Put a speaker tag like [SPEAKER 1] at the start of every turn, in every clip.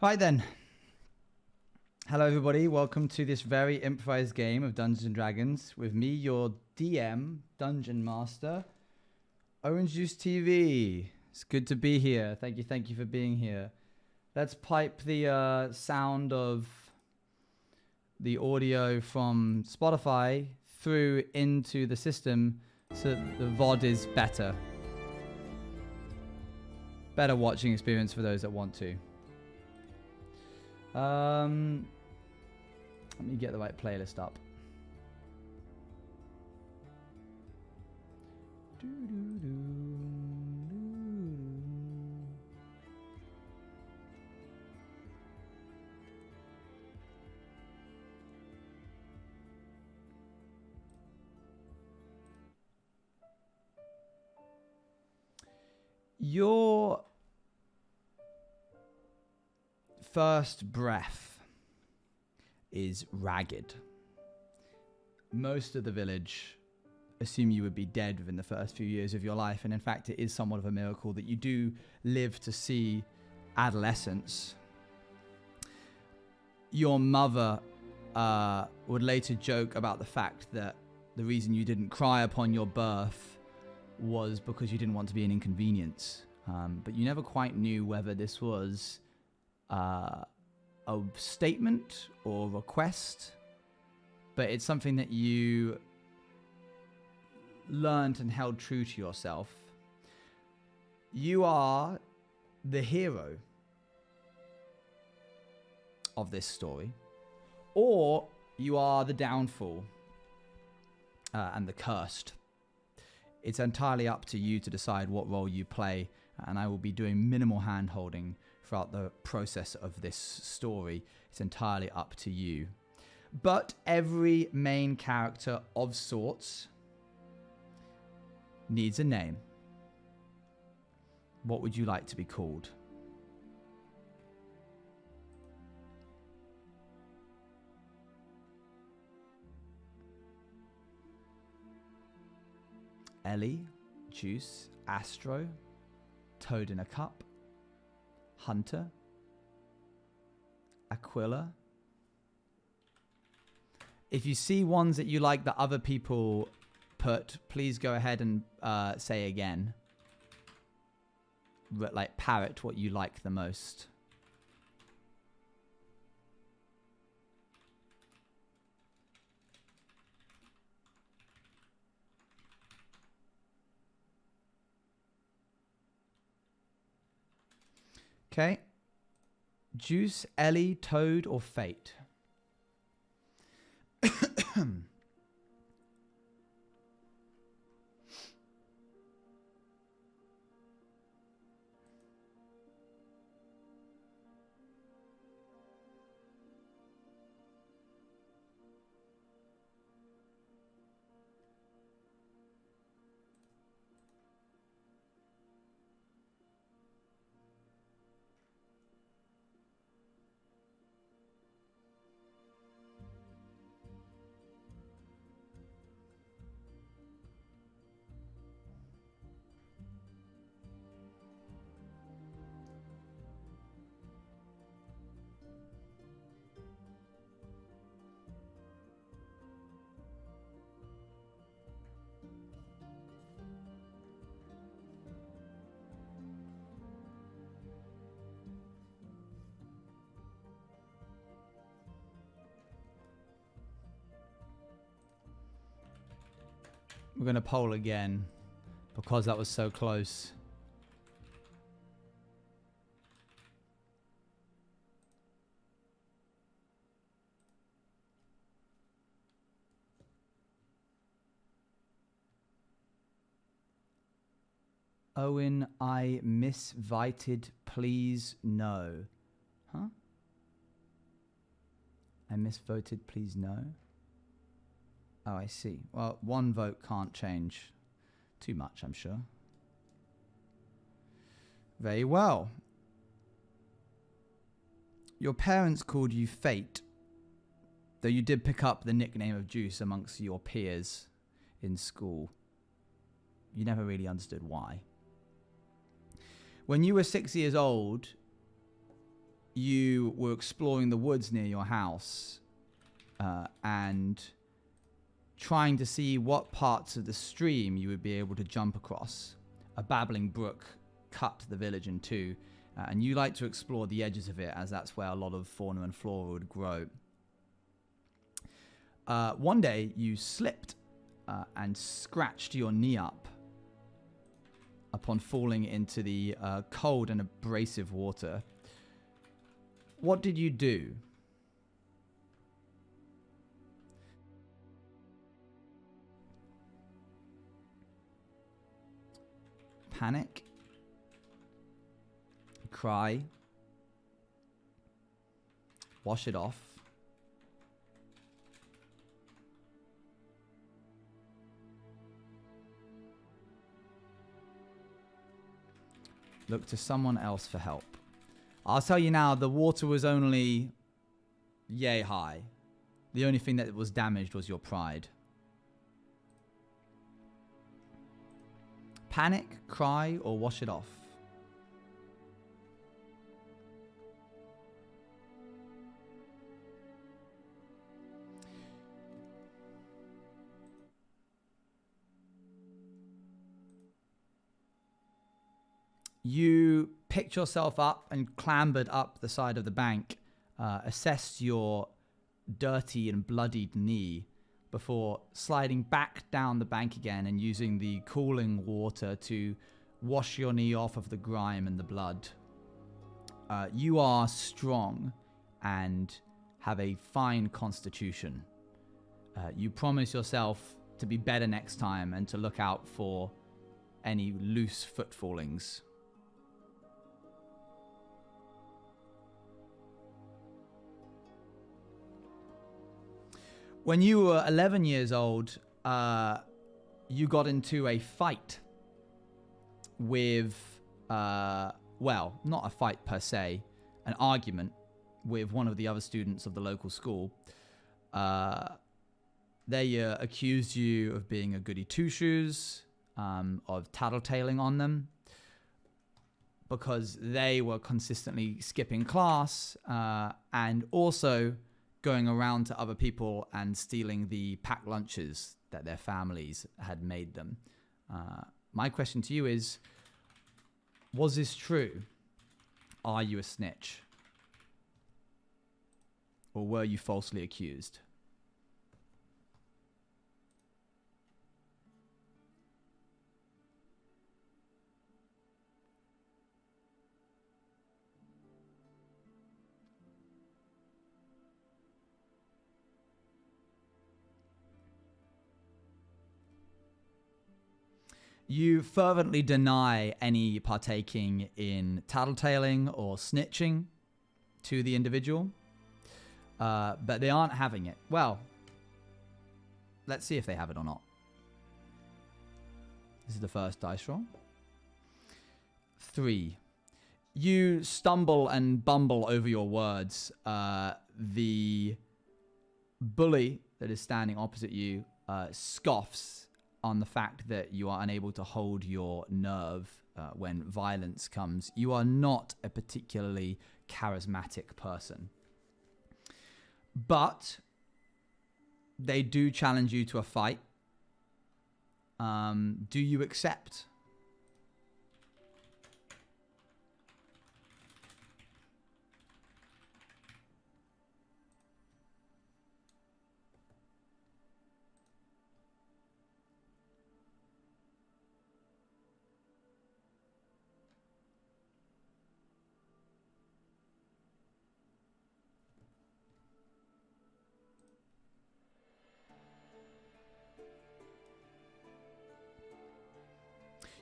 [SPEAKER 1] Right then. Hello everybody, welcome to this very improvised game of Dungeons & Dragons with me, your DM, Dungeon Master, Orange Juice TV. It's good to be here. Thank you for being here. Let's pipe the sound of the audio from Spotify through into the system so that the VOD is better. Better watching experience for those that want to. Let me get the right playlist up. Your first breath is ragged. Most of the village assume you would be dead within the first few years of your life, and in fact it is somewhat of a miracle that you do live to see adolescence. Your mother would later joke about the fact that the reason you didn't cry upon your birth was because you didn't want to be an inconvenience, but you never quite knew whether this was a statement or request, but it's something that you learned and held true to yourself. You are the hero of this story, or you are the downfall and the cursed. It's entirely up to you to decide what role you play, and I will be doing minimal hand-holding throughout the process of this story. It's entirely up to you. But every main character of sorts needs a name. What would you like to be called? Ellie, Juice, Astro, Toad in a Cup, Hunter, Aquila. If you see ones that you like that other people put, please go ahead and say again. Like parrot what you like the most. Okay. Juice, Ellie, Toad, or Fate? We're going to poll again because that was so close. Owen, I misvoted. Please no. Huh? I misvoted. Please no. Oh, I see. Well, one vote can't change too much, I'm sure. Very well. Your parents called you Fate, though you did pick up the nickname of Juice amongst your peers in school. You never really understood why. When you were 6 years old, you were exploring the woods near your house and trying to see what parts of the stream you would be able to jump across. A babbling brook cut the village in two, and you like to explore the edges of it, as that's where a lot of fauna and flora would grow. One day you slipped and scratched your knee up upon falling into the cold and abrasive water. What did you do? Panic? Cry? Wash it off? Look to someone else for help. I'll tell you now, the water was only yay high. The only thing that was damaged was your pride. Panic, cry, or wash it off? You picked yourself up and clambered up the side of the bank, assessed your dirty and bloodied knee before sliding back down the bank again and using the cooling water to wash your knee off of the grime and the blood. You are strong and have a fine constitution. You promise yourself to be better next time and to look out for any loose footfallings. When you were 11 years old, you got into a fight with, well, not a fight per se, an argument with one of the other students of the local school. They accused you of being a goody two-shoes, of tattletaling on them, because they were consistently skipping class, and also going around to other people and stealing the packed lunches that their families had made them. My question to you is, was this true? Are you a snitch? Or were you falsely accused? You fervently deny any partaking in tattletaling or snitching to the individual, but they aren't having it. Well, let's see if they have it or not. This is the first dice roll. 3. You stumble and bumble over your words. The bully that is standing opposite you scoffs on the fact that you are unable to hold your nerve when violence comes. You are not a particularly charismatic person. But they do challenge you to a fight. Do you accept?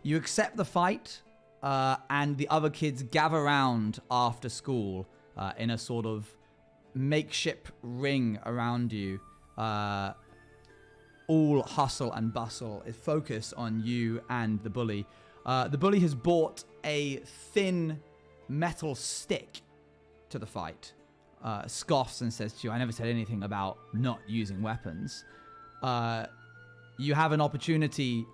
[SPEAKER 1] You accept the fight, and the other kids gather around after school in a sort of makeshift ring around you. All hustle and bustle is focused on you and the bully. The bully has brought a thin metal stick to the fight, scoffs and says to you, "I never said anything about not using weapons." You have an opportunity,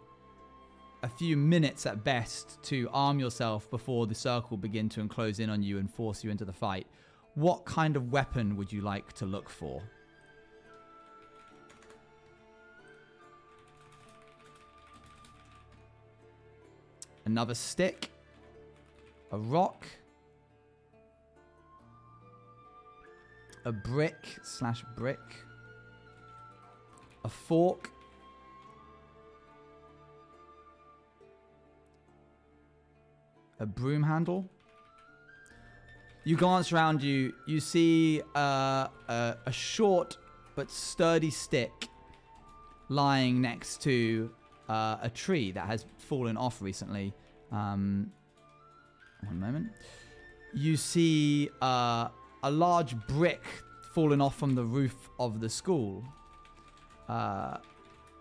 [SPEAKER 1] a few minutes at best, to arm yourself before the circle begin to enclose in on you and force you into the fight. What kind of weapon would you like to look for? Another stick. A rock. A brick/brick. A fork. A broom handle. You glance around you. You see a short but sturdy stick lying next to a tree that has fallen off recently. One moment. You see a large brick fallen off from the roof of the school.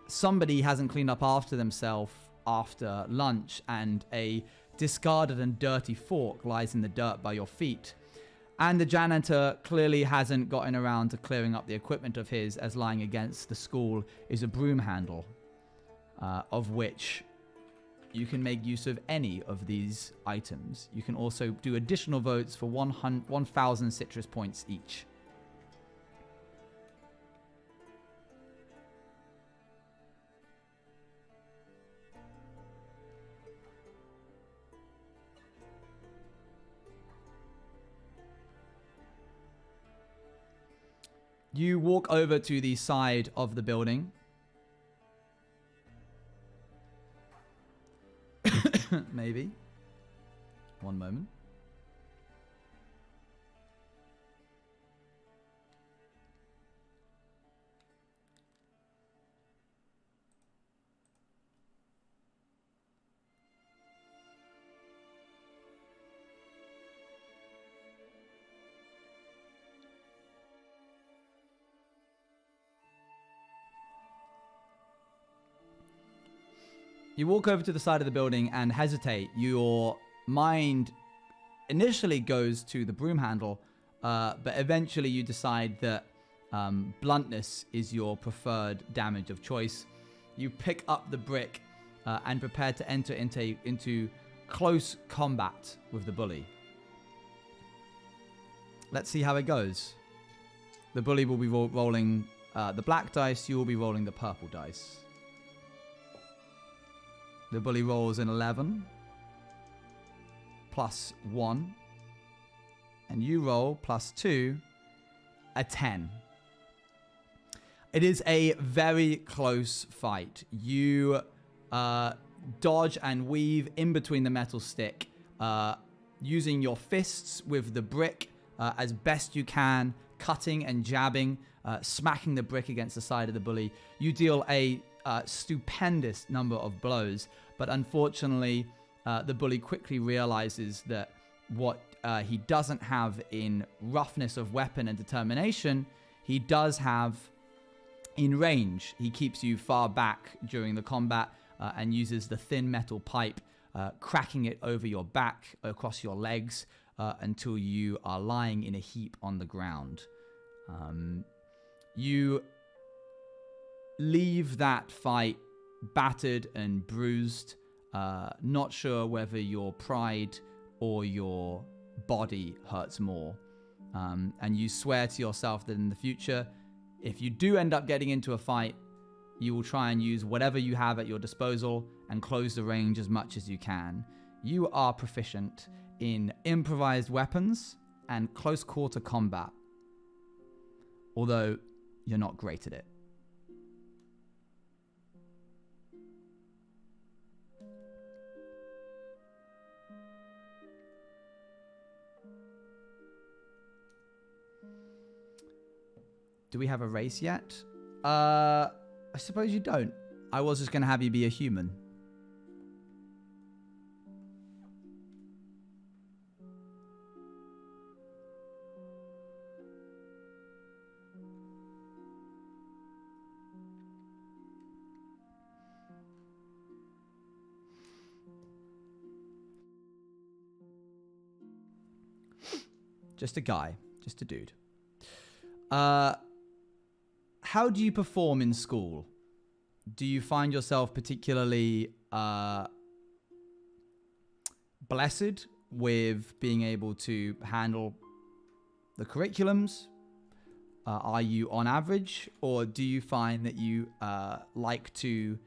[SPEAKER 1] Somebody hasn't cleaned up after themselves after lunch, and a discarded and dirty fork lies in the dirt by your feet. And the janitor clearly hasn't gotten around to clearing up the equipment of his, as lying against the school is a broom handle, of which you can make use of any of these items. You can also do additional votes for 1,000 citrus points each. You walk over to the side of the building. Maybe. One moment. You walk over to the side of the building and hesitate. Your mind initially goes to the broom handle, but eventually you decide that bluntness is your preferred damage of choice. You pick up the brick and prepare to enter into close combat with the bully. Let's see how it goes. The bully will be rolling the black dice. You will be rolling the purple dice. The bully rolls an 11 plus 1. And you roll plus 2, a 10. It is a very close fight. You dodge and weave in between the metal stick, using your fists with the brick as best you can, cutting and jabbing, smacking the brick against the side of the bully. You deal a stupendous number of blows, but unfortunately the bully quickly realizes that what he doesn't have in roughness of weapon and determination, he does have in range. He keeps you far back during the combat and uses the thin metal pipe, cracking it over your back, across your legs, until you are lying in a heap on the ground. You leave that fight battered and bruised, not sure whether your pride or your body hurts more. And you swear to yourself that in the future, if you do end up getting into a fight, you will try and use whatever you have at your disposal and close the range as much as you can. You are proficient in improvised weapons and close quarter combat, although you're not great at it. Do we have a race yet? I suppose you don't. I was just going to have you be a human. Just a guy. Just a dude. How do you perform in school? Do you find yourself particularly blessed with being able to handle the curriculums? Are you on average, or do you find that you like to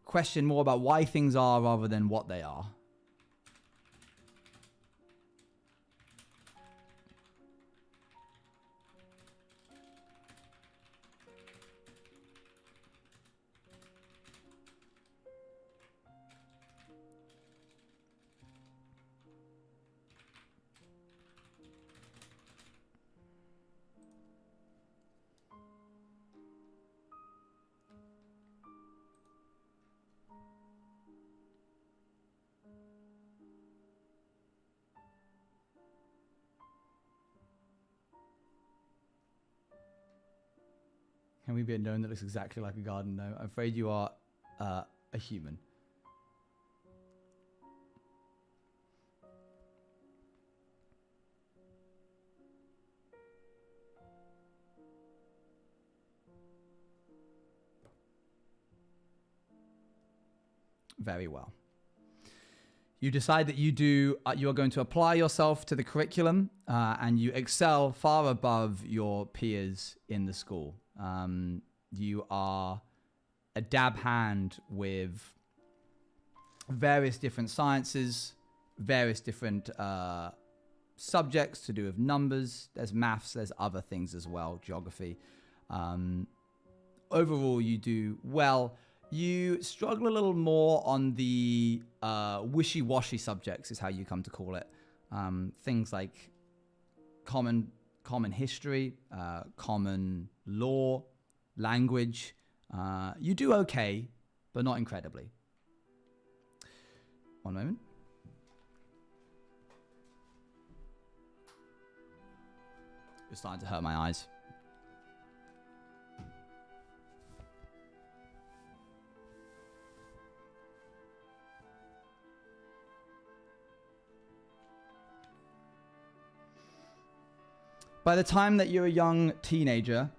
[SPEAKER 1] question more about why things are rather than what they are? Can we be a gnome that looks exactly like a garden gnome? I'm afraid you are a human. Very well. You decide that you are going to apply yourself to the curriculum, and you excel far above your peers in the school. You are a dab hand with various different sciences, various different subjects to do with numbers. There's maths, there's other things as well, geography. Overall, you do well. You struggle a little more on the wishy-washy subjects, is how you come to call it. Things like common history, common law, language. You do okay, but not incredibly. One moment. It's starting to hurt my eyes. By the time that you're a young teenager,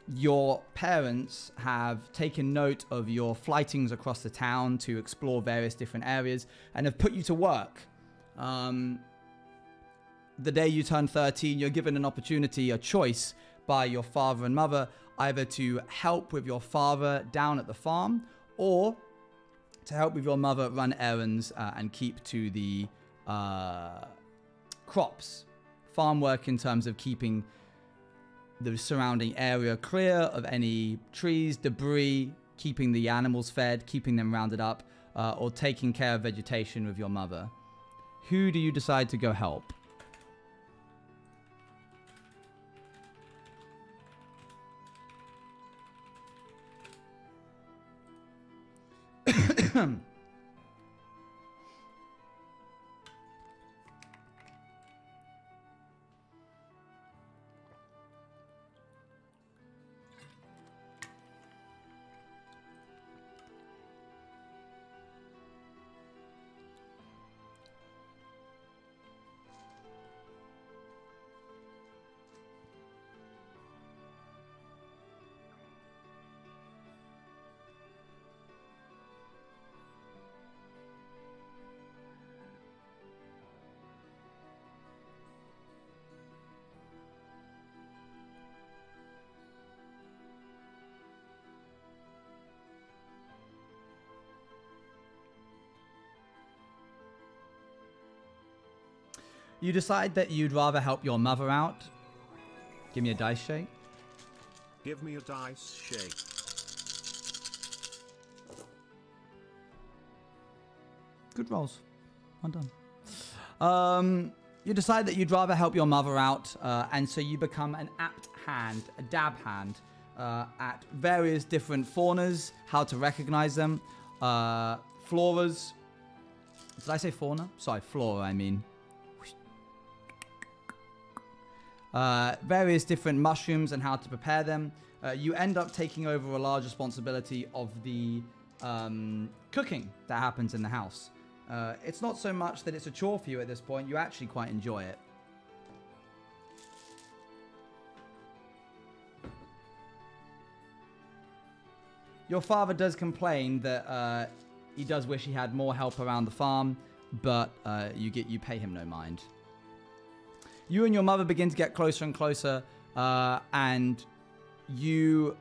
[SPEAKER 1] your parents have taken note of your flightings across the town to explore various different areas and have put you to work. The day you turn 13, you're given an opportunity, a choice by your father and mother, either to help with your father down at the farm or to help with your mother run errands and keep to the crops. Farm work in terms of keeping the surrounding area clear of any trees, debris, keeping the animals fed, keeping them rounded up, or taking care of vegetation with your mother. Who do you decide to go help? You decide that you'd rather help your mother out. Give me a dice shake.
[SPEAKER 2] Give me a dice shake.
[SPEAKER 1] Good rolls. Well done. You decide that you'd rather help your mother out, and so you become an apt hand, a dab hand, at various different faunas, how to recognize them, floras. Did I say fauna? Sorry, flora, I mean. Various different mushrooms and how to prepare them. You end up taking over a large responsibility of the cooking that happens in the house. It's not so much that it's a chore for you at this point. You actually quite enjoy it. Your father does complain that he does wish he had more help around the farm, but you pay him no mind. You and your mother begin to get closer and closer, and you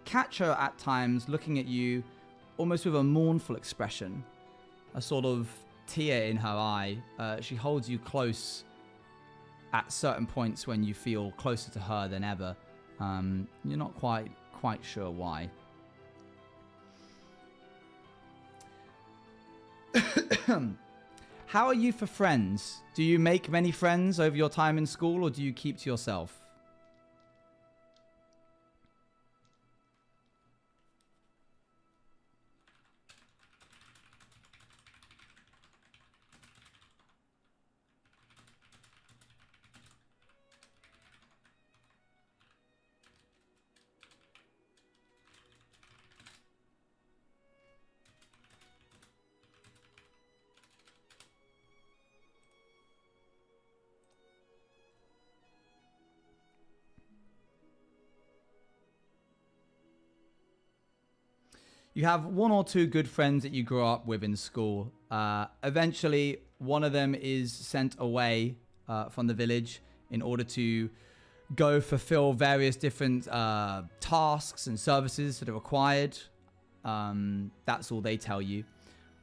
[SPEAKER 1] catch her at times looking at you almost with a mournful expression, a sort of tear in her eye. She holds you close at certain points when you feel closer to her than ever. You're not quite sure why. How are you for friends? Do you make many friends over your time in school, or do you keep to yourself? You have one or two good friends that you grew up with in school. Eventually, one of them is sent away from the village in order to go fulfill various different tasks and services that are required. That's all they tell you.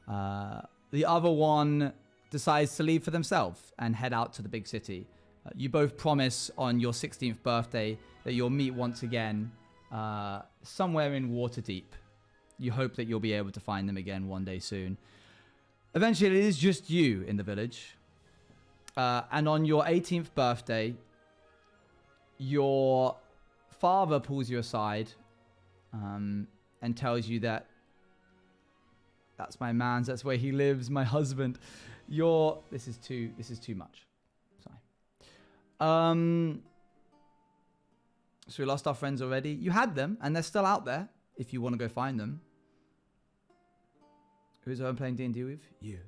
[SPEAKER 1] The other one decides to leave for themselves and head out to the big city. You both promise on your 16th birthday that you'll meet once again somewhere in Waterdeep. You hope that you'll be able to find them again one day soon. Eventually, it is just you in the village. And on your 18th birthday, your father pulls you aside and tells you that that's my man's, that's where he lives, my husband. This is too much. Sorry. So we lost our friends already. You had them, and they're still out there if you want to go find them. Who's I'm playing D&D with? You.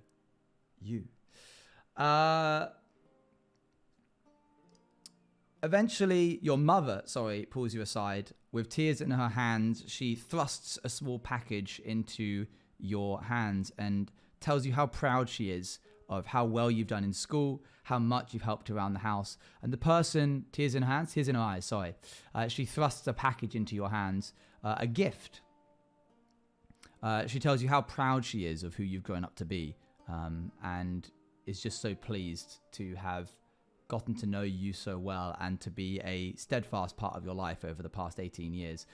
[SPEAKER 1] Eventually, your mother, pulls you aside. With tears in her hands, she thrusts a small package into your hands and tells you how proud she is of how well you've done in school, how much you've helped around the house. And the person, tears in her eyes, she thrusts a package into your hands, a gift. She tells you how proud she is of who you've grown up to be, and is just so pleased to have gotten to know you so well and to be a steadfast part of your life over the past 18 years.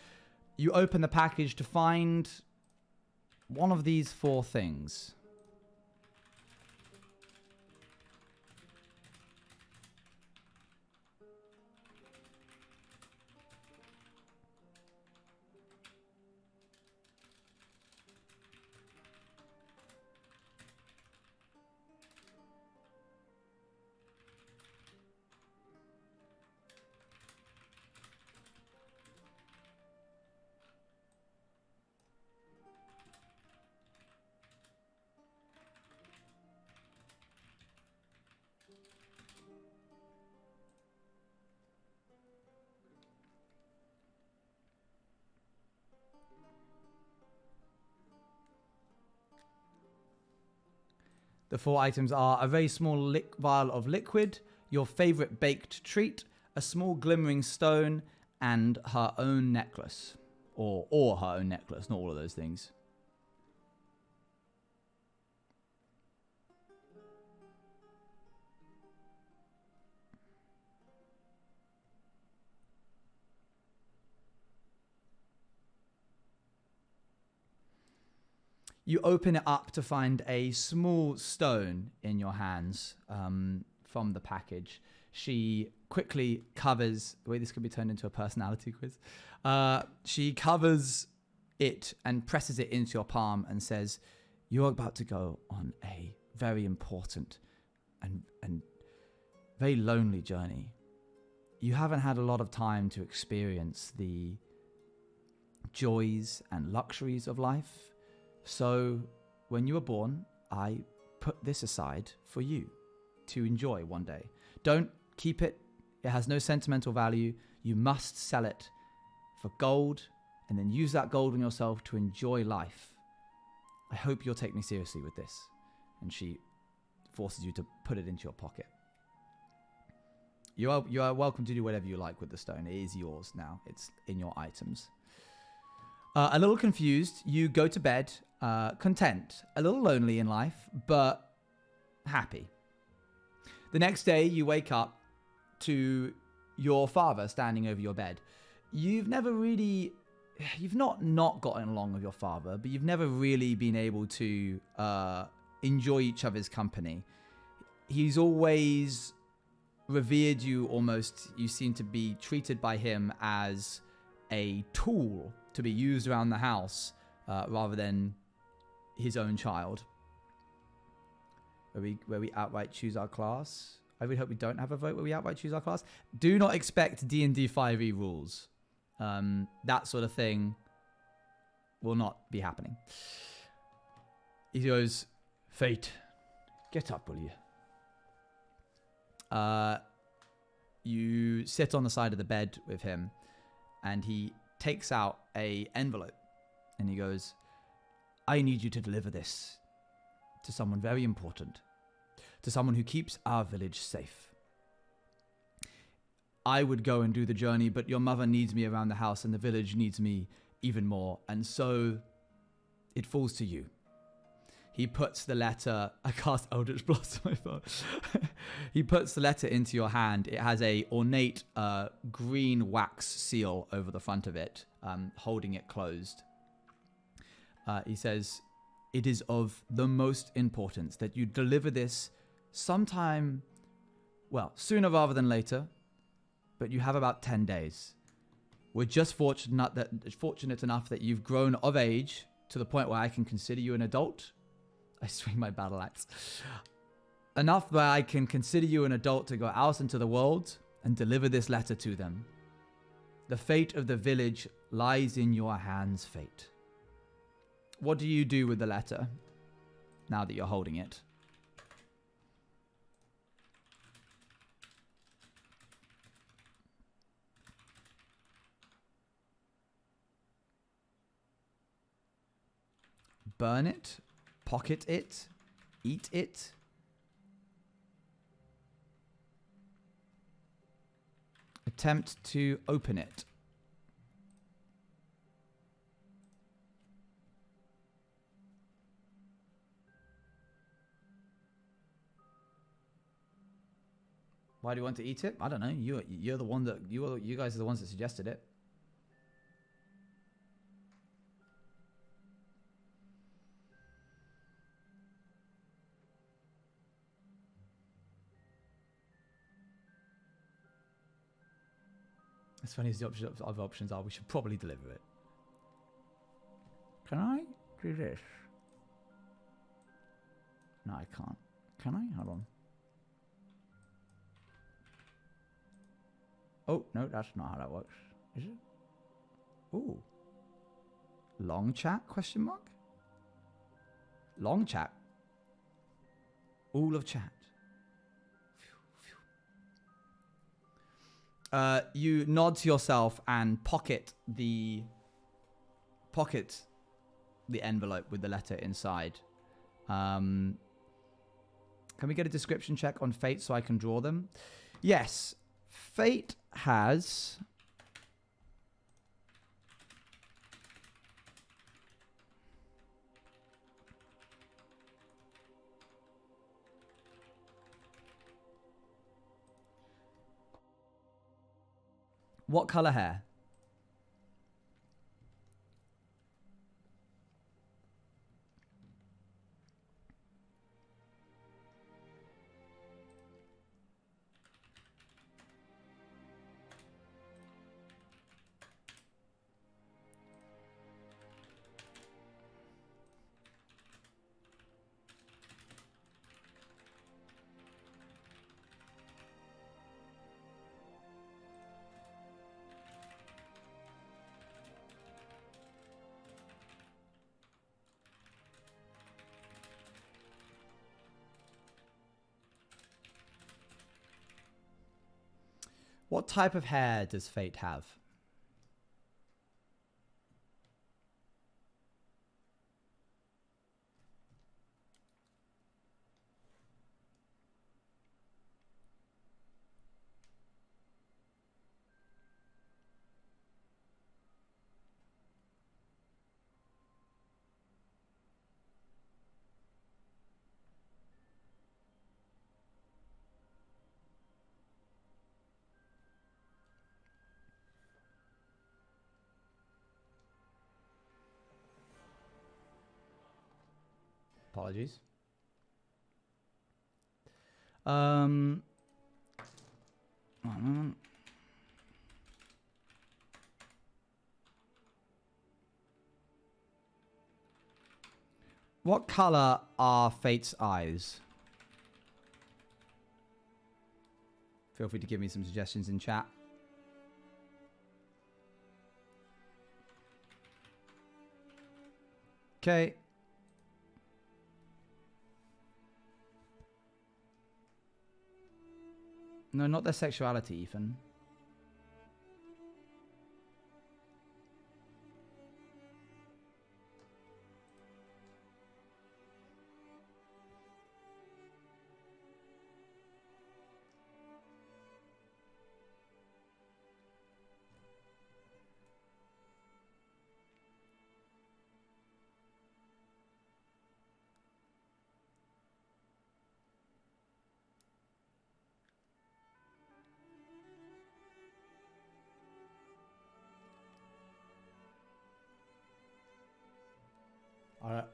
[SPEAKER 1] You open the package to find one of these 4 things. The 4 items are a very small vial of liquid, your favorite baked treat, a small glimmering stone, and her own necklace. Or her own necklace, not all of those things. You open it up to find a small stone in your hands from the package. She quickly covers... Wait, this could be turned into a personality quiz. She covers it and presses it into your palm and says, "You're about to go on a very important and very lonely journey. You haven't had a lot of time to experience the joys and luxuries of life. So, when you were born, I put this aside for you to enjoy one day. Don't keep it. It has no sentimental value. You must sell it for gold and then use that gold on yourself to enjoy life. I hope you'll take me seriously with this." And she forces you to put it into your pocket. You are welcome to do whatever you like with the stone. It is yours now. It's in your items. A little confused, you go to bed, content, a little lonely in life, but happy. The next day, you wake up to your father standing over your bed. You've not gotten along with your father, but you've never really been able to enjoy each other's company. He's always revered you almost. You seem to be treated by him as a tool to be used around the house rather than his own child. Where we outright choose our class. I really hope we don't have a vote where we outright choose our class. Do not expect D&D 5e rules. That sort of thing will not be happening. He goes, Fate, get up, will you? You sit on the side of the bed with him, and he takes out a envelope, and he goes, I need you to deliver this to someone very important, to someone who keeps our village safe. I would go and do the journey, but your mother needs me around the house, and the village needs me even more, and so it falls to you. He puts the letter... I cast Eldritch Blast on my phone. He puts the letter into your hand. It has a ornate green wax seal over the front of it, holding it closed. He says, it is of the most importance that you deliver this sometime, well, sooner rather than later, but you have about 10 days. We're just fortunate enough that you've grown of age to the point where I can consider you an adult. I swing my battle axe. Enough where I can consider you an adult to go out into the world and deliver this letter to them. The fate of the village lies in your hands, Fate. What do you do with the letter now that you're holding it? Burn it? Pocket it? Eat it? Attempt to open it. Why do you want to eat it? I don't know. You're the one that you guys are the ones that suggested it. As funny as the other options are, we should probably deliver it. Can I do this? No, I can't. Can I? Hold on. Oh, no, that's not how that works. Is it? Ooh. Long chat? Question mark? Long chat. All of chat. You nod to yourself and pocket the envelope with the letter inside. Can we get a description check on Fate so I can draw them? Yes. Fate has... What color hair? What type of hair does Fate have? Apologies. What color are Fate's eyes? Feel free to give me some suggestions in chat. Okay. No, not their sexuality, Ethan.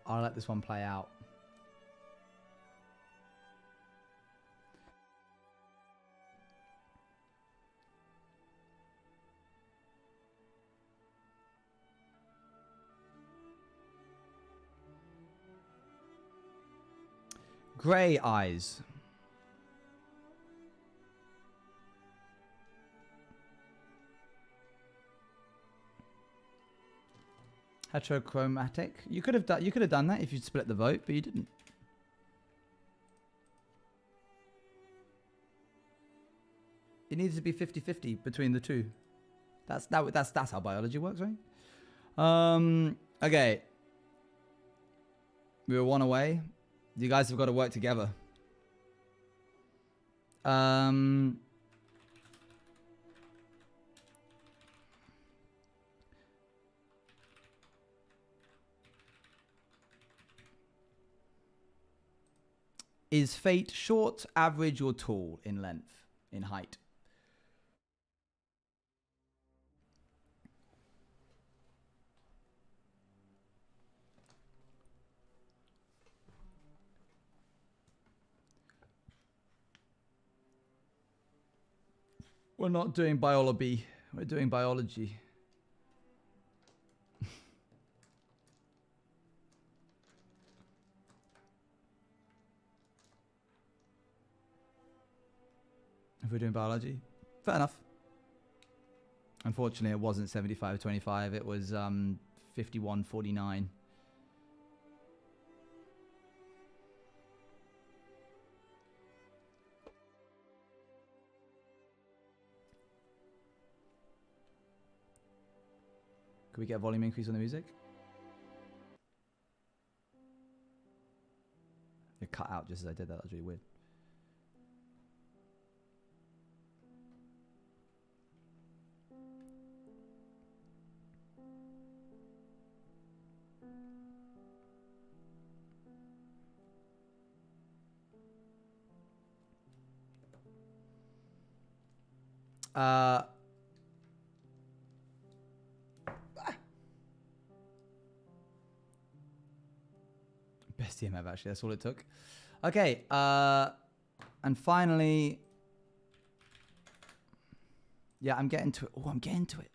[SPEAKER 1] I'll let this one play out. Grey eyes. Heterochromatic. You could have done that if you'd split the vote, but you didn't. It needs to be 50-50 between the two. That's how biology works, right? Okay. We were one away. You guys have got to work together. Is Fate short, average, or tall in length, in height? We're not doing biology. We're doing biology. If we're doing biology, fair enough. Unfortunately, it wasn't 75-25. It was 51-49. Could we get a volume increase on the music? It cut out just as I did that. That was really weird. Best TM ever, actually. That's all it took. Okay. And finally... Yeah, I'm getting to it. Oh, I'm getting to it.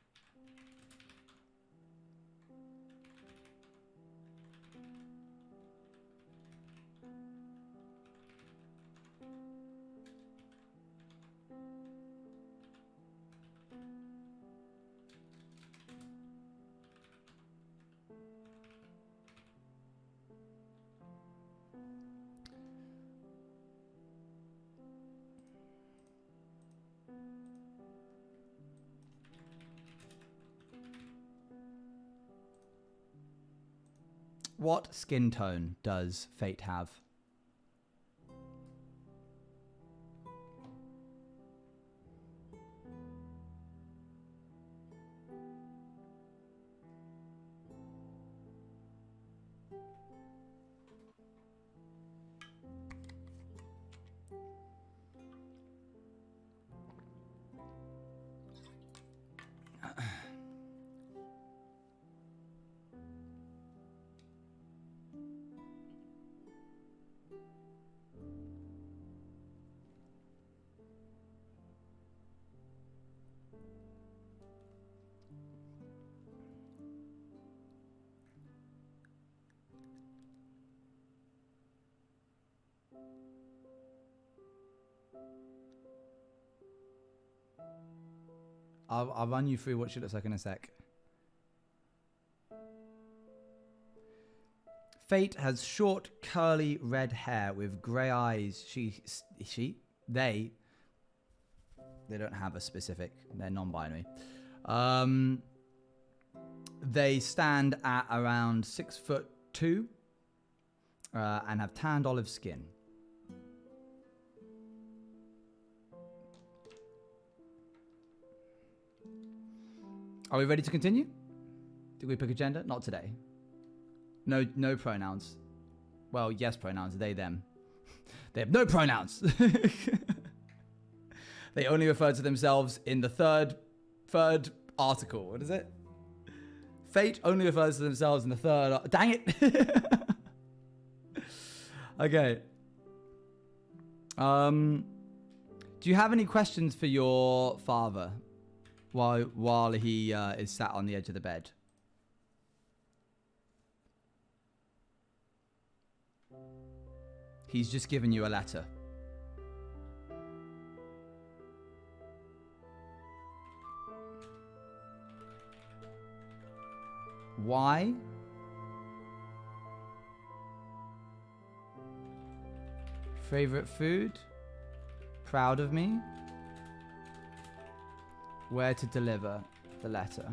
[SPEAKER 1] What skin tone does Fate have? I'll run you through what she looks like in a sec. Fate has short, curly red hair with grey eyes. They don't have a specific. They're non-binary. They stand at around 6'2", and have tanned olive skin. Are we ready to continue? Did we pick a gender? Not today. No pronouns. Well, yes pronouns. They, them. They have no pronouns. They only refer to themselves in the third article. What is it? Fate only refers to themselves in the third... Dang it! Okay. Do you have any questions for your father while he is sat on the edge of the bed? He's just given you a letter. Why? Favorite food? Proud of me? Where to deliver the letter?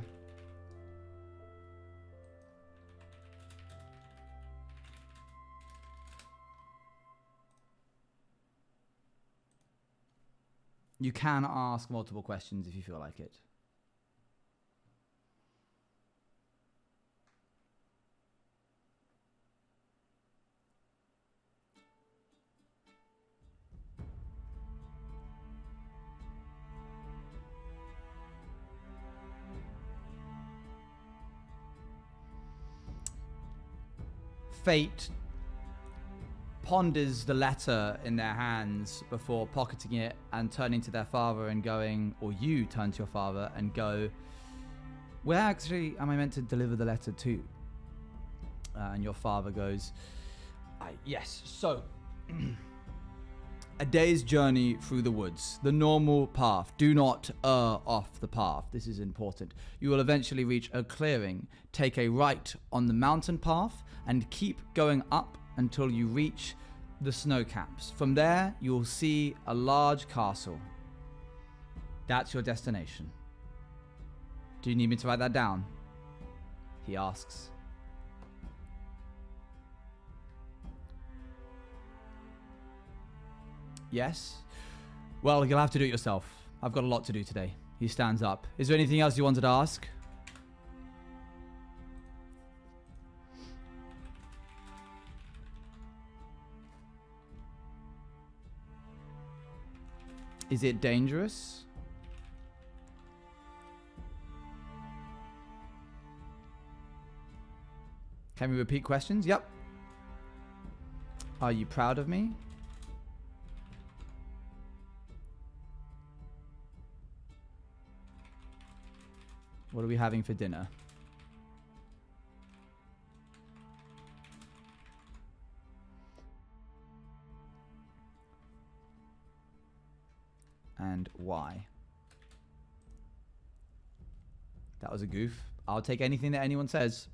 [SPEAKER 1] You can ask multiple questions if you feel like it. Fate ponders the letter in their hands before pocketing it and turning to their father and going, or you turn to your father and go, where actually am I meant to deliver the letter to? And your father goes, yes, so a day's journey through the woods, the normal path. Do not err off the path. This is important. You will eventually reach a clearing. Take a right on the mountain path and keep going up until you reach the snow caps. From there, you will see a large castle. That's your destination. Do you need me to write that down? He asks. Yes? Well, you'll have to do it yourself. I've got a lot to do today. He stands up. Is there anything else you wanted to ask? Is it dangerous? Can we repeat questions? Yep. Are you proud of me? What are we having for dinner? And why? That was a goof. I'll take anything that anyone says.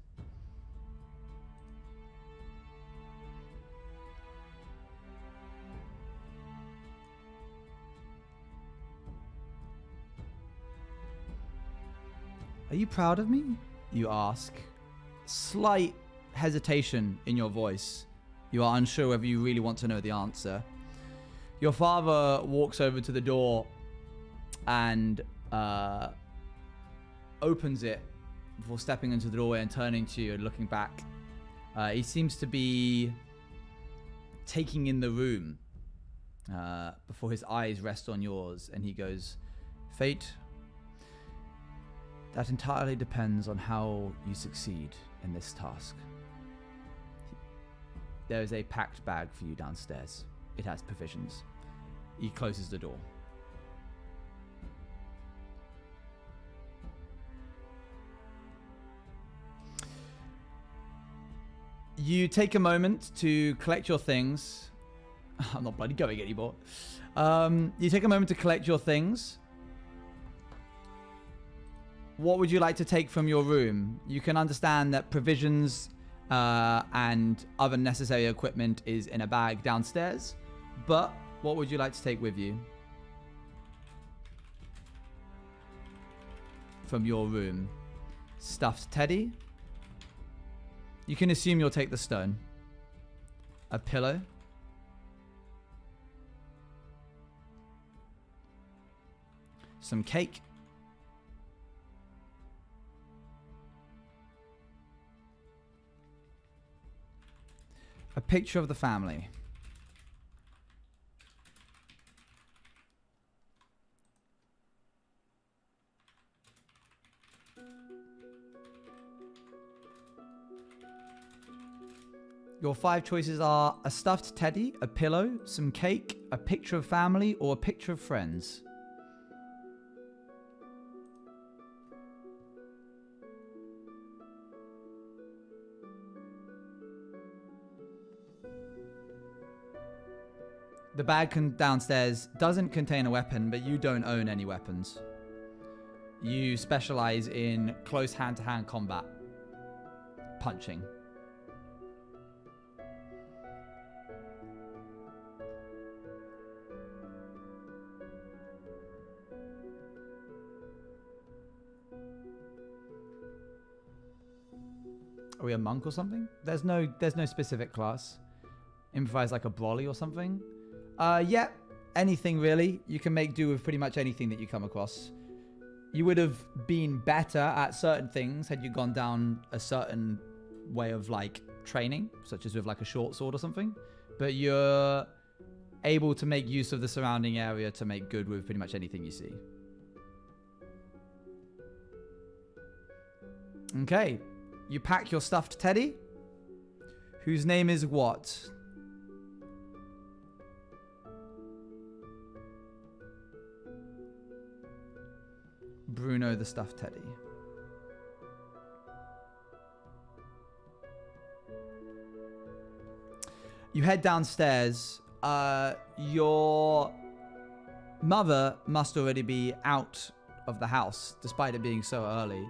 [SPEAKER 1] Are you proud of me? You ask. Slight hesitation in your voice. You are unsure whether you really want to know the answer. Your father walks over to the door and opens it before stepping into the doorway and turning to you and looking back. He seems to be taking in the room before his eyes rest on yours, and he goes, Fate, that entirely depends on how you succeed in this task. There is a packed bag for you downstairs. It has provisions. He closes the door. You take a moment to collect your things. I'm not bloody going anymore. You take a moment to collect your things. what would you like to take from your room? You can understand that provisions and other necessary equipment is in a bag downstairs. But what would you like to take with you from your room? Stuffed teddy. You can assume you'll take the stone. A pillow. Some cake. A picture of the family. Your 5 choices are a stuffed teddy, a pillow, some cake, a picture of family, or a picture of friends. The bag downstairs doesn't contain a weapon, but you don't own any weapons. You specialize in close hand-to-hand combat. Punching. Are we a monk or something? There's no specific class. Improvise like a brolly or something. Yeah, anything really. You can make do with pretty much anything that you come across. You would have been better at certain things had you gone down a certain way of like training, such as with like a short sword or something. But you're able to make use of the surrounding area to make good with pretty much anything you see. Okay. You pack your stuffed teddy, whose name is what? Bruno the stuffed teddy. You head downstairs. Your mother must already be out of the house, despite it being so early.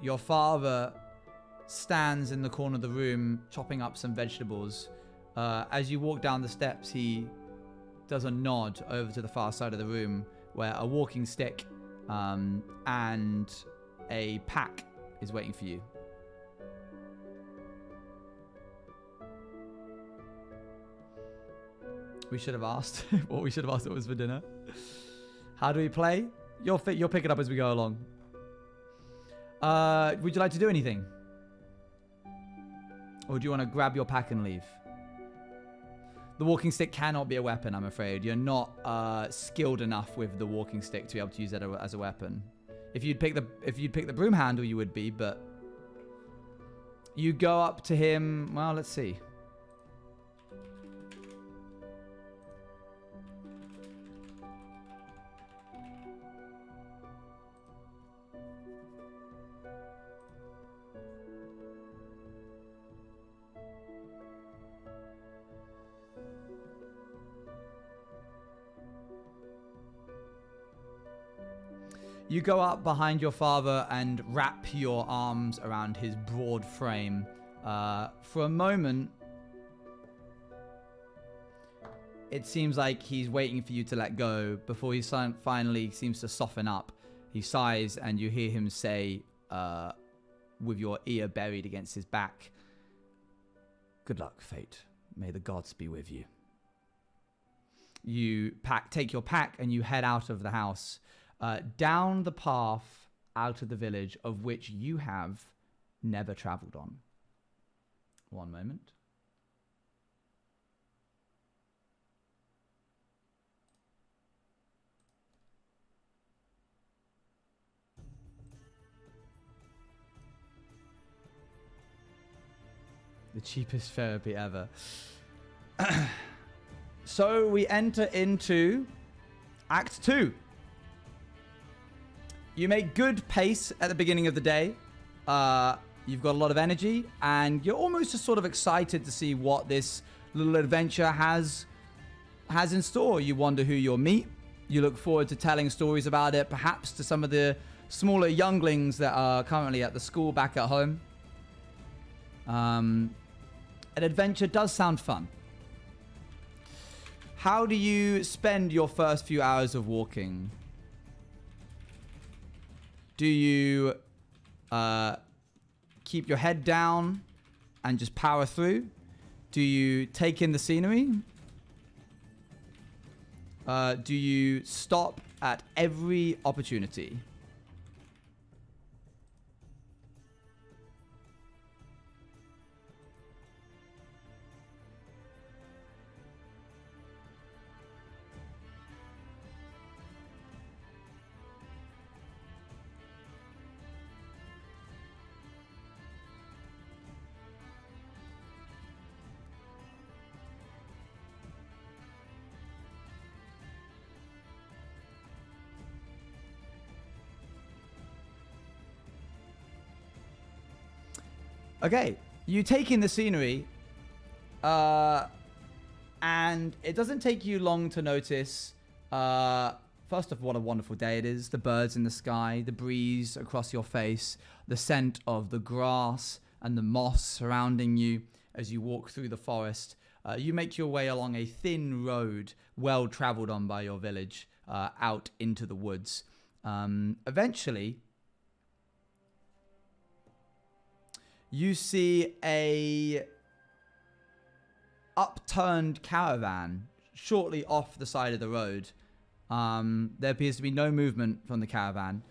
[SPEAKER 1] Your father stands in the corner of the room chopping up some vegetables. As you walk down the steps, he does a nod over to the far side of the room where a walking stick and a pack is waiting for you. We should have asked what we should have asked what was for dinner. How do we play? You'll pick it up as we go along. Would you like to do anything? Or do you want to grab your pack and leave? The walking stick cannot be a weapon, I'm afraid. You're not skilled enough with the walking stick to be able to use that as a weapon. If you'd pick the broom handle, you would be, but you go up to him. Well, let's see. You go up behind your father and wrap your arms around his broad frame. For a moment, it seems like he's waiting for you to let go before he finally seems to soften up. He sighs and you hear him say, with your ear buried against his back, "Good luck, fate. May the gods be with you." You take your pack and you head out of the house. Down the path out of the village of which you have never traveled on. One moment. The cheapest therapy ever. So we enter into Act 2. You make good pace at the beginning of the day. You've got a lot of energy, and you're almost just sort of excited to see what this little adventure has in store. You wonder who you'll meet. You look forward to telling stories about it, perhaps to some of the smaller younglings that are currently at the school back at home. An adventure does sound fun. How do you spend your first few hours of walking? Do you keep your head down and just power through? Do you take in the scenery? Do you stop at every opportunity? Okay, you take in the scenery, and it doesn't take you long to notice, first of all, what a wonderful day it is, the birds in the sky, the breeze across your face, the scent of the grass and the moss surrounding you as you walk through the forest. You make your way along a thin road, well traveled on by your village, out into the woods. Eventually, you see a upturned caravan shortly off the side of the road. There appears to be no movement from the caravan.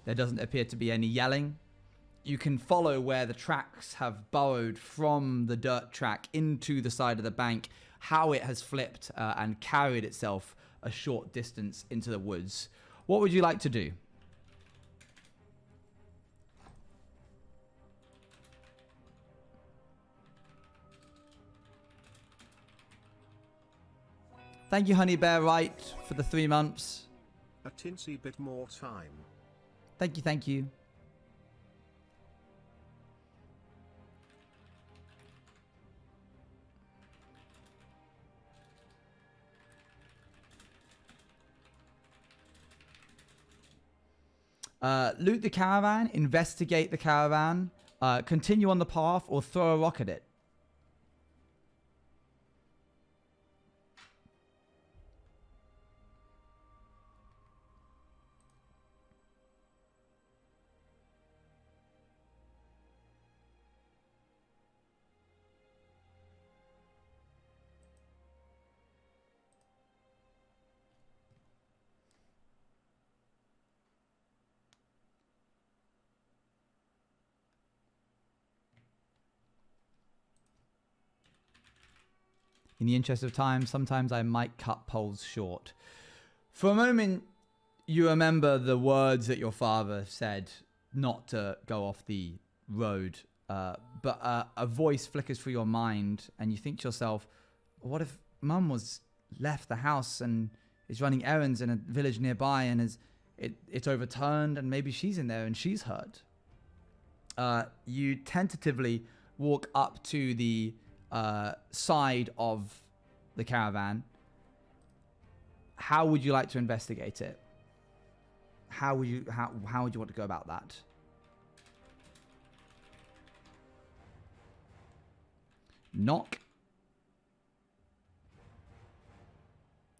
[SPEAKER 1] There doesn't appear to be any yelling. You can follow where the tracks have burrowed from the dirt track into the side of the bank, how it has flipped and carried itself a short distance into the woods. What would you like to do? Thank you, Honey Bear Wright, for the 3 months.
[SPEAKER 2] A tinsy bit more time.
[SPEAKER 1] Thank you, thank you. Loot the caravan, investigate the caravan, continue on the path, or throw a rock at it. In the interest of time, sometimes I might cut polls short. For a moment, you remember the words that your father said not to go off the road, but a voice flickers through your mind, and you think to yourself, what if Mum was left the house and is running errands in a village nearby, and it's overturned, and maybe she's in there and she's hurt? You tentatively walk up to the side of the caravan. How would you like to investigate it? How would you want to go about that? Knock.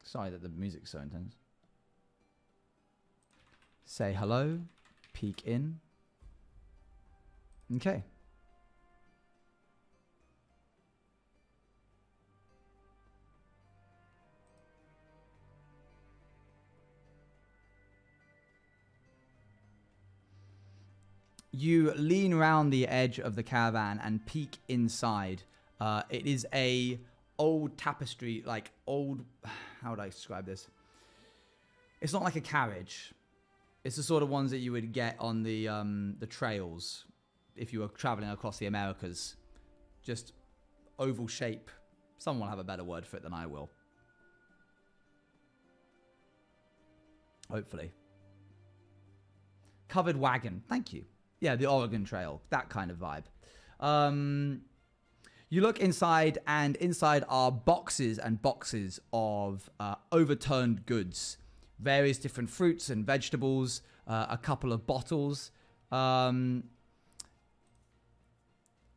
[SPEAKER 1] Sorry that the music's so intense. Say hello. Peek in. Okay. You lean around the edge of the caravan and peek inside. It is a old tapestry, like old... How would I describe this? It's not like a carriage. It's the sort of ones that you would get on the trails if you were traveling across the Americas. Just oval shape. Someone will have a better word for it than I will. Hopefully. Covered wagon. Thank you. Yeah, the Oregon Trail, that kind of vibe. You look inside, and inside are boxes and boxes of overturned goods. various different fruits and vegetables, a couple of bottles.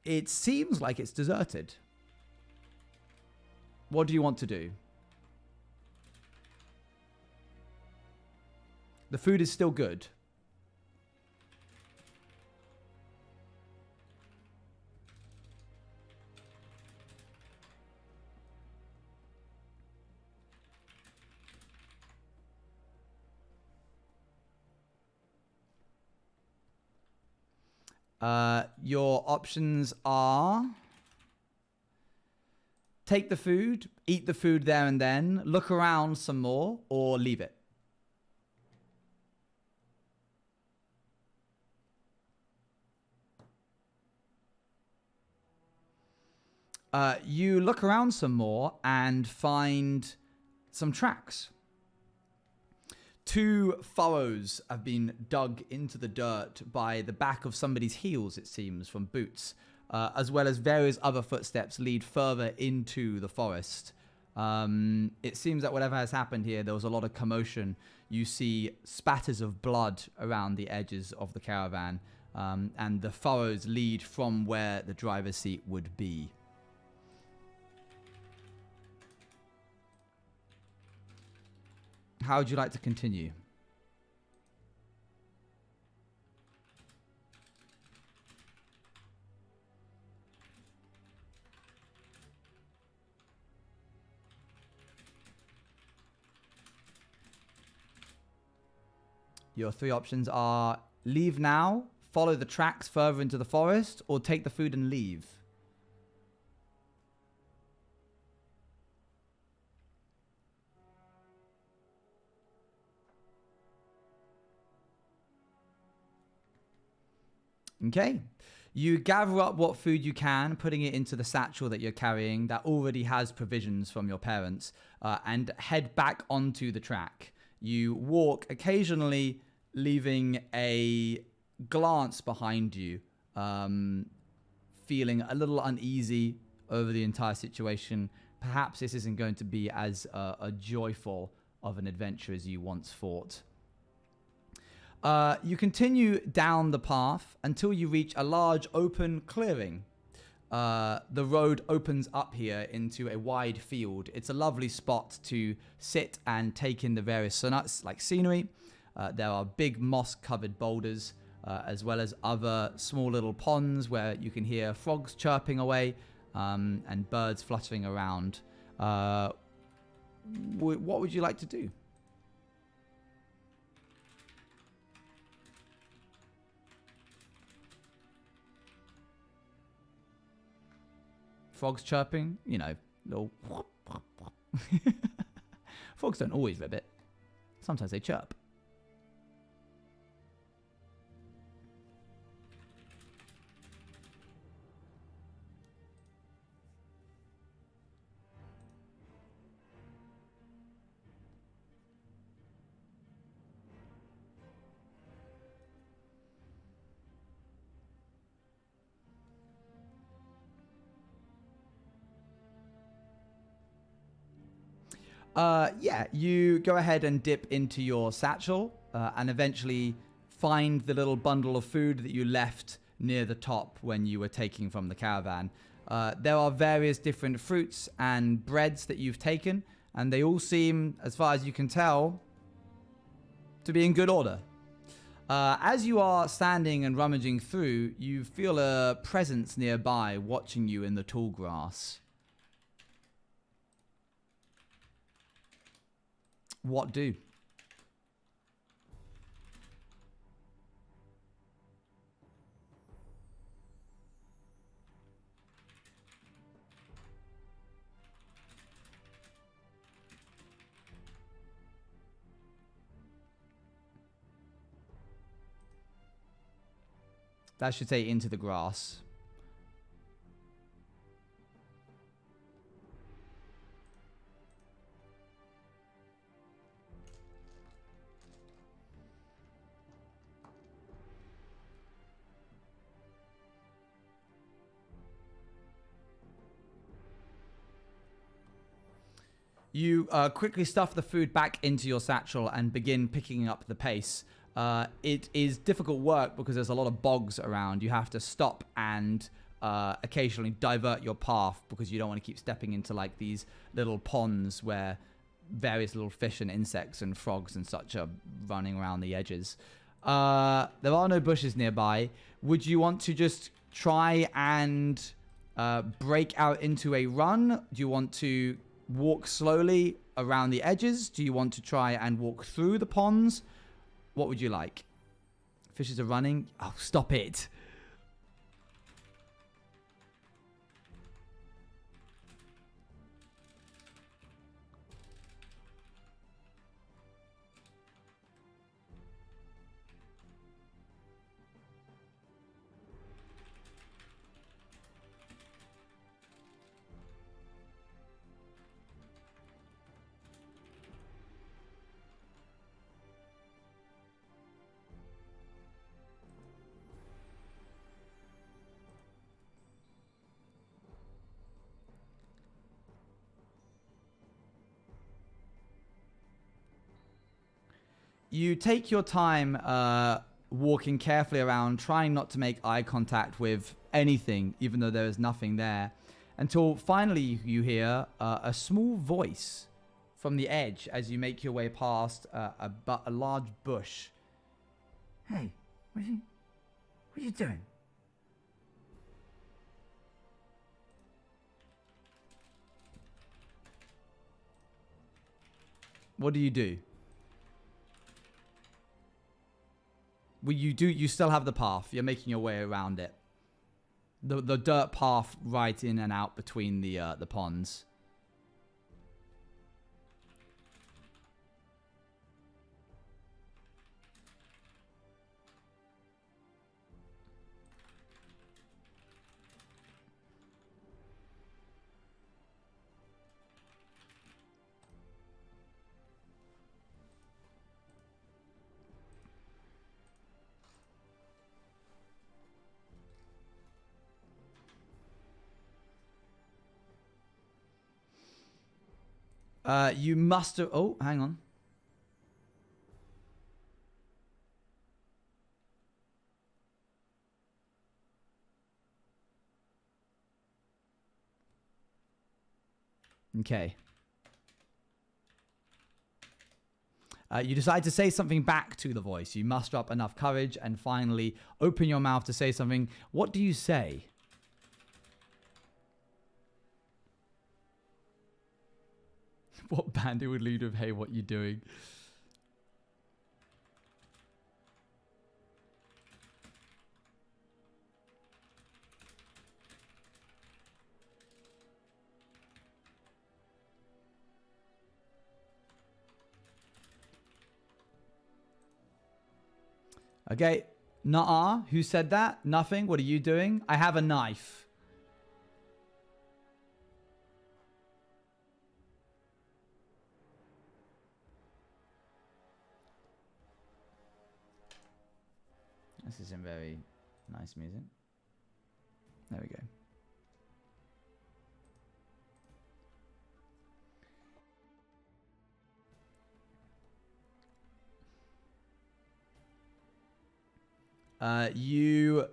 [SPEAKER 1] It seems like it's deserted. What do you want to do? The food is still good. Your options are take the food, eat the food there and then, look around some more, or leave it. You look around some more and find some tracks. 2 furrows have been dug into the dirt by the back of somebody's heels, it seems, from boots, as well as various other footsteps lead further into the forest. It seems that whatever has happened here, there was a lot of commotion. You see spatters of blood around the edges of the caravan, and the furrows lead from where the driver's seat would be. How would you like to continue? Your 3 options are leave now, follow the tracks further into the forest, or take the food and leave. Okay. You gather up what food you can, putting it into the satchel that you're carrying that already has provisions from your parents, and head back onto the track. You walk, occasionally leaving a glance behind you, feeling a little uneasy over the entire situation. Perhaps this isn't going to be as joyful of an adventure as you once thought. You continue down the path until you reach a large open clearing. The road opens up here into a wide field. It's a lovely spot to sit and take in the various scenery. There are big moss-covered boulders, as well as other small little ponds where you can hear frogs chirping away, and birds fluttering around. What would you like to do? Frogs chirping, you know, little. Frogs don't always ribbit. Sometimes they chirp. Yeah, you go ahead and dip into your satchel and eventually find the little bundle of food that you left near the top when you were taking from the caravan. There are various different fruits and breads that you've taken, and they all seem, as far as you can tell, to be in good order. As you are standing and rummaging through, you feel a presence nearby watching you in the tall grass. What do? That should say into the grass. You quickly stuff the food back into your satchel and begin picking up the pace. It is difficult work because there's a lot of bogs around. You have to stop and occasionally divert your path because you don't want to keep stepping into like these little ponds where various little fish and insects and frogs and such are running around the edges. There are no bushes nearby. Would you want to just try and break out into a run? Do you want to walk slowly around the edges? Do you want to try and walk through the ponds? What would you like? Fishes are running. Oh, stop it. You take your time walking carefully around, trying not to make eye contact with anything, even though there is nothing there, until finally you hear a small voice from the edge as you make your way past a large bush. Hey, what are you doing? What do you do? Well, you still have the path. You're making your way around it. The dirt path right in and out between the ponds. You must have... Oh, hang on. Okay. You decide to say something back to the voice. You muster up enough courage and finally open your mouth to say something. What do you say? What bandit would lead with, hey, what you doing? Okay. Nuh-uh. Who said that? Nothing. What are you doing? I have a knife. This isn't very nice music. There we go. You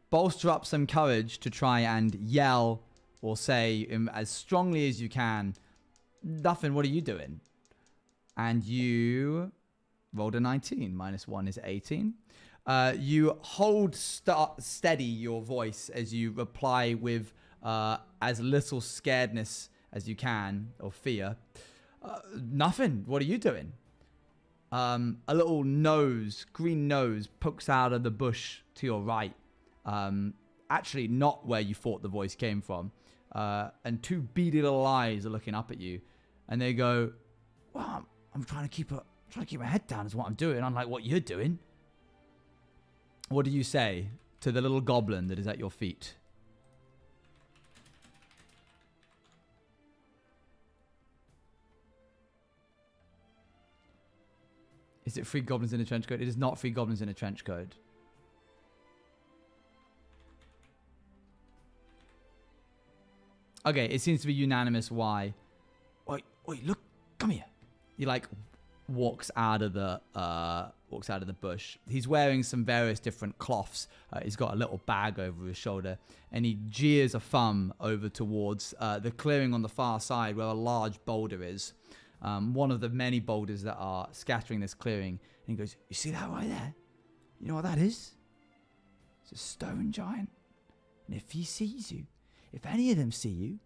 [SPEAKER 1] bolster up some courage to try and yell or say as strongly as you can, Nothing, what are you doing? And you rolled a 19. -1 is 18. You hold steady your voice as you reply with as little scaredness as you can, or fear. Nothing. What are you doing? A little nose, green nose, pokes out of the bush to your right. Actually, not where you thought the voice came from. And two beady little eyes are looking up at you. And they go, well, I'm trying to keep my head down is what I'm doing, unlike what you're doing. What do you say to the little goblin that is at your feet? Is it 3 goblins in a trench coat? It is not 3 goblins in a trench coat. Okay, it seems to be unanimous why Oi, look, come here. He like walks out of the bush. He's wearing some various different cloths. He's got a little bag over his shoulder, and he jeers a thumb over towards the clearing on the far side where a large boulder is. One of the many boulders that are scattering this clearing. And he goes, "You see that right there? You know what that is? It's a stone giant. And if he sees you, if any of them see you,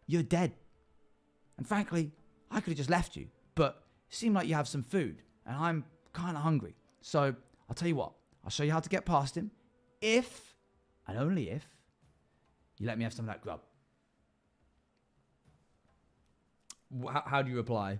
[SPEAKER 1] you're dead. And frankly, I could have just left you, but it seemed like you have some food, and I'm kind of hungry. So I'll tell you what, I'll show you how to get past him, if, and only if, you let me have some of that grub." How do you reply?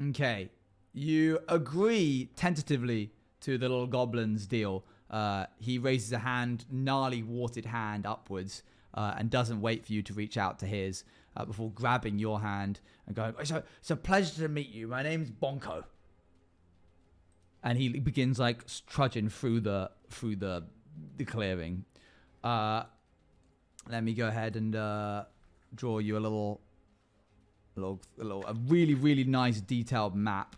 [SPEAKER 1] Okay, you agree tentatively to the little goblin's deal. He raises a hand, gnarly, warted hand upwards, and doesn't wait for you to reach out to his before grabbing your hand and going, "It's a pleasure to meet you. My name's Bonco." And he begins like trudging through the clearing. Let me go ahead and draw you a really, really nice detailed map.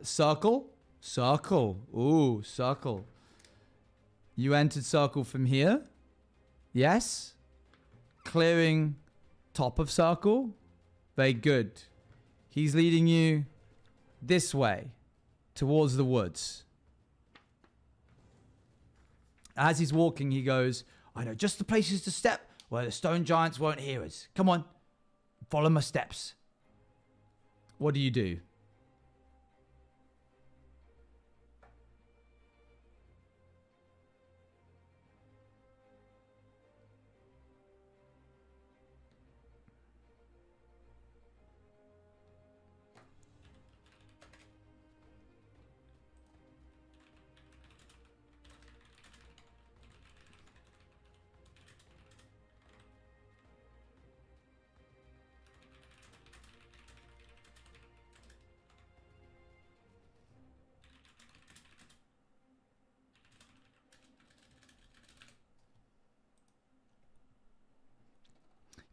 [SPEAKER 1] Circle. Ooh, circle. You entered circle from here. Yes. Clearing top of circle. Very good. He's leading you this way towards the woods. As he's walking, he goes, "I know just the places to step where the stone giants won't hear us. Come on. Follow my steps." What do you do?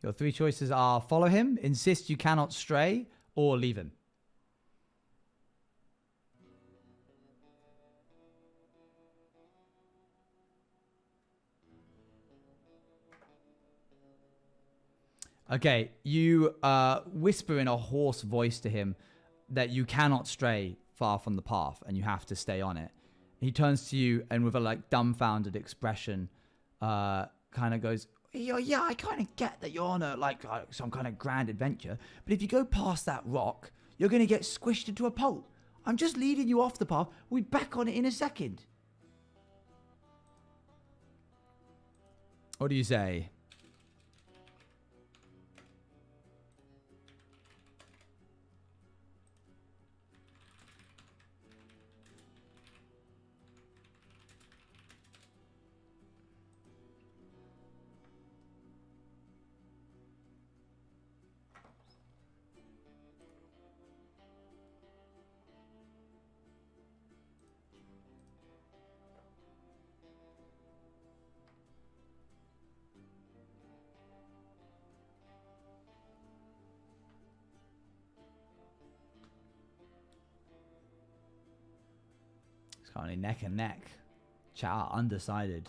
[SPEAKER 1] Your three choices are follow him, insist you cannot stray, or leave him. Okay, you whisper in a hoarse voice to him that you cannot stray far from the path and you have to stay on it. He turns to you and with a like dumbfounded expression kind of goes, "Yeah, I kind of get that you're on some kind of grand adventure, but if you go past that rock, you're going to get squished into a pole. I'm just leading you off the path. We'll be back on it in a second." What do you say? Currently neck and neck. Chat are undecided.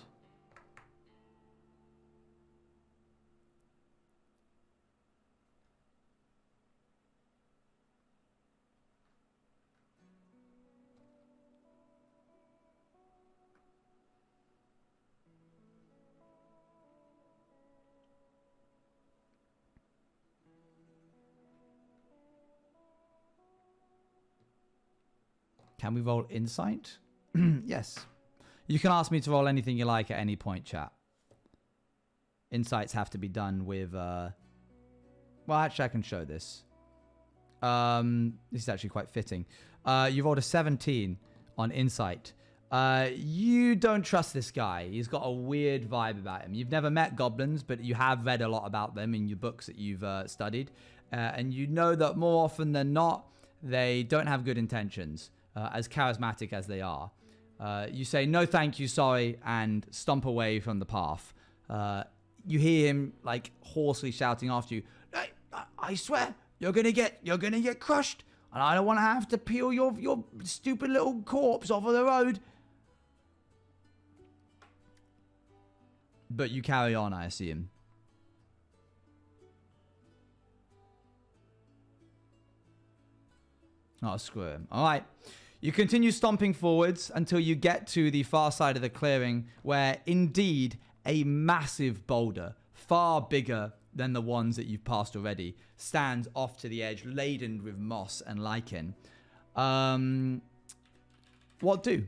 [SPEAKER 1] Can we roll insight? Yes. You can ask me to roll anything you like at any point, chat. Insights have to be done with... Well, actually, I can show this. This is actually quite fitting. You rolled a 17 on insight. You don't trust this guy. He's got a weird vibe about him. You've never met goblins, but you have read a lot about them in your books that you've studied. And you know that more often than not, they don't have good intentions, as charismatic as they are. You say, no thank you, sorry, and stomp away from the path. You hear him like hoarsely shouting after you, hey, I swear, you're gonna get crushed, and I don't want to have to peel your stupid little corpse off of the road. But you carry on, I assume. Oh, screw him. All right. You continue stomping forwards until you get to the far side of the clearing where, indeed, a massive boulder, far bigger than the ones that you've passed already, stands off to the edge, laden with moss and lichen. What do?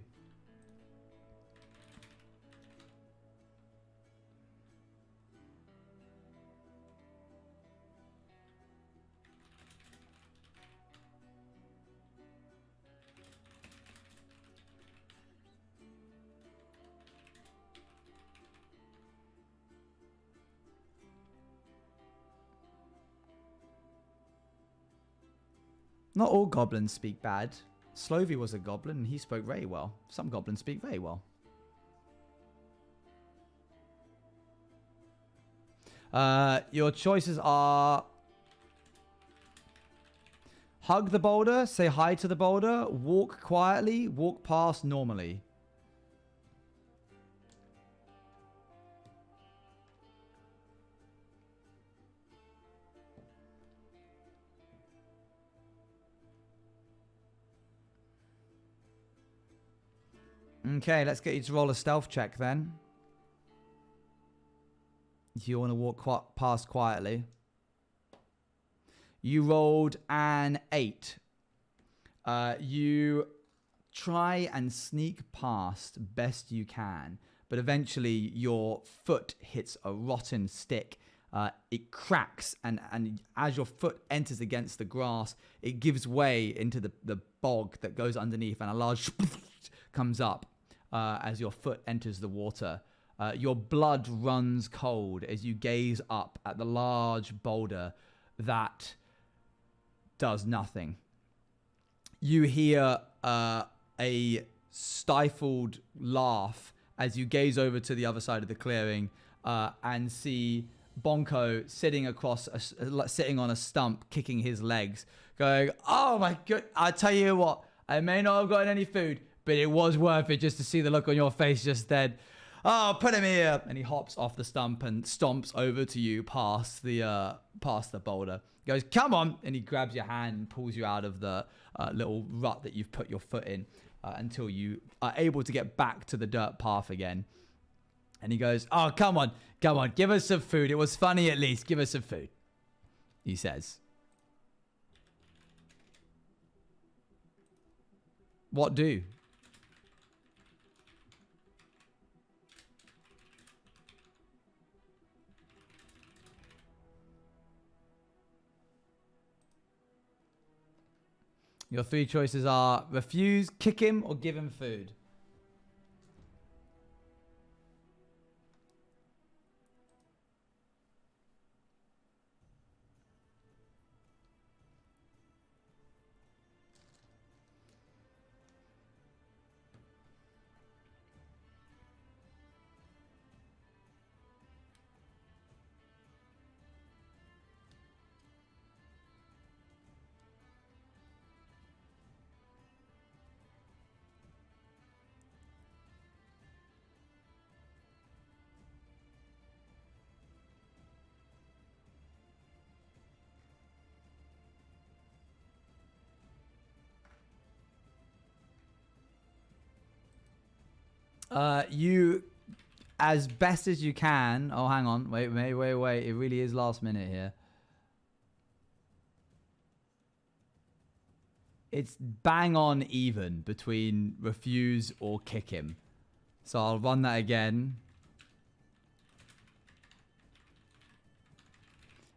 [SPEAKER 1] Not all goblins speak bad. Slovy was a goblin and he spoke very well. Some goblins speak very well. Your choices are hug the boulder, say hi to the boulder, walk quietly, walk past normally. Okay, let's get you to roll a stealth check then. If you want to walk past quietly. You rolled an 8. You try and sneak past best you can, but eventually your foot hits a rotten stick. It cracks, and as your foot enters against the grass, it gives way into the bog that goes underneath, and a large comes up. As your foot enters the water. Your blood runs cold as you gaze up at the large boulder that does nothing. You hear a stifled laugh as you gaze over to the other side of the clearing and see Bonco sitting on a stump, kicking his legs, going, "Oh my god! I tell you what, I may not have gotten any food, but it was worth it just to see the look on your face just then. Oh, put him here." And he hops off the stump and stomps over to you past the boulder. He goes, "Come on." And he grabs your hand and pulls you out of the little rut that you've put your foot in until you are able to get back to the dirt path again. And he goes, "Oh, come on. Give us some food. It was funny at least. Give us some food," he says. What do? Your 3 choices are refuse, kick him, or give him food. You, as best as you can. Oh, hang on. Wait. It really is last minute here. It's bang on even between refuse or kick him. So I'll run that again.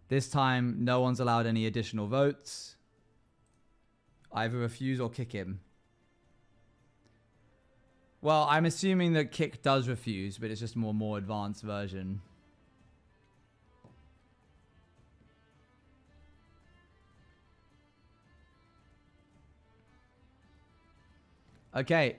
[SPEAKER 1] This time, no one's allowed any additional votes. Either refuse or kick him. Well, I'm assuming that kick does refuse, but it's just a more advanced version. Okay.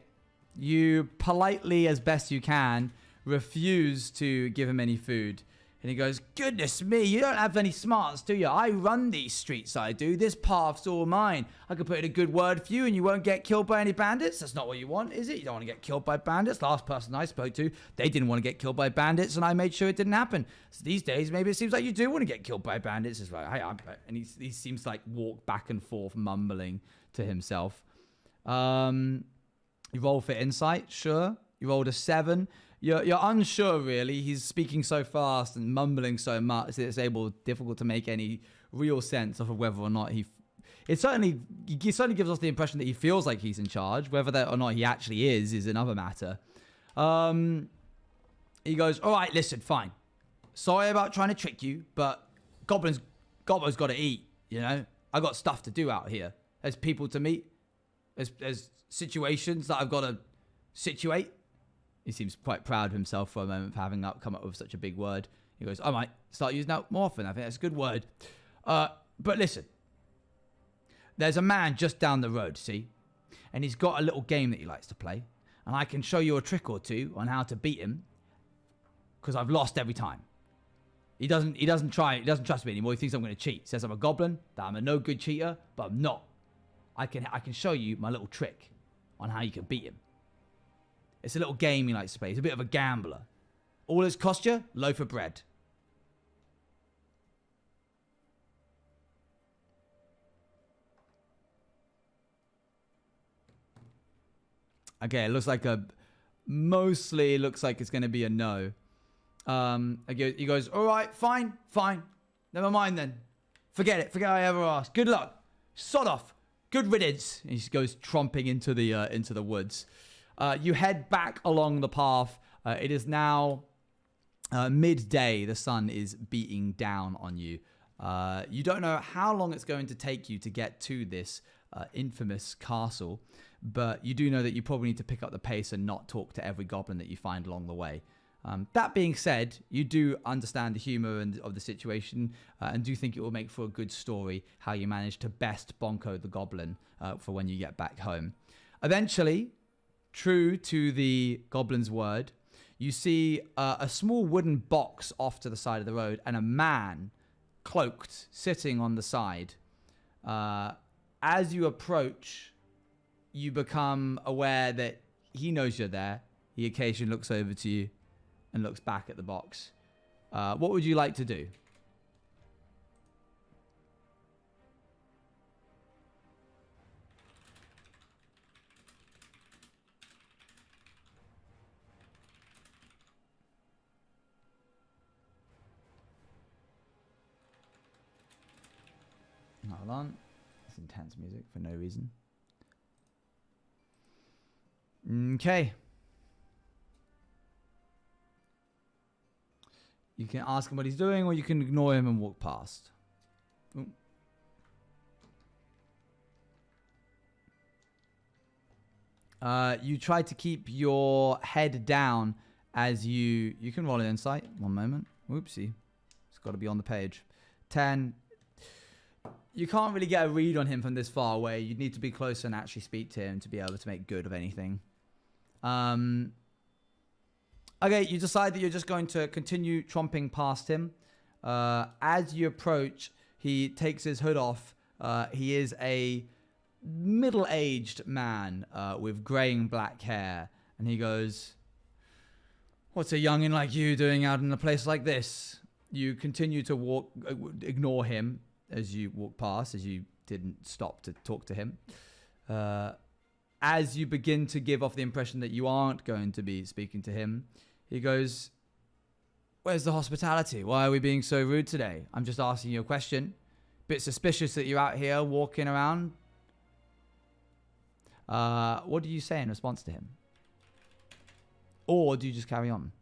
[SPEAKER 1] You politely, as best you can, refuse to give him any food. And he goes, goodness me, you don't have any smarts, do you? I run these streets, I do. This path's all mine. I could put in a good word for you and you won't get killed by any bandits. That's not what you want, is it? You don't want to get killed by bandits. Last person I spoke to, they didn't want to get killed by bandits and I made sure it didn't happen. So these days, maybe it seems like you do want to get killed by bandits. It's like, hey, and he seems to like walk back and forth, mumbling to himself. You roll for insight, sure. You rolled a 7. You're unsure, really. He's speaking so fast and mumbling so much that it's difficult to make any real sense of whether or not he certainly gives us the impression that he feels like he's in charge. Whether that or not he actually is another matter. He goes, all right, listen, fine. Sorry about trying to trick you, but Goblin's got to eat, you know? I got stuff to do out here. There's people to meet. There's situations that I've got to situate. He seems quite proud of himself for a moment for having come up with such a big word. He goes, I might start using that more often. I think that's a good word. But listen. There's a man just down the road, see? And he's got a little game that he likes to play. And I can show you a trick or two on how to beat him. Because I've lost every time. He doesn't trust me anymore. He thinks I'm going to cheat. He says I'm a goblin, that I'm a no good cheater, but I'm not. I can show you my little trick on how you can beat him. It's a little game he likes to play. He's a bit of a gambler. All it's cost you? Loaf of bread. Okay, it looks like mostly looks like it's going to be a no. He goes, all right, fine. Never mind then. Forget it. Forget I ever asked. Good luck. Sod off. Good riddance. And he just goes tromping into the woods. You head back along the path. It is now midday. The sun is beating down on you. You don't know how long it's going to take you to get to this infamous castle, but you do know that you probably need to pick up the pace and not talk to every goblin that you find along the way. That being said, you do understand the humor of the situation and do think it will make for a good story how you manage to best Bonco the goblin for when you get back home. Eventually, true to the goblin's word, you see a small wooden box off to the side of the road and a man cloaked sitting on the side. As you approach, you become aware that he knows you're there. He occasionally looks over to you and looks back at the box. What would you like to do? Hold on. It's intense music for no reason. Okay. You can ask him what he's doing, or you can ignore him and walk past. Ooh. You try to keep your head down as you can roll an insight. One moment. Oopsie. It's got to be on the page. 10. You can't really get a read on him from this far away. You'd need to be closer and actually speak to him to be able to make good of anything. Okay, you decide that you're just going to continue tromping past him. As you approach, he takes his hood off. He is a middle-aged man with greying black hair. And he goes, what's a youngin' like you doing out in a place like this? You continue to ignore him as you walk past, as you didn't stop to talk to him. As you begin to give off the impression that you aren't going to be speaking to him, he goes, where's the hospitality? Why are we being so rude today? I'm just asking you a question. Bit suspicious that you're out here walking around. What do you say in response to him? Or do you just carry on?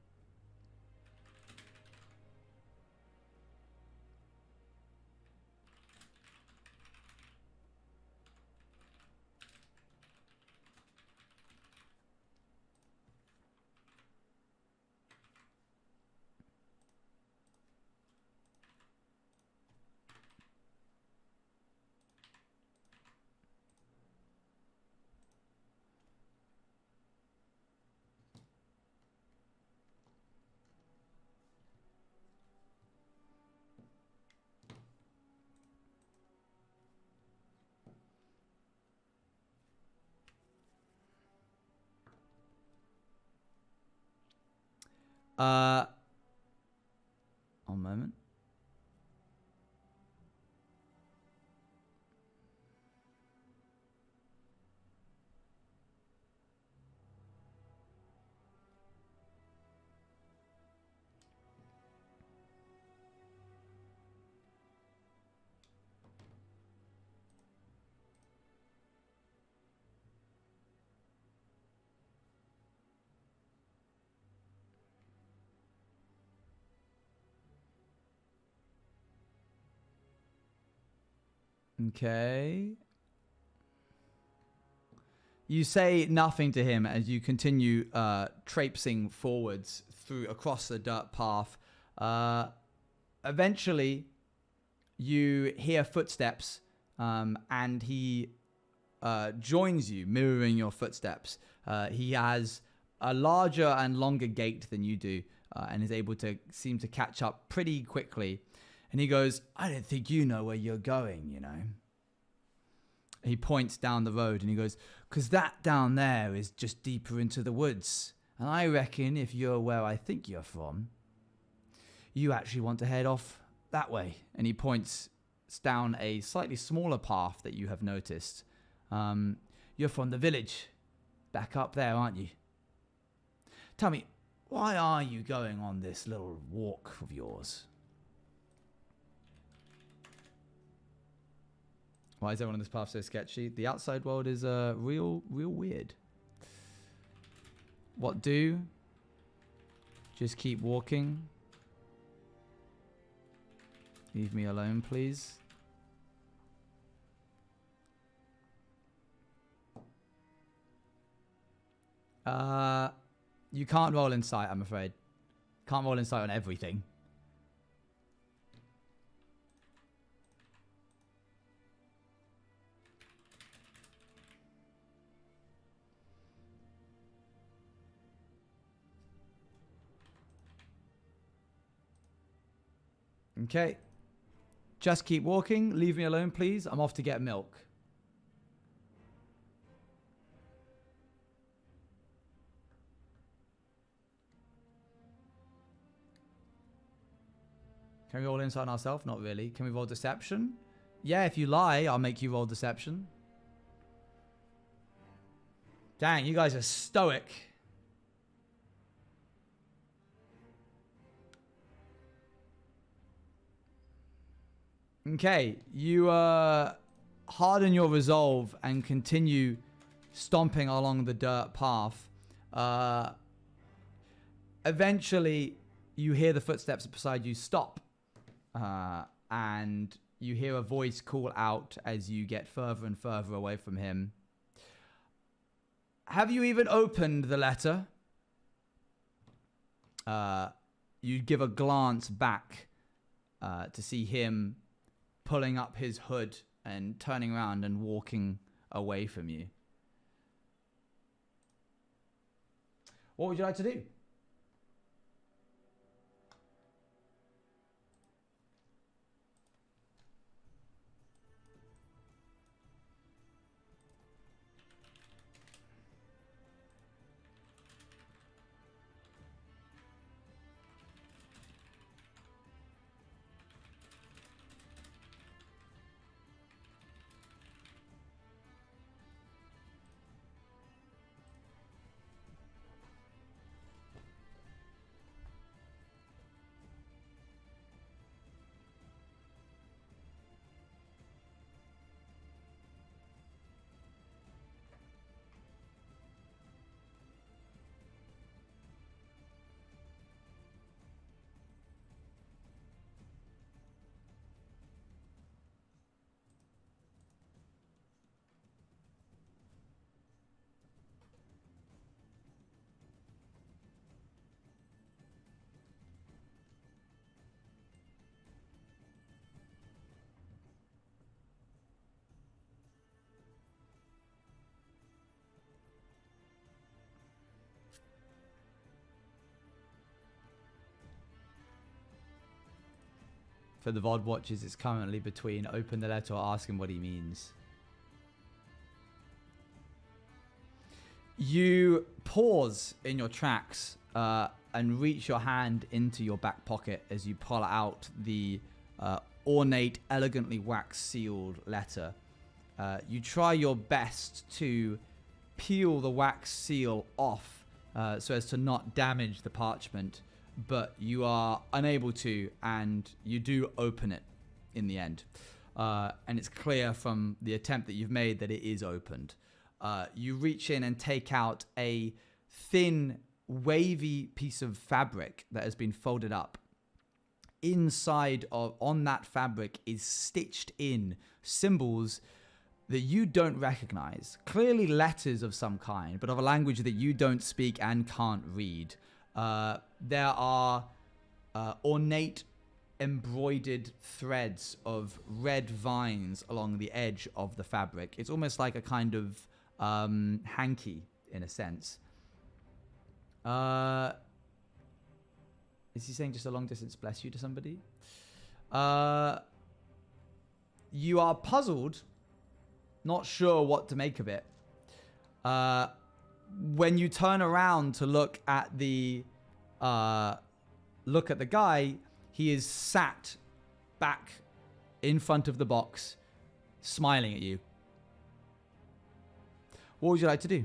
[SPEAKER 1] One moment. Okay. You say nothing to him as you continue traipsing forwards across the dirt path. Eventually, you hear footsteps, and he joins you, mirroring your footsteps. He has a larger and longer gait than you do, and is able to seem to catch up pretty quickly. And he goes, I don't think you know where you're going, you know. He points down the road and he goes, because that down there is just deeper into the woods. And I reckon if you're where I think you're from, you actually want to head off that way. And he points down a slightly smaller path that you have noticed. You're from the village. Back up there, aren't you? Tell me, why are you going on this little walk of yours? Why is everyone on this path so sketchy? The outside world is real weird. What do? Just keep walking. Leave me alone, please. You can't roll insight, I'm afraid. Can't roll insight on everything. Okay. Just keep walking. Leave me alone, please. I'm off to get milk. Can we roll insight on ourselves? Not really. Can we roll deception? Yeah, if you lie, I'll make you roll deception. Dang, you guys are stoic. Okay, you harden your resolve and continue stomping along the dirt path. Eventually, you hear the footsteps beside you stop. And you hear a voice call out as you get further and further away from him. Have you even opened the letter? You give a glance back to see him pulling up his hood and turning around and walking away from you. What would you like to do? For the VOD watchers, it's currently between open the letter or ask him what he means. You pause in your tracks and reach your hand into your back pocket as you pull out the ornate, elegantly wax-sealed letter. You try your best to peel the wax seal off so as to not damage the parchment, but you are unable to, and you do open it in the end. And it's clear from the attempt that you've made that it is opened. You reach in and take out a thin, wavy piece of fabric that has been folded up. On that fabric is stitched in symbols that you don't recognize. Clearly letters of some kind, but of a language that you don't speak and can't read. There are ornate embroidered threads of red vines along the edge of the fabric. It's almost like a kind of hanky in a sense. Is he saying just a long distance bless you to somebody? You are puzzled, not sure what to make of it. When you turn around to look at the guy, he is sat back in front of the box, smiling at you. What would you like to do?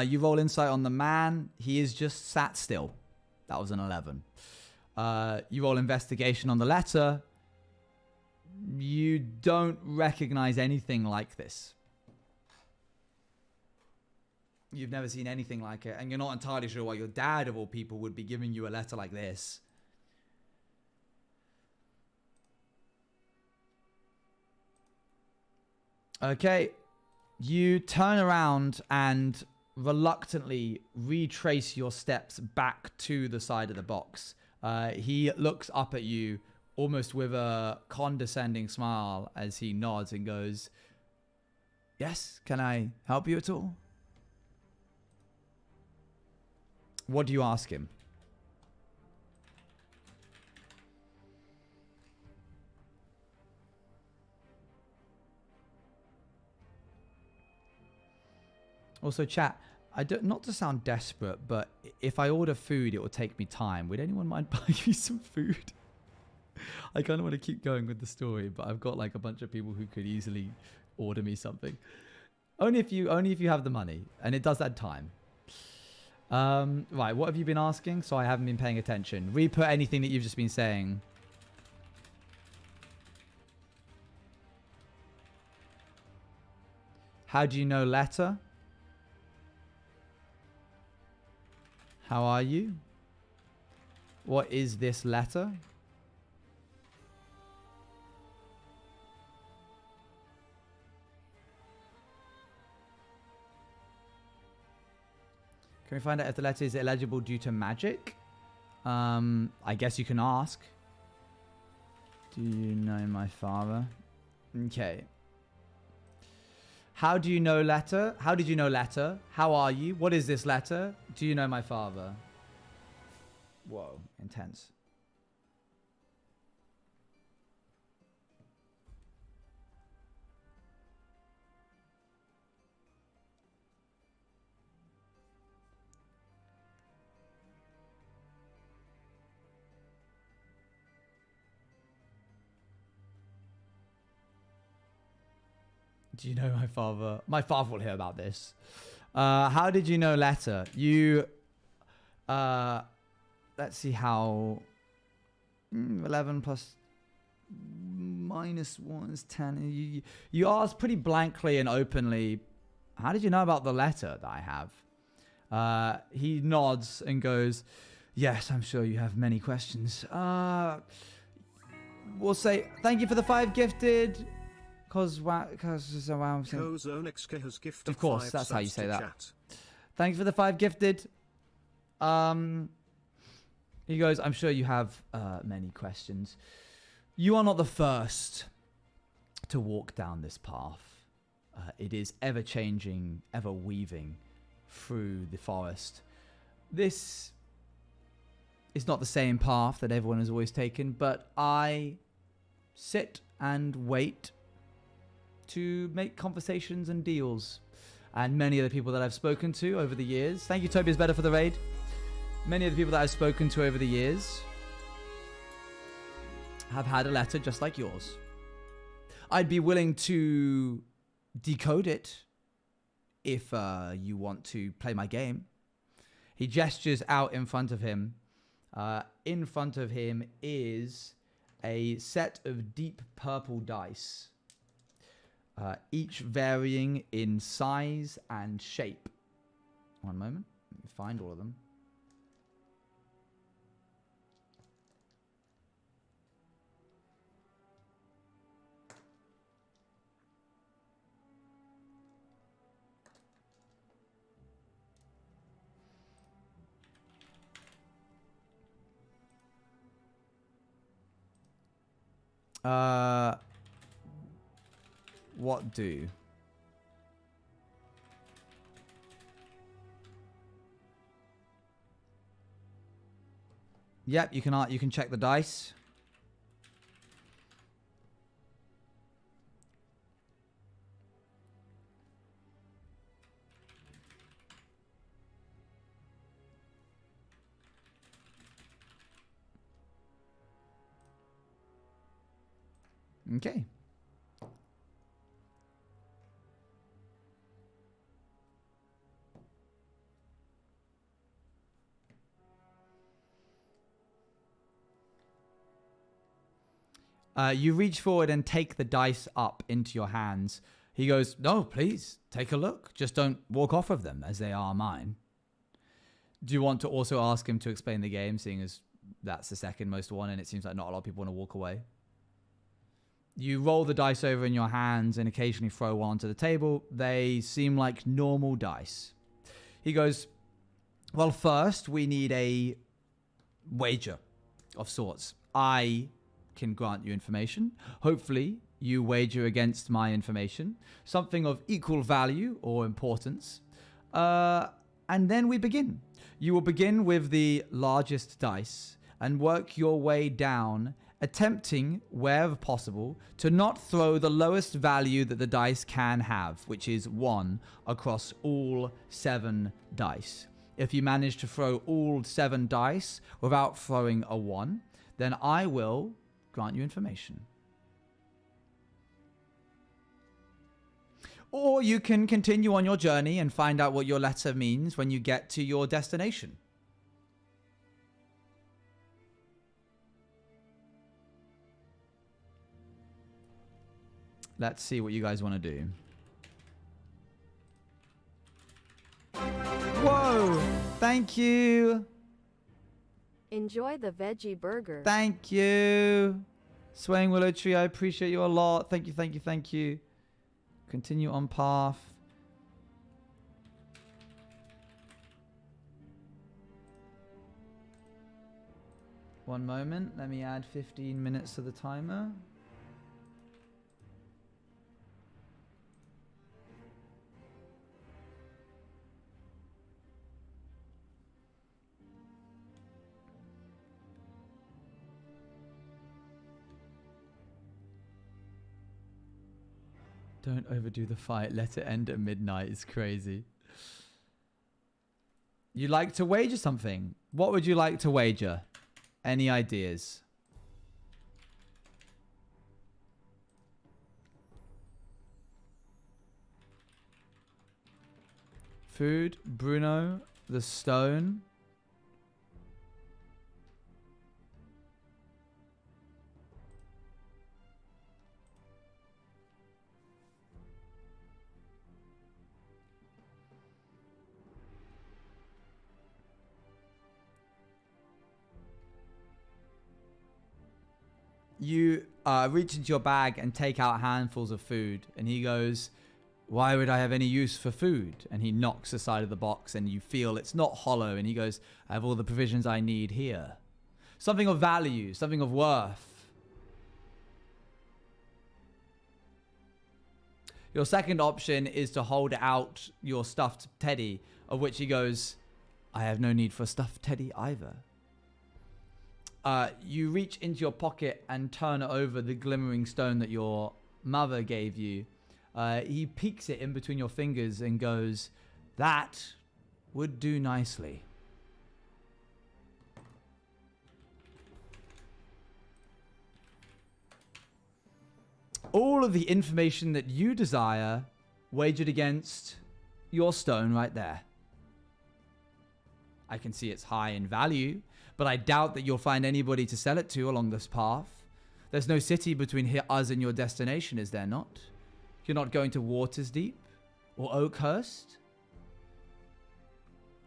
[SPEAKER 1] You roll insight on the man. He is just sat still. That was an 11. You roll investigation on the letter. You don't recognize anything like this. You've never seen anything like it. And you're not entirely sure why your dad, of all people, would be giving you a letter like this. Okay. You turn around and reluctantly retrace your steps back to the side of the box. He looks up at you almost with a condescending smile as he nods and goes, "Yes, can I help you at all?" What do you ask him? Also, chat, not to sound desperate, but if I order food, it will take me time. Would anyone mind buying me some food? I kind of want to keep going with the story, but I've got like a bunch of people who could easily order me something. Only if you have the money, and it does add time. Right, what have you been asking? So I haven't been paying attention. Re-put anything that you've just been saying. How do you know letter? How are you? What is this letter? Can we find out if the letter is illegible due to magic? I guess you can ask. Do you know my father? Okay. How do you know letter? How did you know letter? How are you? What is this letter? Do you know my father? Whoa, intense. Do you know my father? My father will hear about this. How did you know letter? You, let's see how, 11 plus minus 1 is 10. You asked pretty blankly and openly, how did you know about the letter that I have? He nods and goes, yes, I'm sure you have many questions. We'll say, thank you for the 5 gifted. Of course, that's how you say that. Chat. Thanks for the 5 gifted. He goes, I'm sure you have many questions. You are not the first to walk down this path. It is ever changing, ever weaving through the forest. This is not the same path that everyone has always taken, but I sit and wait to make conversations and deals. And many of the people that I've spoken to over the years, thank you Toby is better for the raid. Many of the people that I've spoken to over the years have had a letter just like yours. I'd be willing to decode it if you want to play my game. He gestures out in front of him. In front of him is a set of deep purple dice, each varying in size and shape. One moment, let me find all of them. What do? Yep, you can check the dice. Okay. You reach forward and take the dice up into your hands. He goes, no, please, take a look. Just don't walk off of them, as they are mine. Do you want to also ask him to explain the game, seeing as that's the second most one, and it seems like not a lot of people want to walk away? You roll the dice over in your hands and occasionally throw one onto the table. They seem like normal dice. He goes, well, first, we need a wager of sorts. I can grant you information. Hopefully, you wager against my information. Something of equal value or importance. And then we begin. You will begin with the largest dice and work your way down, attempting, wherever possible, to not throw the lowest value that the dice can have, which is 1 across all 7 dice. If you manage to throw all 7 dice without throwing a 1, then I will grant you information. Or you can continue on your journey and find out what your letter means when you get to your destination. Let's see what you guys want to do. Whoa! Thank you!
[SPEAKER 3] Enjoy the veggie burger.
[SPEAKER 1] Thank you! Swaying Willow Tree, I appreciate you a lot. Thank you, thank you, thank you. Continue on path. One moment. Let me add 15 minutes to the timer. Don't overdo the fight. Let it end at midnight. It's crazy. You like to wager something? What would you like to wager? Any ideas? Food, Bruno, the stone. You reach into your bag and take out handfuls of food. And he goes, why would I have any use for food? And he knocks the side of the box and you feel it's not hollow. And he goes, I have all the provisions I need here. Something of value, something of worth. Your second option is to hold out your stuffed teddy, of which he goes, I have no need for a stuffed teddy either. You reach into your pocket and turn over the glimmering stone that your mother gave you. He peeks it in between your fingers and goes, that would do nicely. All of the information that you desire wagered against your stone right there. I can see it's high in value, but I doubt that you'll find anybody to sell it to along this path. There's no city between us and your destination, is there not? You're not going to Watersdeep or Oakhurst.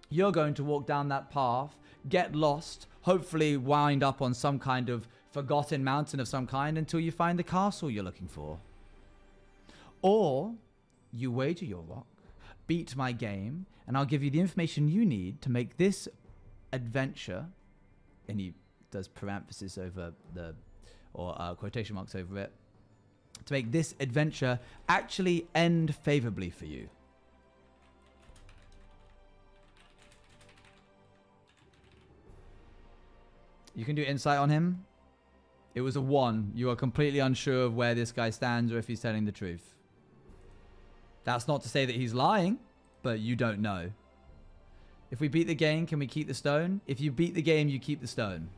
[SPEAKER 1] You're going to walk down that path, get lost, hopefully wind up on some kind of forgotten mountain of some kind until you find the castle you're looking for. Or you wager your rock, beat my game, and I'll give you the information you need to make this adventure, and he does parenthesis over the, or quotation marks over it, to make this adventure actually end favorably for you. You can do insight on him. It was a 1. You are completely unsure of where this guy stands or if he's telling the truth. That's not to say that he's lying, but you don't know. If we beat the game, can we keep the stone? If you beat the game, you keep the stone.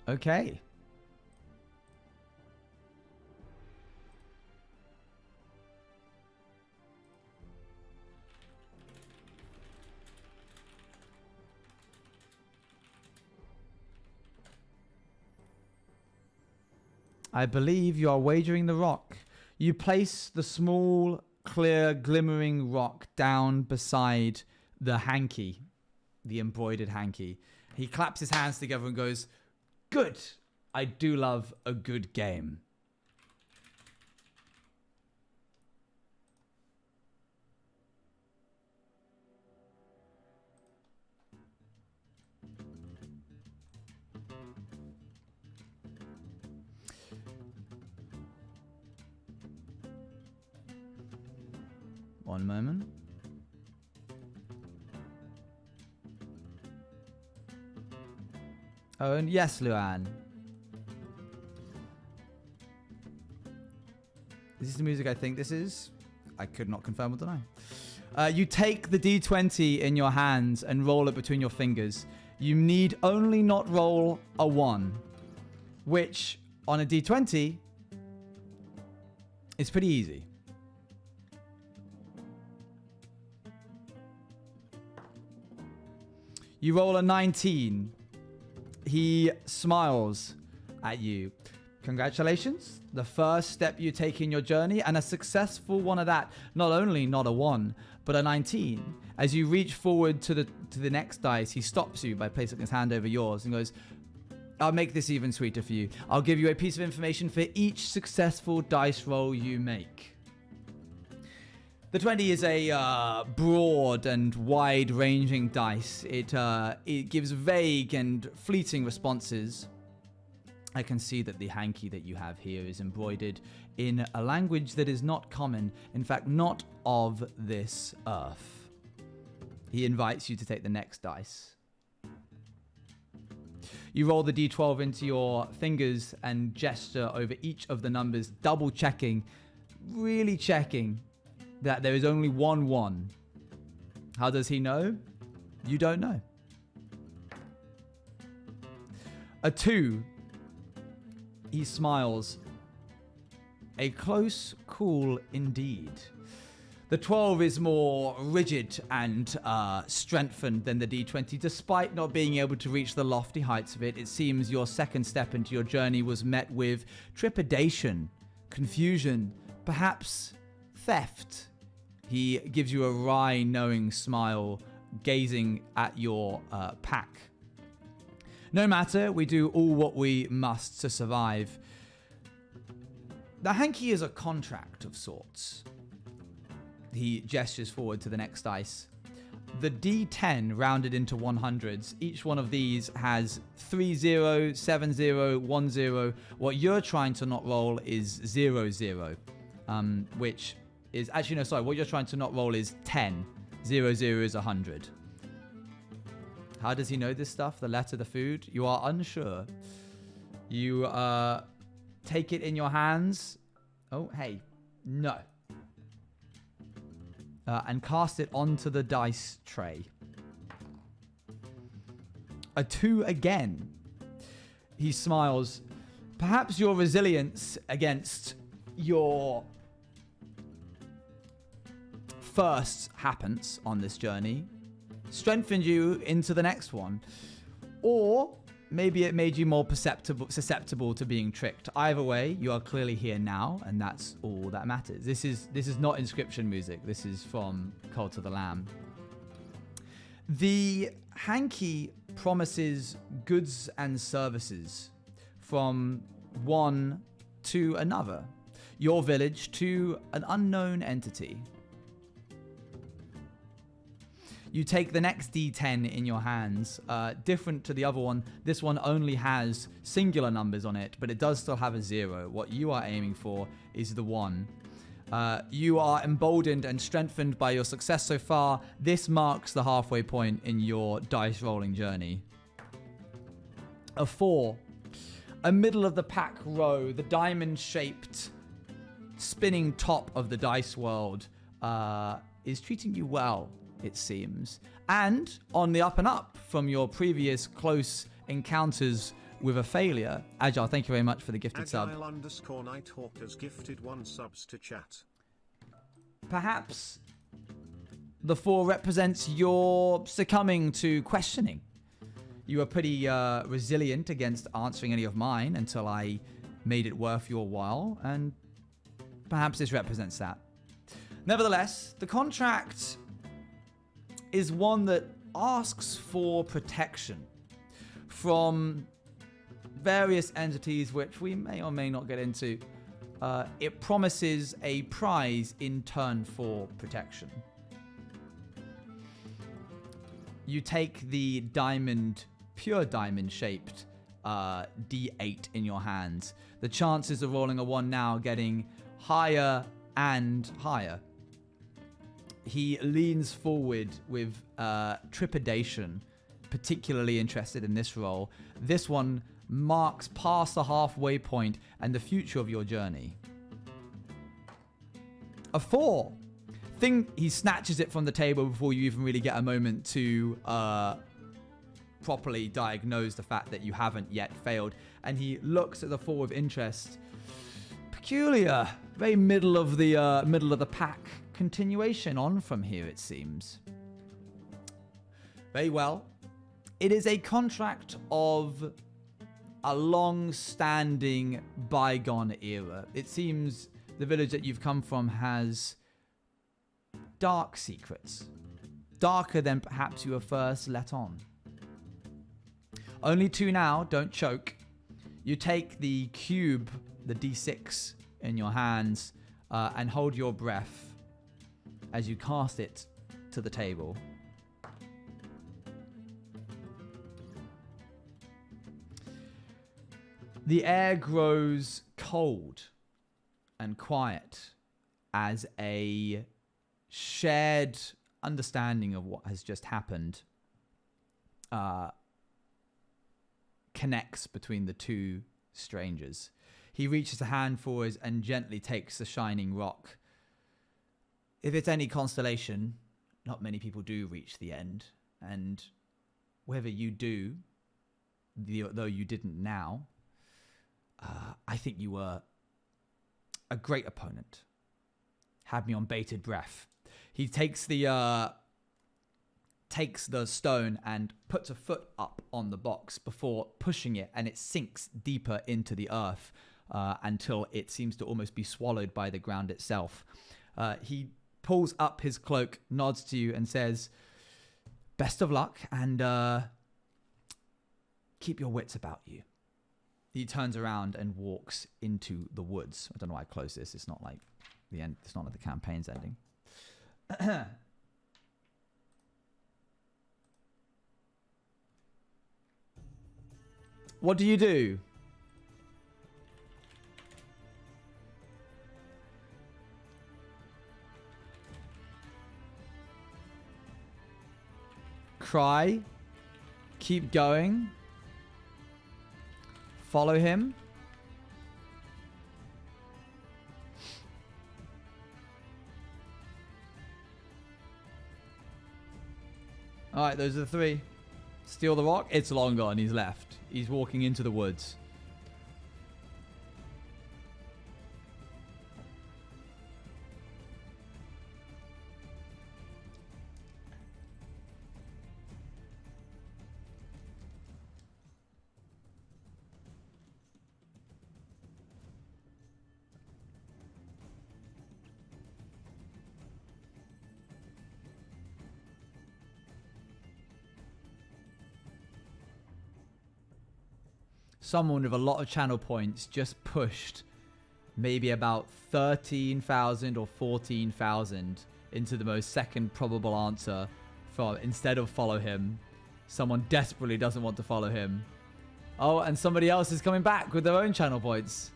[SPEAKER 1] Okay. I believe you are wagering the rock. You place the small, clear, glimmering rock down beside the hanky, the embroidered hanky. He claps his hands together and goes, good. I do love a good game. One moment. Oh, and yes, Luan. Is this the music I think this is? I could not confirm or deny. You take the D20 in your hands and roll it between your fingers. You need only not roll a 1, which on a D20 is pretty easy. You roll a 19. He smiles at you. Congratulations. The first step you take in your journey, and a successful one of that. Not only not a 1, but a 19. As you reach forward to the next dice, he stops you by placing his hand over yours and goes, I'll make this even sweeter for you. I'll give you a piece of information for each successful dice roll you make. The 20 is a broad and wide-ranging dice. It gives vague and fleeting responses. I can see that the hanky that you have here is embroidered in a language that is not common, in fact, not of this earth. He invites you to take the next dice. You roll the d12 into your fingers and gesture over each of the numbers, double checking, really checking that there is only one 1. How does he know? You don't know. A 2. He smiles. A close call indeed. The 12 is more rigid and strengthened than the D20. Despite not being able to reach the lofty heights of it, it seems your second step into your journey was met with trepidation, confusion, perhaps theft. He gives you a wry, knowing smile, gazing at your pack. No matter, we do all what we must to survive. The hanky is a contract of sorts. He gestures forward to the next dice. The D10 rounded into 100s. Each one of these has 30, 70, 10. What you're trying to not roll is 00, which is actually, no, sorry. What you're trying to not roll is 10. 00 is 100. How does he know this stuff? The letter, the food? You are unsure. You take it in your hands. Oh, hey. No. And cast it onto the dice tray. A 2 again. He smiles. Perhaps your resilience against your first happens on this journey strengthened you into the next one. Or maybe it made you more susceptible to being tricked. Either way, you are clearly here now, and that's all that matters. This is not inscription music. This is from Cult of the Lamb. The hanky promises goods and services from one to another. Your village to an unknown entity. You take the next D10 in your hands. Different to the other one, this one only has singular numbers on it, but it does still have a 0. What you are aiming for is the 1. You are emboldened and strengthened by your success so far. This marks the halfway point in your dice rolling journey. A 4. A middle of the pack row, the diamond-shaped spinning top of the dice world is treating you well, it seems. And on the up and up from your previous close encounters with a failure. Agile, thank you very much for the gifted sub.
[SPEAKER 2] Agile_Nighthawk has gifted 1 subs to chat.
[SPEAKER 1] Perhaps the 4 represents your succumbing to questioning. You were pretty resilient against answering any of mine until I made it worth your while, and perhaps this represents that. Nevertheless, the contract is one that asks for protection from various entities which we may or may not get into. It promises a prize in turn for protection. You take the diamond, pure diamond shaped D8 in your hands. The chances of rolling a 1 now getting higher and higher. He leans forward with trepidation, particularly interested in this roll. This one marks past the halfway point and the future of your journey. A 4. He snatches it from the table before you even really get a moment to properly diagnose the fact that you haven't yet failed. And he looks at the 4 with interest. Peculiar. Very middle of the pack. Continuation on from here, it seems. Very well. It is a contract of a long-standing bygone era. It seems the village that you've come from has dark secrets. Darker than perhaps you were first let on. Only 2 now, don't choke. You take the cube, the D6, in your hands and hold your breath as you cast it to the table. The air grows cold and quiet as a shared understanding of what has just happened connects between the 2 strangers. He reaches a hand forward and gently takes the shining rock. If it's any consolation, not many people do reach the end. And whether you do, though you didn't now, I think you were a great opponent. Had me on bated breath. He takes the stone and puts a foot up on the box before pushing it, and it sinks deeper into the earth until it seems to almost be swallowed by the ground itself. He pulls up his cloak, nods to you, and says, "Best of luck, and keep your wits about you." He turns around and walks into the woods. I don't know why I closed this. It's not like the end. It's not like the campaign's ending. What do you do? Cry. Keep going. Follow him. Alright, those are the three. Steal the rock. It's long gone. He's left. He's walking into the woods. Someone with a lot of channel points just pushed maybe about 13,000 or 14,000 into the most second probable answer for instead of follow him. Someone desperately doesn't want to follow him. Oh, and somebody else is coming back with their own channel points.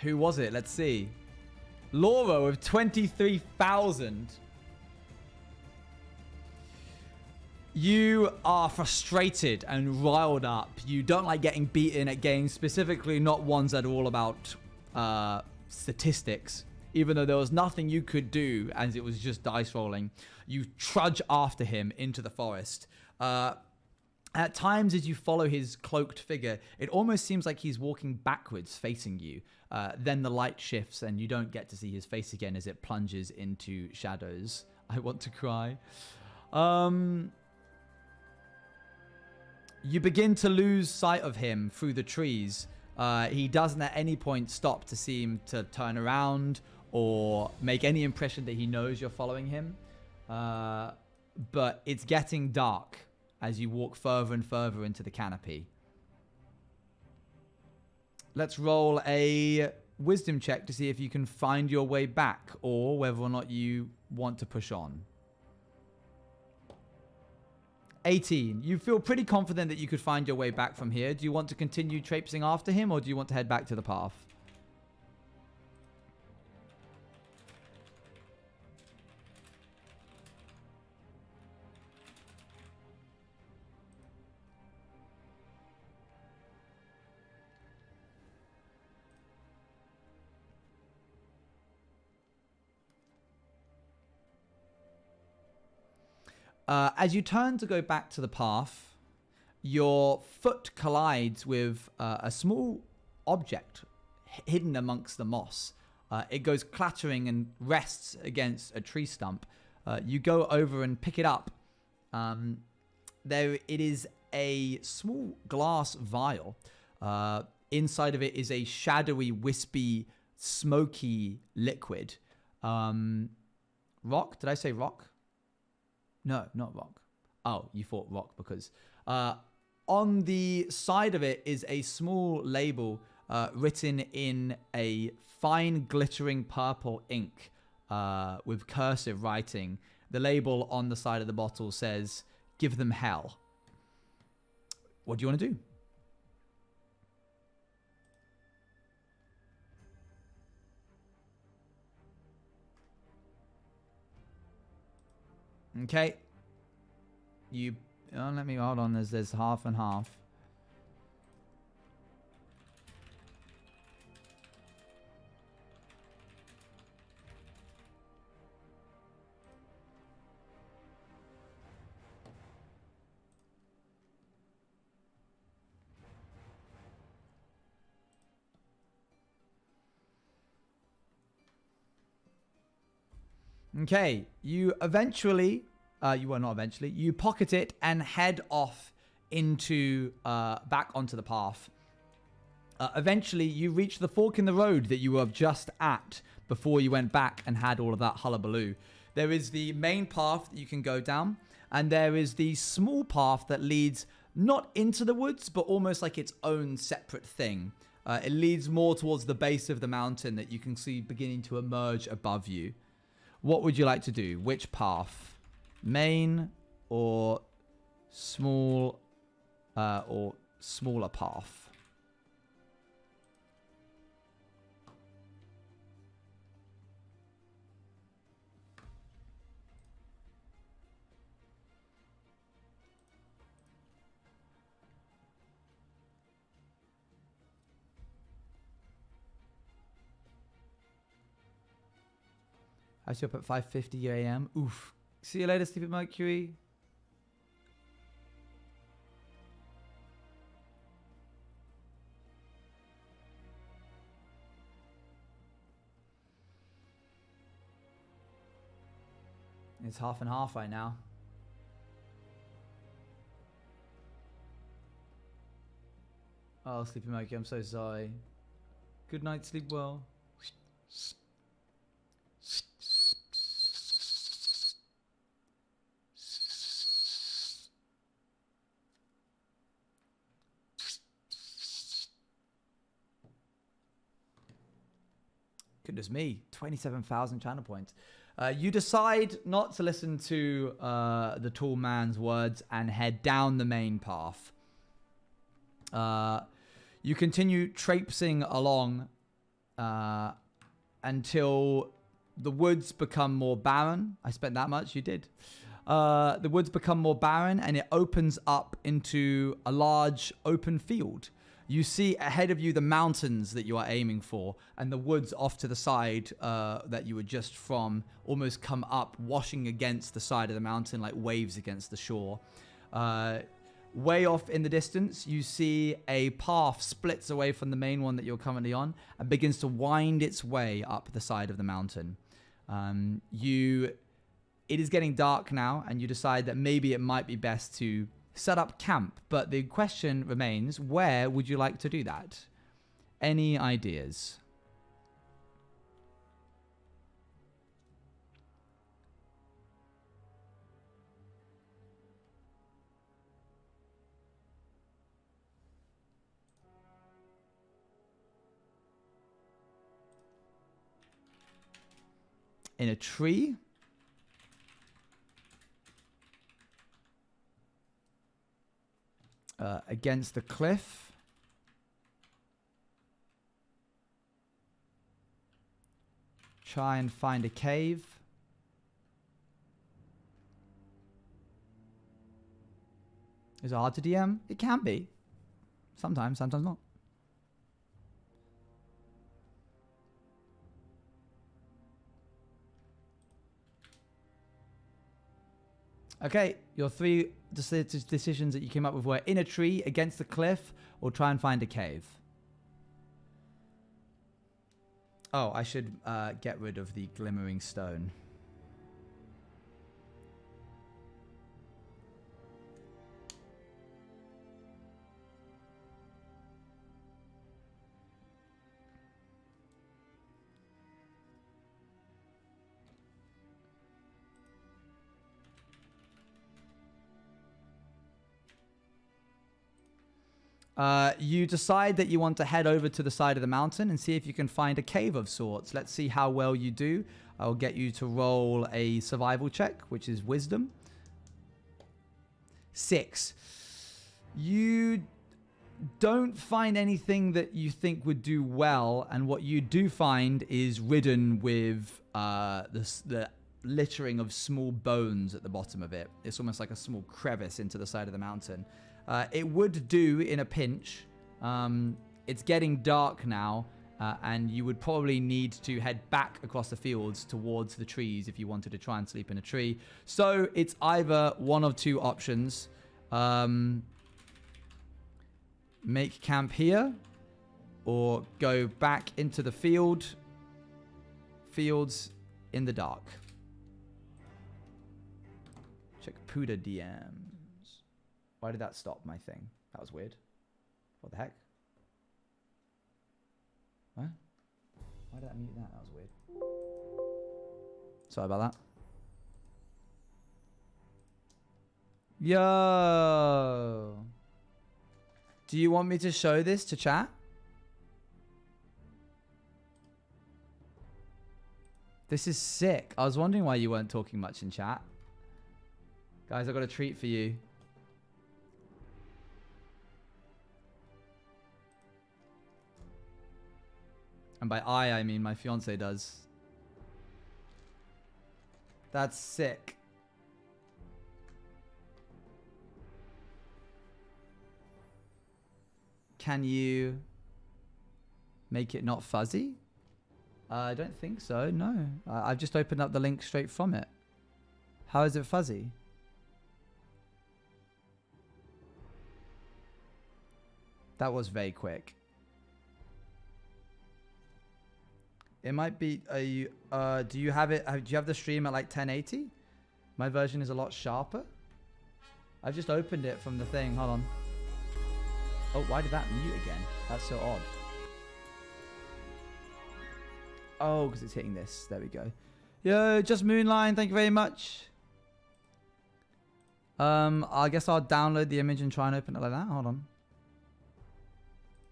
[SPEAKER 1] Who was it? Let's see. Laura with 23,000. You are frustrated and riled up. You don't like getting beaten at games, specifically not ones that are all about statistics. Even though there was nothing you could do as it was just dice rolling, you trudge after him into the forest. At times, as you follow his cloaked figure, it almost seems like he's walking backwards, facing you. Then the light shifts and you don't get to see his face again as it plunges into shadows. I want to cry. You begin to lose sight of him through the trees. He doesn't at any point stop to seem to turn around or make any impression that he knows you're following him. But it's getting dark as you walk further and further into the canopy. Let's roll a wisdom check to see if you can find your way back or whether or not you want to push on. 18. You feel pretty confident that you could find your way back from here. Do you want to continue traipsing after him or do you want to head back to the path? As you turn to go back to the path, your foot collides with a small object hidden amongst the moss. It goes clattering and rests against a tree stump. You go over and pick it up. It is a small glass vial. Inside of it is a shadowy, wispy, smoky liquid. Rock? Did I say rock? No, not rock. Oh, you thought rock because on the side of it is a small label written in a fine glittering purple ink with cursive writing. The label on the side of the bottle says, "Give them hell." What do you want to do? Okay. Let me hold on. There's half and half. Okay, you pocket it and head off into back onto the path. Eventually, you reach the fork in the road that you were just at before you went back and had all of that hullabaloo. There is the main path that you can go down, and there is the small path that leads not into the woods, but almost like its own separate thing. It leads more towards the base of the mountain that you can see beginning to emerge above you. What would you like to do? Which path? Main or small or smaller path? I was up at 5:50 a.m. Oof. See you later, Stupid Mercury. It's half and half right now. Oh, Sleepy Mercury, I'm so sorry. Good night, sleep well. Goodness me, 27,000 channel points. You decide not to listen to the tall man's words and head down the main path. You continue traipsing along until the woods become more barren. I spent that much, you did. The woods become more barren and it opens up into a large open field. You see ahead of you the mountains that you are aiming for, and the woods off to the side that you were just from almost come up, washing against the side of the mountain like waves against the shore. Way off in the distance, you see a path splits away from the main one that you're currently on and begins to wind its way up the side of the mountain. It is getting dark now, and you decide that maybe it might be best to set up camp, but the question remains, where would you like to do that? Any ideas? In a tree? Against the cliff. Try and find a cave. Is it hard to DM? It can be. Sometimes, sometimes not. Okay, your three decisions that you came up with were in a tree, against the cliff, or try and find a cave. Oh, I should get rid of the glimmering stone. You decide that you want to head over to the side of the mountain and see if you can find a cave of sorts. Let's see how well you do. I'll get you to roll a survival check, which is wisdom. 6. You don't find anything that you think would do well, and what you do find is ridden with the littering of small bones at the bottom of it. It's almost like a small crevice into the side of the mountain. It would do in a pinch. It's getting dark now, and you would probably need to head back across the fields towards the trees if you wanted to try and sleep in a tree. So it's either one of two options. Make camp here, or go back into the fields in the dark. Check Puda DMs. Why did that stop my thing? That was weird. What the heck? What? Why did I mute that? That was weird. Sorry about that. Yo! Do you want me to show this to chat? This is sick. I was wondering why you weren't talking much in chat. Guys, I've got a treat for you. And by I mean my fiance does. That's sick. Can you make it not fuzzy? I don't think so, no. I've just opened up the link straight from it. How is it fuzzy? That was very quick. It might be, do you have it, do you have the stream at like 1080? My version is a lot sharper. I've just opened it from the thing, hold on. Oh, why did that mute again? That's so odd. Oh, because it's hitting this. There we go. Yo, just Moonline, thank you very much. I guess I'll download the image and try and open it like that. Hold on.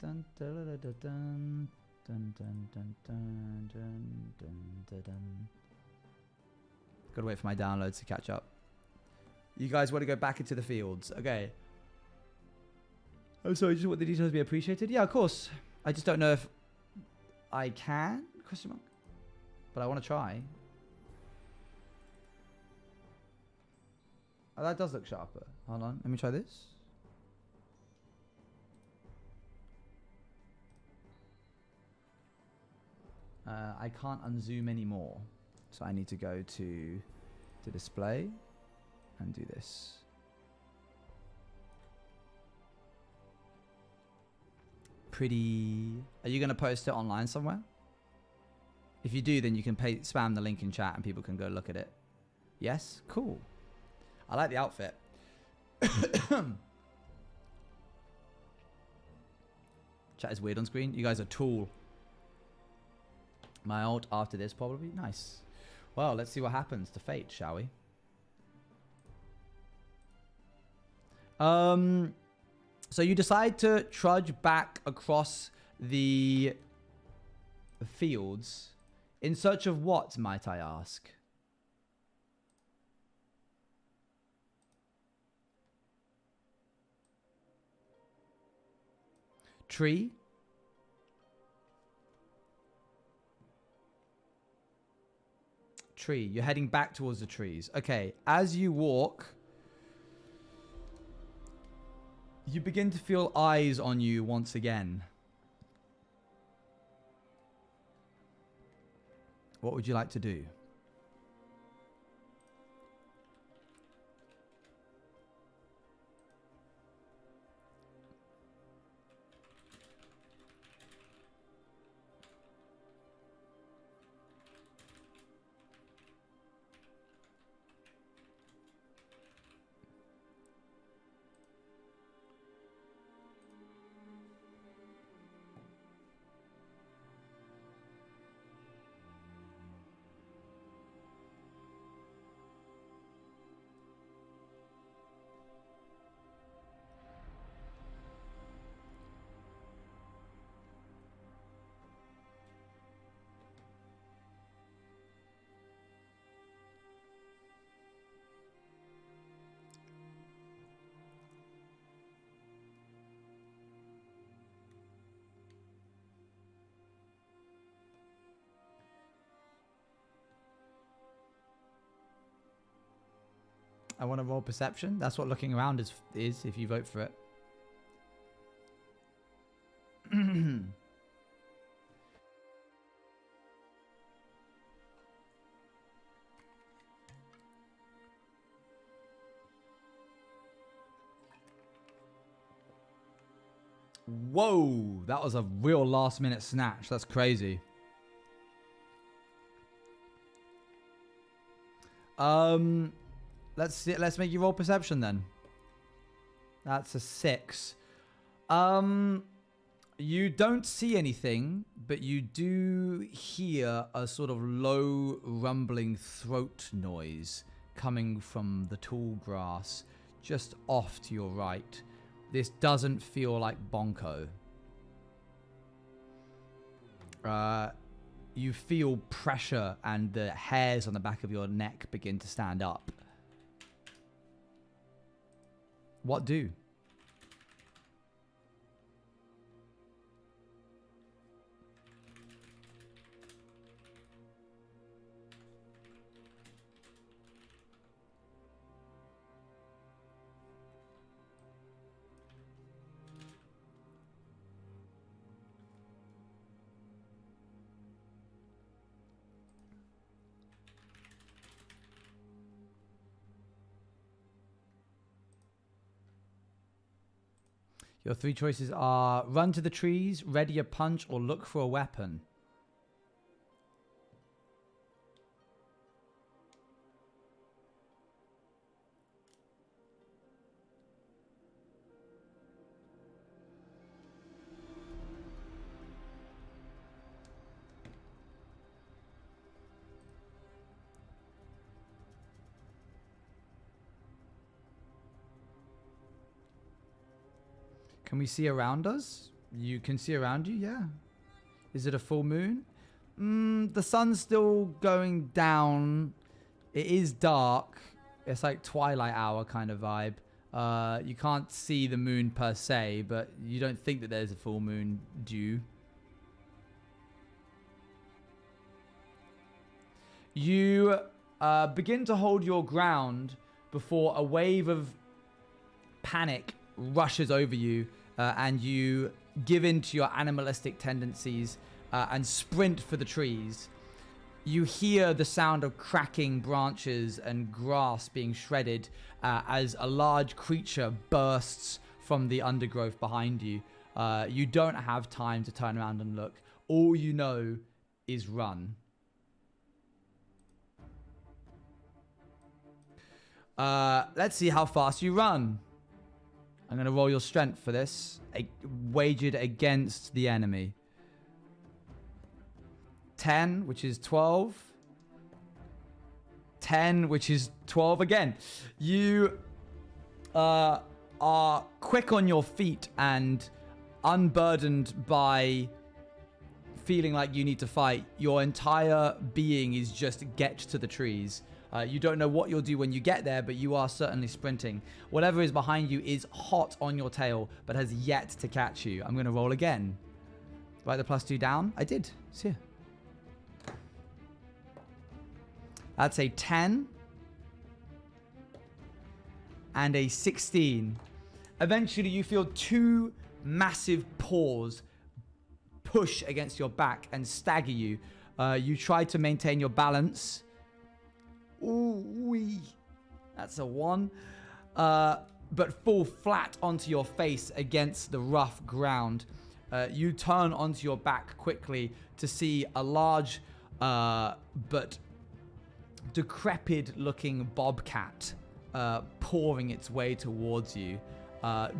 [SPEAKER 1] Dun, dun, dun, dun, dun. Dun, dun, dun, dun, dun, dun, dun, dun. Gotta wait for my downloads to catch up. You guys want to go back into the fields. Okay. I'm sorry, just want the details be appreciated? Yeah, of course. I just don't know if I can? Question mark. But I want to try. Oh, that does look sharper. Hold on. Let me try this. I can't unzoom anymore. So I need to go to display and do this. Pretty. Are you going to post it online somewhere? If you do, then you can spam the link in chat and people can go look at it. Yes? Cool. I like the outfit. Chat is weird on screen. You guys are tool. My ult after this probably. Nice. Well, let's see what happens to Fate, shall we? So you decide to trudge back across the fields in search of what, might I ask? Tree? Tree. You're heading back towards the trees. Okay. As you walk, you begin to feel eyes on you once again. What would you like to do? I want to roll perception. That's what looking around is if you vote for it. Whoa, that was a real last minute snatch. That's crazy. Let's see, let's make you roll perception then. That's a 6. You don't see anything, but you do hear a sort of low rumbling throat noise coming from the tall grass just off to your right. This doesn't feel like Bonco. You feel pressure and the hairs on the back of your neck begin to stand up. What do? Your 3 choices are run to the trees, ready a punch, or look for a weapon. Can we see around us? You can see around you, yeah. Is it a full moon? The sun's still going down. It is dark. It's like twilight hour kind of vibe. You can't see the moon per se, but you don't think that there's a full moon due. You begin to hold your ground before a wave of panic rushes over you, and you give in to your animalistic tendencies and sprint for the trees. You hear the sound of cracking branches and grass being shredded as a large creature bursts from the undergrowth behind you. You don't have time to turn around and look. All you know is run. Let's see how fast you run. I'm going to roll your strength for this. Wagered against the enemy. 10, which is 12. 10, which is 12 again. You are quick on your feet and unburdened by feeling like you need to fight. Your entire being is just get to the trees. You don't know what you'll do when you get there, but you are certainly sprinting. Whatever is behind you is hot on your tail, but has yet to catch you. I'm going to roll again. Write the +2 down. I did. It's here. That's a 10 and a 16. Eventually, you feel 2 massive paws push against your back and stagger you. You try to maintain your balance. Ooh, that's a 1. But fall flat onto your face against the rough ground. You turn onto your back quickly to see a large but decrepit-looking bobcat pouring its way towards you,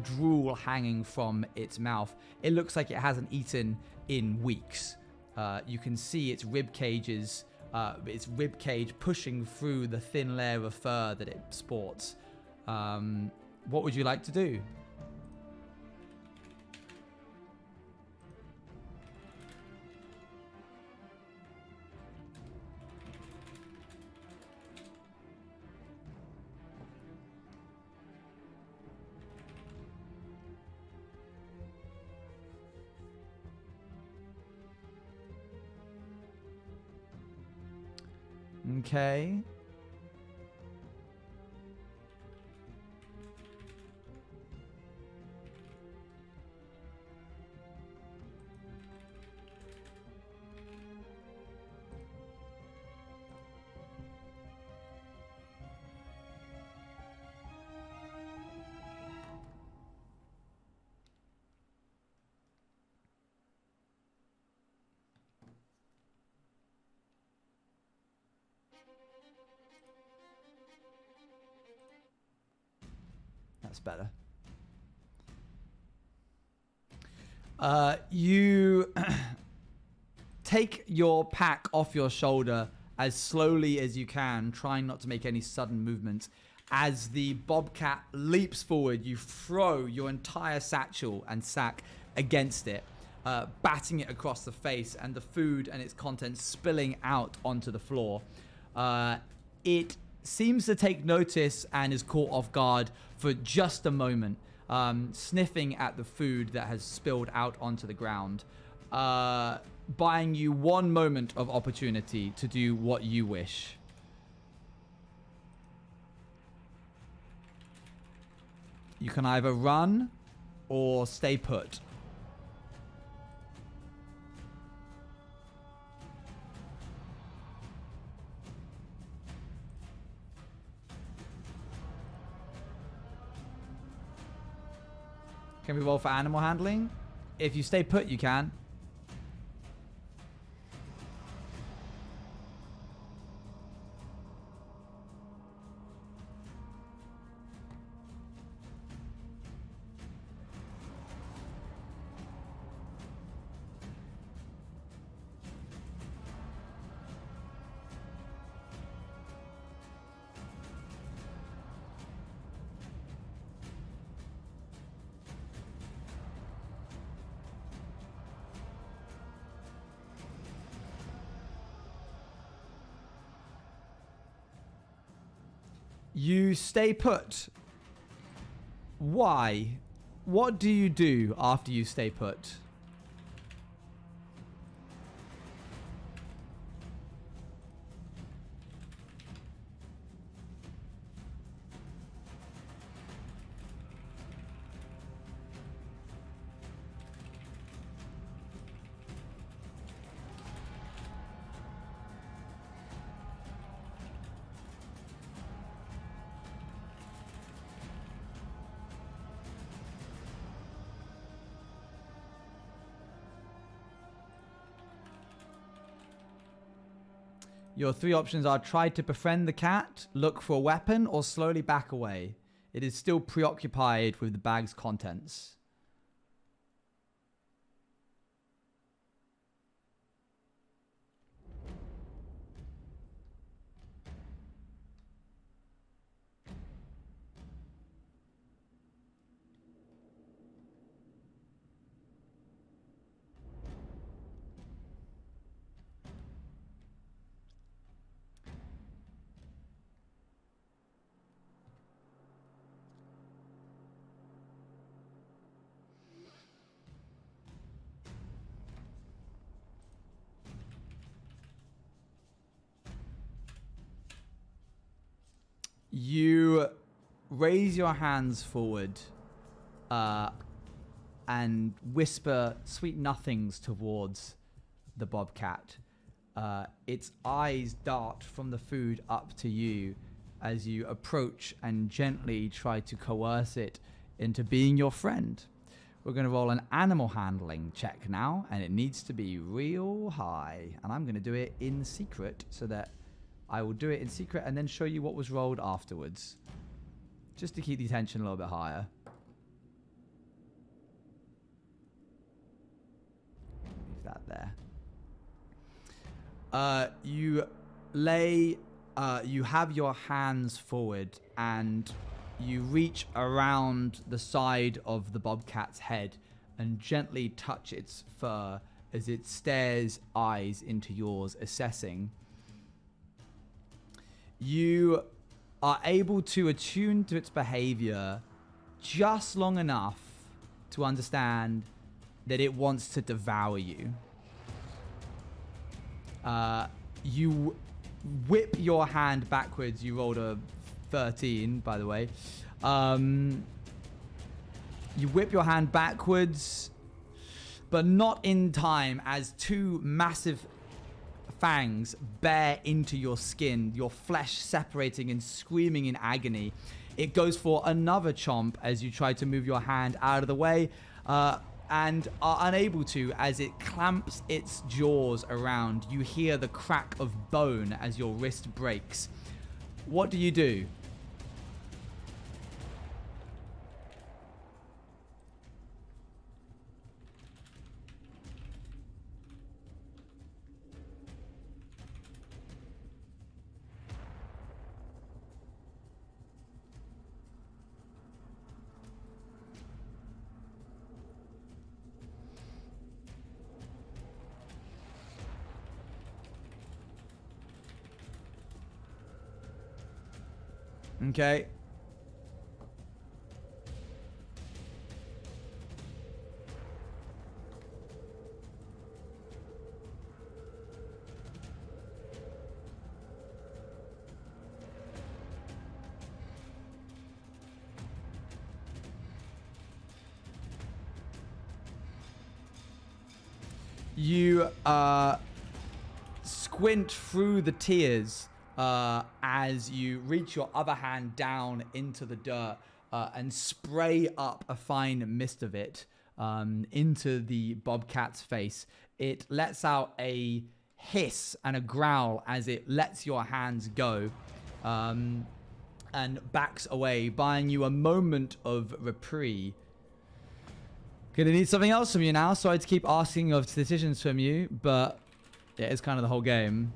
[SPEAKER 1] drool hanging from its mouth. It looks like it hasn't eaten in weeks. You can see its rib cage pushing through the thin layer of fur that it sports. What would you like to do? Okay. That's better. You take your pack off your shoulder as slowly as you can, trying not to make any sudden movements. As the bobcat leaps forward, you throw your entire satchel and sack against it, batting it across the face, and the food and its contents spilling out onto the floor. It seems to take notice and is caught off guard for just a moment, sniffing at the food that has spilled out onto the ground, buying you one moment of opportunity to do what you wish. You can either run or stay put. Can we roll for animal handling? If you stay put, you can. You stay put. Why? What do you do after you stay put? Your three options are try to befriend the cat, look for a weapon, or slowly back away. It is still preoccupied with the bag's contents. You raise your hands forward and whisper sweet nothings towards the bobcat. Its eyes dart from the food up to you as you approach and gently try to coerce it into being your friend. We're going to roll an animal handling check now, and it needs to be real high. And I'm going to do it in secret so that I will do it in secret and then show you what was rolled afterwards, just to keep the tension a little bit higher. Leave that there. You have your hands forward and you reach around the side of the bobcat's head and gently touch its fur as it stares eyes into yours, assessing. You are able to attune to its behavior just long enough to understand that it wants to devour you. You whip your hand backwards. You rolled a 13, by the way. You whip your hand backwards, but not in time, as two massive fangs bear into your skin, your flesh separating and screaming in agony. It goes for another chomp as you try to move your hand out of the way, and are unable to as it clamps its jaws around. You hear the crack of bone as your wrist breaks. What do you do? Okay. You squint through the tears as you reach your other hand down into the dirt and spray up a fine mist of it into the bobcat's face. It lets out a hiss and a growl as it lets your hands go and backs away, buying you a moment of reprieve. Gonna need something else from you now. Sorry to keep asking of decisions from you, but yeah, it's kind of the whole game.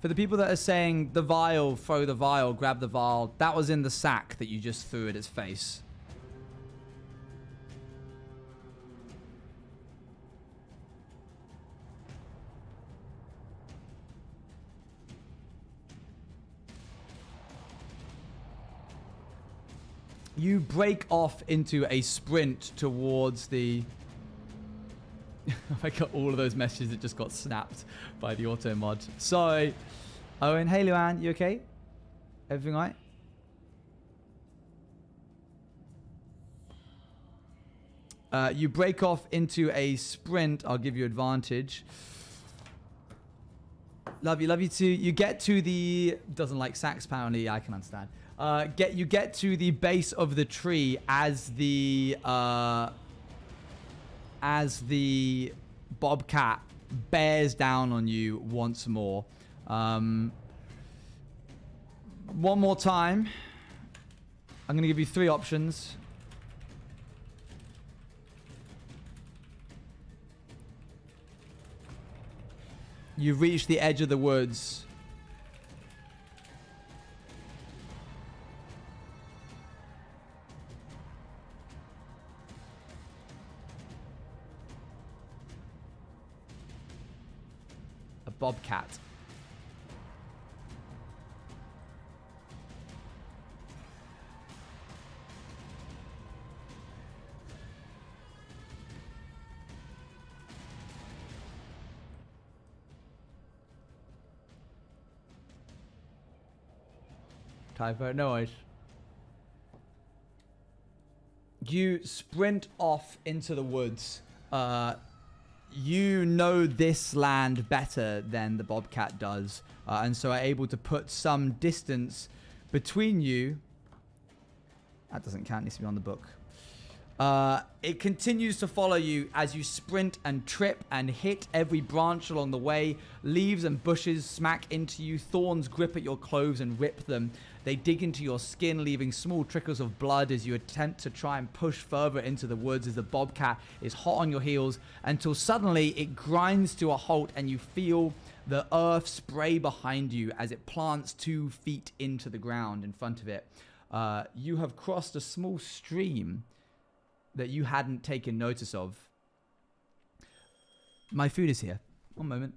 [SPEAKER 1] For the people that are saying the vial, throw the vial, grab the vial, that was in the sack that you just threw at its face. You break off into a sprint towards the... I got all of those messages that just got snapped by the auto mod. Sorry. Owen, hey Luann, you okay? Everything all right? You break off into a sprint. I'll give you advantage. Love you too. You get to the... Doesn't like sacks, apparently. Yeah, I can understand. You get to the base of the tree as the bobcat bears down on you once more. One more time. I'm going to give you 3 options. You've reached the edge of the woods. A bobcat. Typo, no worries. You sprint off into the woods. You know this land better than the bobcat does, and so are able to put some distance between you. That doesn't count, needs to be on the book. It continues to follow you as you sprint and trip and hit every branch along the way. Leaves and bushes smack into you. Thorns grip at your clothes and rip them. They dig into your skin, leaving small trickles of blood as you attempt to try and push further into the woods as the bobcat is hot on your heels, until suddenly it grinds to a halt and you feel the earth spray behind you as it plants 2 feet into the ground in front of it. You have crossed a small stream that you hadn't taken notice of. My food is here. One moment.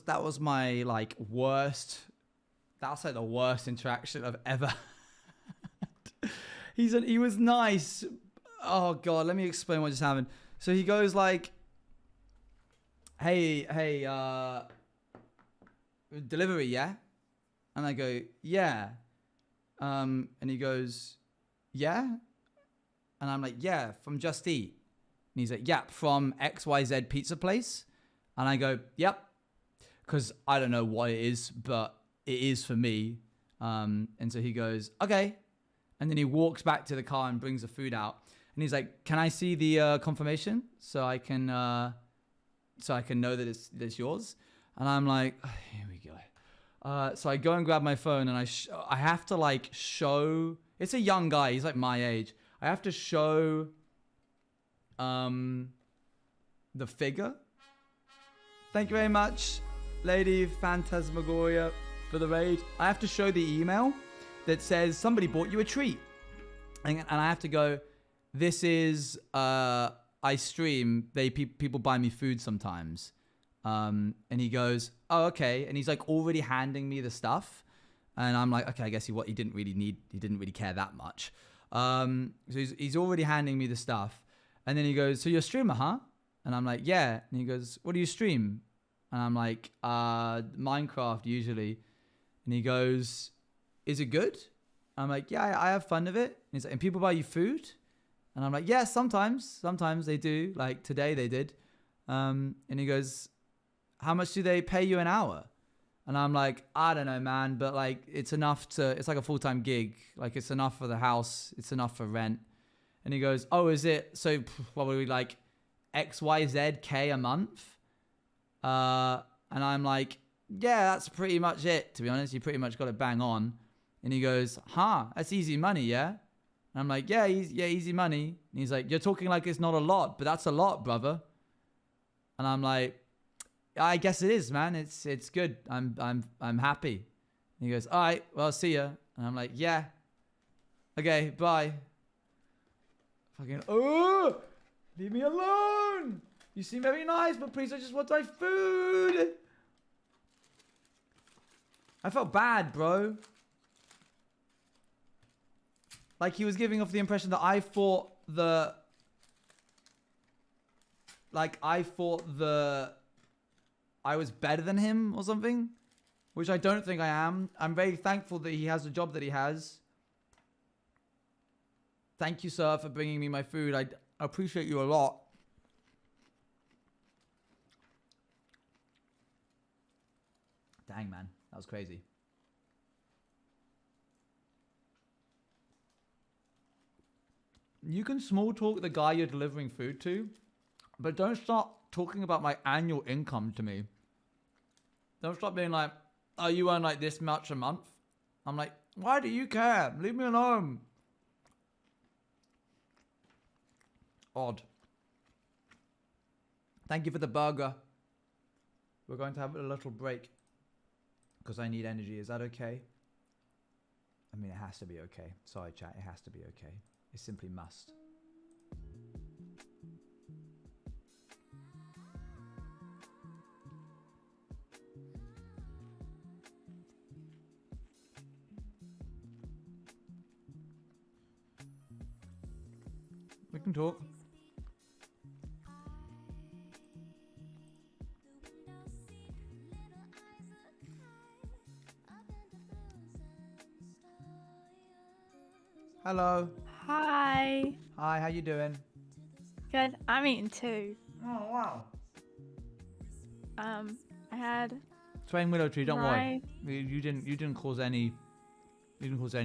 [SPEAKER 1] that was my like worst. That's like the worst interaction I've ever had. He was nice. Oh god, let me explain what just happened. So he goes like, hey, delivery, yeah? And I go, yeah. And he goes, yeah? And I'm like, yeah, from Just Eat. And he's like, yep, from XYZ pizza place. And I go, yep. Because I don't know what it is, but it is for me. And so he goes, okay. And then he walks back to the car and brings the food out. And he's like, can I see the confirmation so I can know that it's yours? And I'm like, oh, here we go. So I go and grab my phone and I have to like show. It's a young guy. He's like my age. I have to show the figure. Thank you very much, Lady Phantasmagoria, for the raid. I have to show the email that says somebody bought you a treat. And I have to go, this is, I stream, people buy me food sometimes. And he goes, oh, okay. And he's like already handing me the stuff. And I'm like, okay, I guess he didn't really care that much. So he's already handing me the stuff. And then he goes, so you're a streamer, huh? And I'm like, yeah. And he goes, what do you stream? And I'm like, Minecraft usually. And he goes, is it good? I'm like, yeah, I have fun with it. And he's like, and people buy you food? And I'm like, yeah, sometimes they do. Like today they did. And he goes, how much do they pay you an hour? And I'm like, I don't know, man. But like, it's like a full-time gig. Like it's enough for the house. It's enough for rent. And he goes, oh, is it? So probably like XYZK a month? And I'm like, yeah, that's pretty much it. To be honest, you pretty much got it bang on. And he goes, that's easy money, yeah? And I'm like, yeah, easy money. And he's like, you're talking like it's not a lot, but that's a lot, brother. And I'm like, I guess it is, man. It's good. I'm happy. And he goes, all right, well, see ya. And I'm like, yeah. Okay, bye. Fucking, oh, leave me alone. You seem very nice, but please, I just want my food. I felt bad, bro. Like he was giving off the impression that I thought I was better than him or something, which I don't think I am. I'm very thankful that he has the job that he has. Thank you, sir, for bringing me my food. I appreciate you a lot. Dang, man. That was crazy. You can small talk the guy you're delivering food to, but don't start talking about my annual income to me. Don't start being like, oh, you earn like this much a month. I'm like, why do you care? Leave me alone. Odd. Thank you for the burger. We're going to have a little break because I need energy. Is that okay? I mean, it has to be okay. Sorry, chat. It has to be okay. It simply must. We can talk. Hello.
[SPEAKER 4] Hi.
[SPEAKER 1] Hi, how you doing?
[SPEAKER 4] Good. I'm eating too.
[SPEAKER 1] Oh, wow.
[SPEAKER 4] I had
[SPEAKER 1] Swain Willow Tree, don't
[SPEAKER 4] Right.
[SPEAKER 1] worry. You didn't cause any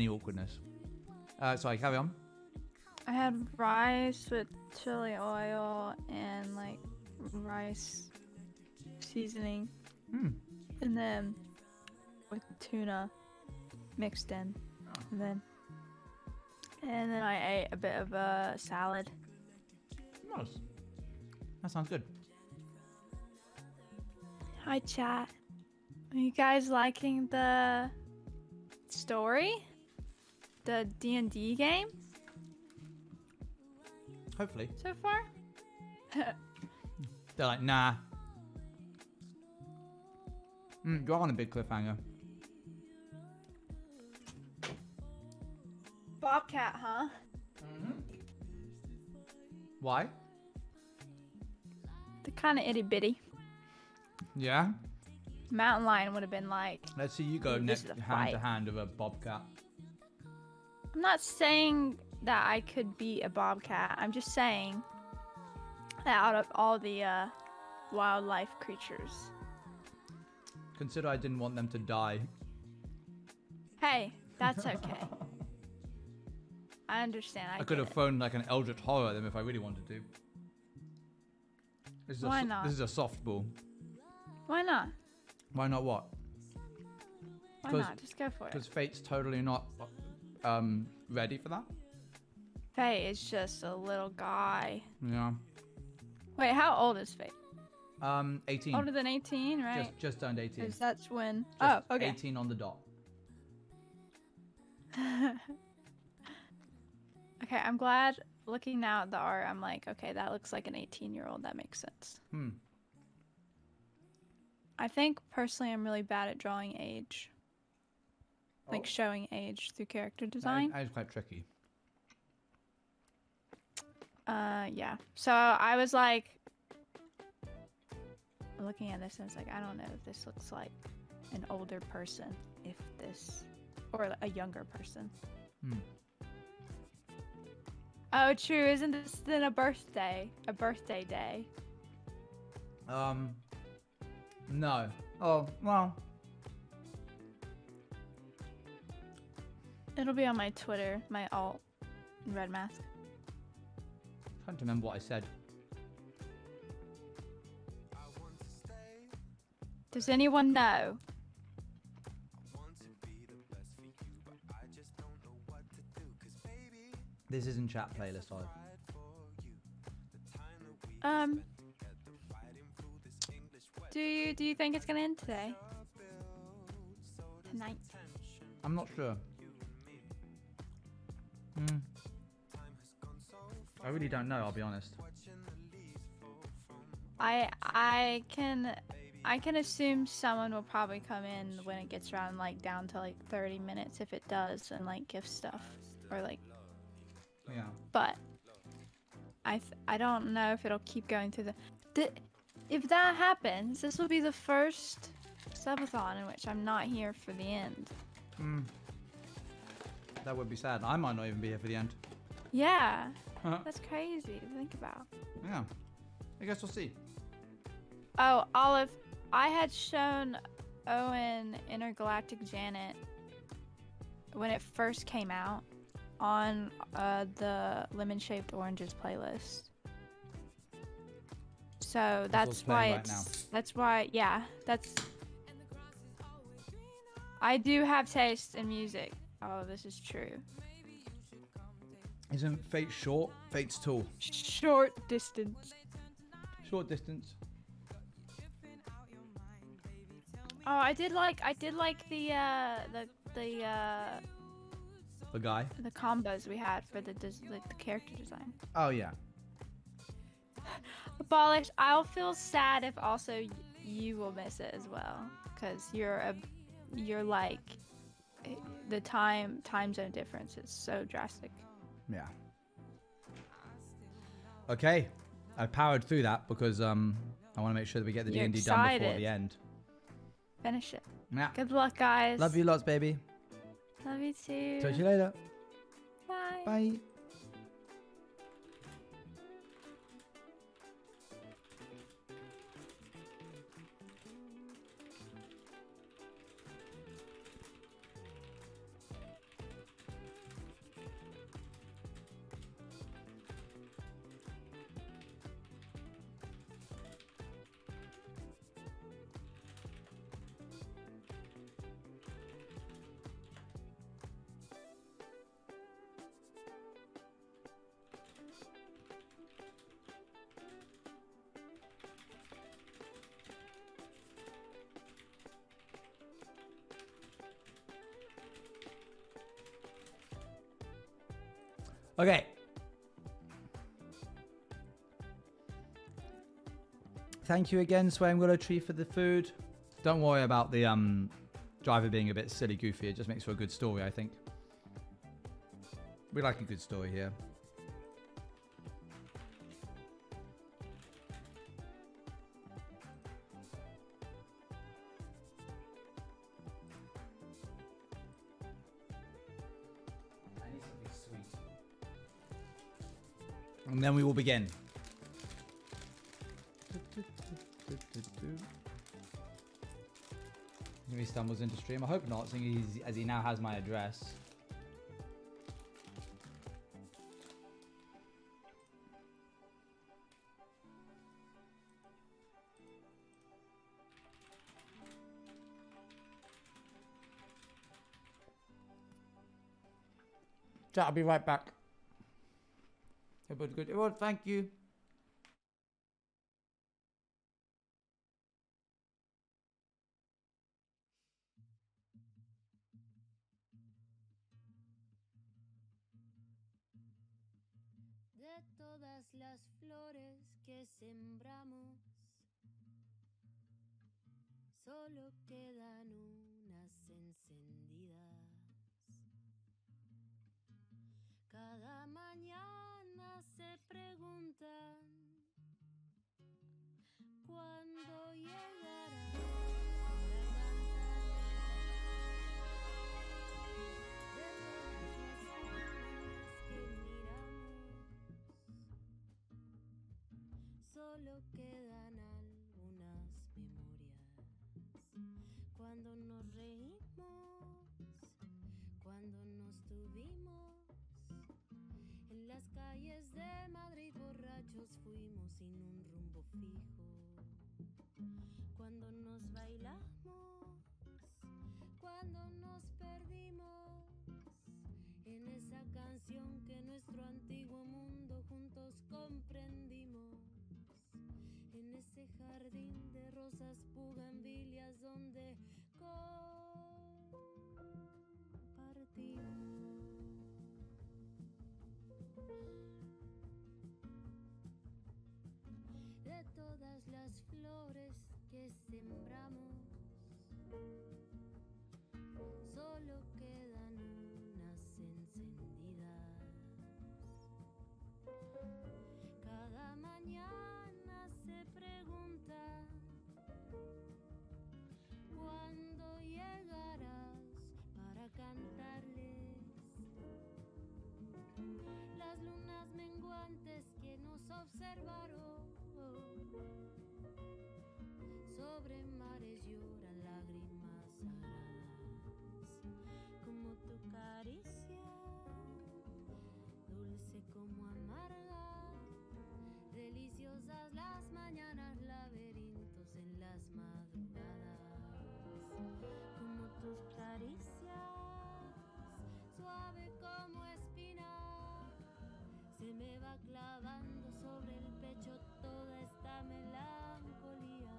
[SPEAKER 1] awkwardness. Sorry, carry on.
[SPEAKER 4] I had rice with chili oil and like rice seasoning, and then with tuna mixed in, and then I ate a bit of a salad.
[SPEAKER 1] Nice. That sounds good.
[SPEAKER 4] Hi chat. Are you guys liking the story? The D&D game
[SPEAKER 1] Hopefully.
[SPEAKER 4] so far?
[SPEAKER 1] They're like, nah. You're on a big cliffhanger.
[SPEAKER 4] Bobcat, huh?
[SPEAKER 1] Why?
[SPEAKER 4] They're kind of itty bitty.
[SPEAKER 1] Yeah.
[SPEAKER 4] Mountain lion would have been like.
[SPEAKER 1] Let's see you go
[SPEAKER 4] This
[SPEAKER 1] next
[SPEAKER 4] is a
[SPEAKER 1] hand to
[SPEAKER 4] fight.
[SPEAKER 1] hand with a bobcat.
[SPEAKER 4] I'm not saying that I could be a bobcat. I'm just saying that out of all the wildlife creatures.
[SPEAKER 1] Consider I didn't want them to die.
[SPEAKER 4] Hey, that's okay. I understand.
[SPEAKER 1] I could have thrown like an eldritch horror at them if I really wanted to. This is
[SPEAKER 4] Why not?
[SPEAKER 1] This is a softball.
[SPEAKER 4] Why not?
[SPEAKER 1] Why not what?
[SPEAKER 4] Why
[SPEAKER 1] 'Cause-
[SPEAKER 4] not? Just go for it.
[SPEAKER 1] Because Fate's totally not ready for that.
[SPEAKER 4] Faye is just a little guy.
[SPEAKER 1] Yeah.
[SPEAKER 4] Wait, how old is Faye?
[SPEAKER 1] 18.
[SPEAKER 4] Older than 18, right?
[SPEAKER 1] Just turned 18.
[SPEAKER 4] Because that's when.
[SPEAKER 1] Just
[SPEAKER 4] Oh, okay.
[SPEAKER 1] 18 on the dot.
[SPEAKER 4] Okay, I'm glad looking now at the art, I'm like, okay, that looks like an 18-year-old. That makes sense. I think personally I'm really bad at drawing age. Like showing age through character design.
[SPEAKER 1] That is quite tricky.
[SPEAKER 4] Yeah. So I was like looking at this and it's like, I don't know if this looks like an older person, if this, or a younger person. Oh, true. Isn't this then a birthday? A birthday day?
[SPEAKER 1] No. Oh, well.
[SPEAKER 4] It'll be on my Twitter, my alt red mask.
[SPEAKER 1] Trying to remember what I said.
[SPEAKER 4] Does anyone know?
[SPEAKER 1] This isn't chat playlist, Olive.
[SPEAKER 4] Do you think it's gonna end today? Tonight?
[SPEAKER 1] I'm not sure. I really don't know, I'll be honest.
[SPEAKER 4] I can assume someone will probably come in when it gets around like down to like 30 minutes if it does and like give stuff or like.
[SPEAKER 1] Yeah.
[SPEAKER 4] But I don't know if it'll keep going through if that happens, this will be the first subathon in which I'm not here for the end.
[SPEAKER 1] That would be sad. I might not even be here for the end.
[SPEAKER 4] Yeah. That's crazy to think about.
[SPEAKER 1] Yeah. I guess we'll see.
[SPEAKER 4] Oh, Olive, I had shown Owen Intergalactic Janet when it first came out on the Lemon Shaped Oranges playlist. So that's why
[SPEAKER 1] playing right
[SPEAKER 4] it's that's why I do have taste in music. Oh, this is true.
[SPEAKER 1] Isn't Fate short? Fate's tall.
[SPEAKER 4] Short distance.
[SPEAKER 1] Short distance.
[SPEAKER 4] Oh, I did like the
[SPEAKER 1] guy?
[SPEAKER 4] the combos we had for the character design.
[SPEAKER 1] Oh, yeah.
[SPEAKER 4] Abolish. I'll feel sad if also you will miss it as well, because you're like the time zone difference is so drastic.
[SPEAKER 1] Yeah. Okay. I powered through that because I want to make sure that we get the
[SPEAKER 4] You're
[SPEAKER 1] D&D done before
[SPEAKER 4] excited.
[SPEAKER 1] the end.
[SPEAKER 4] Finish it.
[SPEAKER 1] Yeah.
[SPEAKER 4] Good luck, guys.
[SPEAKER 1] Love you lots, baby.
[SPEAKER 4] Love you too.
[SPEAKER 1] Talk to you later.
[SPEAKER 4] Bye.
[SPEAKER 1] Bye. Okay. Thank you again, Swam Willow Tree, for the food. Don't worry about the driver being a bit silly goofy. It just makes for a good story, I think. We like a good story here. I need something sweet. And then we will begin. If he stumbles into stream, I hope not, seeing as he now has my address. Chat, I'll be right back. Everyone's good. Everyone, thank you.
[SPEAKER 5] De todas las flores que sembramos, solo quedan unas encendidas. Cada mañana se preguntan cuándo llegará para cantar. De todas las que miramos, solo quedan algunas memorias. Cuando nos reímos, cuando nos tuvimos, en las calles de Madrid borrachos fuimos sin un rumbo fijo. Cuando nos bailamos, cuando nos perdimos en esa canción que nuestro antiguo mundo juntos comprendimos. En ese jardín de rosas bugambilias donde compartimos. De todas las flores que sembramos, solo quedan unas encendidas. Cada mañana se pregunta cuándo llegarás para cantarles. Las lunas menguantes que nos observaron sobre mares lloran lágrimas sagradas, como tu caricia, dulce como amarga, deliciosas las mañanas, laberintos en las madrugadas, como tus caricias, suave como espina, se me va clavando sobre el pecho toda esta melancolía.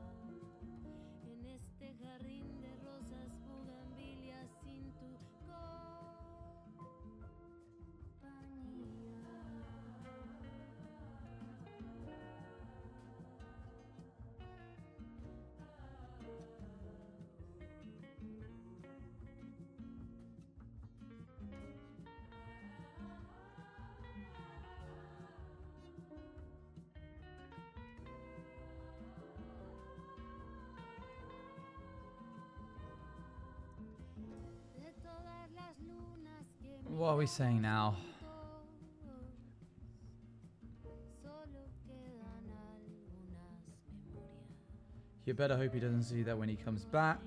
[SPEAKER 5] En este jardín de rosas bugambilias sin tu compañía. De todas las lunas que
[SPEAKER 1] What are we saying now?
[SPEAKER 5] solo quedan algunas memorias.
[SPEAKER 1] You better hope he doesn't see that when he comes back.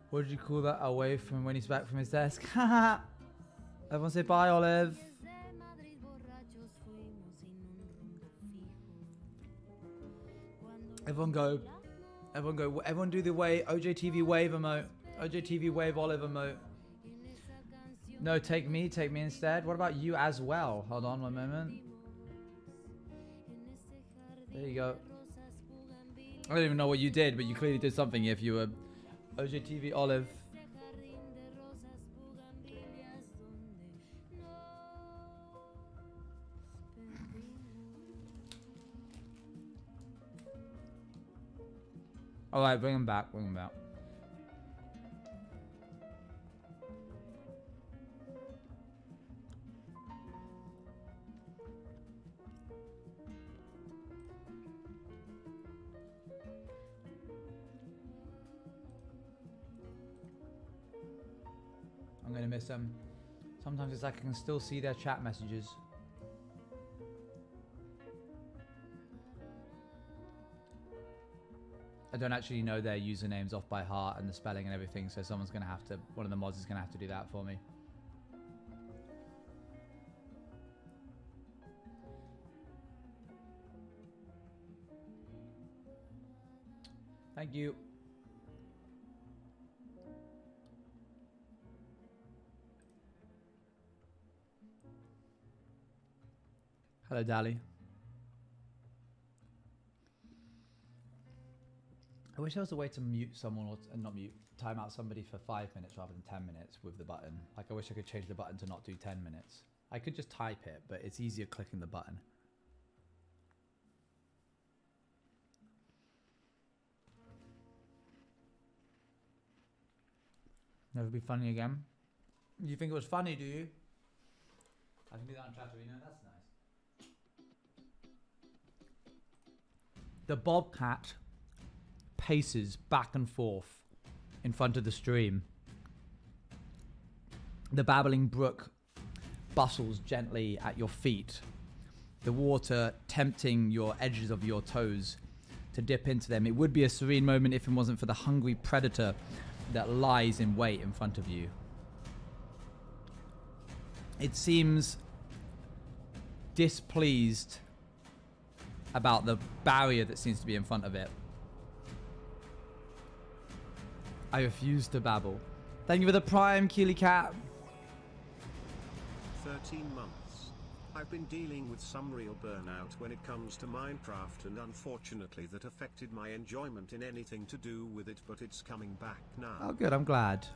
[SPEAKER 1] What did you call that? Away from when he's back from his desk? Haha. Everyone say bye, Olive.
[SPEAKER 5] Desde Madrid borrachos fuimos sin un rumbo fijo. Cuando
[SPEAKER 1] Everyone go. Everyone go. Everyone do the wave. OJTV wave emote. OJTV wave Olive emote.
[SPEAKER 5] en esa canción
[SPEAKER 1] No, take me instead. What about you as well? Hold on one moment.
[SPEAKER 5] en ese jardín
[SPEAKER 1] There you go.
[SPEAKER 5] de rosas bugambilias.
[SPEAKER 1] I don't even know what you did, but you clearly did something if you were OJTV Olive.
[SPEAKER 5] Ese jardín de rosas bugambilias donde nos perdimos.
[SPEAKER 1] Alright, bring him back, bring him back. I'm gonna miss them. Sometimes it's like I can still see their chat messages. I don't actually know their usernames off by heart and the spelling and everything, so someone's gonna have to, one of the mods is gonna have to do that for me. Thank you. Hello, Dali. I wish there was a way to mute someone or not mute, time out somebody for 5 minutes rather than 10 minutes with the button. Like, I wish I could change the button to not do 10 minutes. I could just type it, but it's easier clicking the button. Never be funny again. You think it was funny, do you? I can do that on Chatterino, that's nice. The bobcat paces back and forth in front of the stream. The babbling brook bustles gently at your feet, the water tempting your edges of your toes to dip into them. It would be a serene moment if it wasn't for the hungry predator that lies in wait in front of you. It seems displeased about the barrier that seems to be in front of it. I refuse to babble. Thank you for the prime, Keely Cat.
[SPEAKER 2] 13 months. I've been dealing with some real burnout when it comes to Minecraft, and unfortunately that affected my enjoyment in anything to do with it, but it's coming back now.
[SPEAKER 1] Oh good, I'm glad.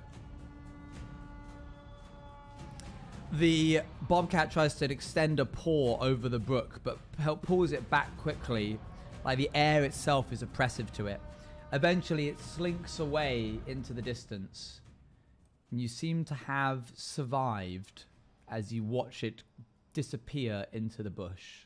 [SPEAKER 1] The bobcat tries to extend a paw over the brook, but pulls it back quickly, like the air itself is oppressive to it. Eventually it slinks away into the distance, and you seem to have survived as you watch it disappear into the bush.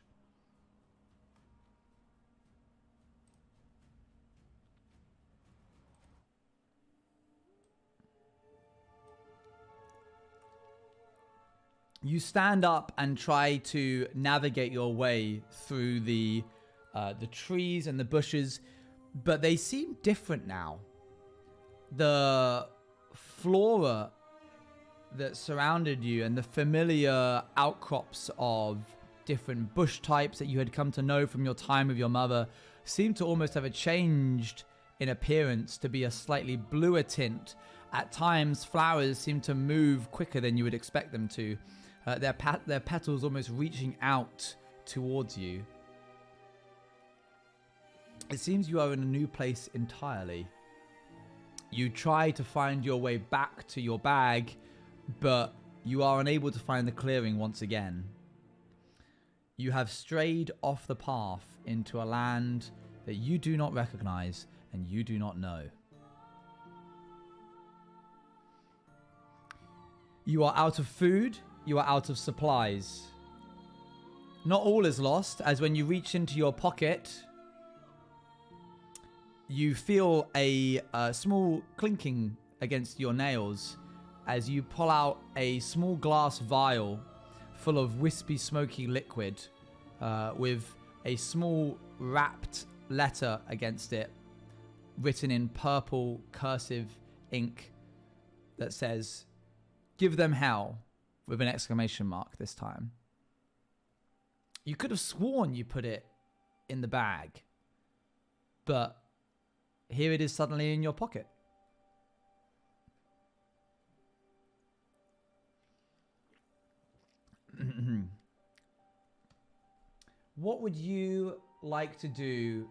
[SPEAKER 1] You stand up and try to navigate your way through the trees and the bushes, but they seem different now. The flora that surrounded you and the familiar outcrops of different bush types that you had come to know from your time with your mother seem to almost have changed in appearance to be a slightly bluer tint. At times, flowers seem to move quicker than you would expect them to. Their petals almost reaching out towards you. It seems you are in a new place entirely. You try to find your way back to your bag, but you are unable to find the clearing once again. You have strayed off the path into a land that you do not recognize and you do not know. You are out of food. You are out of supplies. Not all is lost, as when you reach into your pocket, you feel a small clinking against your nails as you pull out a small glass vial full of wispy, smoky liquid with a small wrapped letter against it written in purple cursive ink that says, "Give them hell," with an exclamation mark this time. You could have sworn you put it in the bag, but here it is suddenly in your pocket. What would you like to do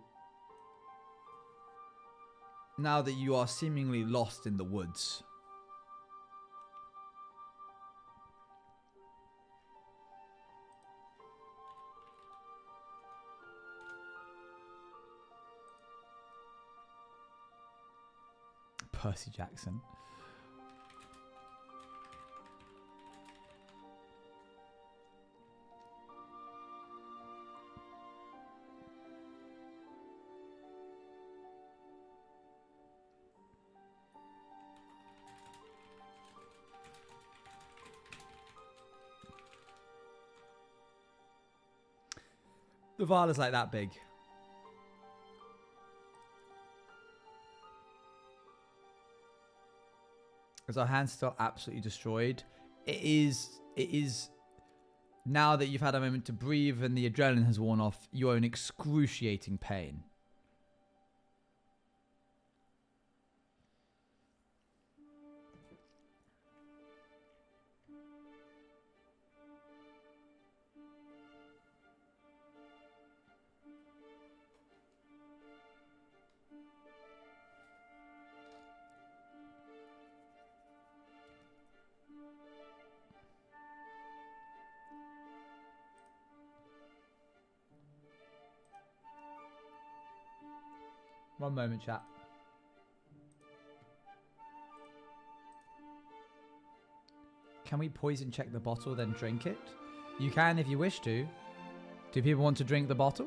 [SPEAKER 1] now that you are seemingly lost in the woods? Percy Jackson. The vial is like that big. Is our hand still absolutely destroyed? It is now that you've had a moment to breathe and the adrenaline has worn off, you're in excruciating pain. One moment, chat. Can we poison check the bottle, then drink it? You can if you wish to. Do people want to drink the bottle?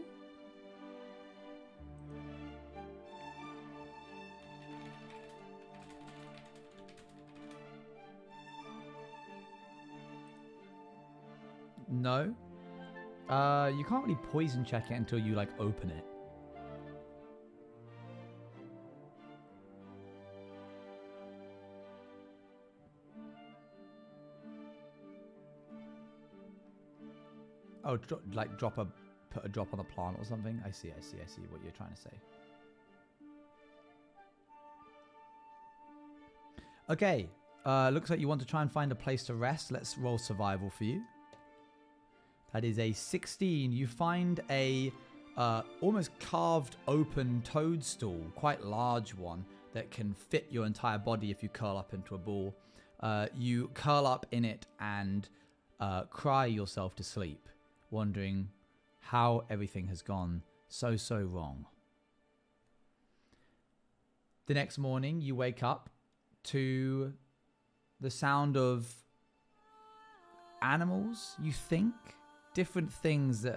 [SPEAKER 1] No. You can't really poison check it until you, like, open it. Oh, like put a drop on a plant or something? I see what you're trying to say. Okay, looks like you want to try and find a place to rest. Let's roll survival for you. That is a 16. You find a almost carved open toadstool, quite large one, that can fit your entire body if you curl up into a ball. You curl up in it and cry yourself to sleep, wondering how everything has gone so wrong. The next morning, you wake up to the sound of animals, you think, different things that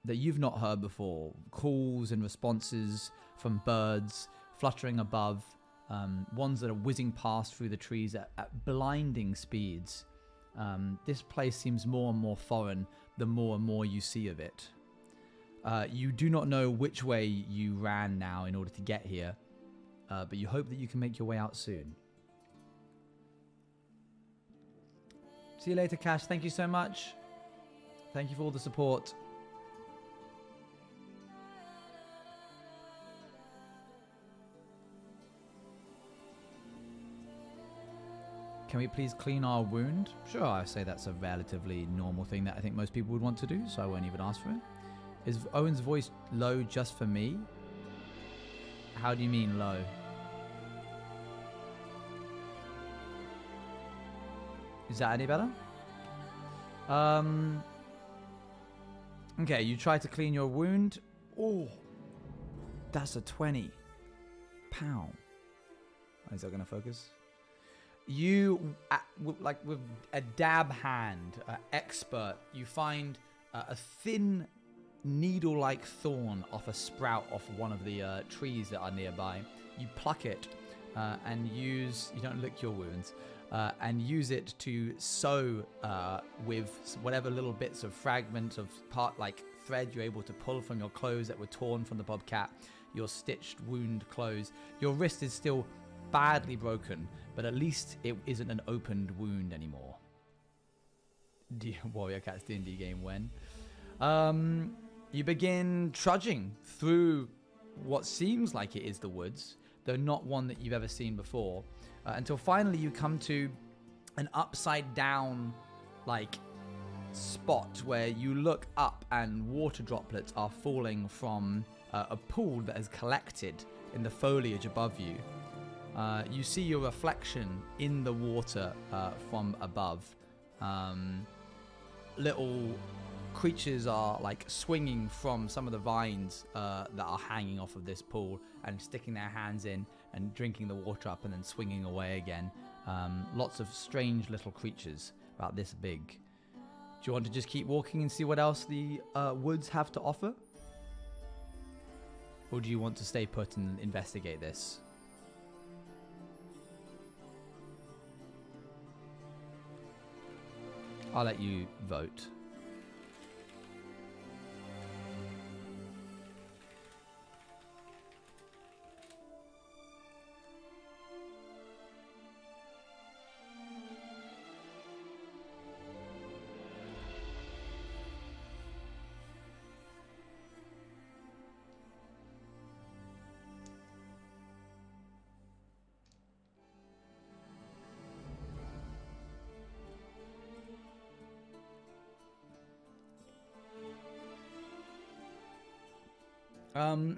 [SPEAKER 1] you've not heard before, calls and responses from birds fluttering above, ones that are whizzing past through the trees at blinding speeds. This place seems more and more foreign the more and more you see of it. You do not know which way you ran now in order to get here, but you hope that you can make your way out soon. See you later, Cash. Thank you so much. Thank you for all the support. Can we please clean our wound? Sure, I say that's a relatively normal thing that I think most people would want to do, so I won't even ask for it. Is Owen's voice low just for me? How do you mean low? Is that any better? Okay, you try to clean your wound. Oh, that's a 20. Pow. Is that going to focus? You, like with a dab hand, expert, you find a thin needle-like thorn off a sprout off one of the trees that are nearby. You pluck it and you don't lick your wounds, and use it to sew with whatever little bits of fragments of like thread you're able to pull from your clothes that were torn from the bobcat, your stitched wound clothes. Your wrist is still badly broken, but at least it isn't an opened wound anymore. Warrior Cat's D&D game when. You begin trudging through what seems like it is the woods, though not one that you've ever seen before, until finally you come to an upside down like spot where you look up and water droplets are falling from a pool that has collected in the foliage above you. You see your reflection in the water from above. Little creatures are like swinging from some of the vines that are hanging off of this pool and sticking their hands in and drinking the water up and then swinging away again. Lots of strange little creatures about this big. Do you want to just keep walking and see what else the woods have to offer? Or do you want to stay put and investigate this? I'll let you vote.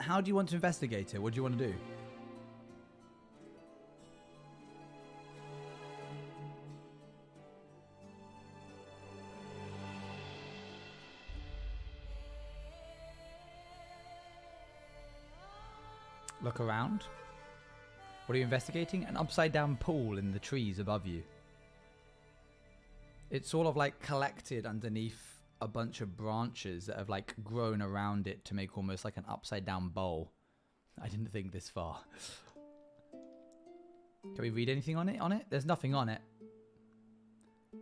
[SPEAKER 1] How do you want to investigate it? What do you want to do? Look around. What are you investigating? An upside down pool in the trees above you. It's sort of like collected underneath a bunch of branches that have like grown around it to make almost like an upside down bowl. I didn't think this far. Can we read anything on it? There's nothing on it.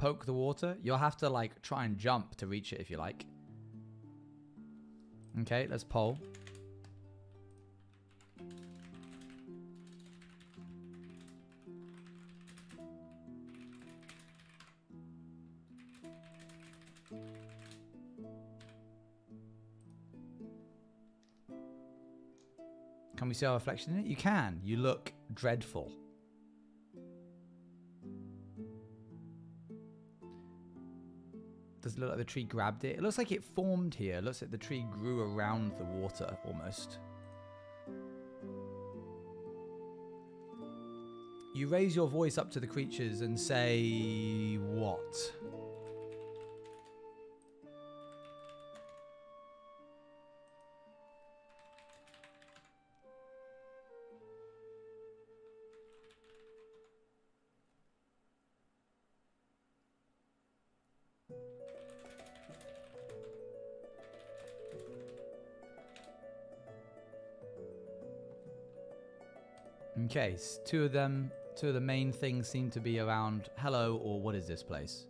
[SPEAKER 1] Poke the water. You'll have to like try and jump to reach it if you like. Okay, let's poll. Can we see our reflection in it? You can. You look dreadful. Does it look like the tree grabbed it? It looks like it formed here. It looks like the tree grew around the water almost. You raise your voice up to the creatures and say, what? Okay, two of the main things seem to be around hello or what is this place?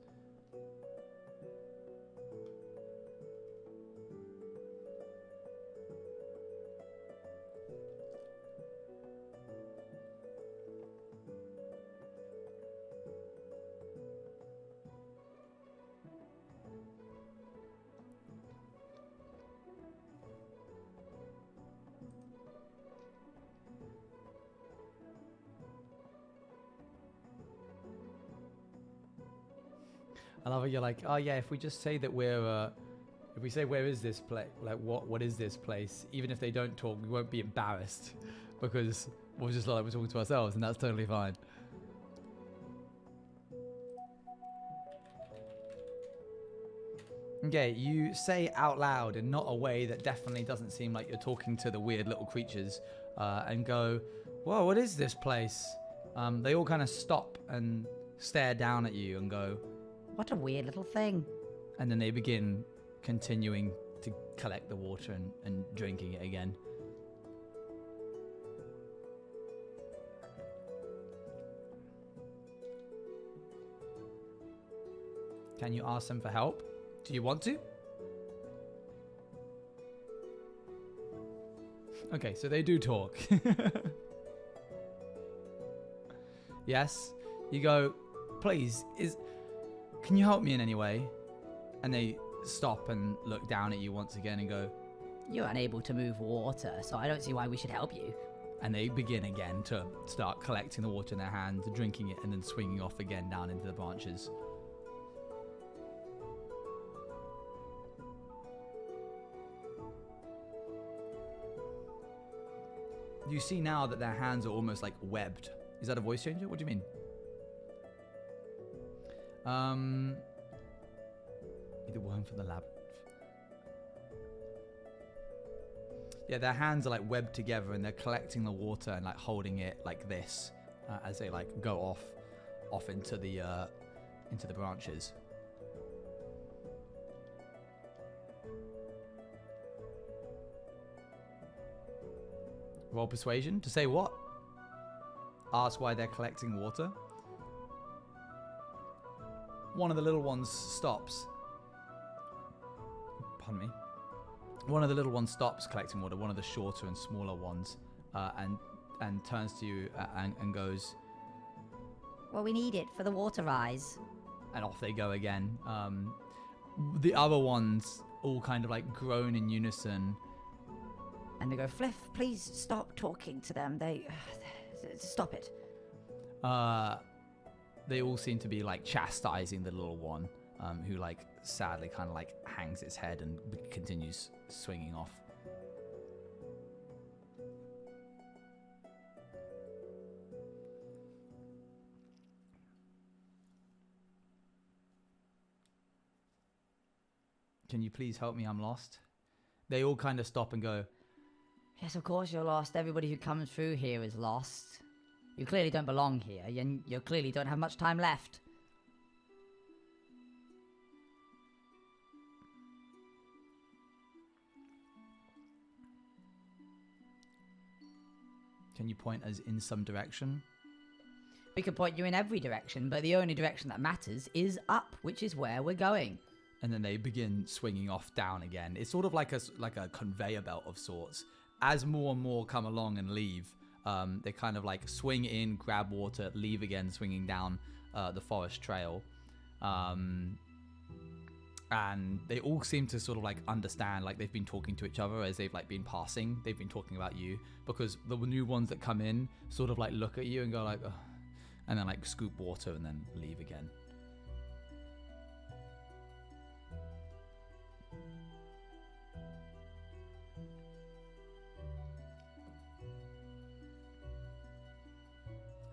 [SPEAKER 1] I love it. You're like, oh yeah, if we just say that we're, if we say where is this place, like what is this place? Even if they don't talk, we won't be embarrassed because we'll just like we're talking to ourselves, and that's totally fine. Okay, you say out loud in not a way that definitely doesn't seem like you're talking to the weird little creatures, and go, whoa, what is this place? They all kind of stop and stare down at you and go, what a weird little thing. And then they begin continuing to collect the water and drinking it again. Can you ask them for help? Do you want to? Okay, so they do talk. Yes. You go, please, can you help me in any way? And they stop and look down at you once again and go,
[SPEAKER 6] you're unable to move water, so I don't see why we should help you.
[SPEAKER 1] And they begin again to start collecting the water in their hands, drinking it, and then swinging off again down into the branches. You see now that their hands are almost like webbed. Is that a voice changer? What do you mean? The worm from the lab. Yeah, their hands are like webbed together, and they're collecting the water and like holding it like this as they like go off into the branches. Roll persuasion to say what? Ask why they're collecting water. One of the little ones stops. Pardon me. One of the little ones stops collecting water. One of the shorter and smaller ones, and turns to you and goes.
[SPEAKER 6] Well, we need it for the water rise.
[SPEAKER 1] And off they go again. The other ones all kind of like groan in unison.
[SPEAKER 6] And they go, Fliff, please stop talking to them. Stop it.
[SPEAKER 1] They all seem to be like chastising the little one, who like sadly kind of like hangs its head and continues swinging off. Can you please help me? I'm lost. They all kind of stop and go,
[SPEAKER 6] Yes, of course you're lost. Everybody who comes through here is lost. You clearly don't belong here, and you clearly don't have much time left.
[SPEAKER 1] can you point us in some direction?
[SPEAKER 6] We could point you in every direction, but the only direction that matters is up, which is where we're going.
[SPEAKER 1] And then they begin swinging off down again. It's sort of like a conveyor belt of sorts. As more and more come along and leave, they kind of like swing in, grab water, leave again, swinging down the forest trail. And they all seem to sort of like understand, like they've been talking to each other as they've like been passing. They've been talking about you, because the new ones that come in sort of like look at you and go like, ugh, and then like scoop water and then leave again.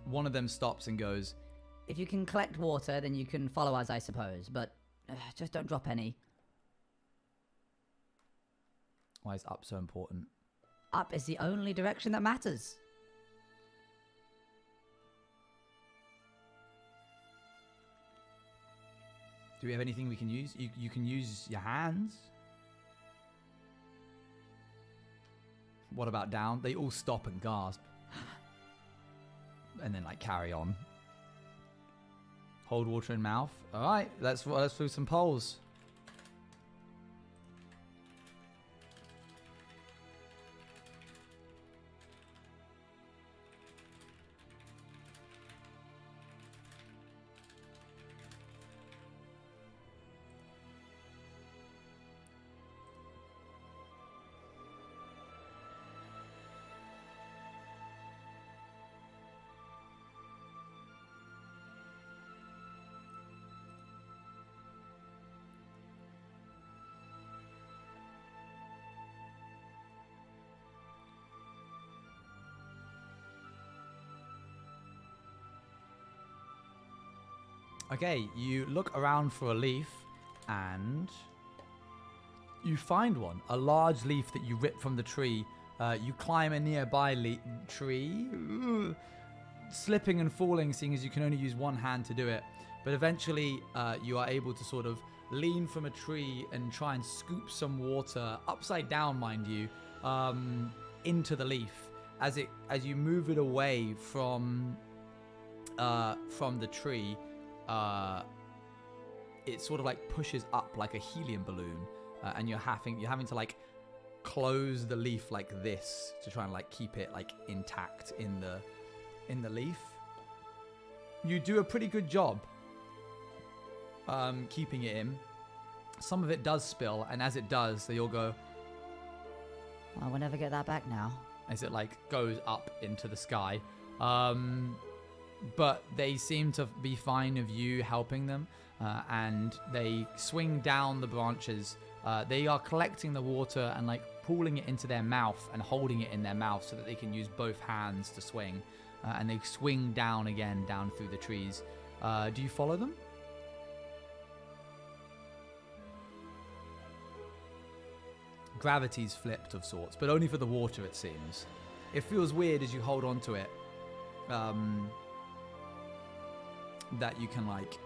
[SPEAKER 1] One of them stops and goes,
[SPEAKER 6] If you can collect water, then you can follow us, I suppose, but just don't drop any.
[SPEAKER 1] why is up so important?
[SPEAKER 6] Up is the only direction that matters.
[SPEAKER 1] Do we have anything we can use? You can use your hands. What about down? They all stop and gasp. And then like carry on. Hold water in mouth. All right, let's do some poles. Okay, you look around for a leaf and you find one, a large leaf that you rip from the tree. You climb a nearby tree, slipping and falling, seeing as you can only use one hand to do it. But eventually you are able to sort of lean from a tree and try and scoop some water, upside down mind you, into the leaf. As you move it away from the tree, it sort of like pushes up like a helium balloon, and you're having to like close the leaf like this to try and like keep it like intact in the leaf. You do a pretty good job keeping it in. Some of it does spill, and as it does, they all go,
[SPEAKER 6] Well, we'll never get that back now.
[SPEAKER 1] as it like goes up into the sky. But they seem to be fine of you helping them, and they swing down the branches. They are collecting the water and like pulling it into their mouth and holding it in their mouth so that they can use both hands to swing. And they swing down again, down through the trees. Do you follow them? gravity's flipped of sorts, but only for the water, it seems. It feels weird as you hold on to it, that you can like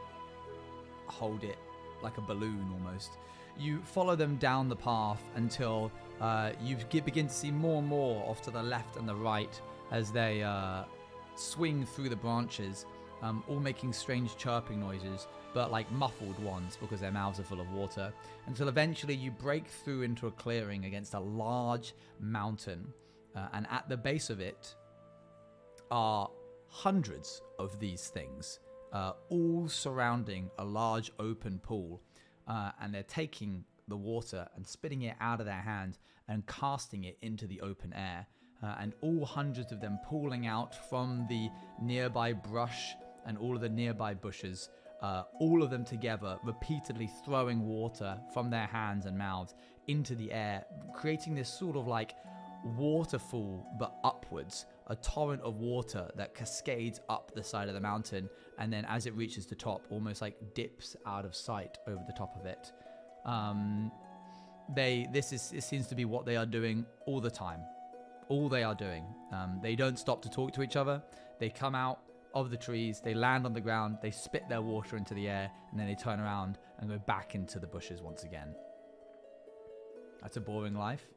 [SPEAKER 1] hold it like a balloon almost. You follow them down the path until you begin to see more and more off to the left and the right as they swing through the branches, all making strange chirping noises, but like muffled ones because their mouths are full of water, until eventually you break through into a clearing against a large mountain, and at the base of it are hundreds of these things, all surrounding a large open pool, and they're taking the water and spitting it out of their hands and casting it into the open air, and all hundreds of them pooling out from the nearby brush and all of the nearby bushes, all of them together, repeatedly throwing water from their hands and mouths into the air, creating this sort of like waterfall, but upwards, a torrent of water that cascades up the side of the mountain, and then as it reaches the top, almost like dips out of sight over the top of it. It seems to be what they are doing all the time. All they are doing. They don't stop to talk to each other. They come out of the trees, they land on the ground, they spit their water into the air, and then they turn around and go back into the bushes once again. That's a boring life.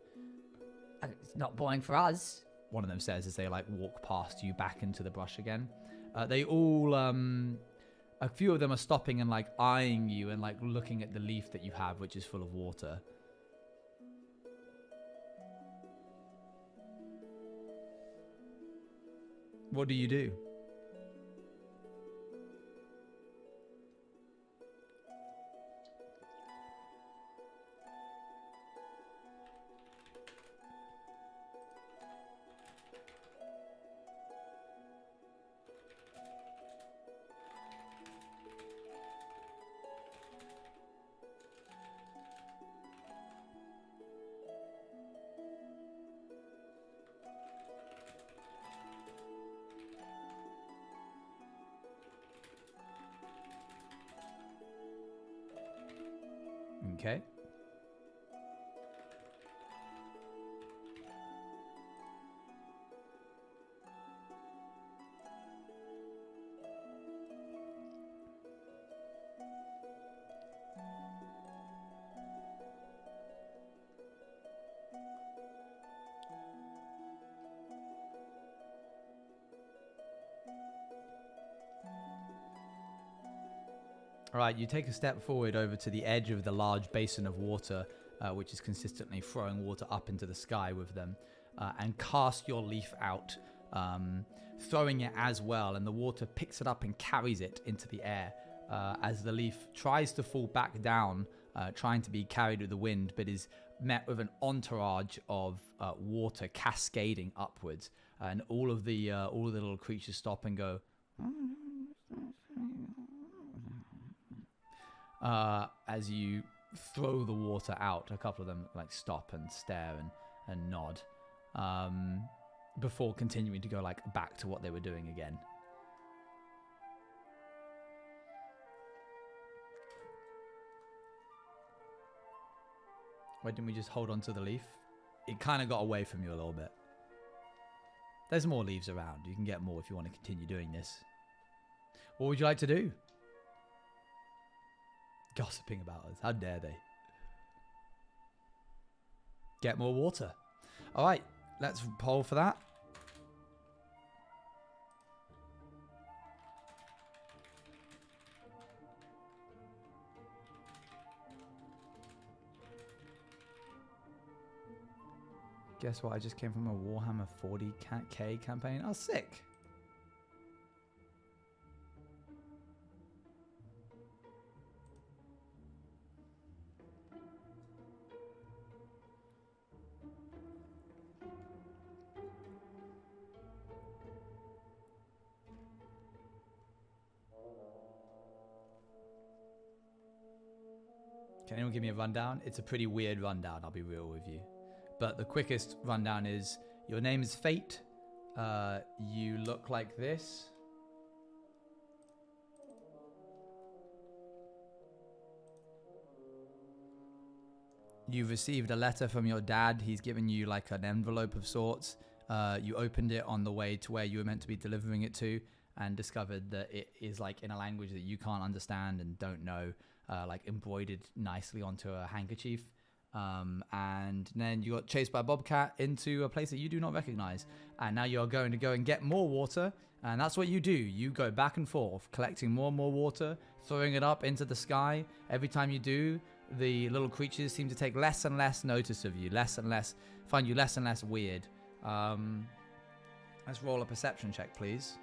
[SPEAKER 6] It's not boring for us.
[SPEAKER 1] One of them says as they like walk past you back into the brush again. They all, a few of them are stopping and like eyeing you and like looking at the leaf that you have, which is full of water. What do you do? Okay. All right, you take a step forward over to the edge of the large basin of water, which is consistently throwing water up into the sky with them, and cast your leaf out, throwing it as well, and the water picks it up and carries it into the air, as the leaf tries to fall back down, trying to be carried with the wind, but is met with an entourage of water cascading upwards, and all of the little creatures stop and go, as you throw the water out. A couple of them like stop and stare and nod, before continuing to go like back to what they were doing again. Why didn't we just hold on to the leaf? It kind of got away from you a little bit. There's more leaves around. You can get more if you want to continue doing this. What would you like to do? Gossiping about us. How dare they? Get more water. All right, let's poll for that. Guess what? I just came from a Warhammer 40k campaign. Oh, sick. Can anyone give me a rundown? It's a pretty weird rundown, I'll be real with you. But the quickest rundown is, your name is Fate, you look like this. You've received a letter from your dad. He's given you like an envelope of sorts. You opened it on the way to where you were meant to be delivering it to, and discovered that it is like in a language that you can't understand and don't know, like embroidered nicely onto a handkerchief. And then you got chased by a bobcat into a place that you do not recognize. And now you're going to go and get more water. And that's what you do. You go back and forth, collecting more and more water, throwing it up into the sky. Every time you do, the little creatures seem to take less and less notice of you, find you less and less weird. Let's roll a perception check, please.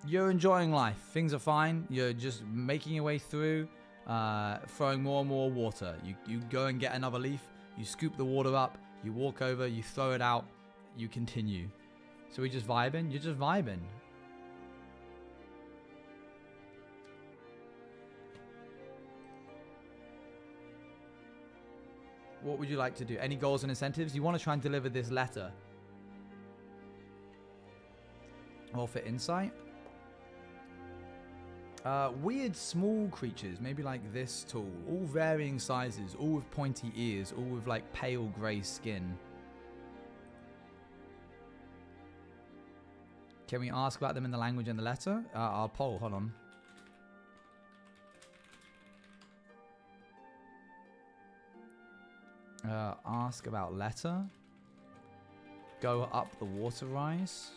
[SPEAKER 1] You're enjoying life. Things are fine. You're just making your way through, throwing more and more water. You go and get another leaf. You scoop the water up. You walk over. You throw it out. You continue. So we're just vibing? You're just vibing. What would you like to do? Any goals and incentives? You want to try and deliver this letter. Or for insight? Weird small creatures, maybe like this tall, all varying sizes, all with pointy ears, all with like pale grey skin. Can we ask about them in the language and the letter? I'll poll, hold on. Ask about letter. Go up the water rise.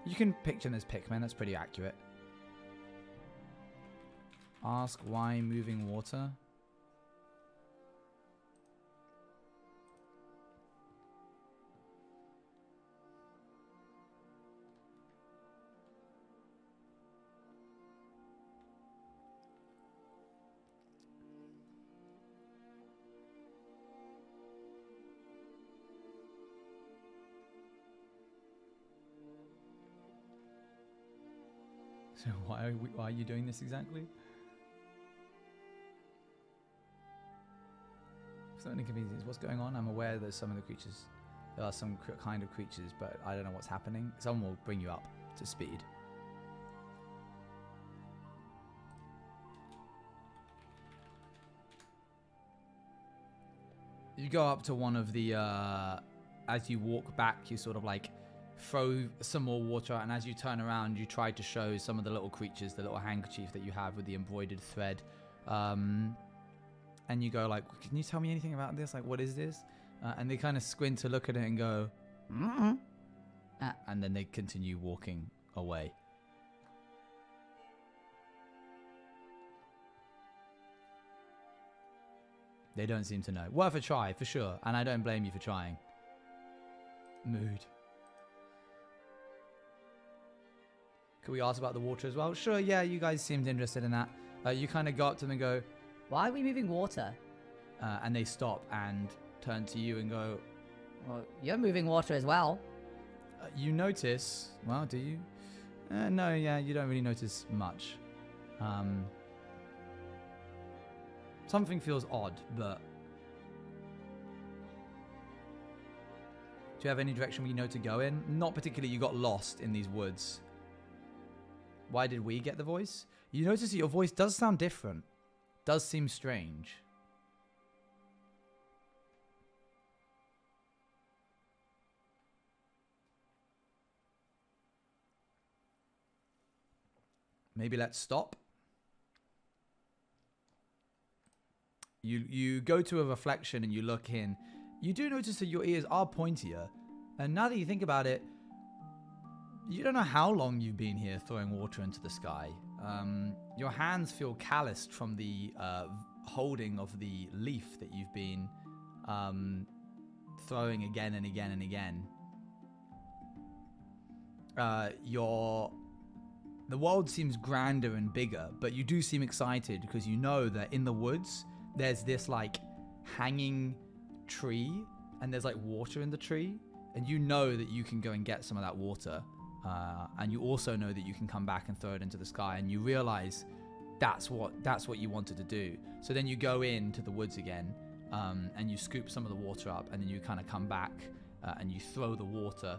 [SPEAKER 1] You can picture them as Pikmin, that's pretty accurate. Ask why moving water. So why are you doing this exactly? Something confusing. What's going on? I'm aware that some of the creatures, there are some kind of creatures, but I don't know what's happening. Someone will bring you up to speed. You go up to one of the, as you walk back, you sort of like throw some more water out, and as you turn around, you try to show some of the little creatures the little handkerchief that you have with the embroidered thread. And you go like, can you tell me anything about this? Like, what is this? And they kind of squint to look at it and go, and then they continue walking away. They don't seem to know. Worth a try, for sure. And I don't blame you for trying. Mood. Could we ask about the water as well? Sure, yeah, you guys seemed interested in that. You kind of go up to them and go,
[SPEAKER 6] Why are we moving water?
[SPEAKER 1] and they stop and turn to you and go,
[SPEAKER 6] Well, you're moving water as well.
[SPEAKER 1] you notice, well, do you? No, yeah, you don't really notice much. Something feels odd, but... Do you have any direction we know to go in? Not particularly. You got lost in these woods. Why did we get the voice? You notice that your voice does sound different. Does seem strange. Maybe let's stop. You go to a reflection and you look in. You do notice that your ears are pointier. And now that you think about it, you don't know how long you've been here throwing water into the sky. Your hands feel calloused from the holding of the leaf that you've been throwing again and again and again. The world seems grander and bigger, but you do seem excited because you know that in the woods, there's this like hanging tree and there's like water in the tree. And you know that you can go and get some of that water. And you also know that you can come back and throw it into the sky, and you realize that's what you wanted to do. So then you go into the woods again, and you scoop some of the water up, and then you kind of come back and you throw the water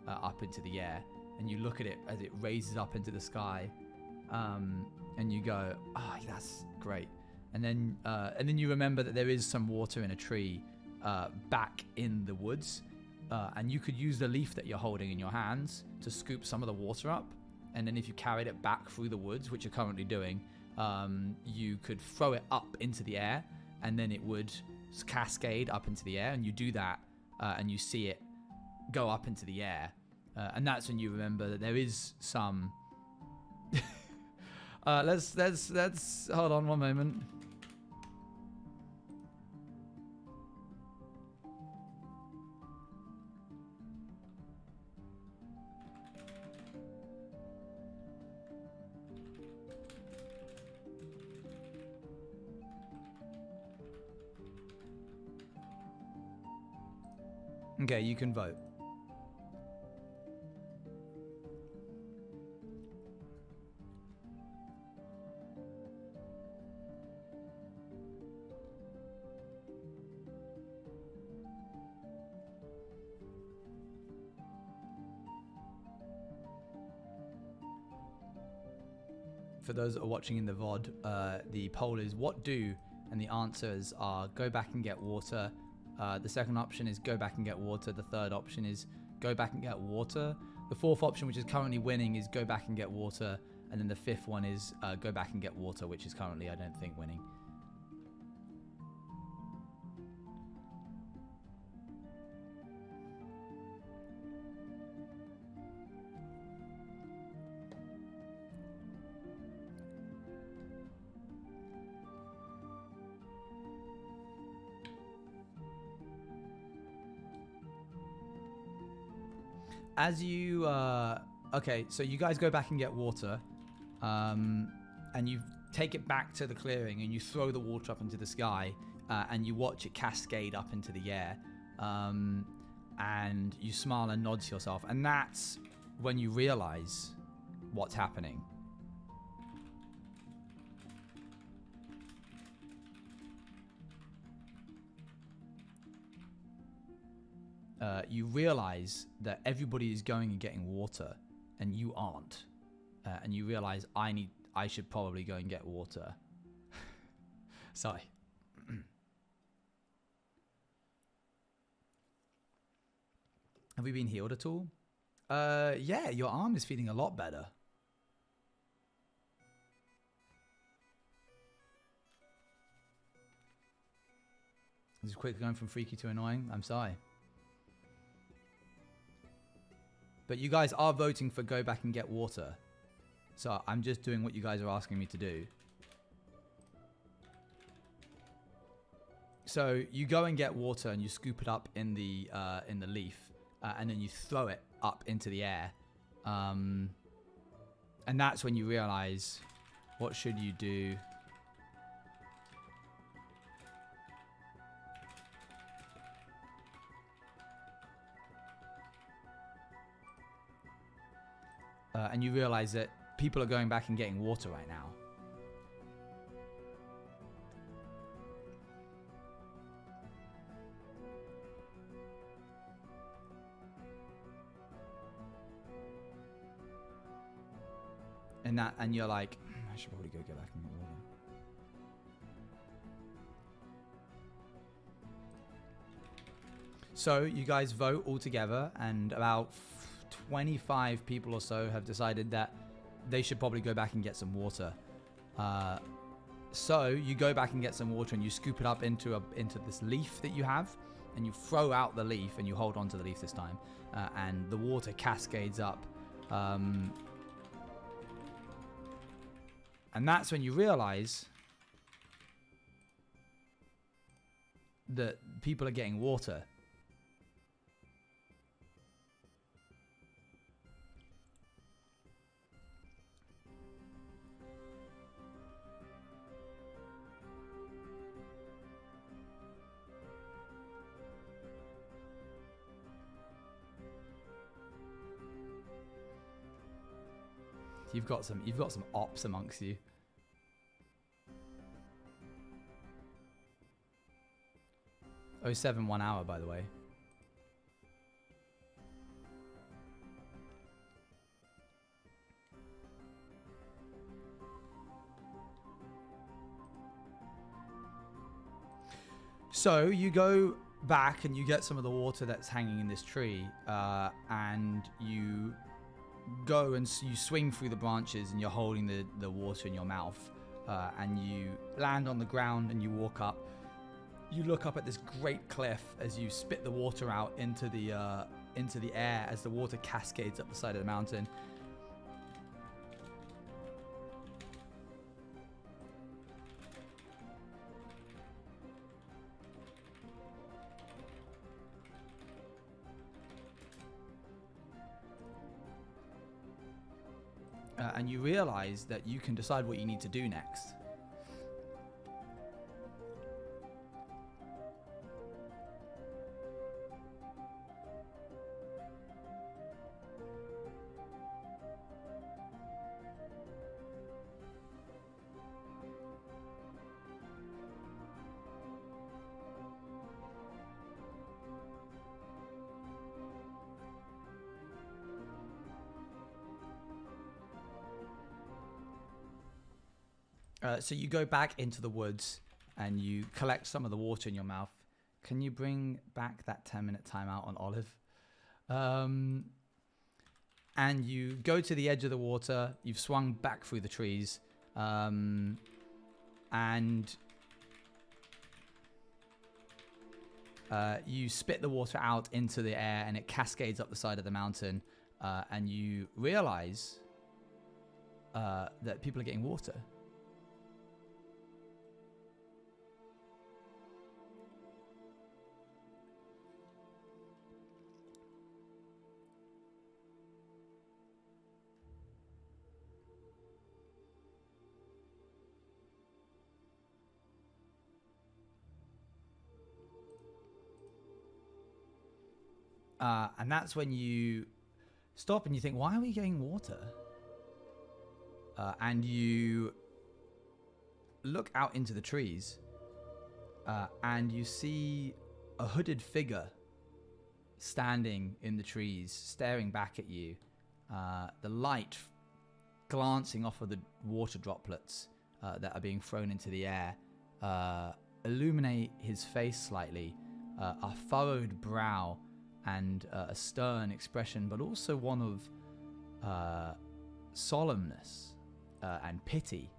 [SPEAKER 1] up into the air, and you look at it as it raises up into the sky, and you go, oh, that's great. And then you remember that there is some water in a tree back in the woods, and you could use the leaf that you're holding in your hands to scoop some of the water up. And then if you carried it back through the woods, which you're currently doing, you could throw it up into the air, and then it would cascade up into the air. And you do that, and you see it go up into the air, and that's when you remember that there is some. Let's hold on one moment. Okay, you can vote. For those that are watching in the VOD, the poll is what do, and the answers are go back and get water. The second option is go back and get water. The third option is go back and get water. The fourth option, which is currently winning, is go back and get water. And then the fifth one is go back and get water, which is currently, I don't think, winning. As you, okay, so you guys go back and get water, and you take it back to the clearing, and you throw the water up into the sky, and you watch it cascade up into the air, and you smile and nod to yourself, and that's when you realize what's happening. You realize that everybody is going and getting water, and you aren't. And you realize I should probably go and get water. Sorry. Have we been healed at all? Yeah, your arm is feeling a lot better. This is quickly going from freaky to annoying. I'm sorry. But you guys are voting for go back and get water. So I'm just doing what you guys are asking me to do. So you go and get water and you scoop it up in the leaf, and then you throw it up into the air. And that's when you realize, what should you do? And you realize that people are going back and getting water right now. And you're like, I should probably go get back and get water. So you guys vote all together, and about 25 people or so have decided that they should probably go back and get some water. So you go back and get some water, and you scoop it up into this leaf that you have, and you throw out the leaf, and you hold on to the leaf this time, and the water cascades up. And that's when you realize that people are getting water. You've got some ops amongst you. Oh, 7 1 hour, by the way. So you go back and you get some of the water that's hanging in this tree, and you go and you swing through the branches and you're holding the water in your mouth, and you land on the ground and you walk up. You look up at this great cliff as you spit the water out into the air as the water cascades up the side of the mountain. And you realize that you can decide what you need to do next. So you go back into the woods and you collect some of the water in your mouth. Can you bring back that 10-minute timeout on Olive? And you go to the edge of the water. You've swung back through the trees. And you spit the water out into the air and it cascades up the side of the mountain. And you realize that people are getting water. And that's when you stop and you think, why are we getting water? And you look out into the trees and you see a hooded figure standing in the trees, staring back at you. The light glancing off of the water droplets that are being thrown into the air illuminate his face slightly, a furrowed brow and a stern expression, but also one of solemnness and pity.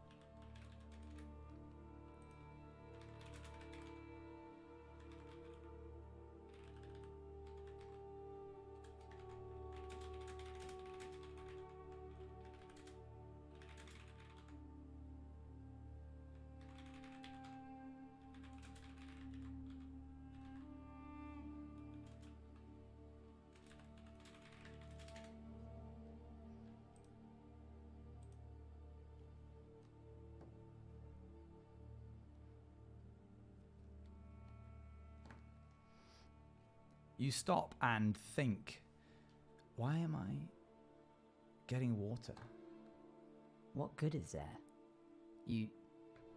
[SPEAKER 1] You stop and think, why am I getting water?
[SPEAKER 6] What good is there?
[SPEAKER 1] You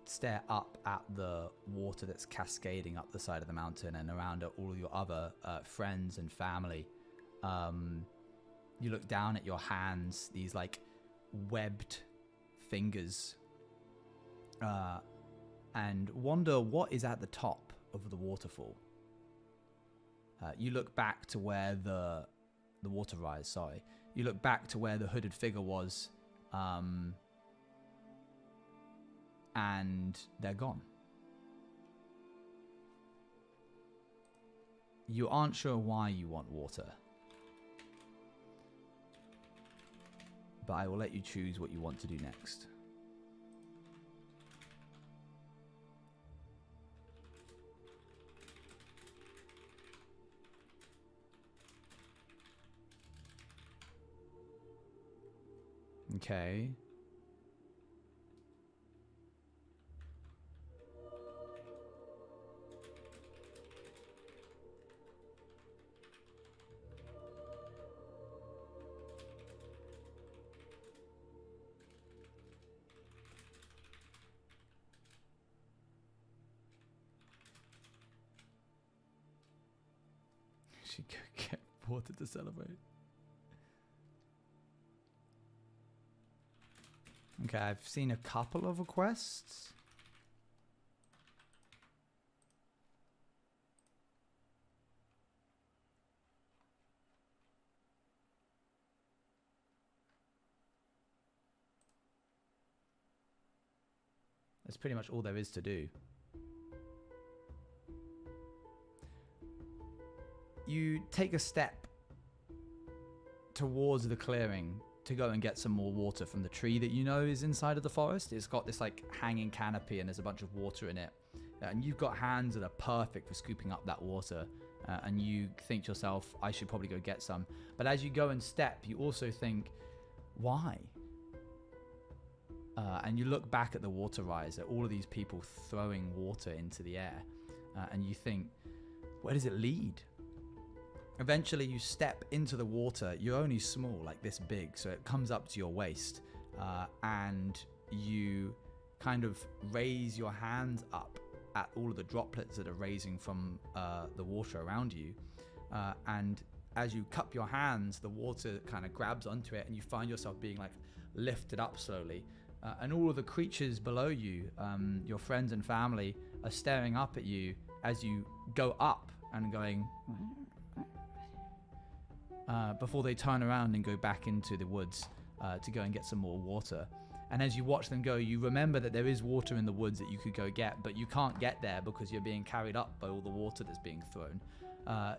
[SPEAKER 1] stare up at the water that's cascading up the side of the mountain and around at all your other friends and family. You look down at your hands, these like webbed fingers, and wonder what is at the top of the waterfall. You look back to where the water rise, sorry. You look back to where the hooded figure was, and they're gone. You aren't sure why you want water, but I will let you choose what you want to do next. Okay. Should go get water to celebrate. Okay, I've seen a couple of requests. That's pretty much all there is to do. You take a step towards the clearing to go and get some more water from the tree that you know is inside of the forest. It's got this like hanging canopy and there's a bunch of water in it. And you've got hands that are perfect for scooping up that water. And you think to yourself, I should probably go get some. But as you go and step, you also think, why? And you look back at the water rise, at all of these people throwing water into the air. And you think, where does it lead? Eventually you step into the water. You're only small, like this big, so it comes up to your waist. And you kind of raise your hands up at all of the droplets that are raising from the water around you. And as you cup your hands, the water kind of grabs onto it and you find yourself being like lifted up slowly. And all of the creatures below you, your friends and family, are staring up at you as you go up and going... before they turn around and go back into the woods to go and get some more water. And as you watch them go, you remember that there is water in the woods that you could go get, but you can't get there because you're being carried up by all the water that's being thrown.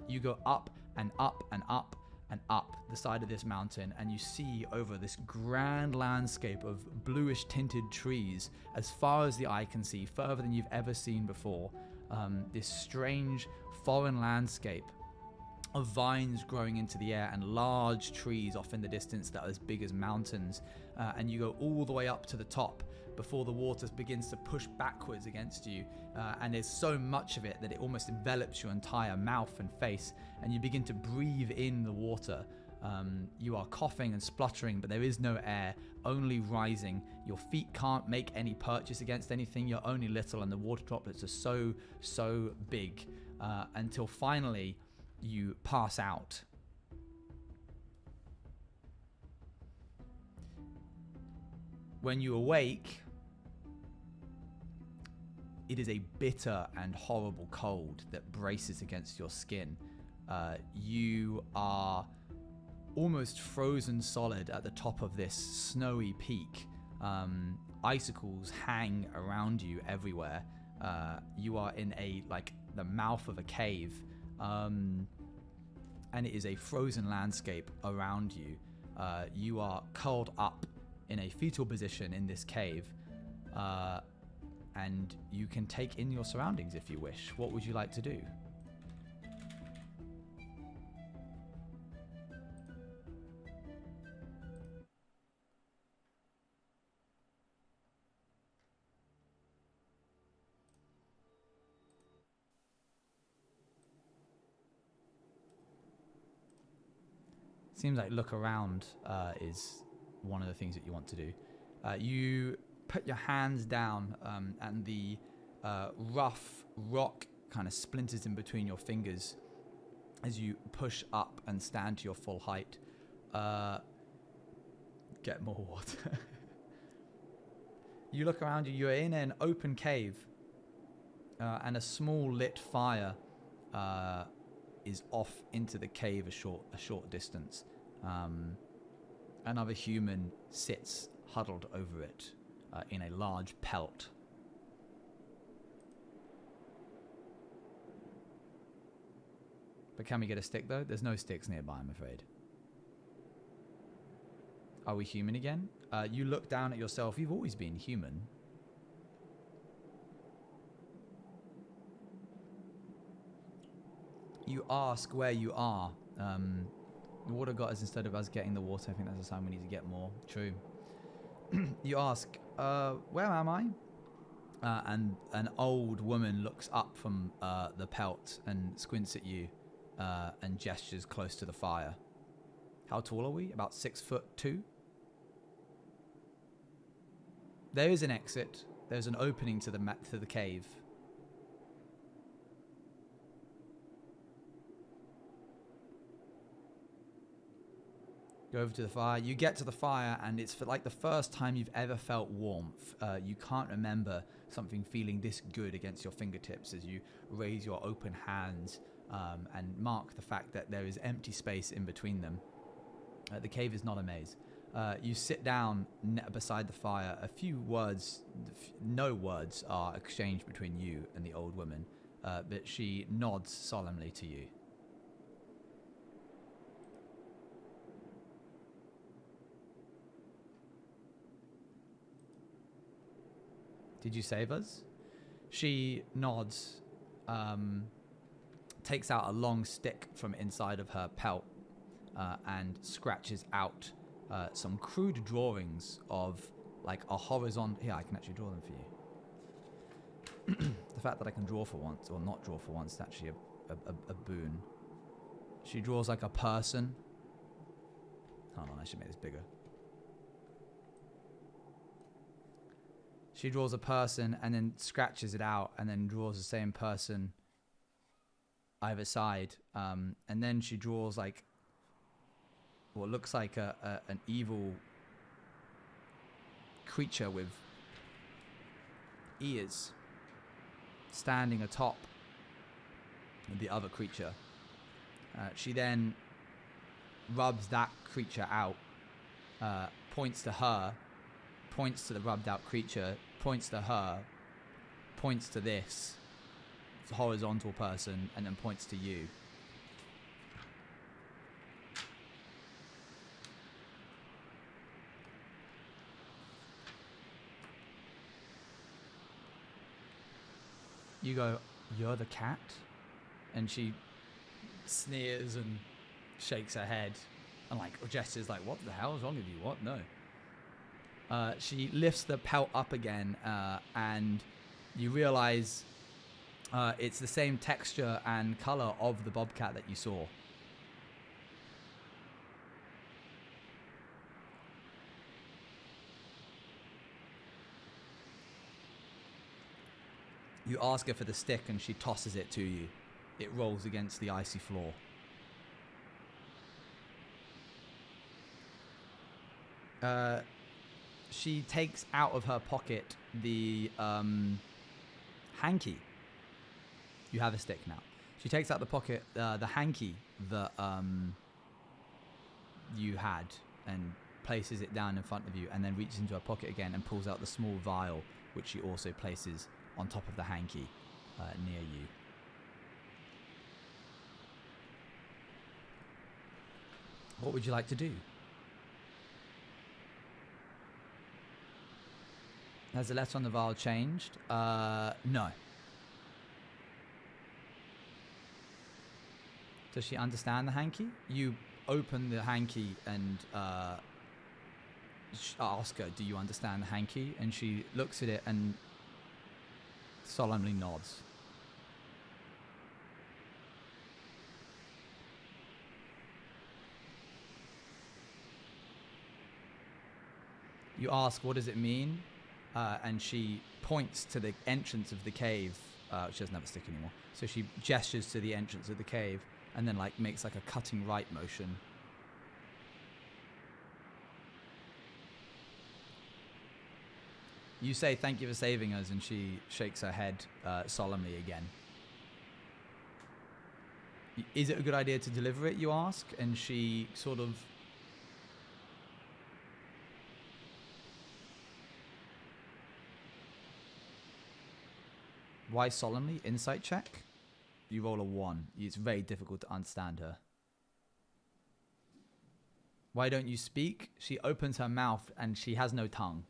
[SPEAKER 1] You go up and up and up and up the side of this mountain, and you see over this grand landscape of bluish tinted trees as far as the eye can see, further than you've ever seen before. This strange foreign landscape of vines growing into the air and large trees off in the distance that are as big as mountains. And you go all the way up to the top before the water begins to push backwards against you. And there's so much of it that it almost envelops your entire mouth and face, and you begin to breathe in the water. You are coughing and spluttering, but there is no air, only rising. Your feet can't make any purchase against anything. You're only little, and the water droplets are so big, until finally you pass out. When you awake, it is a bitter and horrible cold that braces against your skin. You are almost frozen solid at the top of this snowy peak. Icicles hang around you everywhere. You are in the mouth of a cave. And it is a frozen landscape around you. You are curled up in a fetal position in this cave, and you can take in your surroundings if you wish. What would you like to do? Seems like look around is one of the things that you want to do. You put your hands down and the rough rock kind of splinters in between your fingers as you push up and stand to your full height. Get more water. You look around you. You're in an open cave and a small lit fire is off into the cave a short distance. Another human sits huddled over it in a large pelt. But can we get a stick though? There's no sticks nearby, I'm afraid. Are we human again? You look down at yourself. You've always been human. You ask where you are. The water got us instead of us getting the water. I think that's a sign we need to get more. True. You ask, where am I? And an old woman looks up from the pelt and squints at you and gestures close to the fire. How tall are we? About 6'2". There is an exit. There's an opening to the cave. Go over to the fire. You get to the fire, and it's for like the first time you've ever felt warmth. You can't remember something feeling this good against your fingertips as you raise your open hands and mark the fact that there is empty space in between them. The cave is not a maze. You sit down beside the fire. A few words, no words are exchanged between you and the old woman, but she nods solemnly to you. Did you save us? She nods, takes out a long stick from inside of her pelt, and scratches out some crude drawings of like a horizontal. Here, I can actually draw them for you. The fact that I can draw for once, or not draw for once, is actually a boon. She draws like a person. Hold on, I should make this bigger. She draws a person and then scratches it out and then draws the same person either side. And then she draws like what looks like an evil creature with ears standing atop the other creature. She then rubs that creature out, points to her, points to the rubbed out creature, points to her, points to this horizontal person, and then points to you. You go, "You're the cat?" And she sneers and shakes her head and like gestures like, "What the hell is wrong with you? What? No." She lifts the pelt up again, and you realize it's the same texture and color of the bobcat that you saw. You ask her for the stick and she tosses it to you. It rolls against the icy floor. She takes out of her pocket the hanky. You have a stick now. She takes out the pocket the hanky that you had and places it down in front of you, and then reaches into her pocket again and pulls out the small vial, which she also places on top of the hanky near you. What would you like to do? Has the letter on the vial changed? No. Does she understand the hanky? You open the hanky and ask her, "Do you understand the hanky?" And she looks at it and solemnly nods. You ask, "What does it mean?" And she points to the entrance of the cave. She doesn't have a stick anymore. So she gestures to the entrance of the cave and then like makes like a cutting right motion. You say, "Thank you for saving us," and she shakes her head solemnly again. "Is it a good idea to deliver it?" you ask, and she sort of Why solemnly? Insight check. You roll a 1. It's very difficult to understand her. "Why don't you speak?" She opens her mouth and she has no tongue.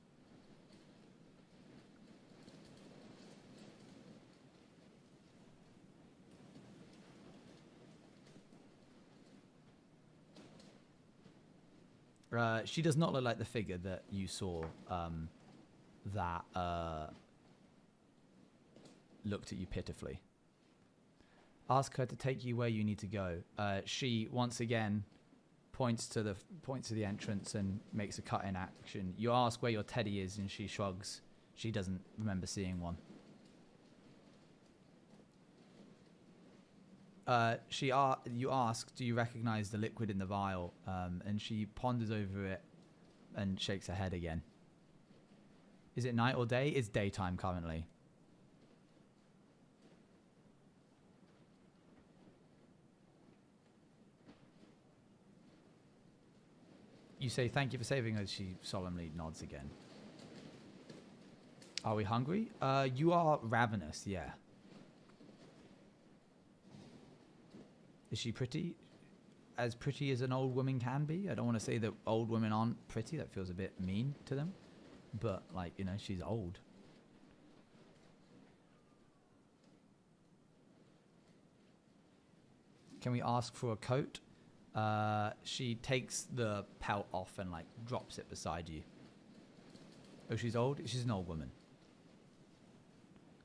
[SPEAKER 1] She does not look like the figure that you saw that looked at you pitifully. Ask her to take you where you need to go. She once again points to the entrance and makes a cut in action. You ask where your teddy is and she shrugs. She doesn't remember seeing one. You ask, "Do you recognize the liquid in the vial?" And she ponders over it and shakes her head again. "Is it night or day?" "It's daytime currently." You say thank you for saving us. She solemnly nods again. Are we hungry? You are ravenous, yeah. Is she pretty? As pretty as an old woman can be? I don't want to say that old women aren't pretty. That feels a bit mean to them. But, like, you know, she's old. Can we ask for a coat? She takes the pelt off and, like, drops it beside you. Oh, she's old? She's an old woman.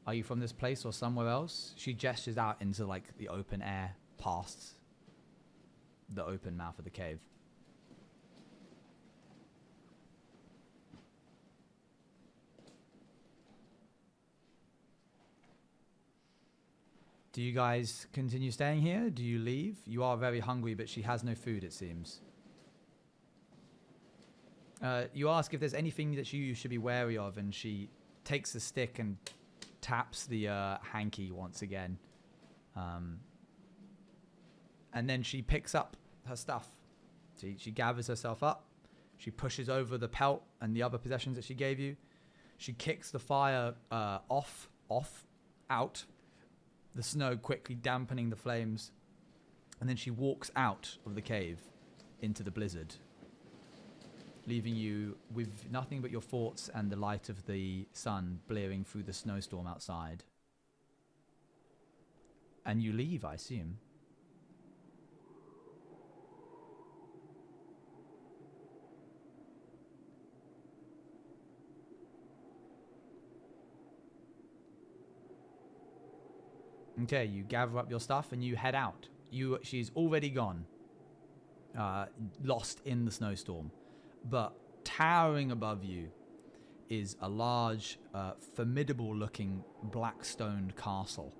[SPEAKER 1] Are you from this place or somewhere else? She gestures out into, like, the open air past the open mouth of the cave. Do you guys continue staying here? Do you leave? You are very hungry, but she has no food, it seems. You ask if there's anything that you should be wary of, and she takes the stick and taps the hanky once again. And then she picks up her stuff. She gathers herself up. She pushes over the pelt and the other possessions that she gave you. She kicks the fire out. The snow quickly dampening the flames. And then she walks out of the cave into the blizzard, leaving you with nothing but your thoughts and the light of the sun blaring through the snowstorm outside. And you leave, I assume. Okay, you gather up your stuff and you head out. She's already gone, lost in the snowstorm. But towering above you is a large, formidable-looking black-stoned castle,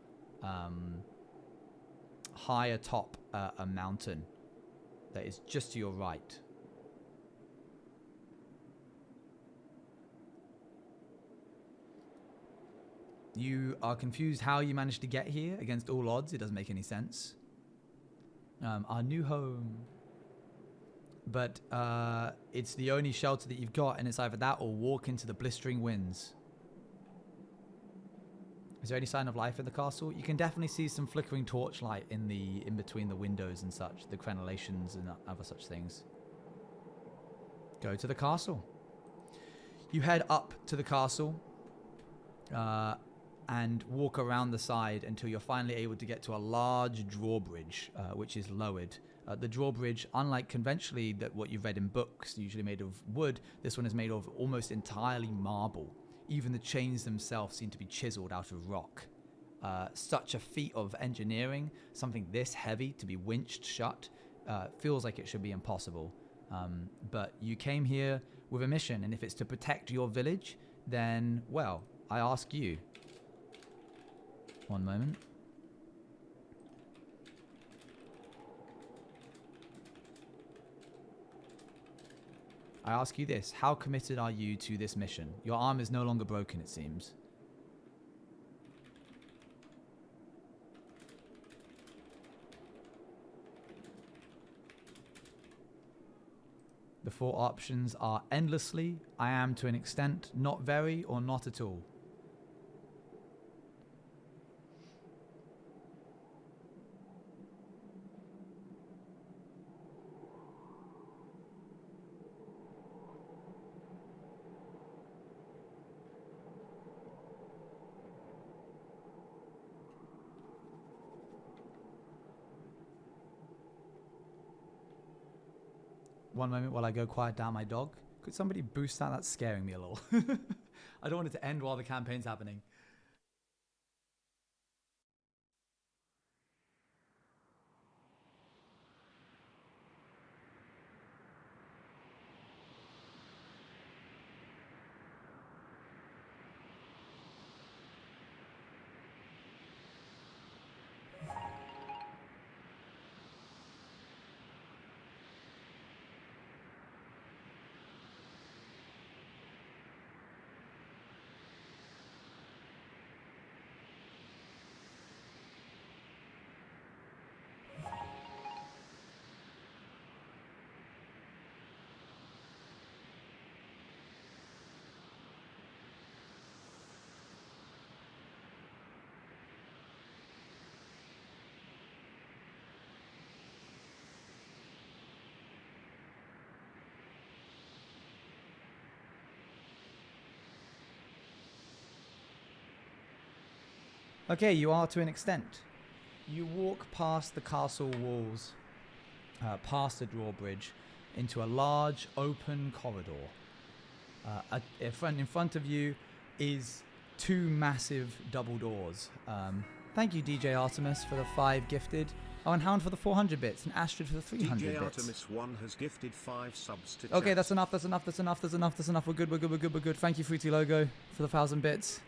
[SPEAKER 1] high atop a mountain that is just to your right. You are confused how you managed to get here against all odds. It doesn't make any sense. Our new home. But it's the only shelter that you've got, and it's either that or walk into the blistering winds. Is there any sign of life in the castle? You can definitely see some flickering torchlight in between the windows and such, the crenellations and other such things. Go to the castle. You head up to the castle. And walk around the side until you're finally able to get to a large drawbridge, which is lowered. The drawbridge, unlike conventionally what you've read in books, usually made of wood, this one is made of almost entirely marble. Even the chains themselves seem to be chiseled out of rock. Such a feat of engineering, something this heavy to be winched shut, feels like it should be impossible. But you came here with a mission, and if it's to protect your village, then, well, I ask you. One moment. I ask you this. How committed are you to this mission? Your arm is no longer broken, it seems. The four options are endlessly, I am to an extent, not very, or not at all. One moment while I go quiet down my dog. Could somebody boost that? That's scaring me a little. I don't want it to end while the campaign's happening. Okay, you are to an extent. You walk past the castle walls, past the drawbridge, into a large open corridor. In front of you is 2 massive double doors. Thank you, DJ Artemis, for the 5 gifted. Oh, and Hound for the 400 bits, and Astrid for the 300
[SPEAKER 2] DJ
[SPEAKER 1] bits.
[SPEAKER 2] Artemis 1 has gifted 5 subs to
[SPEAKER 1] Okay,
[SPEAKER 2] chat.
[SPEAKER 1] that's enough. We're good. Thank you, Fruity Logo, for the 1,000 bits.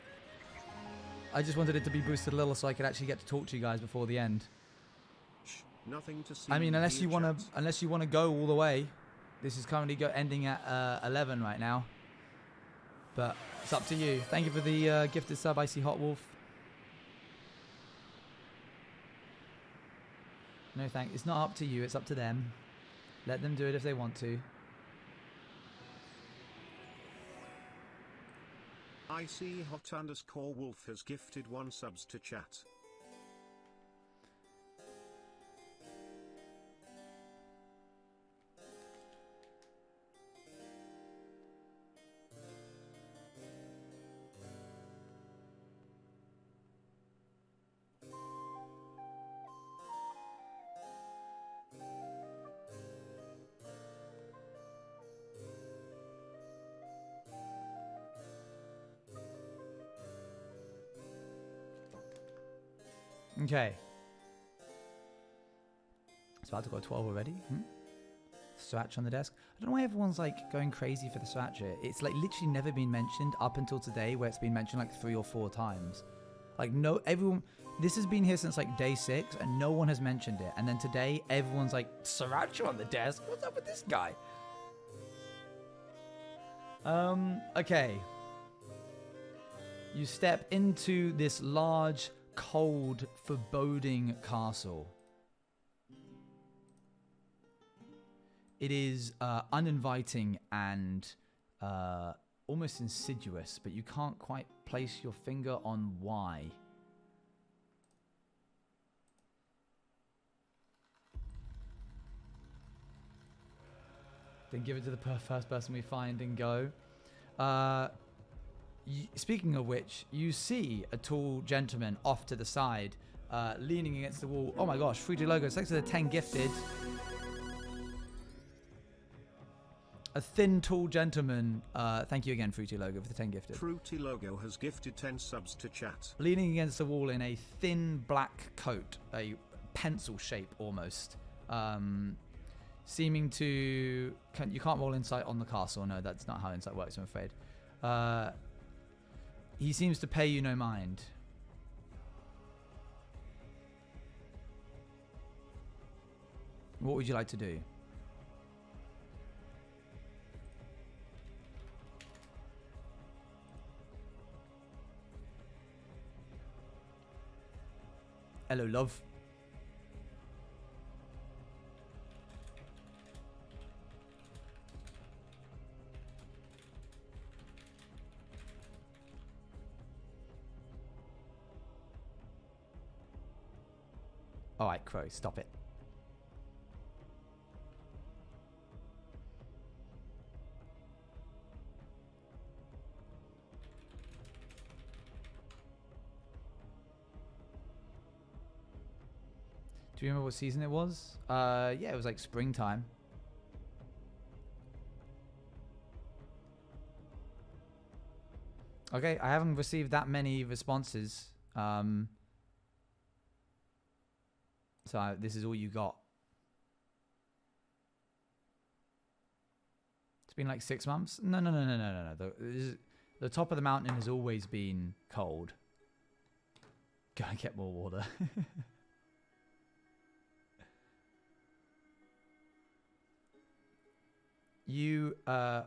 [SPEAKER 1] I just wanted it to be boosted a little so I could actually get to talk to you guys before the end.
[SPEAKER 2] Shh, nothing to see.
[SPEAKER 1] I mean, unless
[SPEAKER 2] via
[SPEAKER 1] you want
[SPEAKER 2] chat.
[SPEAKER 1] to go all the way. This is currently ending at 11 right now. But it's up to you. Thank you for the gifted sub, Icy Hot Wolf. No thanks. It's not up to you. It's up to them. Let them do it if they want to.
[SPEAKER 2] IC Hot_Wolf has gifted 1 subs to chat.
[SPEAKER 1] Okay. It's about to go 12 already. Swatch on the desk. I don't know why everyone's like going crazy for the swatch here. It's like literally never been mentioned up until today, where it's been mentioned like 3 or 4 times. Like everyone, this has been here since like day 6 and no one has mentioned it. And then today everyone's like, Sriracha on the desk? What's up with this guy? Okay. You step into this large, cold, foreboding castle. It is uninviting and almost insidious, but you can't quite place your finger on why. Then give it to the first person we find and go. Speaking of which, you see a tall gentleman off to the side, leaning against the wall. Oh my gosh, Fruity Logo, thanks for the 10 gifted. A thin, tall gentleman. Thank you again, Fruity Logo, for the 10 gifted.
[SPEAKER 2] Fruity Logo has gifted 10 subs to chat.
[SPEAKER 1] Leaning against the wall in a thin black coat, a pencil shape almost. Seeming to... You can't roll insight on the castle. No, that's not how insight works, I'm afraid. He seems to pay you no mind. What would you like to do? Hello, love. Alright, Crow, stop it. Do you remember what season it was? Yeah, it was like springtime. Okay, I haven't received that many responses. So this is all you got. It's been like 6 months? No. The top of the mountain has always been cold. Go and get more water. You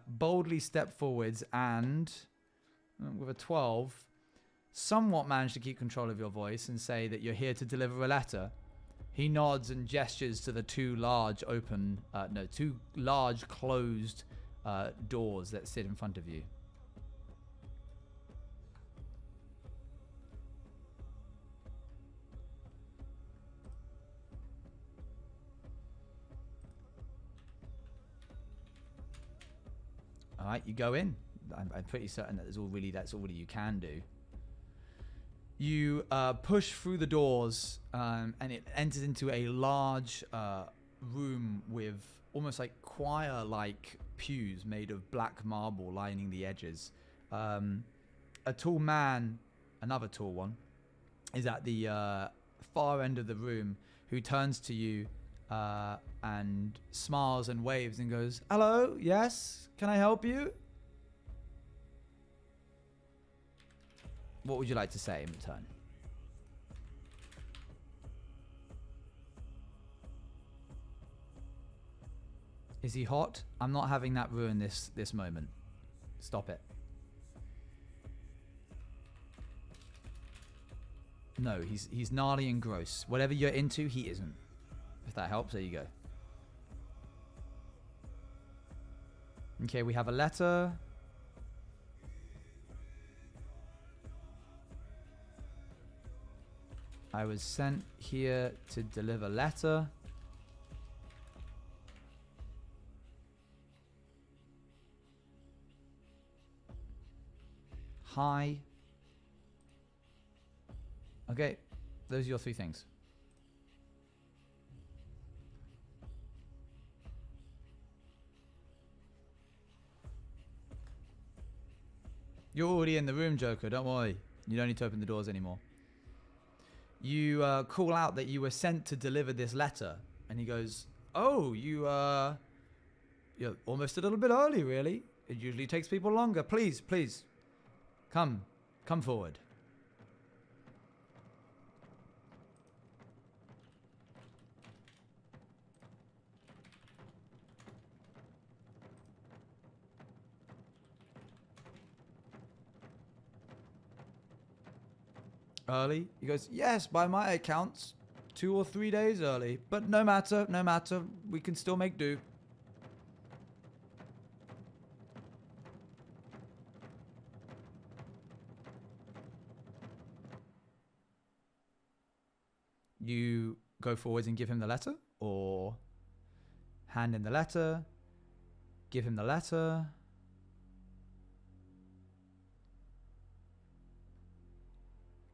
[SPEAKER 1] boldly step forwards and, with a 12, somewhat manage to keep control of your voice and say that you're here to deliver a letter. He nods and gestures to the 2 large closed doors that sit in front of you. All right, you go in. I'm pretty certain that that's all really you can do. You push through the doors, and it enters into a large room with almost like choir-like pews made of black marble lining the edges. A tall man, another tall one, is at the far end of the room, who turns to you and smiles and waves and goes, "Hello, yes, can I help you?" What would you like to say in return? Is he hot? I'm not having that ruin this moment. Stop it. No, he's gnarly and gross. Whatever you're into, he isn't. If that helps, there you go. Okay, we have a letter. I was sent here to deliver letter. Hi. Okay, those are your 3 things. You're already in the room, Joker. Don't worry. You don't need to open the doors anymore. You call out that you were sent to deliver this letter. And he goes, "Oh, you're almost a little bit early, really. It usually takes people longer. Please, please. Come forward." Early? He goes, "Yes, by my accounts, 2 or 3 days early. But no matter, no matter. We can still make do." You go forwards and give him the letter? Or hand in the letter, give him the letter?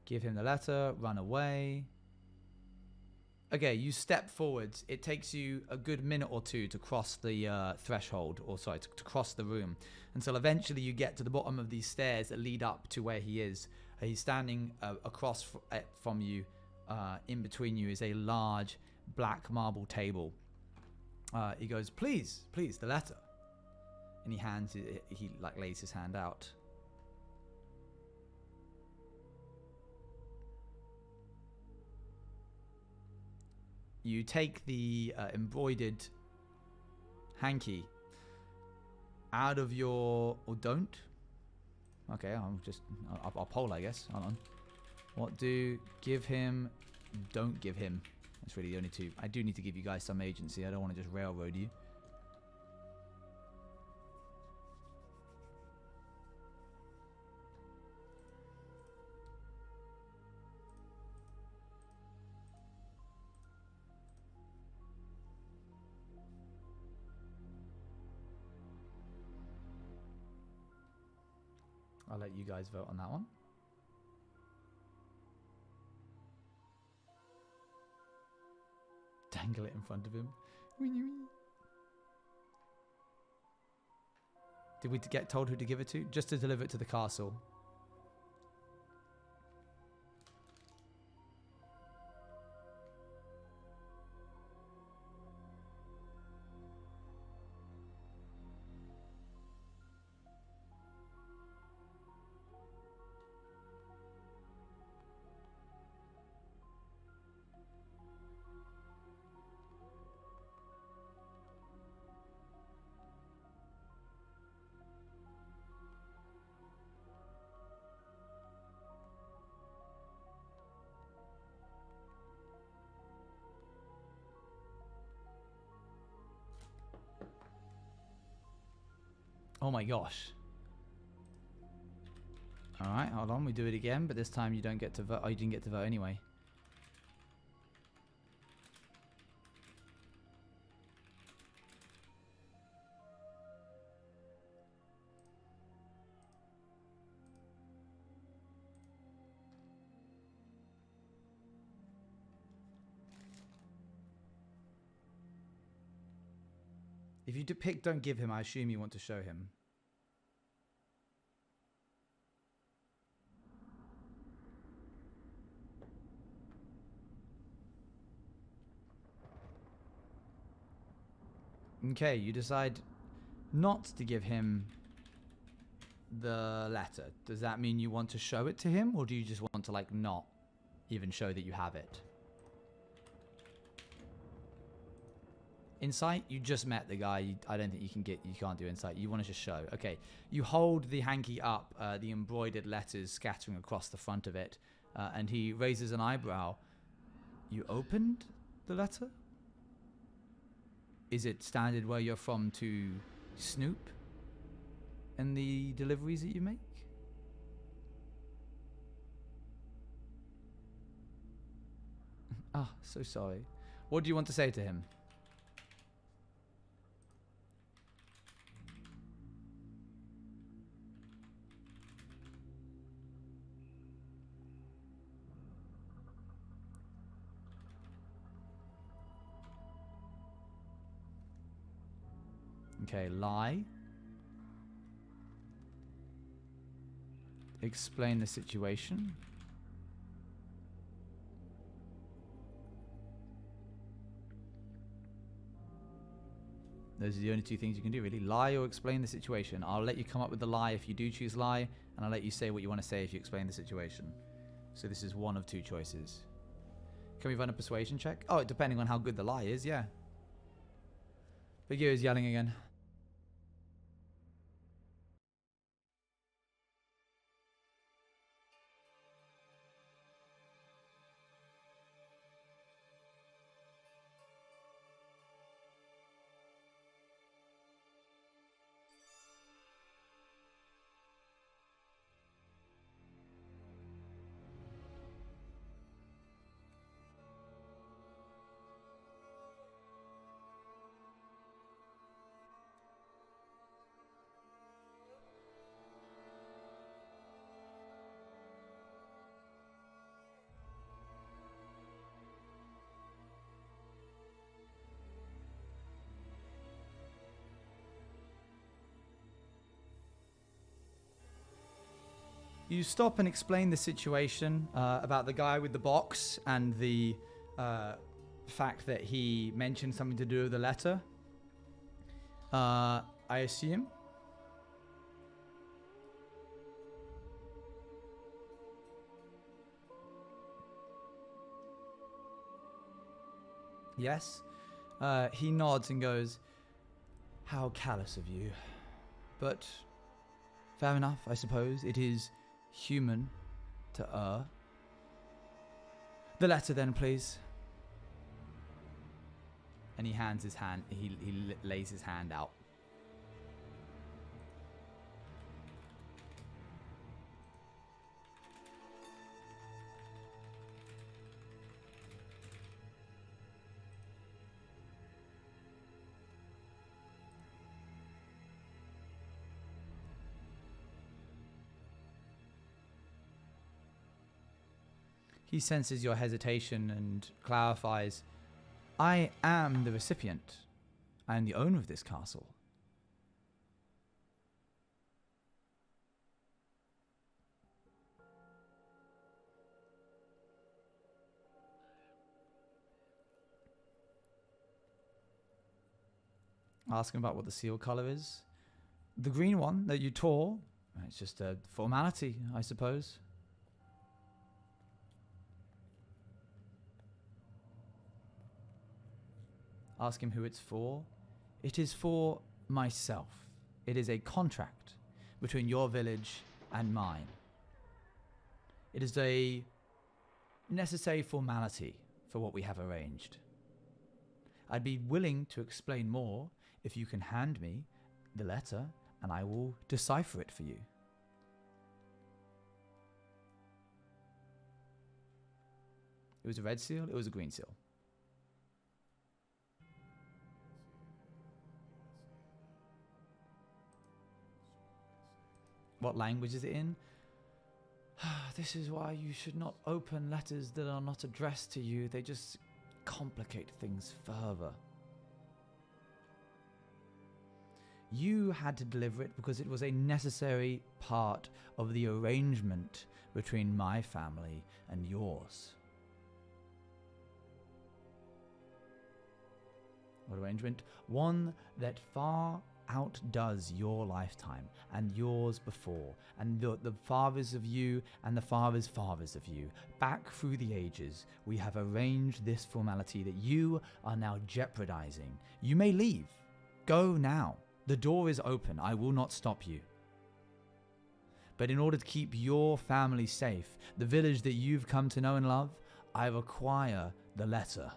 [SPEAKER 1] Give him the letter, run away. Okay, you step forwards. It takes you a good minute or 2 to cross the threshold, or sorry, to cross the room, until eventually you get to the bottom of these stairs that lead up to where he is. He's standing across from you. In between you is a large black marble table. He goes, please, the letter. And he hands it, he like lays his hand out. You take the embroidered hanky out of your... Or don't? Okay, I'll poll, I guess. Hold on. What do... Give him... Don't give him. That's really the only 2. I do need to give you guys some agency. I don't want to just railroad you. I'll let you guys vote on that one. Dangle it in front of him. Did we get told who to give it to? Just to deliver it to the castle. Oh my gosh. Alright, hold on. We do it again, but this time you don't get to vote. Oh, you didn't get to vote anyway. If you pick don't give him, I assume you want to show him. Okay, you decide not to give him the letter. Does that mean you want to show it to him, or do you just want to like not even show that you have it? Insight, you just met the guy. I don't think you can't do insight. You want to just show. Okay, you hold the hanky up, the embroidered letters scattering across the front of it, and he raises an eyebrow. You opened the letter? Is it standard where you're from to snoop in the deliveries that you make? Ah, so sorry. What do you want to say to him? Okay, lie. Explain the situation. Those are the only two things you can do, really. Lie or explain the situation. I'll let you come up with the lie if you do choose lie, and I'll let you say what you want to say if you explain the situation. So this is one of two choices. Can we run a persuasion check? Oh, depending on how good the lie is, yeah. Big Ear is yelling again. You stop and explain the situation about the guy with the box and the fact that he mentioned something to do with the letter. I assume. Yes. He nods and goes, "How callous of you. But fair enough, I suppose. It is human to err. The letter then, please." And he hands his hand, he lays his hand out. He senses your hesitation and clarifies, "I am the recipient. I am the owner of this castle." Ask him about what the seal color is. The green one that you tore, it's just a formality, I suppose. Ask him who it's for. It is for myself. It is a contract between your village and mine. It is a necessary formality for what we have arranged. I'd be willing to explain more if you can hand me the letter and I will decipher it for you. It was a red seal, it was a green seal. What language is it in? This is why you should not open letters that are not addressed to you. They just complicate things further. You had to deliver it because it was a necessary part of the arrangement between my family and yours. What arrangement? One that far outdoes your lifetime and yours before, and the fathers of you and the fathers' fathers of you. Back through the ages, we have arranged this formality that you are now jeopardizing. You may leave. Go now. The door is open. I will not stop you. But in order to keep your family safe, the village that you've come to know and love, I require the letter.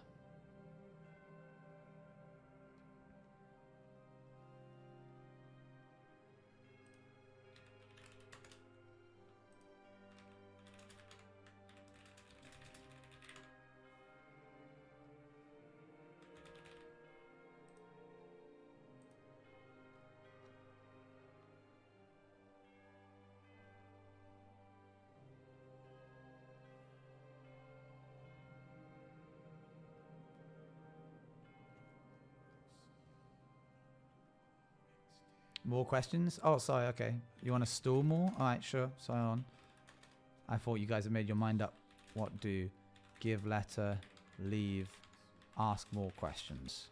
[SPEAKER 1] More questions? Oh, sorry, okay. You want to stall more? Alright, sure. Sorry on. I thought you guys had made your mind up. What do? Give letter, leave, ask more questions.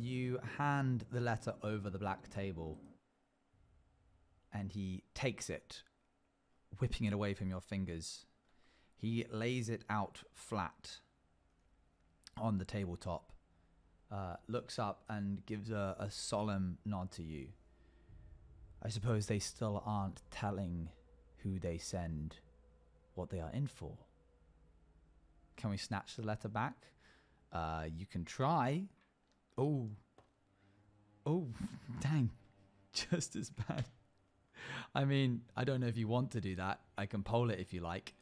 [SPEAKER 1] You hand the letter over the black table, and he takes it, whipping it away from your fingers. He lays it out flat on the tabletop, looks up and gives a solemn nod to you. I suppose they still aren't telling who they send what they are in for. Can we snatch the letter back? You can try. Oh, dang, just as bad. I mean, I don't know if you want to do that. I can poll it if you like.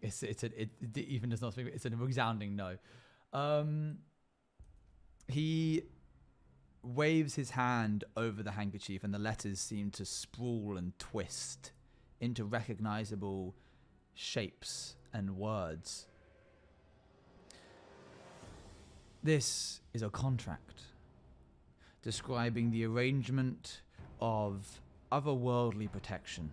[SPEAKER 1] It even does not speak. It's a resounding no. He waves his hand over the handkerchief, and the letters seem to sprawl and twist into recognizable shapes and words. This is a contract describing the arrangement of otherworldly protection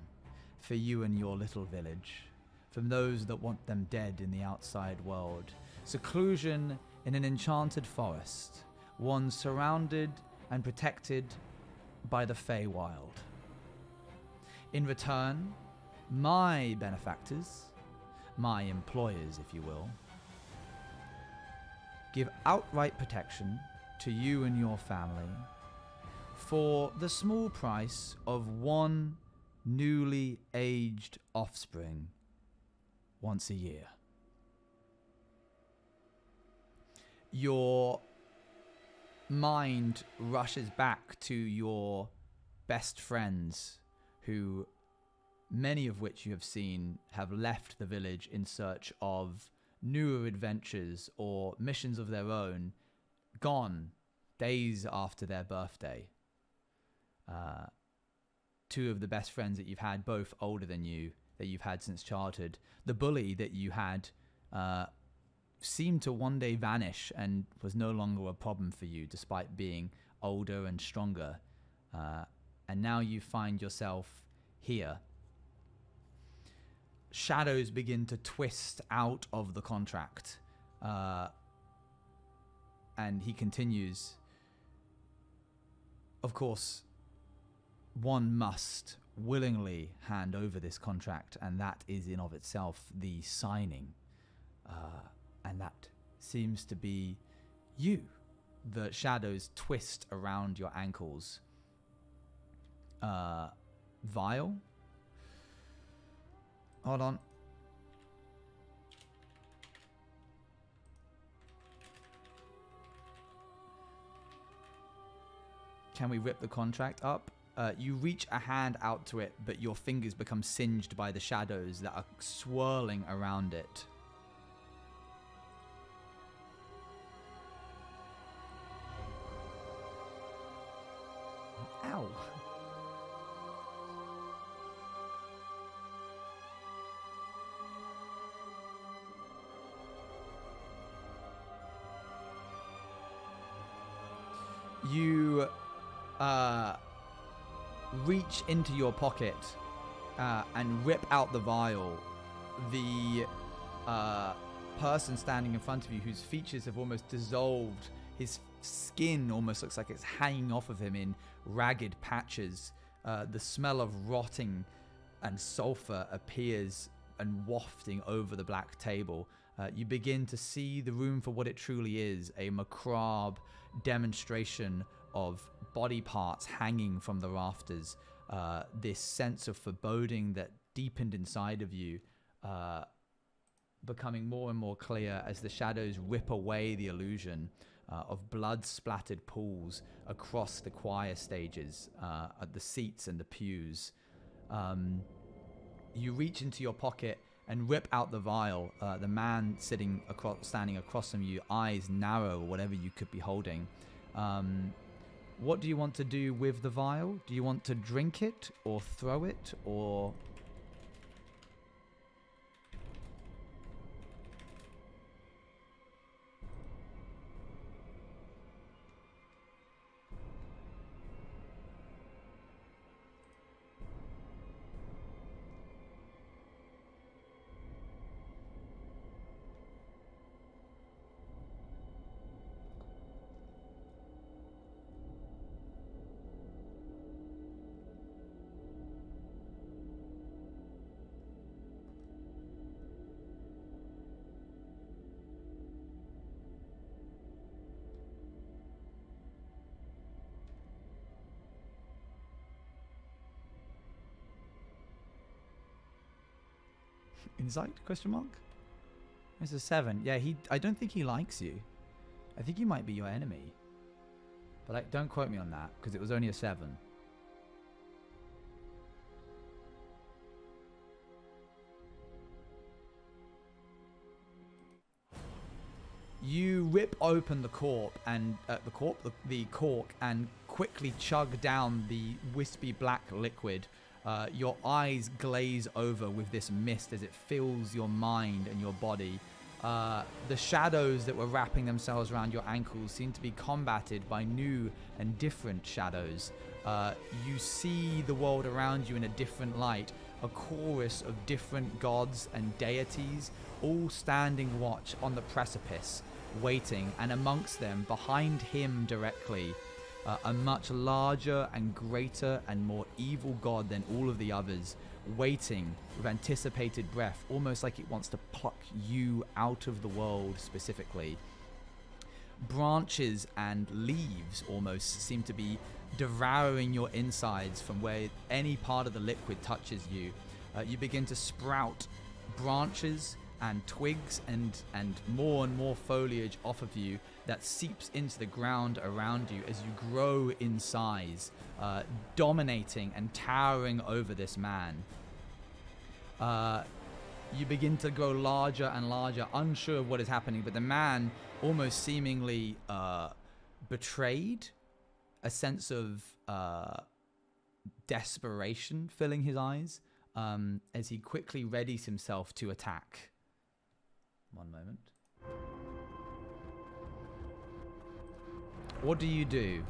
[SPEAKER 1] for you and your little village from those that want them dead in the outside world. Seclusion in an enchanted forest, one surrounded and protected by the Feywild. In return, my benefactors, my employers, if you will, give outright protection to you and your family for the small price of one newly aged offspring once a year. Your mind rushes back to your best friends, who, many of which you have seen, have left the village in search of newer adventures or missions of their own, gone days after their birthday. Two of the best friends that you've had, both older than you, that you've had since childhood. The bully that you had seemed to one day vanish and was no longer a problem for you, despite being older and stronger. And now you find yourself here. shadows begin to twist out of the contract. And he continues, of course, one must willingly hand over this contract, and that is in of itself the signing. And that seems to be you. The shadows twist around your ankles. Vial? Hold on. Can we rip the contract up? You reach a hand out to it, but your fingers become singed by the shadows that are swirling around it. Ow. You reach into your pocket and rip out the vial. The person standing in front of you, whose features have almost dissolved, his skin almost looks like it's hanging off of him in ragged patches. The smell of rotting and sulfur appears and wafting over the black table. You begin to see the room for what it truly is, a macabre demonstration of body parts hanging from the rafters. This sense of foreboding that deepened inside of you, becoming more and more clear as the shadows rip away the illusion of blood-splattered pools across the choir stages, at the seats and the pews. You reach into your pocket and rip out the vial. The man standing across from you, eyes narrow, whatever you could be holding. What do you want to do with the vial? Do you want to drink it or throw it or... Insight? Question mark? It's a 7. Yeah, I don't think he likes you. I think he might be your enemy. But don't quote me on that, because it was only a 7. You rip open the cork and the cork and quickly chug down the wispy black liquid. Your eyes glaze over with this mist as it fills your mind and your body. The shadows that were wrapping themselves around your ankles seem to be combated by new and different shadows. You see the world around you in a different light, a chorus of different gods and deities, all standing watch on the precipice, waiting, and amongst them, behind him directly, a much larger and greater and more evil god than all of the others, waiting with anticipated breath, almost like it wants to pluck you out of the world specifically. Branches and leaves almost seem to be devouring your insides from where any part of the liquid touches you. You begin to sprout branches and twigs and more foliage off of you that seeps into the ground around you as you grow in size, dominating and towering over this man. You begin to grow larger and larger, unsure of what is happening, but the man almost seemingly betrayed, a sense of desperation filling his eyes, as he quickly readies himself to attack. One moment. What do you do?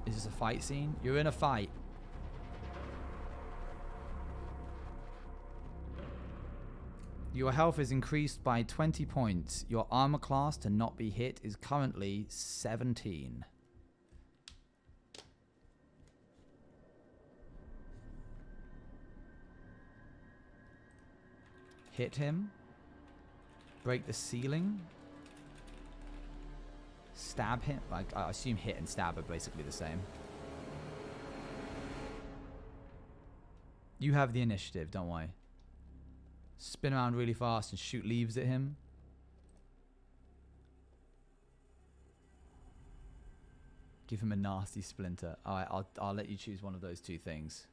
[SPEAKER 1] Is this a fight scene? You're in a fight. Your health is increased by 20 points. Your armor class to not be hit is currently 17. Hit him. Break the ceiling. Stab him. Like, I assume hit and stab are basically the same. You have the initiative, don't worry. Spin around really fast and shoot leaves at him. Give him a nasty splinter. Alright, I'll let you choose one of those two things.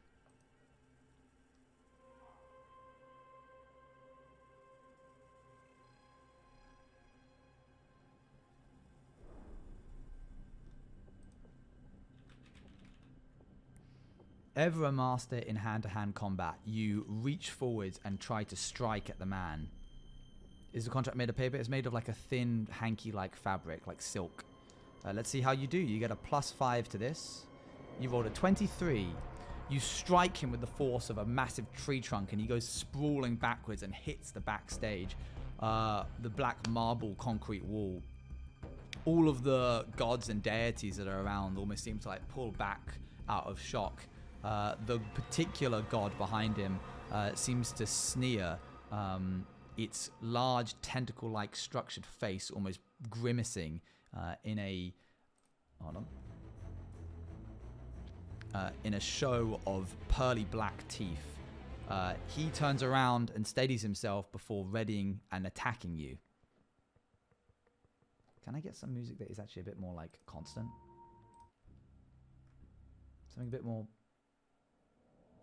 [SPEAKER 1] Ever a master in hand-to-hand combat, you reach forwards and try to strike at the man. Is the contract made of paper? It's made of like a thin, hanky-like fabric, like silk. Let's see how you do. You get a +5 to this. You rolled a 23. You strike him with the force of a massive tree trunk, and he goes sprawling backwards and hits the backstage, the black marble concrete wall. All of the gods and deities that are around almost seem to like pull back out of shock. The particular god behind him seems to sneer, its large tentacle-like structured face almost grimacing in a in a show of pearly black teeth. He turns around and steadies himself before readying and attacking you. Can I get some music that is actually a bit more like constant? Something a bit more.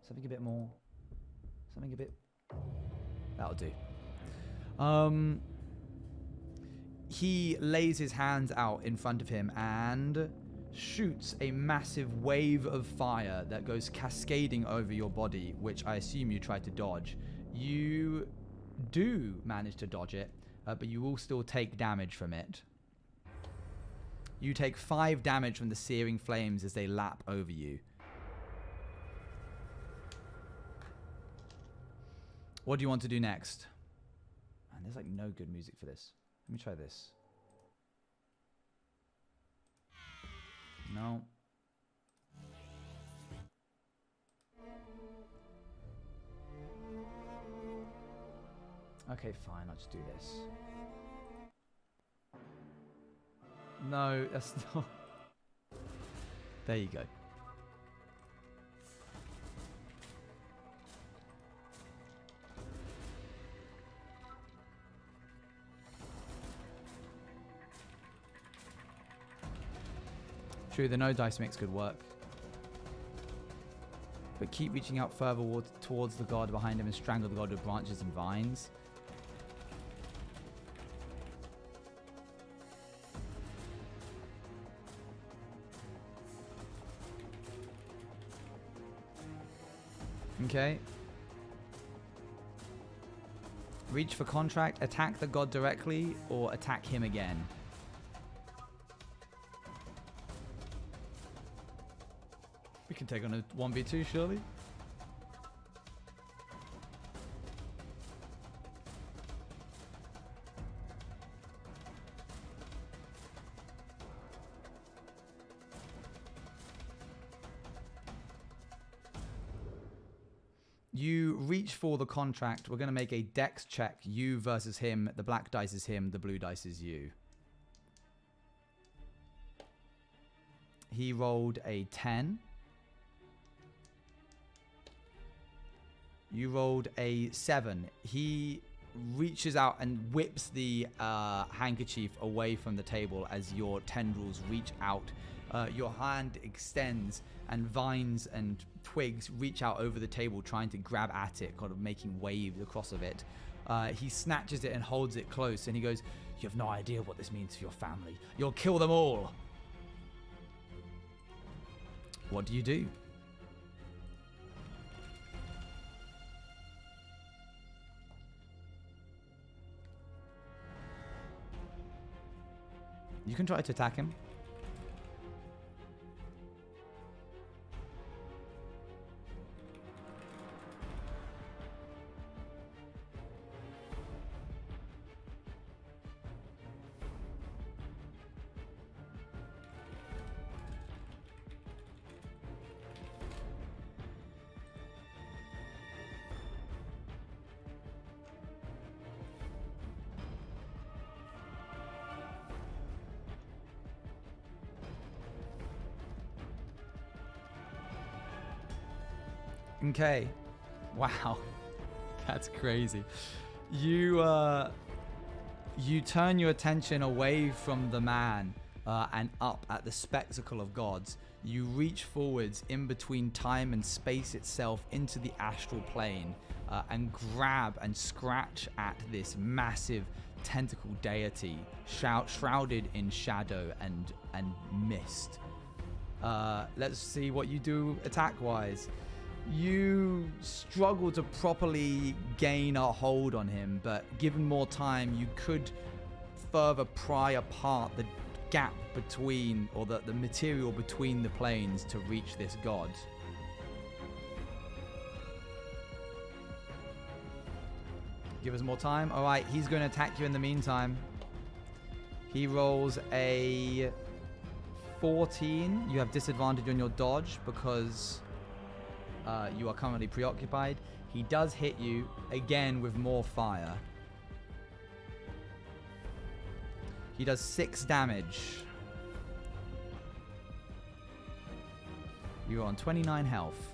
[SPEAKER 1] Something a bit more. Something a bit. That'll do. He lays his hands out in front of him and shoots a massive wave of fire that goes cascading over your body, which I assume you try to dodge. You do manage to dodge it, but you will still take damage from it. You take 5 damage from the searing flames as they lap over you. What do you want to do next? Man, there's like no good music for this. Let me try this. No. Okay, fine. I'll just do this. No, that's not. There you go. True, the no dice makes good work. But keep reaching out further towards the god behind him and strangle the god with branches and vines. Okay. Reach for contract, attack the god directly, or attack him again. We can take on a 1v2, surely? You reach for the contract. We're going to make a dex check. You versus him. The black dice is him. The blue dice is you. He rolled a 10. You rolled a 7. He reaches out and whips the handkerchief away from the table as your tendrils reach out. Your hand extends and vines and twigs reach out over the table trying to grab at it, kind of making waves across of it. He snatches it and holds it close and he goes, "You have no idea what this means for your family. You'll kill them all." What do you do? You can try to attack him. Okay. Wow. That's crazy. You turn your attention away from the man and up at the spectacle of gods. You reach forwards in between time and space itself into the astral plane and grab and scratch at this massive tentacle deity shrouded in shadow and mist. Let's see what you do attack-wise. You struggle to properly gain a hold on him, but given more time, you could further pry apart the gap between, or the material between the planes to reach this god. Give us more time. All right, he's going to attack you in the meantime. He rolls a 14. You have disadvantage on your dodge because you are currently preoccupied. He does hit you again with more fire. He does 6 damage. You're on 29 health.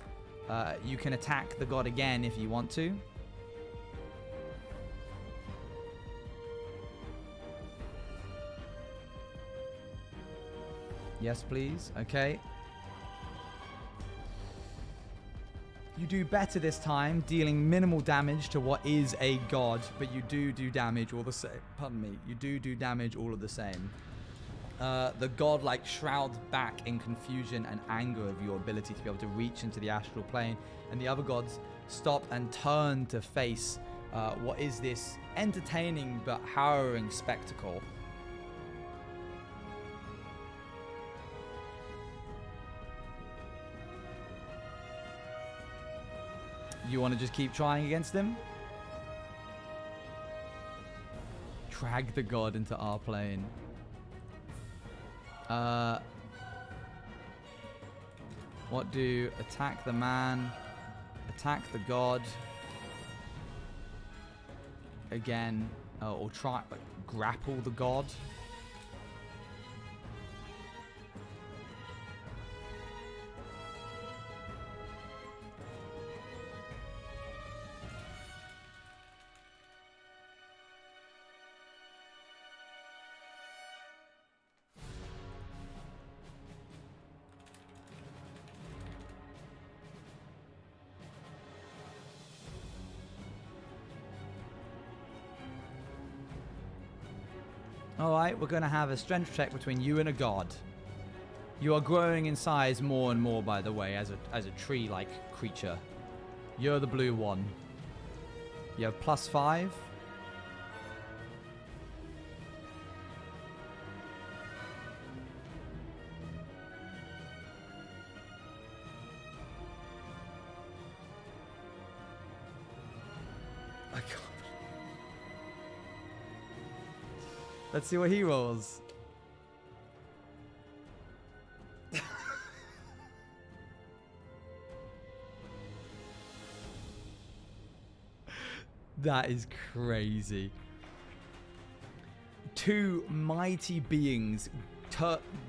[SPEAKER 1] You can attack the god again if you want to. Yes, please. Okay. You do better this time, dealing minimal damage to what is a god, but you do damage all the same. Pardon me. You do damage all of the same. The god shrouds back in confusion and anger of your ability to be able to reach into the astral plane, and the other gods stop and turn to face what is this entertaining but harrowing spectacle. You want to just keep trying against him? Drag the god into our plane. What do? Attack the man. Attack the god. Again. Or try grapple the god. Alright, we're going to have a strength check between you and a god. You are growing in size more and more, by the way, as a tree-like creature. You're the blue one. You have +5. I can't. Let's see what he rolls. That is crazy. 2 mighty beings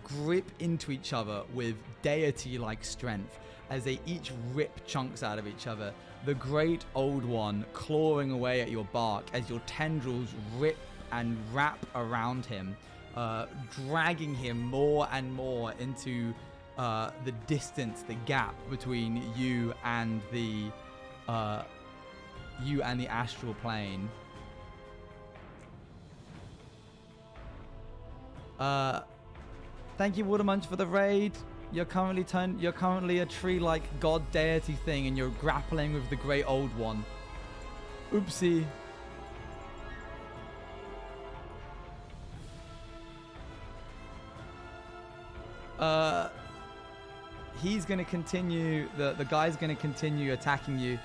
[SPEAKER 1] grip into each other with deity-like strength as they each rip chunks out of each other. The great old one clawing away at your bark as your tendrils rip and wrap around him, dragging him more and more into the distance, the gap between you and the astral plane. Thank you, Watermunch, for the raid. You're currently a tree-like god deity thing, and you're grappling with the great old one. Oopsie. He's gonna continue. The guy's gonna continue attacking you.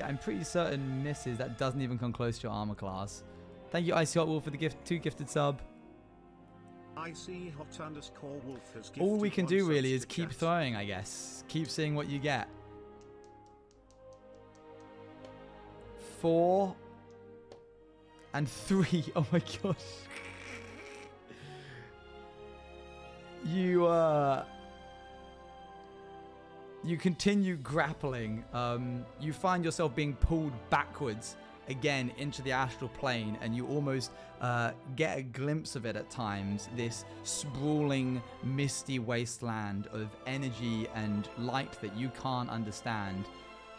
[SPEAKER 1] I'm pretty certain misses. That doesn't even come close to your armor class. Thank you, Icy Hot Wolf, for the 2 gifted sub.
[SPEAKER 2] Icy Hot _ Wolf has gifted
[SPEAKER 1] All we can
[SPEAKER 2] 1
[SPEAKER 1] do really is
[SPEAKER 2] sub to
[SPEAKER 1] keep
[SPEAKER 2] chat.
[SPEAKER 1] throwing, I guess. Keep seeing what you get. 4 and 3. Oh my gosh. You continue grappling. You find yourself being pulled backwards again into the astral plane, and you almost get a glimpse of it at times, this sprawling, misty wasteland of energy and light that you can't understand.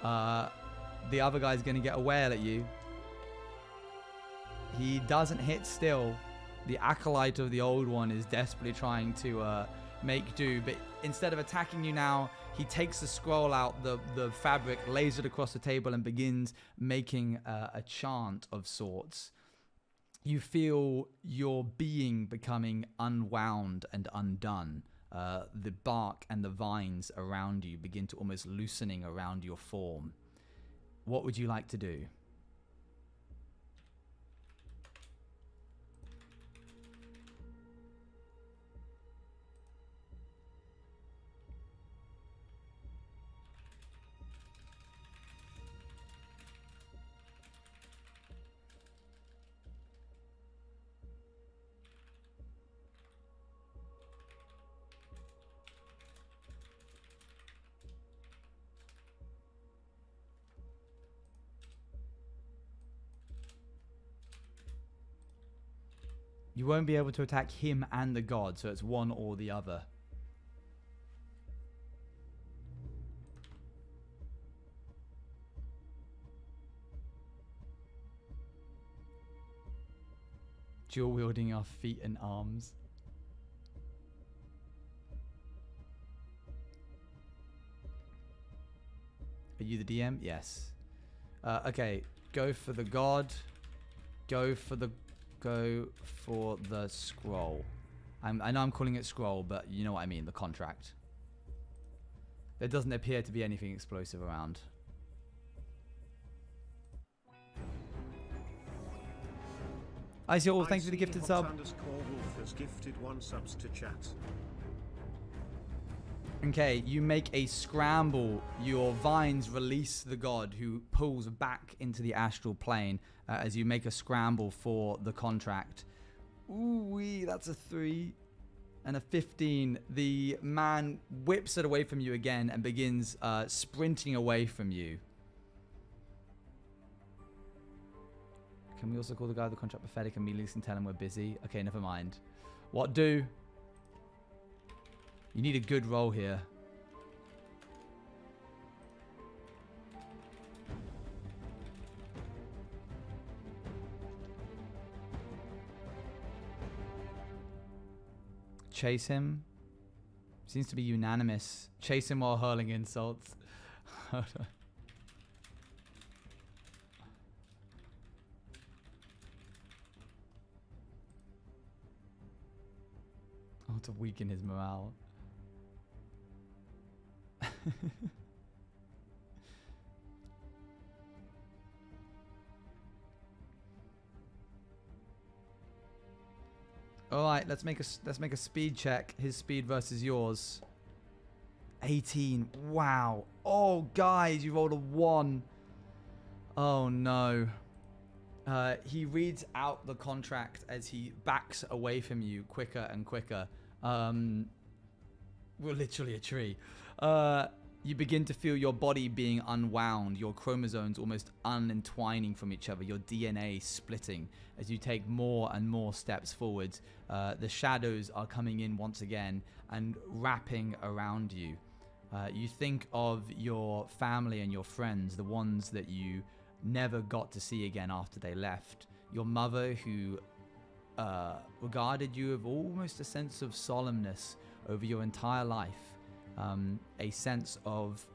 [SPEAKER 1] The other guy's going to get a wail at you. He doesn't hit still. The acolyte of the old one is desperately trying to make do, but instead of attacking you now, he takes the scroll out, the fabric, lays it across the table, and begins making a chant of sorts. You feel your being becoming unwound and undone. The bark and the vines around you begin to almost loosening around your form. What would you like to do? You won't be able to attack him and the god, so it's one or the other. Dual wielding our feet and arms. Are you the DM? Yes. Okay, go for the god. Go for the scroll. I know I'm calling it scroll, but you know what I mean, the contract. There doesn't appear to be anything explosive around. I see all. Thanks for the gifted sub.
[SPEAKER 2] _wolf has gifted 1 subs to chat.
[SPEAKER 1] Okay, you make a scramble. Your vines release the god, who pulls back into the astral plane as you make a scramble for the contract. Ooh-wee, that's a 3 and a 15. The man whips it away from you again and begins sprinting away from you. Can we also call the guy with the contract pathetic immediately and tell him we're busy? Okay, never mind. What do? You need a good roll here. Chase him. Seems to be unanimous. Chase him while hurling insults. Hold on. Oh, to weaken his morale. All right, let's make a speed check. His speed versus yours. 18. Wow. Oh, guys, you rolled a 1. Oh no. He reads out the contract as he backs away from you quicker and quicker. We're literally a tree. You begin to feel your body being unwound, your chromosomes almost unentwining from each other, your DNA splitting as you take more and more steps forwards. The shadows are coming in once again and wrapping around you. You think of your family and your friends, the ones that you never got to see again after they left. Your mother, who regarded you with almost a sense of solemnness over your entire life. A sense of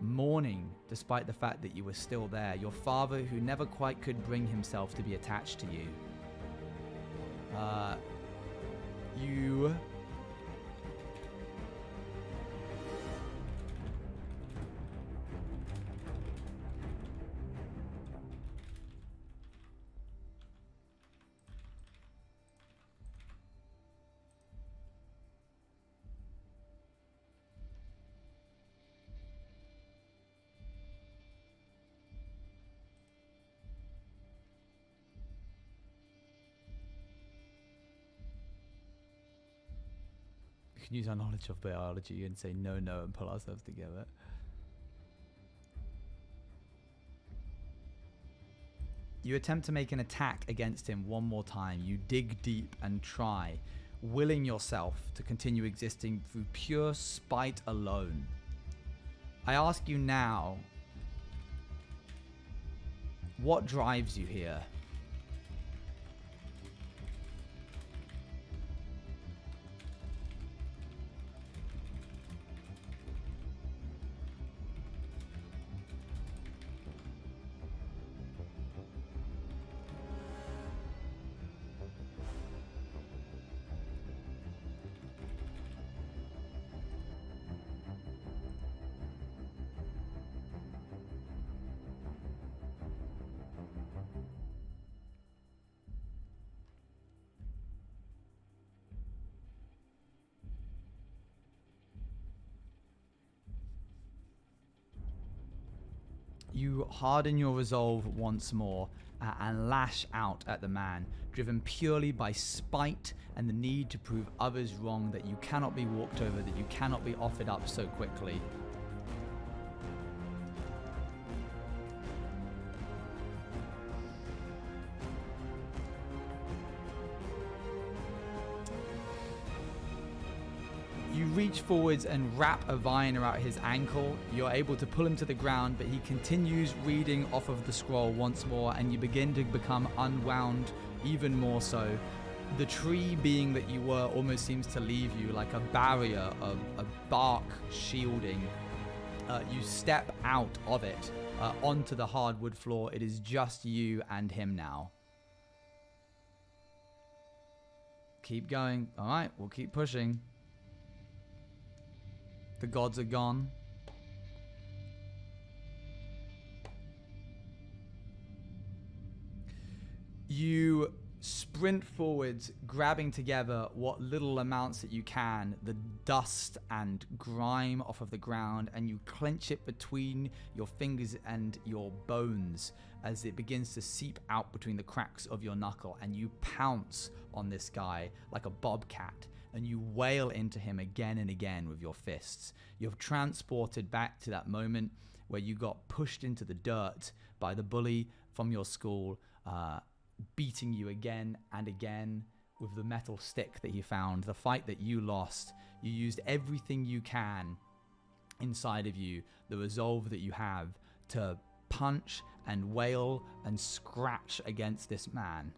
[SPEAKER 1] mourning despite the fact that you were still there. Your father, who never quite could bring himself to be attached to you. You can use our knowledge of biology and say no and pull ourselves together. You attempt to make an attack against him one more time. You dig deep and try, willing yourself to continue existing through pure spite alone. I ask you now, what drives you here? You harden your resolve once more and lash out at the man, driven purely by spite and the need to prove others wrong, that you cannot be walked over, that you cannot be offered up so quickly. You reach forwards and wrap a vine around his ankle. You're able to pull him to the ground, but he continues reading off of the scroll once more, and you begin to become unwound even more so. The tree being that you were almost seems to leave you like a barrier of a bark shielding. You step out of it onto the hardwood floor. It is just you and him now. Keep going. All right, we'll keep pushing. The gods are gone. You sprint forwards, grabbing together what little amounts that you can, the dust and grime off of the ground, and you clench it between your fingers and your bones as it begins to seep out between the cracks of your knuckle, and you pounce on this guy like a bobcat. And you wail into him again and again with your fists. You're transported back to that moment where you got pushed into the dirt by the bully from your school, beating you again and again with the metal stick that he found. The fight that you lost, you used everything you can inside of you, the resolve that you have, to punch and wail and scratch against this man.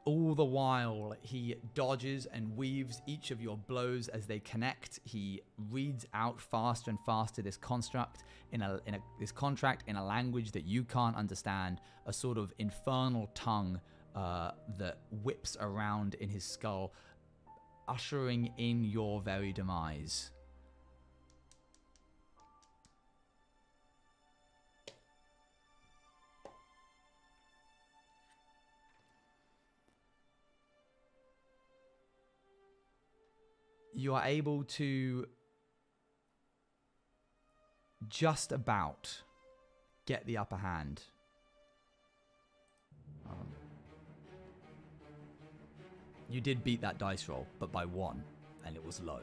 [SPEAKER 1] All the while, he dodges and weaves each of your blows as they connect. He reads out faster and faster this contract in a language that you can't understand, a sort of infernal tongue that whips around in his skull, ushering in your very demise. You are able to just about get the upper hand. You did beat that dice roll, but by 1, and it was low.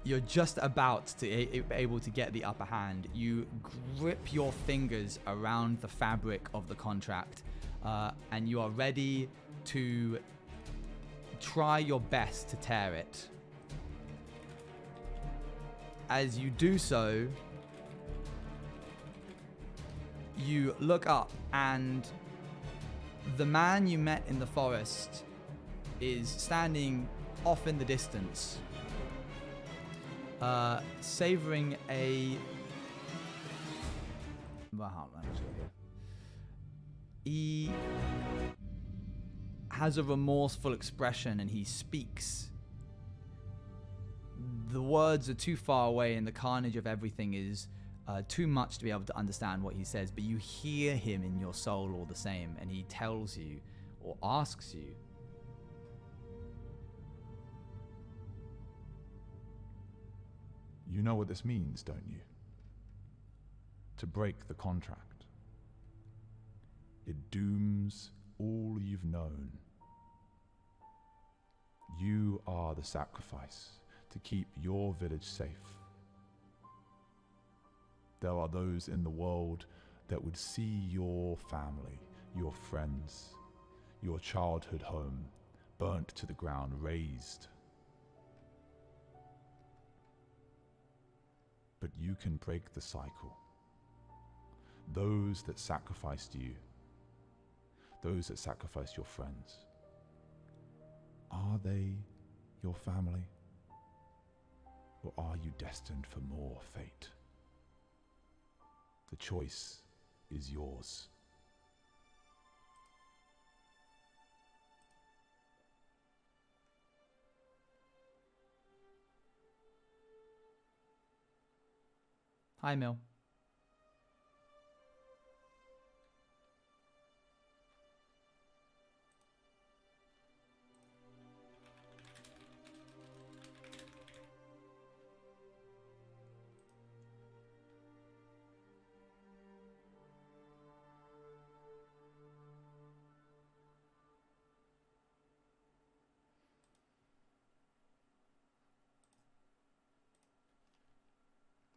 [SPEAKER 1] You're just about to be able to get the upper hand. You grip your fingers around the fabric of the contract, and you are ready to try your best to tear it. As you do so, you look up, and the man you met in the forest is standing off in the distance, savoring a... He has a remorseful expression, and he speaks. The words are too far away, and the carnage of everything is too much to be able to understand what he says, but you hear him in your soul all the same, and he tells you, or asks you,
[SPEAKER 7] you know what this means, don't you? To break the contract. It dooms all you've known. You are the sacrifice to keep your village safe. There are those in the world that would see your family, your friends, your childhood home burnt to the ground, razed. But you can break the cycle. Those that sacrificed you, those that sacrificed your friends, are they your family? Or are you destined for more fate? The choice is yours.
[SPEAKER 1] Hi, Mill.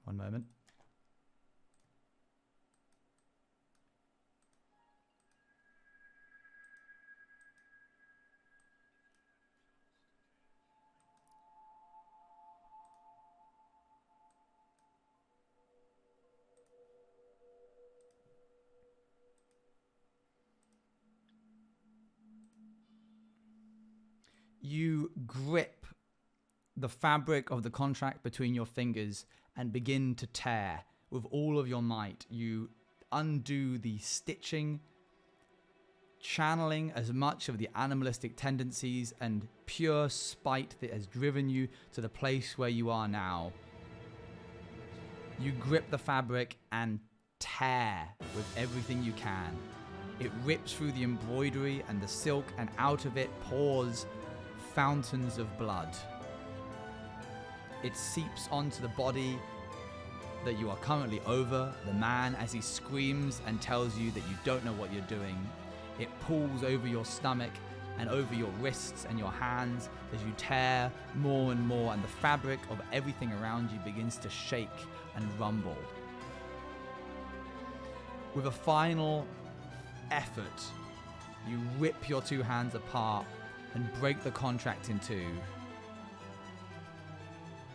[SPEAKER 1] One moment. You grip the fabric of the contract between your fingers and begin to tear with all of your might. You undo the stitching, channeling as much of the animalistic tendencies and pure spite that has driven you to the place where you are now. You grip the fabric and tear with everything you can. It rips through the embroidery and the silk, and out of it pours fountains of blood. It seeps onto the body that you are currently over, the man, as he screams and tells you that you don't know what you're doing. It pulls over your stomach and over your wrists and your hands as you tear more and more, and the fabric of everything around you begins to shake and rumble. With a final effort, you rip your two hands apart and break the contract in two,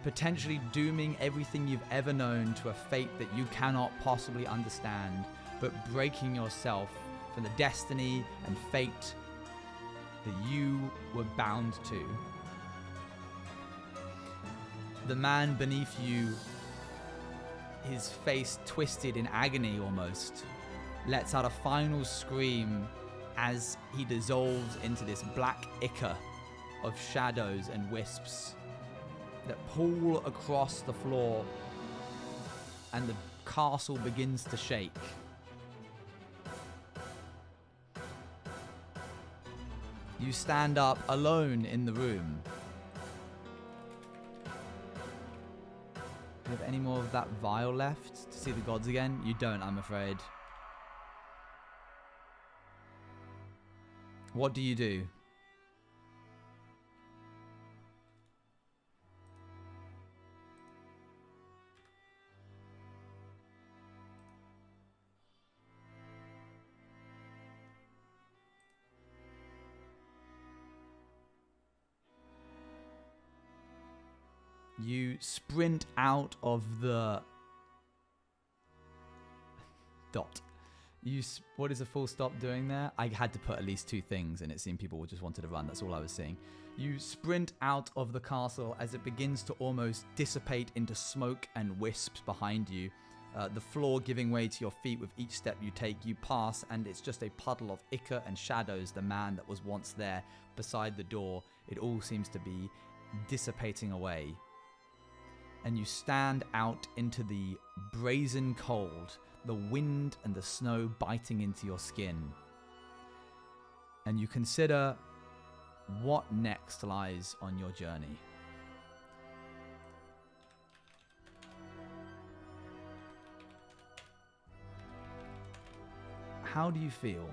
[SPEAKER 1] potentially dooming everything you've ever known to a fate that you cannot possibly understand, but breaking yourself from the destiny and fate that you were bound to. The man beneath you, his face twisted in agony almost, lets out a final scream as he dissolves into this black ichor of shadows and wisps that pull across the floor, and the castle begins to shake. You stand up alone in the room. Do you have any more of that vial left to see the gods again? You don't, I'm afraid. What do you do? You sprint out of the dot. What is a full stop doing there? I had to put at least two things, and it seemed people just wanted to run. That's all I was seeing. You sprint out of the castle as it begins to almost dissipate into smoke and wisps behind you. The floor giving way to your feet with each step you take. You pass, and it's just a puddle of ichor and shadows. The man that was once there beside the door. It all seems to be dissipating away. And you stand out into the brazen cold, the wind and the snow biting into your skin. And you consider what next lies on your journey. How do you feel?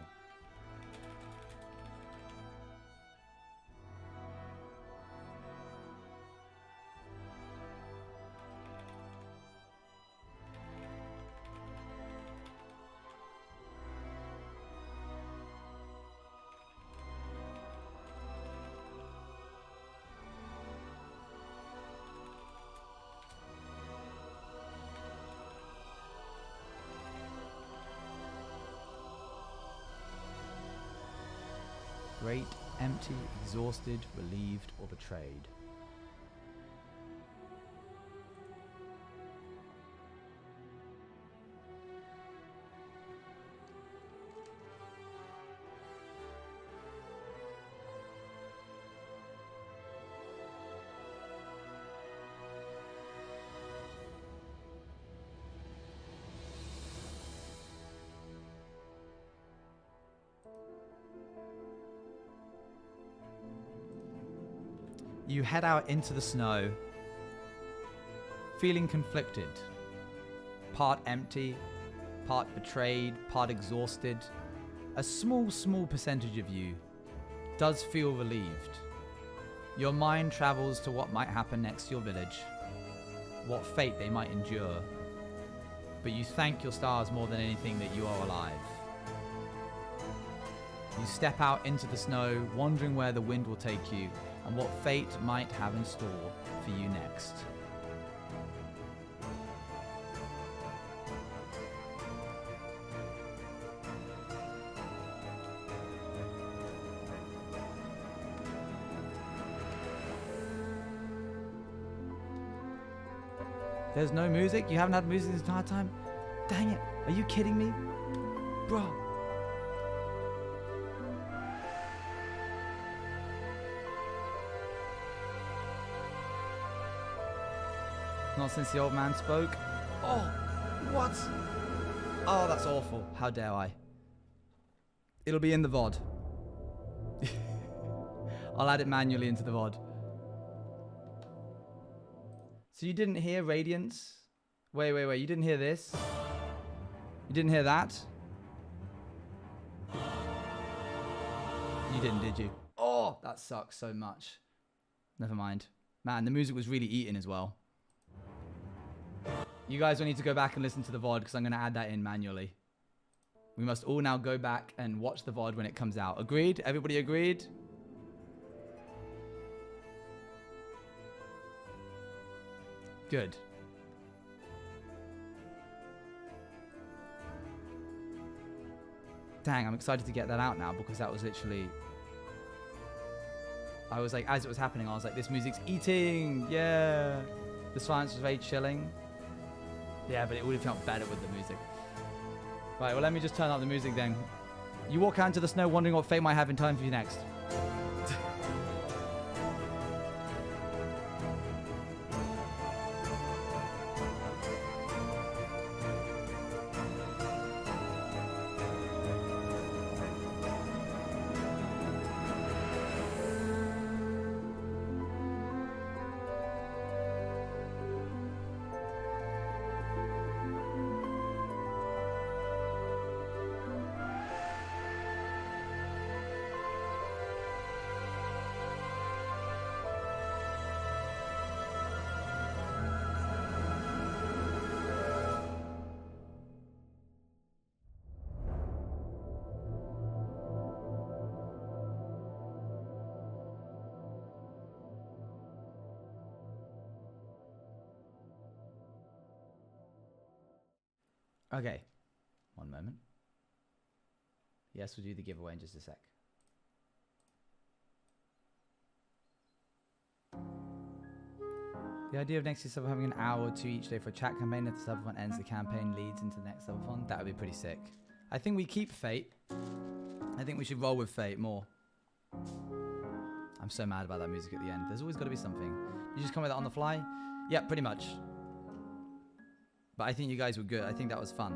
[SPEAKER 1] great, empty, exhausted, relieved, or betrayed. You head out into the snow, feeling conflicted. Part empty, part betrayed, part exhausted. A small percentage of you does feel relieved. Your mind travels to what might happen next to your village, what fate they might endure. But you thank your stars more than anything that you are alive. You step out into the snow, wondering where the wind will take you and what fate might have in store for you next. There's no music? You haven't had music this entire time? Dang it, are you kidding me? Bro. Not since the old man spoke. Oh, what? Oh, that's awful. How dare I? It'll be in the VOD. I'll add it manually into the VOD. So you didn't hear Radiance? Wait. You didn't hear this? You didn't hear that? You didn't, did you? Oh, that sucks so much. Never mind. Man, the music was really eating as well. You guys will need to go back and listen to the VOD because I'm going to add that in manually. We must all now go back and watch the VOD when it comes out. Agreed? Everybody agreed? Good. Dang, I'm excited to get that out now because that was literally... I was like, as it was happening, I was like, this music's eating! Yeah! The silence was very chilling. Yeah, but it would have felt better with the music. Right, well, let me just turn up the music then. You walk out into the snow wondering what fate might have in time for you next. Okay, one moment. Yes, we'll do the giveaway in just a sec. The idea of next year's Subathon having an hour or two each day for a chat campaign. If the Subathon ends, the campaign leads into the next Subathon. That would be pretty sick. I think we keep Fate. I think we should roll with Fate more. I'm so mad about that music at the end. There's always got to be something. You just come with it on the fly? Yeah, pretty much. But I think you guys were good. I think that was fun.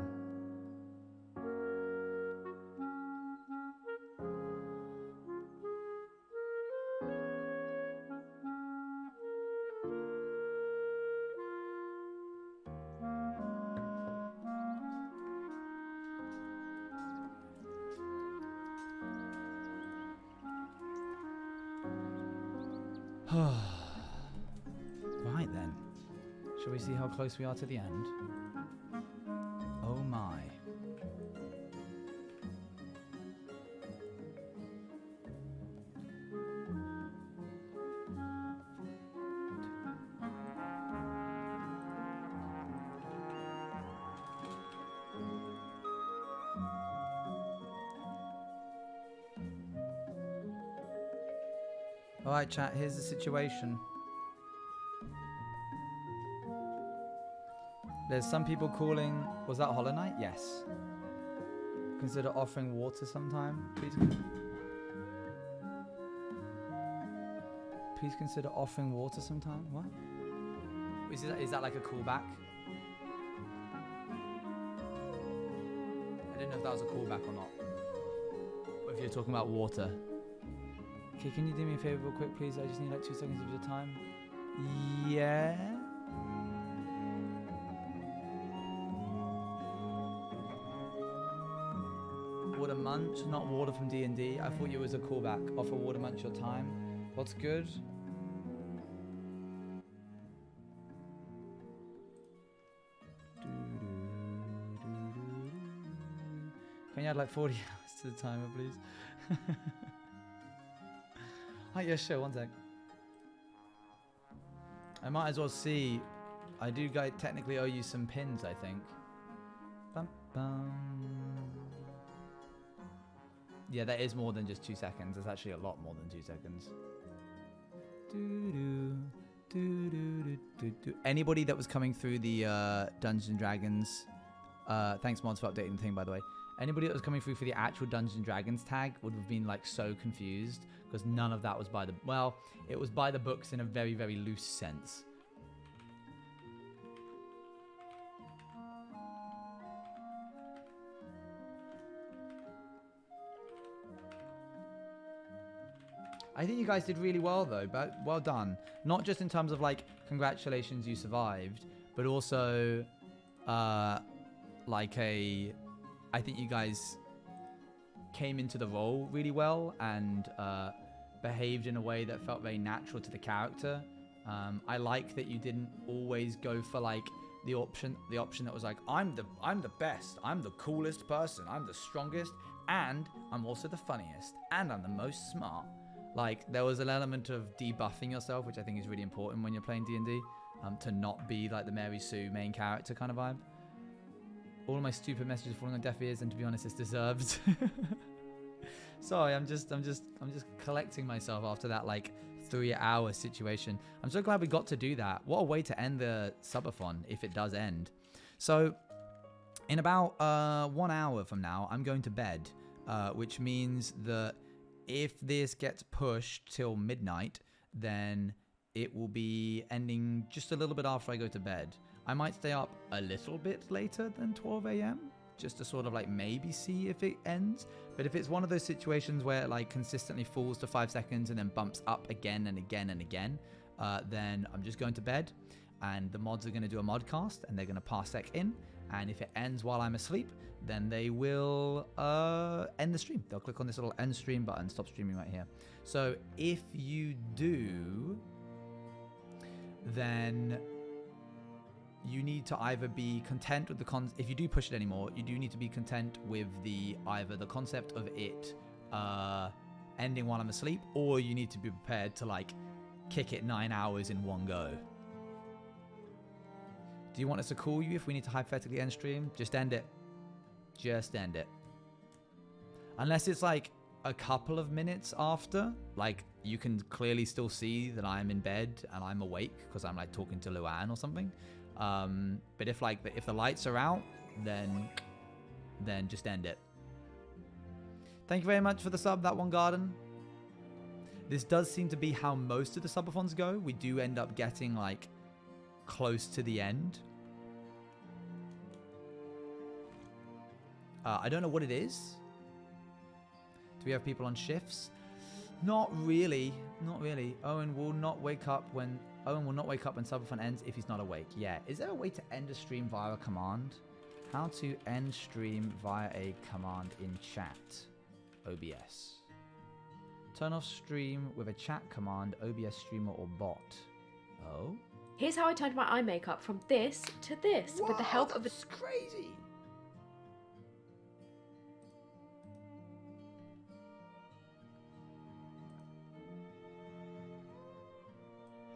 [SPEAKER 1] Right then. Shall we see how close we are to the end? Oh my. Alright, chat, here's the situation. There's some people calling... Was that Hollow Knight? Yes. Consider offering water sometime. Please consider offering water sometime. What? Is that like a callback? I didn't know if that was a callback or not. Or if you're talking about water. Okay, can you do me a favor real quick, please? I just need like 2 seconds of your time. Yeah? Water munch, not water from D&D. I thought it was a callback. Offer water munch your time. What's good? Can you add like 40 hours to the timer, please? Oh, yeah, sure, one sec. I might as well see. I do technically owe you some pins, I think. Bum, bum. Yeah, that is more than just 2 seconds. It's actually a lot more than 2 seconds. Anybody that was coming through the Dungeons and Dragons, thanks mods for updating the thing, by the way. Anybody that was coming through for the actual Dungeons and Dragons tag would have been like so confused because none of that was by the, well, it was by the books in a very, very loose sense. I think you guys did really well though, but well done. Not just in terms of like, congratulations, you survived, but also I think you guys came into the role really well and behaved in a way that felt very natural to the character. I like that you didn't always go for like the option that was like, I'm the best, I'm the coolest person, I'm the strongest, and I'm also the funniest, and I'm the most smart. Like, there was an element of debuffing yourself, which I think is really important when you're playing D&D, to not be like the Mary Sue main character kind of vibe. All of my stupid messages falling on deaf ears, and to be honest, it's deserved. Sorry, I'm just collecting myself after that like 3-hour situation. I'm so glad we got to do that. What a way to end the subathon if it does end. So, in about 1 hour from now, I'm going to bed, which means that if this gets pushed till midnight, then it will be ending just a little bit after I go to bed. I might stay up a little bit later than 12 a.m. just to sort of like maybe see if it ends. But if it's one of those situations where it like consistently falls to 5 seconds and then bumps up again and again and again, then I'm just going to bed, and the mods are going to do a modcast and they're going to parsec in. And if it ends while I'm asleep, then they will end the stream. They'll click on this little end stream button, stop streaming right here. So if you do, then you need to either be content with the if you do push it anymore, you do need to be content with either the concept of it ending while I'm asleep, or you need to be prepared to like kick it 9 hours in one go. Do you want us to call you if we need to hypothetically end stream? Just end it. Just end it. Unless it's like a couple of minutes after, like you can clearly still see that I'm in bed and I'm awake because I'm like talking to Luann or something. But if the lights are out, then just end it. Thank you very much for the sub, that one garden. This does seem to be how most of the subathons go. We do end up getting like close to the end. I don't know what it is. Do we have people on shifts? Not really. Not really. Owen will not wake up when subathon ends if he's not awake. Yeah. Is there a way to end a stream via a command? How to end stream via a command in chat. OBS. Turn off stream with a chat command, OBS streamer or bot. Oh?
[SPEAKER 8] Here's how I turned my eye makeup from this to this with the help of a...
[SPEAKER 1] That's crazy!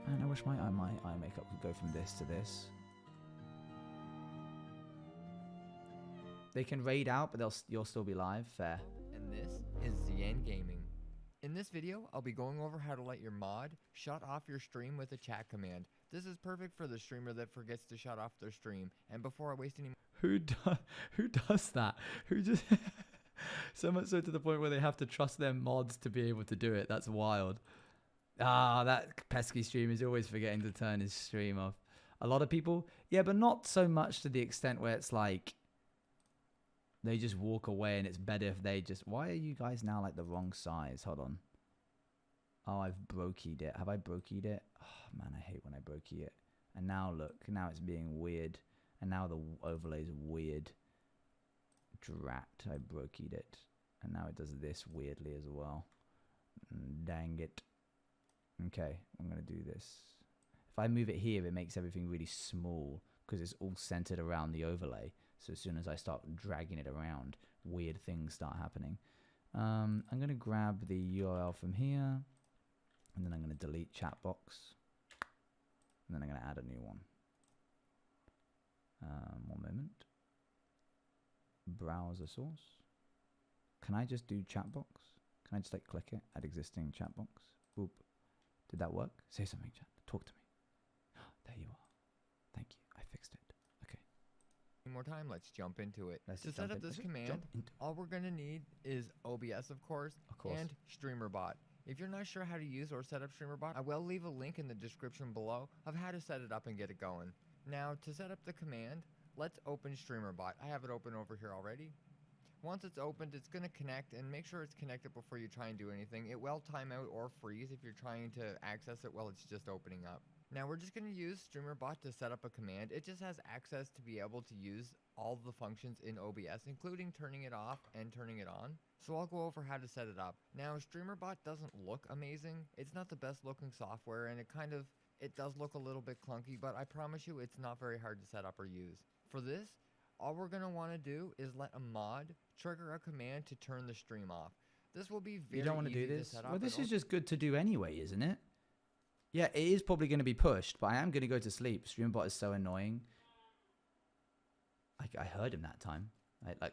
[SPEAKER 1] Man, I wish my eye makeup could go from this to this. They can raid out, but you'll still be live. Fair.
[SPEAKER 9] And this is ZN Gaming. In this video, I'll be going over how to let your mod shut off your stream with a chat command. This is perfect for the streamer that forgets to shut off their stream. And before I waste any
[SPEAKER 1] Who does that? Who just so much so to the point where they have to trust their mods to be able to do it. That's wild. Ah, that pesky streamer is always forgetting to turn his stream off. A lot of people, yeah, but not so much to the extent where it's like they just walk away and it's better if they just... Why are you guys now like the wrong size? Hold on. Oh, I've brokeyed it. Have I brokeyed it? Oh, man, I hate when I brokey it. And now look, now it's being weird. And now the overlay's weird. Drat, I brokeyed it. And now it does this weirdly as well. Dang it. Okay, I'm going to do this. If I move it here, it makes everything really small because it's all centered around the overlay. So as soon as I start dragging it around, weird things start happening. I'm going to grab the URL from here. And then I'm going to delete chat box. And then I'm going to add a new one. One moment. Browser source. Can I just do chat box? Can I just like click it? Add existing chat box. Boop. Did that work? Say something, chat. Talk to me. There you are. Thank you. I fixed it. Okay.
[SPEAKER 9] One more time, let's jump into it.
[SPEAKER 1] Let's
[SPEAKER 9] to
[SPEAKER 1] jump
[SPEAKER 9] set up
[SPEAKER 1] in.
[SPEAKER 9] this
[SPEAKER 1] Let's
[SPEAKER 9] command,
[SPEAKER 1] jump into
[SPEAKER 9] all we're going to need is OBS, of course, and StreamerBot. If you're not sure how to use or set up StreamerBot, I will leave a link in the description below of how to set it up and get it going. Now, to set up the command, let's open StreamerBot. I have it open over here already. Once it's opened, it's going to connect, and make sure it's connected before you try and do anything. It will time out or freeze if you're trying to access it while it's just opening up. Now we're just going to use StreamerBot to set up a command. It just has access to be able to use all the functions in OBS, including turning it off and turning it on. So I'll go over how to set it up. Now StreamerBot doesn't look amazing. It's not the best looking software, and it does look a little bit clunky, but I promise you it's not very hard to set up or use. For this, all we're going to want to do is let a mod trigger a command to turn the stream off. This will be very
[SPEAKER 1] You don't want to
[SPEAKER 9] easy
[SPEAKER 1] do this?
[SPEAKER 9] set up.
[SPEAKER 1] Well, this is just good to do anyway, isn't it? Yeah, it is probably going to be pushed, but I am going to go to sleep. StreamBot is so annoying. I heard him that time.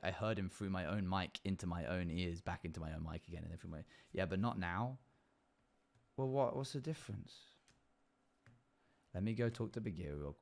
[SPEAKER 1] I heard him through my own mic into my own ears, back into my own mic again, and everything. Yeah, but not now. Well, what's the difference? Let me go talk to Bagheera real quick.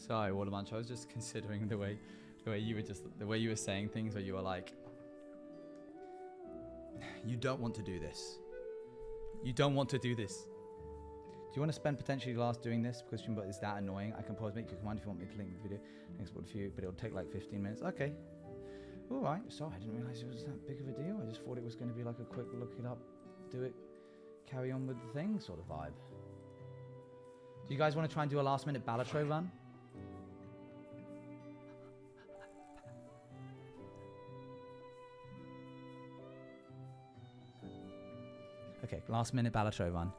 [SPEAKER 1] Sorry, Watermunch. I was just considering the way you were saying things, where you were like, you don't want to do this. You don't want to do this. Do you want to spend potentially last doing this because Streambot is that annoying? I can pause, make you a command if you want me to link the video. Export for you, but it'll take like 15 minutes. Okay. All right. Sorry, I didn't realize it was that big of a deal. I just thought it was going to be like a quick look it up, do it, carry on with the thing sort of vibe. Do you guys want to try and do a last minute Balatro run? Okay, last minute Balatro run.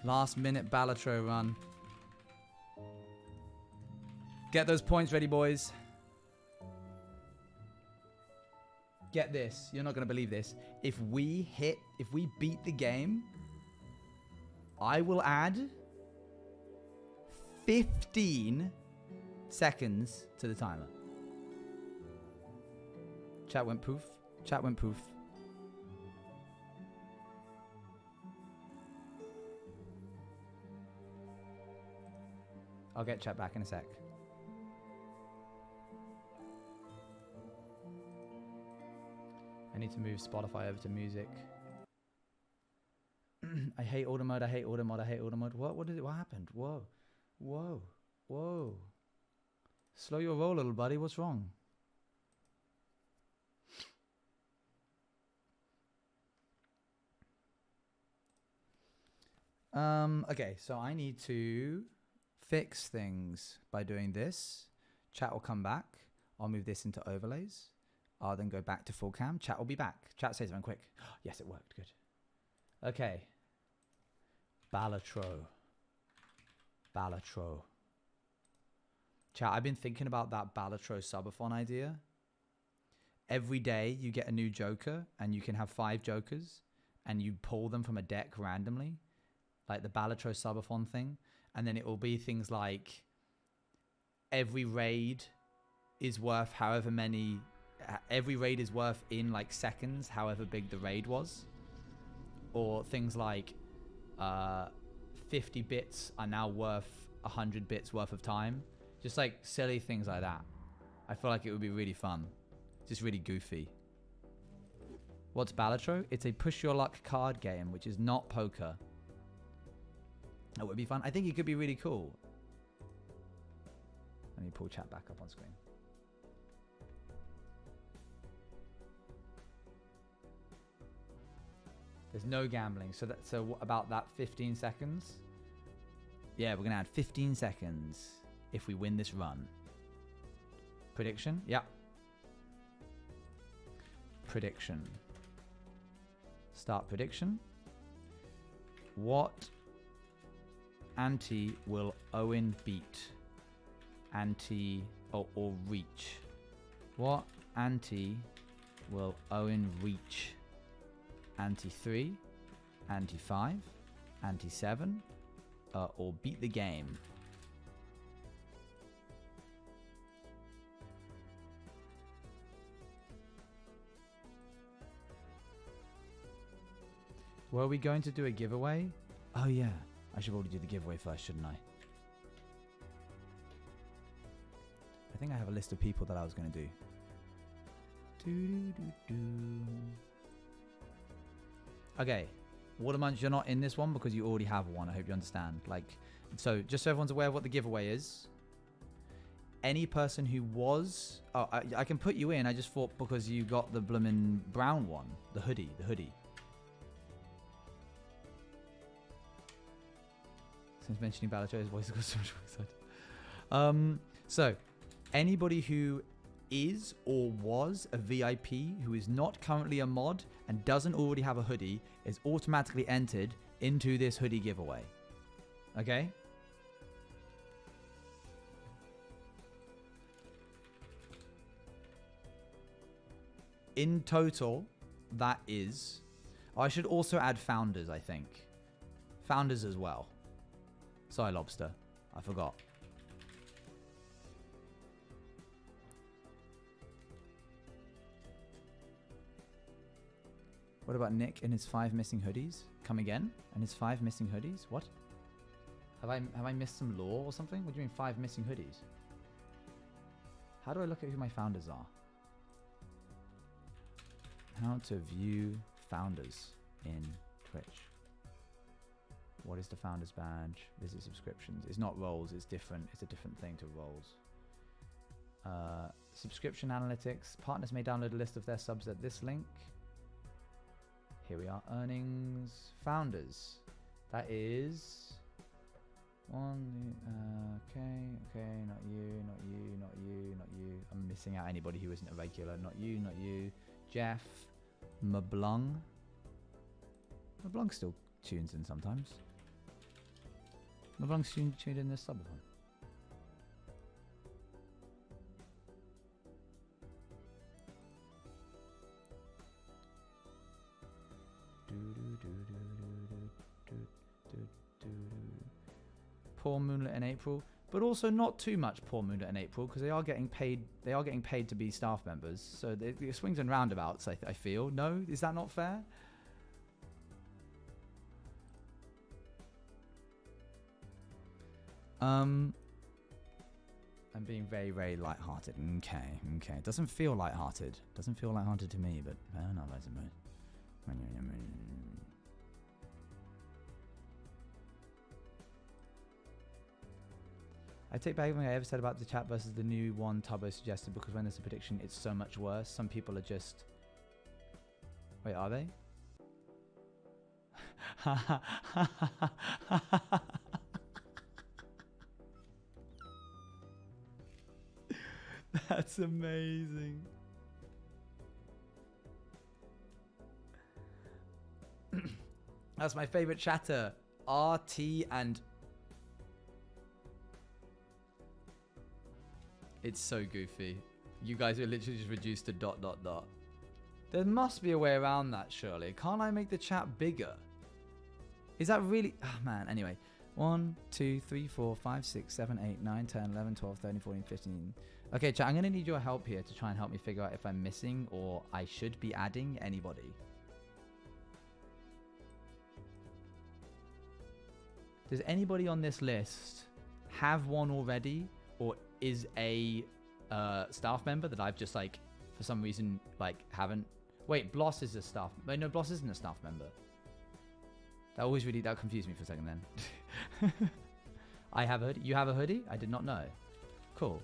[SPEAKER 1] Last minute Balatro run. Get those points ready, boys. Get this. You're not going to believe this. If we beat the game, I will add 15 seconds to the timer. Chat went poof. Chat went poof. I'll get chat back in a sec. I need to move Spotify over to music. I hate auto mode. I hate auto mode. I hate auto mode. What did it? What happened? Whoa. Whoa. Whoa. Slow your roll, little buddy. What's wrong? Okay, so I need to fix things by doing this. Chat will come back. I'll move this into overlays. I'll then go back to full cam. Chat will be back. Chat, say something quick. Yes, it worked. Good. Okay. Balatro. Chat, I've been thinking about that Balatro Subathon idea. Every day you get a new joker and you can have 5 jokers and you pull them from a deck randomly. Like the Balatro Subathon thing. And then it will be things like every raid is worth however many... Every raid is worth in like seconds, however big the raid was. Or things like 50 bits are now worth 100 bits worth of time. Just like silly things like that. I feel like it would be really fun. Just really goofy. What's Balatro? It's a push your luck card game, which is not poker. That would be fun. I think it could be really cool. Let me pull chat back up on screen. There's no gambling. So about that 15 seconds. Yeah, we're going to add 15 seconds if we win this run. Prediction? Yeah. Prediction. Start prediction. What ante will Owen beat? Ante or reach? What ante will Owen reach? Ante 3, Ante 5, Ante 7, or beat the game? Were we going to do a giveaway? Oh yeah, I should probably do the giveaway first, shouldn't I? I think I have a list of people that I was going to do. Okay, Watermunch, you're not in this one because you already have one. I hope you understand. Like, so just so everyone's aware of what the giveaway is. Any person who was... Oh, I can put you in. I just thought because you got the bloomin' brown one. The hoodie. Since mentioning Balatro's voice, I got so much excited. So, anybody who is or was a VIP who is not currently a mod and doesn't already have a hoodie is automatically entered into this hoodie giveaway. Okay? In total, that is... I should also add founders, I think. Founders as well. Sorry, Lobster. I forgot. What about Nick and his 5 missing hoodies? Come again? And his 5 missing hoodies? What? Have I missed some lore or something? What do you mean 5 missing hoodies? How do I look at who my founders are? How to view founders in Twitch. What is the founders badge? Visit subscriptions. It's not roles, it's different. It's a different thing to roles. Subscription analytics. Partners may download a list of their subs at this link. Here we are. Earnings. Founders. That is... one. Okay. Not you. I'm missing out anybody who isn't a regular. Not you. Jeff. Mablung. Mablung still tunes in sometimes. Mablung's tuned in this Subathon. Poor Moonlit in April, but also not too much poor Moonlit in April because they are getting paid. They are getting paid to be staff members, so the swings and roundabouts. I feel. No, is that not fair? I'm being very, very light-hearted. Okay. It doesn't feel light-hearted. Doesn't feel light-hearted to me, but I don't know. I take back everything I ever said about the chat versus the new one Tubbo suggested, because when there's a prediction, it's so much worse. Some people are just... Wait, are they? That's amazing. That's my favorite chatter. RT and... It's so goofy. You guys are literally just reduced to ... There must be a way around that, surely. Can't I make the chat bigger? Is that really... Oh, man. Anyway. 1, 2, 3, 4, 5, 6, 7, 8, 9, 10, 11, 12, 13, 14, 15. Okay, chat, I'm going to need your help here to try and help me figure out if I'm missing or I should be adding anybody. Does anybody on this list have one already, or is a staff member that I've just, like, for some reason, like, haven't... Wait, Bloss is a staff... Wait, no, Bloss isn't a staff member. That confused me for a second then. I have a hoodie. You have a hoodie? I did not know. Cool.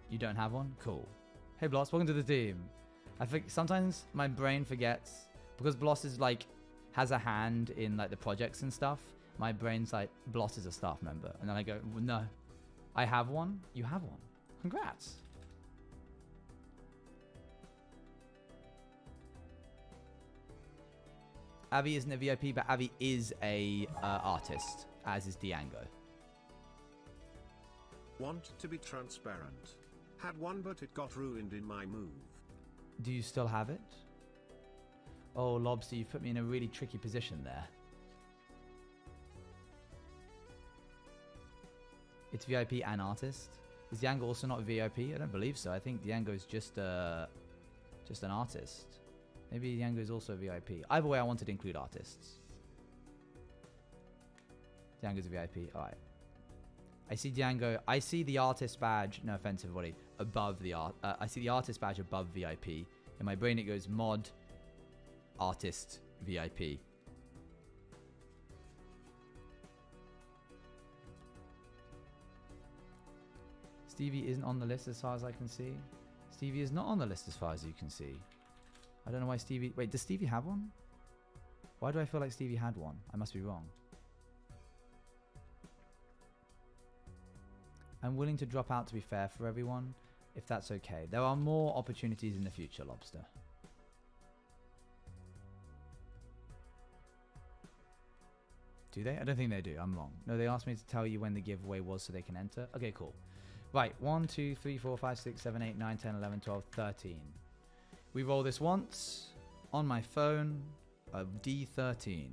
[SPEAKER 1] You don't have one? Cool. Hey, Bloss, welcome to the team. I think sometimes my brain forgets, because Bloss is, like, has a hand in, like, the projects and stuff. My brain's like, Bloss is a staff member. And then I go, well, no. I have one. You have one. Congrats. Avi isn't a VIP, but Avi is a artist, as is Diango.
[SPEAKER 2] Want to be transparent. Had one, but it got ruined in my move.
[SPEAKER 1] Do you still have it? Oh, Lobster, you've put me in a really tricky position there. It's VIP and artist. Is Diango also not a VIP? I don't believe so. I think Diango is just an artist. Maybe Diango is also a VIP. Either way, I wanted to include artists. Diango's a VIP. All right. I see Diango. I see the artist badge. No offense, everybody. Above the art. I see the artist badge above VIP. In my brain, it goes mod, artist, VIP. Stevie isn't on the list as far as I can see. Stevie is not on the list as far as you can see. I don't know why Stevie... Wait, does Stevie have one? Why do I feel like Stevie had one? I must be wrong. I'm willing to drop out to be fair for everyone, if that's okay. There are more opportunities in the future, Lobster. Do they? I don't think they do. I'm wrong. No, they asked me to tell you when the giveaway was so they can enter. Okay, cool. Right, 1, 2, 3, 4, 5, 6, 7, 8, 9, 10, 11, 12, 13. We roll this once on my phone, a D13.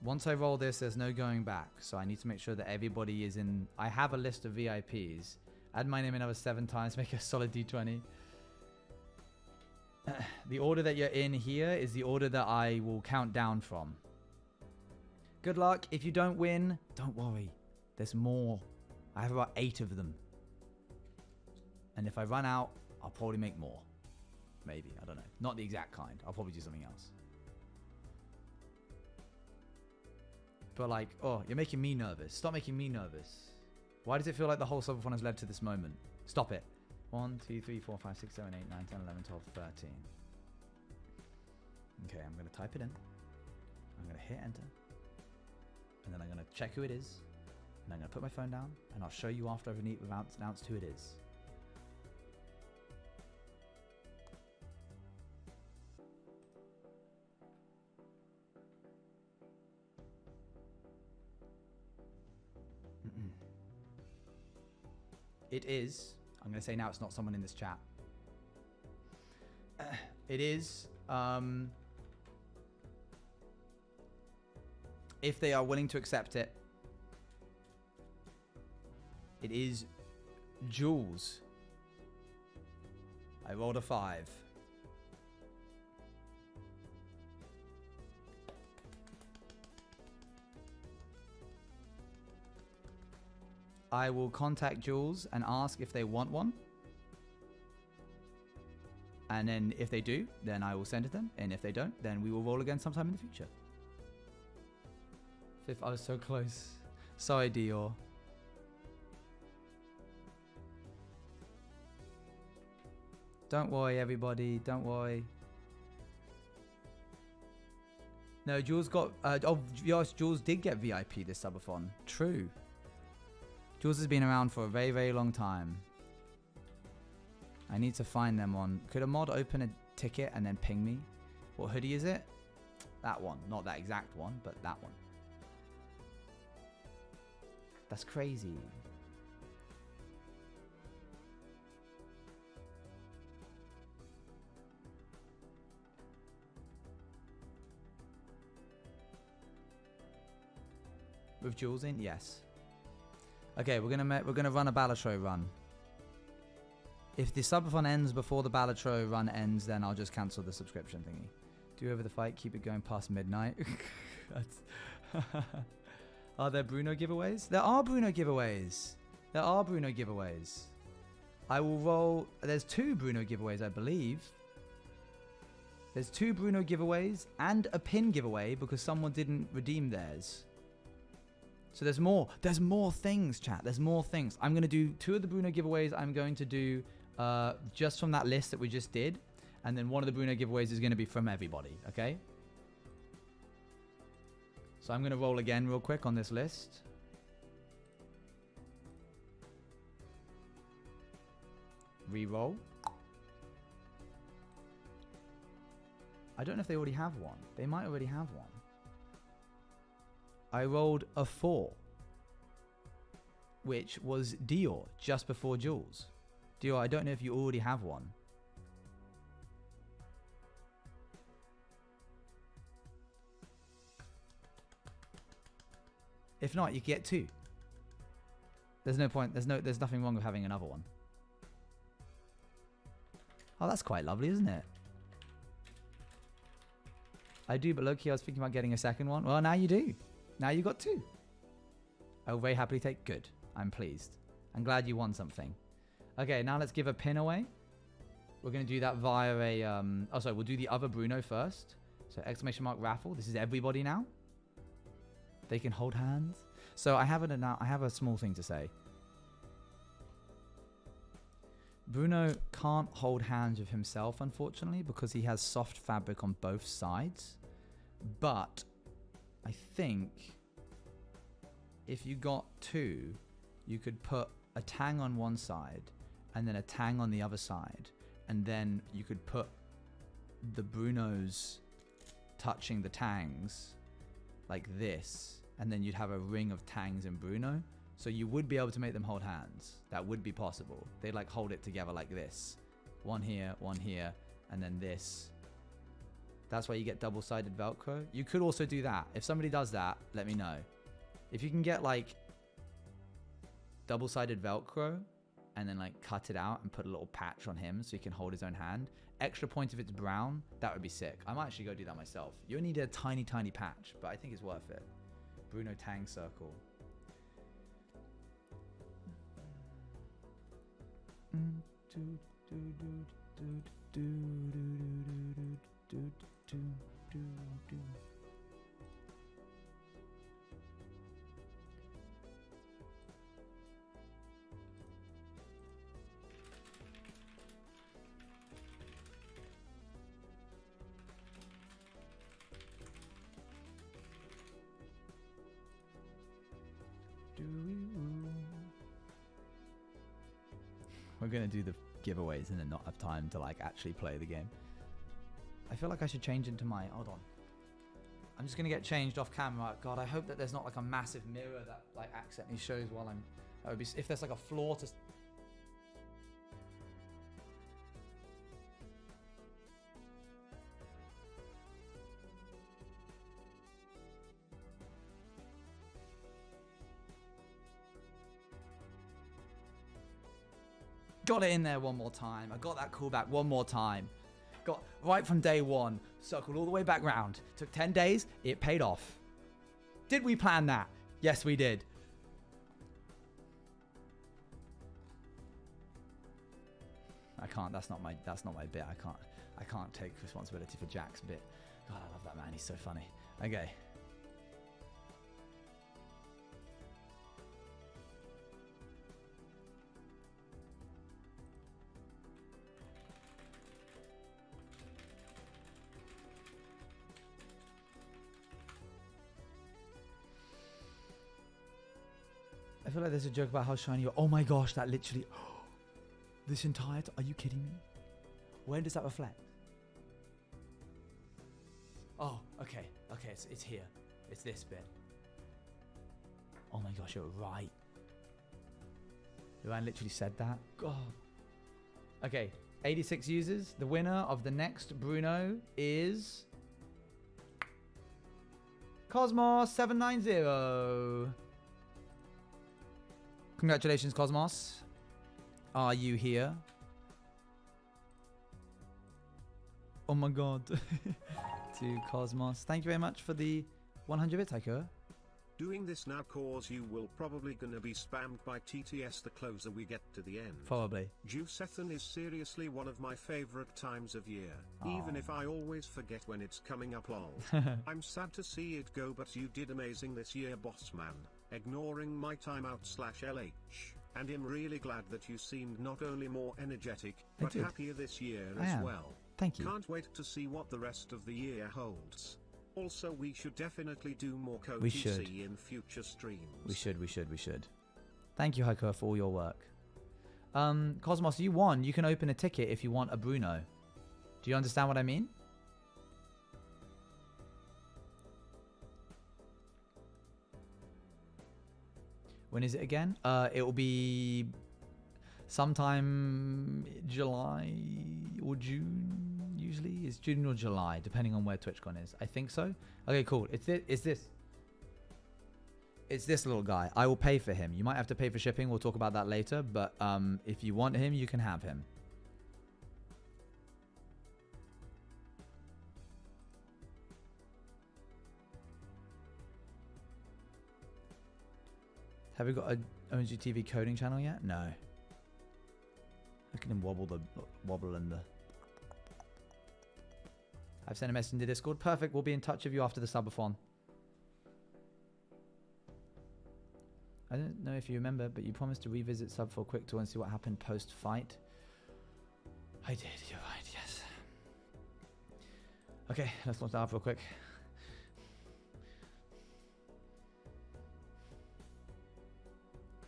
[SPEAKER 1] Once I roll this, there's no going back, so I need to make sure that everybody is in... I have a list of VIPs. Add my name another 7 times, make a solid D20. The order that you're in here is the order that I will count down from. Good luck. If you don't win, don't worry. There's more. I have about 8 of them. And if I run out, I'll probably make more. Maybe. I don't know. Not the exact kind. I'll probably do something else. But like, oh, you're making me nervous. Stop making me nervous. Why does it feel like the whole Subathon has led to this moment? Stop it. 1, 2, 3, 4, 5, 6, 7, 8, 9, 10, 11, 12, 13. Okay, I'm going to type it in. I'm going to hit enter. And then I'm going to check who it is. And I'm going to put my phone down. And I'll show you after I've announced who it is. It is, I'm going to say now it's not someone in this chat. It is, if they are willing to accept it, it is Jules. I rolled a 5. I will contact Jules and ask if they want one. And then if they do, then I will send it them. And if they don't, then we will roll again sometime in the future. Fifth, I was so close. Sorry, Dior. Don't worry, everybody. Don't worry. No, Jules got... yes, Jules did get VIP this subathon. True. Jules has been around for a very, very long time. I need to find them on... Could a mod open a ticket and then ping me? What hoodie is it? That one. Not that exact one, but that one. That's crazy. With Jules in? Yes. Okay, we're gonna run a Balatro run. If the subathon ends before the Balatro run ends, then I'll just cancel the subscription thingy. Do over the fight, keep it going past midnight. Are there Bruno giveaways? There are Bruno giveaways. There are Bruno giveaways. I will roll... There's 2 Bruno giveaways, I believe. There's 2 Bruno giveaways and a pin giveaway because someone didn't redeem theirs. So there's more. There's more things, chat. There's more things. I'm going to do 2 of the Bruno giveaways. I'm going to do just from that list that we just did. And then one of the Bruno giveaways is going to be from everybody. Okay? So I'm going to roll again real quick on this list. Re-roll. I don't know if they already have one. They might already have one. I rolled a 4, which was Dior just before Jules. Dior, I don't know if you already have one. If not, you get 2. There's no point. There's nothing wrong with having another one. Oh, that's quite lovely, isn't it? I do, but low-key, I was thinking about getting a second one. Well, now you do. Now you got 2. I will very happily take. Good. I'm pleased. I'm glad you won something. Okay, now let's give a pin away. We're going to do that via a... oh, sorry. We'll do the other Bruno first. So, exclamation mark raffle. This is everybody now. They can hold hands. So, I have a small thing to say. Bruno can't hold hands with himself, unfortunately, because he has soft fabric on both sides. But... I think if you got 2, you could put a tang on one side and then a tang on the other side. And then you could put the Brunos touching the tangs like this. And then you'd have a ring of tangs in Bruno. So you would be able to make them hold hands. That would be possible. They'd like hold it together like this. One here, and then this. That's why you get double-sided Velcro. You could also do that. If somebody does that, let me know. If you can get like double-sided Velcro and then like cut it out and put a little patch on him so he can hold his own hand. Extra point if it's brown. That would be sick. I might actually go do that myself. You only need a tiny, tiny patch, but I think it's worth it. Bruno Tang circle. We're gonna do the giveaways and then not have time to like actually play the game. I feel like I should change into my... Hold on. I'm just going to get changed off camera. God, I hope that there's not like a massive mirror that like accidentally shows while I'm... That would be... If there's like a floor to... Got it in there one more time. I got that callback one more time. Got right from day one. Circled all the way back round. Took 10 days. It paid off. Did we plan that? Yes, we did. I can't. That's not my bit. I can't take responsibility for Jack's bit. God, I love that man. He's so funny. Okay. I feel like there's a joke about how shiny you are. Oh my gosh, that literally... This entire... Are you kidding me? Where does that reflect? Oh, okay. Okay, it's here. It's this bit. Oh my gosh, you're right. Ryan literally said that. God. Okay, 86 users. The winner of the next Bruno is... Cosmos790. Congratulations, Cosmos. Are you here? Oh my god. To Cosmos. Thank you very much for the 100 bits, Haiko.
[SPEAKER 2] Doing this now cause you will probably gonna be spammed by TTS the closer we get to the end.
[SPEAKER 1] Probably.
[SPEAKER 2] Subathon is seriously one of my favorite times of year, even if I always forget when it's coming up lol. I'm sad to see it go, but you did amazing this year, boss man, ignoring my timeout/LH. And I'm really glad that you seemed not only more energetic, but happier this year as well.
[SPEAKER 1] Thank you.
[SPEAKER 2] Can't wait to see what the rest of the year holds. Also, we should definitely do more
[SPEAKER 1] We should.
[SPEAKER 2] COTC in future streams.
[SPEAKER 1] We should. Thank you, Haiko, for all your work. Cosmos, you won. You can open a ticket if you want a Bruno. Do you understand what I mean? When is it again? It will be sometime July or June. Usually it's June or July, depending on where TwitchCon is. I think so. Okay, cool. It's this little guy. I will pay for him. You might have to pay for shipping. We'll talk about that later. But if you want him, you can have him. Have we got a ONG TV coding channel yet? No. Look at him wobble and the... I've sent a message in the Discord. Perfect. We'll be in touch with you after the subathon. I don't know if you remember, but you promised to revisit sub for a quick tour and see what happened post-fight. I did. You're right. Yes. Okay. Let's launch that up real quick.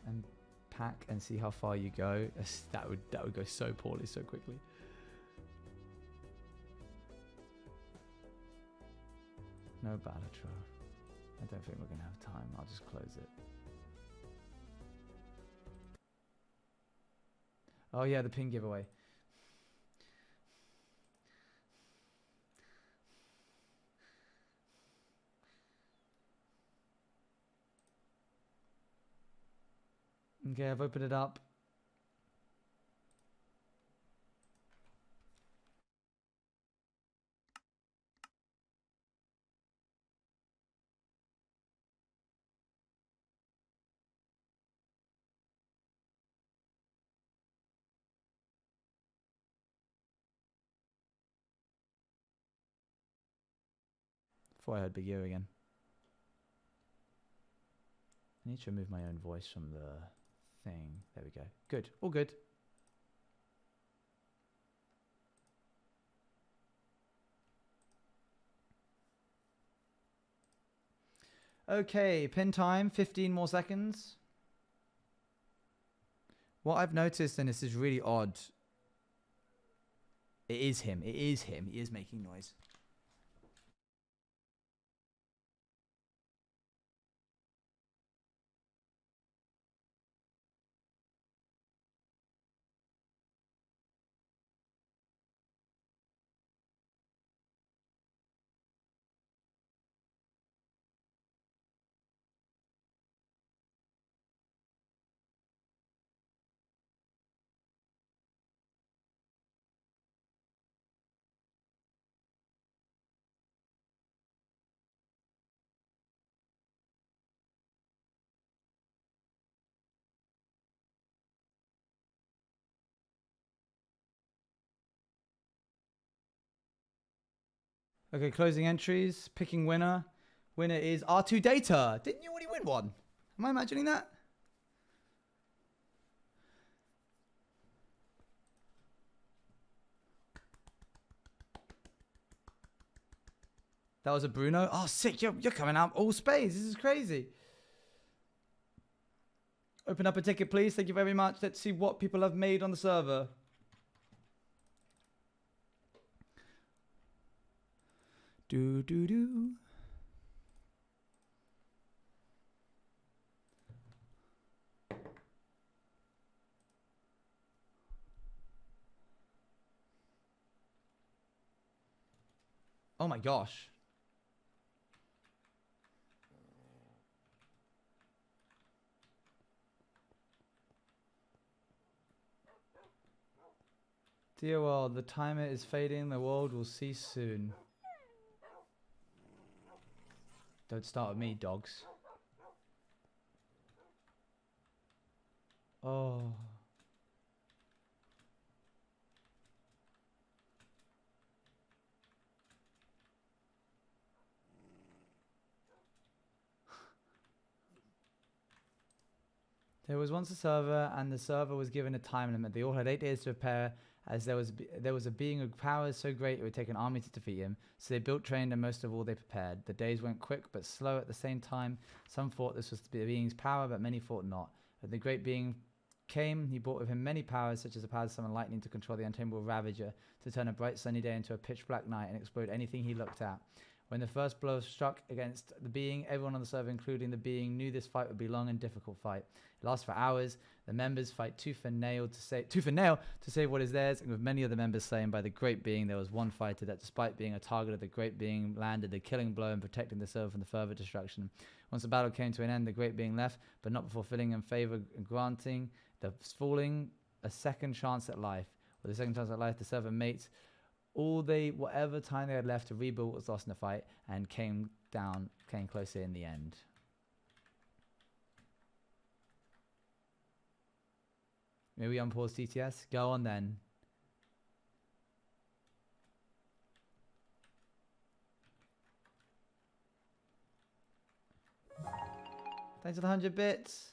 [SPEAKER 1] And pack and see how far you go. That would go so poorly so quickly. No Balatro. I don't think we're gonna have time. I'll just close it. Oh yeah, the pin giveaway. Okay, I've opened it up. Before I heard Big Ear again. I need to remove my own voice from the thing. There we go. Good. All good. Okay, pin time, 15 more seconds. What I've noticed, and this is really odd. It is him. It is him. He is making noise. Okay, closing entries. Picking winner. Winner is R2 Data. Didn't you already win one? Am I imagining that? That was a Bruno. Oh, sick. You're coming out all space. This is crazy. Open up a ticket, please. Thank you very much. Let's see what people have made on the server. Do, do, do. Oh my gosh. Dear world, the timer is fading. The world will cease soon. Don't start with me, dogs. Oh. There was once a server, and the server was given a time limit. They all had 8 days to prepare, as there was a being of power so great it would take an army to defeat him. So they built, trained, and most of all they prepared. The days went quick but slow at the same time. Some thought this was the being's power, but many thought not. When the great being came, he brought with him many powers, such as the power to summon lightning to control the untamable Ravager, to turn a bright sunny day into a pitch black night and explode anything he looked at. When the first blow struck against the being, everyone on the server, including the being, knew this fight would be a long and difficult fight. It lasts for hours. The members fight tooth and nail to save what is theirs, and with many of the members slain by the great being, there was one fighter that, despite being a target of the great being, landed the killing blow and protecting the server from the further destruction. Once the battle came to an end, the great being left, but not before filling in favor and granting the falling a second chance at life. With a second chance at life, the server mates whatever time they had left to rebuild what was lost in the fight, and came closer in the end. Maybe unpause TTS? Go on then. Thanks for the 100 bits.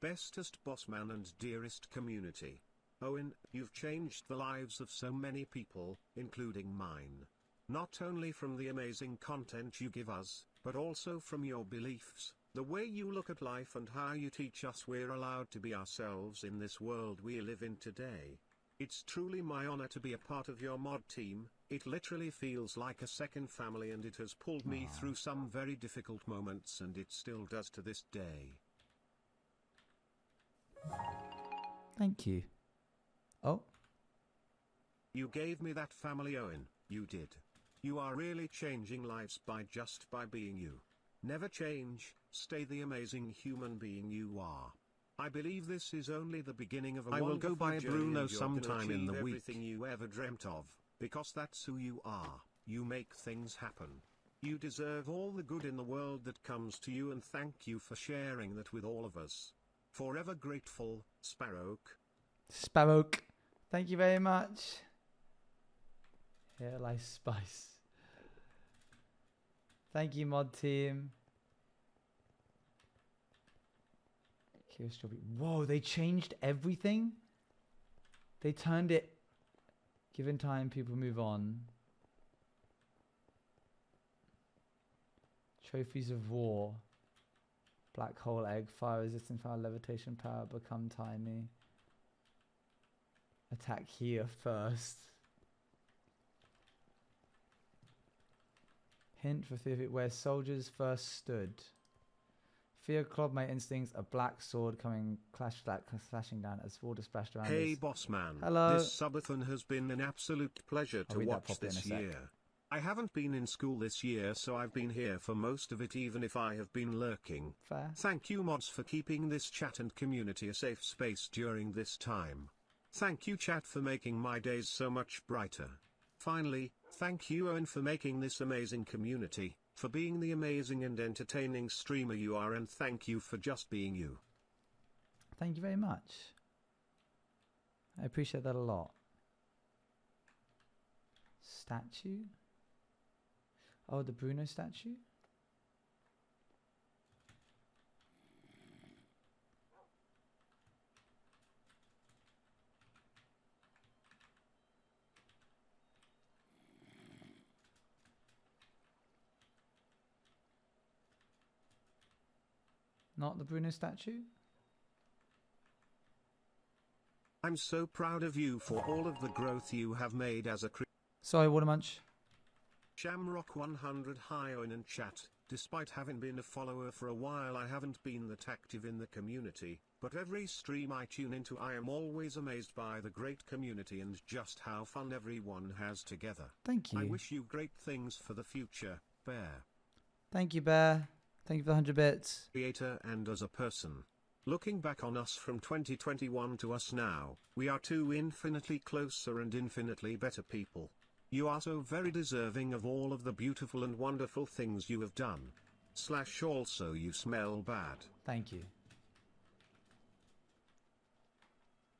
[SPEAKER 2] Bestest bossman and dearest community. Owen, you've changed the lives of so many people, including mine. Not only from the amazing content you give us, but also from your beliefs, the way you look at life and how you teach us we're allowed to be ourselves in this world we live in today. It's truly my honor to be a part of your mod team. It literally feels like a second family, and it has pulled me through some very difficult moments, and it still does to this day.
[SPEAKER 1] Thank you. Oh.
[SPEAKER 2] You gave me that family, Owen, you did. You are really changing lives by being you. Never change, stay the amazing human being you are. I believe this is only the beginning of a wonderful journey. I will go by Bruno sometime in the week. Everything you ever dreamt of, because that's who you are. You make things happen. You deserve all the good in the world that comes to you, and thank you for sharing that with all of us. Forever grateful, Sparrow.
[SPEAKER 1] Sparrow. Thank you very much. Here lies spice. Thank you, mod team. Whoa, they changed everything? They turned it. Given time, people move on. Trophies of war. Black hole egg. Fire resistant fire. Levitation power. Become tiny. Attack here first. Hint for theory where soldiers first stood. Fear clobbed my instincts. A black sword coming slashing down as water splashed around.
[SPEAKER 2] Hey,
[SPEAKER 1] us.
[SPEAKER 2] boss man.
[SPEAKER 1] Hello.
[SPEAKER 2] This subathon has been an absolute pleasure to watch this year. I haven't been in school this year, so I've been here for most of it, even if I have been lurking.
[SPEAKER 1] Fair.
[SPEAKER 2] Thank you, mods, for keeping this chat and community a safe space during this time. Thank you, chat, for making my days so much brighter. Finally, thank you, Owen, for making this amazing community, for being the amazing and entertaining streamer you are, and thank you for just being you.
[SPEAKER 1] Thank you very much. I appreciate that a lot. Statue? Oh, the Bruno statue? Not the Bruno statue?
[SPEAKER 2] I'm so proud of you for all of the growth you have made as a
[SPEAKER 1] Sorry, Watermunch.
[SPEAKER 2] Shamrock 100 hi on in chat. Despite having been a follower for a while, I haven't been that active in the community, but every stream I tune into I am always amazed by the great community and just how fun everyone has together.
[SPEAKER 1] Thank you.
[SPEAKER 2] I wish you great things for the future, Bear.
[SPEAKER 1] Thank you, Bear. Thank you for the 100 bits.
[SPEAKER 2] Creator and as a person. Looking back on us from 2021 to us now, we are two infinitely closer and infinitely better people. You are so very deserving of all of the beautiful and wonderful things you have done. / also you smell bad.
[SPEAKER 1] Thank you.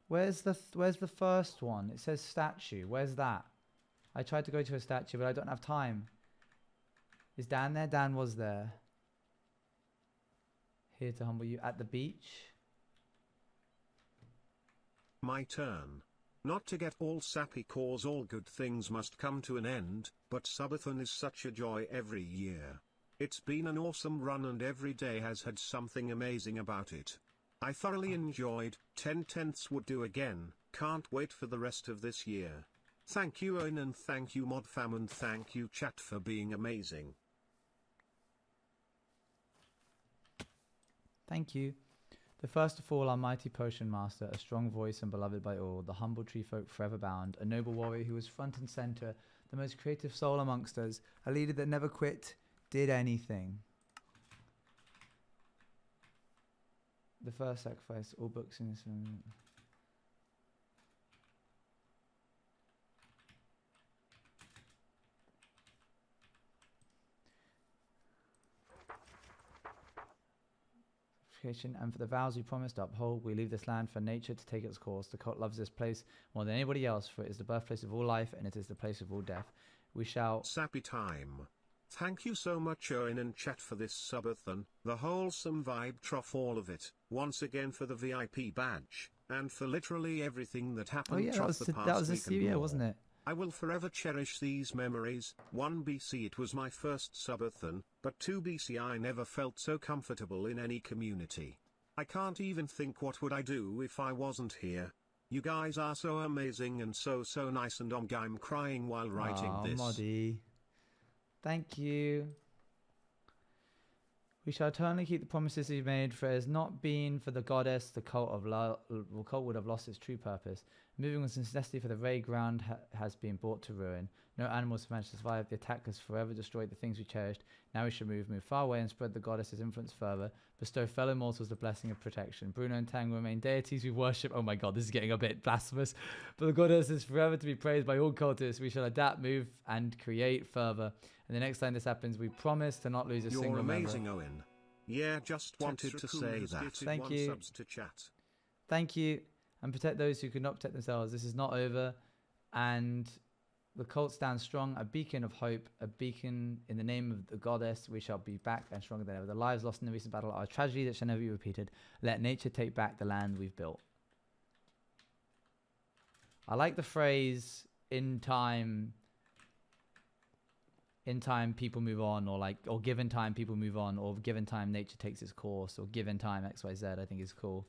[SPEAKER 1] Where's the first one? It says statue. Where's that? I tried to go to a statue, but I don't have time. Is Dan there? Dan was there. Here to humble you at the beach.
[SPEAKER 2] My turn. Not to get all sappy cause all good things must come to an end, but Subathon is such a joy every year. It's been an awesome run and every day has had something amazing about it. I thoroughly enjoyed, 10/10ths would do again, can't wait for the rest of this year. Thank you Owen and thank you ModFam and thank you chat for being amazing.
[SPEAKER 1] Thank you. The first of all, our mighty potion master, a strong voice and beloved by all, the humble tree folk forever bound, a noble warrior who was front and center, the most creative soul amongst us, a leader that never quit, did anything. The first sacrifice, all books in this room. And for the vows we promised to uphold, we leave this land for nature to take its course. The cult loves this place more than anybody else, for it is the birthplace of all life and it is the place of all death. We shall...
[SPEAKER 2] Sappy time. Thank you so much Owen and chat for this subathon, the wholesome vibe trough all of it, once again for the VIP badge, and for literally everything that happened.
[SPEAKER 1] Oh yeah, that was this year, wasn't it?
[SPEAKER 2] I will forever cherish these memories. 1 BC it was my first subathon, but 2 BC I never felt so comfortable in any community. I can't even think what would I do if I wasn't here. You guys are so amazing and so nice and I'm crying while writing this.
[SPEAKER 1] Moddy. Thank you. We shall eternally keep the promises we made, for it has not been for the goddess, the cult would have lost its true purpose. Moving was necessity, for the very ground has been brought to ruin. No animals have managed to survive. The attack has forever destroyed the things we cherished. Now we should move far away and spread the goddess's influence further. Bestow fellow mortals the blessing of protection. Bruno and Tang remain deities we worship. Oh my god, this is getting a bit blasphemous. But the goddess is forever to be praised by all cultists. We shall adapt, move, and create further. And the next time this happens, we promise to not lose a single member.
[SPEAKER 2] You're amazing, Owen. Yeah, just wanted to say that.
[SPEAKER 1] Thank you.
[SPEAKER 2] Subs to chat.
[SPEAKER 1] Thank you. And protect those who cannot protect themselves. This is not over. And the cult stands strong, a beacon of hope, a beacon in the name of the goddess. We shall be back and stronger than ever. The lives lost in the recent battle are a tragedy that shall never be repeated. Let nature take back the land we've built. I like the phrase, in time people move on, or given time people move on, or given time nature takes its course, or given time XYZ, I think is cool.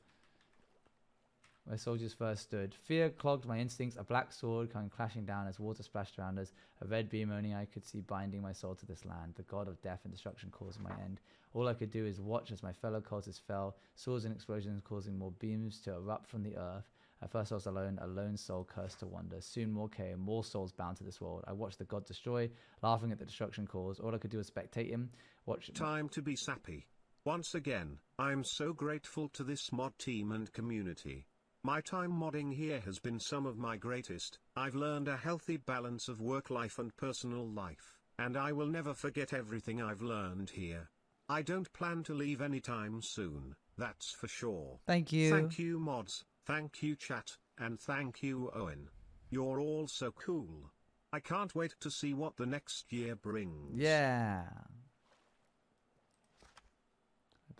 [SPEAKER 1] Where soldiers first stood. Fear clogged my instincts, a black sword coming clashing down as water splashed around us, a red beam only I could see binding my soul to this land, the god of death and destruction causing my end. All I could do is watch as my fellow cultists fell, swords and explosions causing more beams to erupt from the earth. At first I was alone, a lone soul cursed to wander. Soon more came, more souls bound to this world. I watched the god destroy, laughing at the destruction caused. All I could do was spectate him. Watch.
[SPEAKER 2] Time to be sappy. Once again, I'm so grateful to this mod team and community. My time modding here has been some of my greatest. I've learned a healthy balance of work life and personal life, and I will never forget everything I've learned here. I don't plan to leave anytime soon, that's for sure.
[SPEAKER 1] Thank you.
[SPEAKER 2] Thank you mods, thank you chat, and thank you Owen. You're all so cool. I can't wait to see what the next year brings.
[SPEAKER 1] Yeah.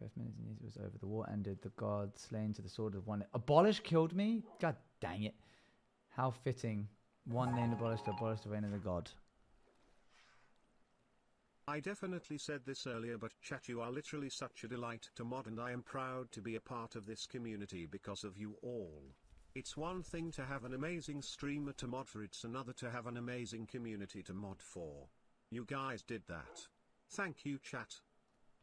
[SPEAKER 1] Both minutes and years it was over. The war ended. The god slain to the sword of one. Abolish killed me? God dang it. How fitting. One named abolished to abolish the reign of the god.
[SPEAKER 2] I definitely said this earlier, but chat, you are literally such a delight to mod, and I am proud to be a part of this community because of you all. It's one thing to have an amazing streamer to mod for, it's another to have an amazing community to mod for. You guys did that. Thank you, chat.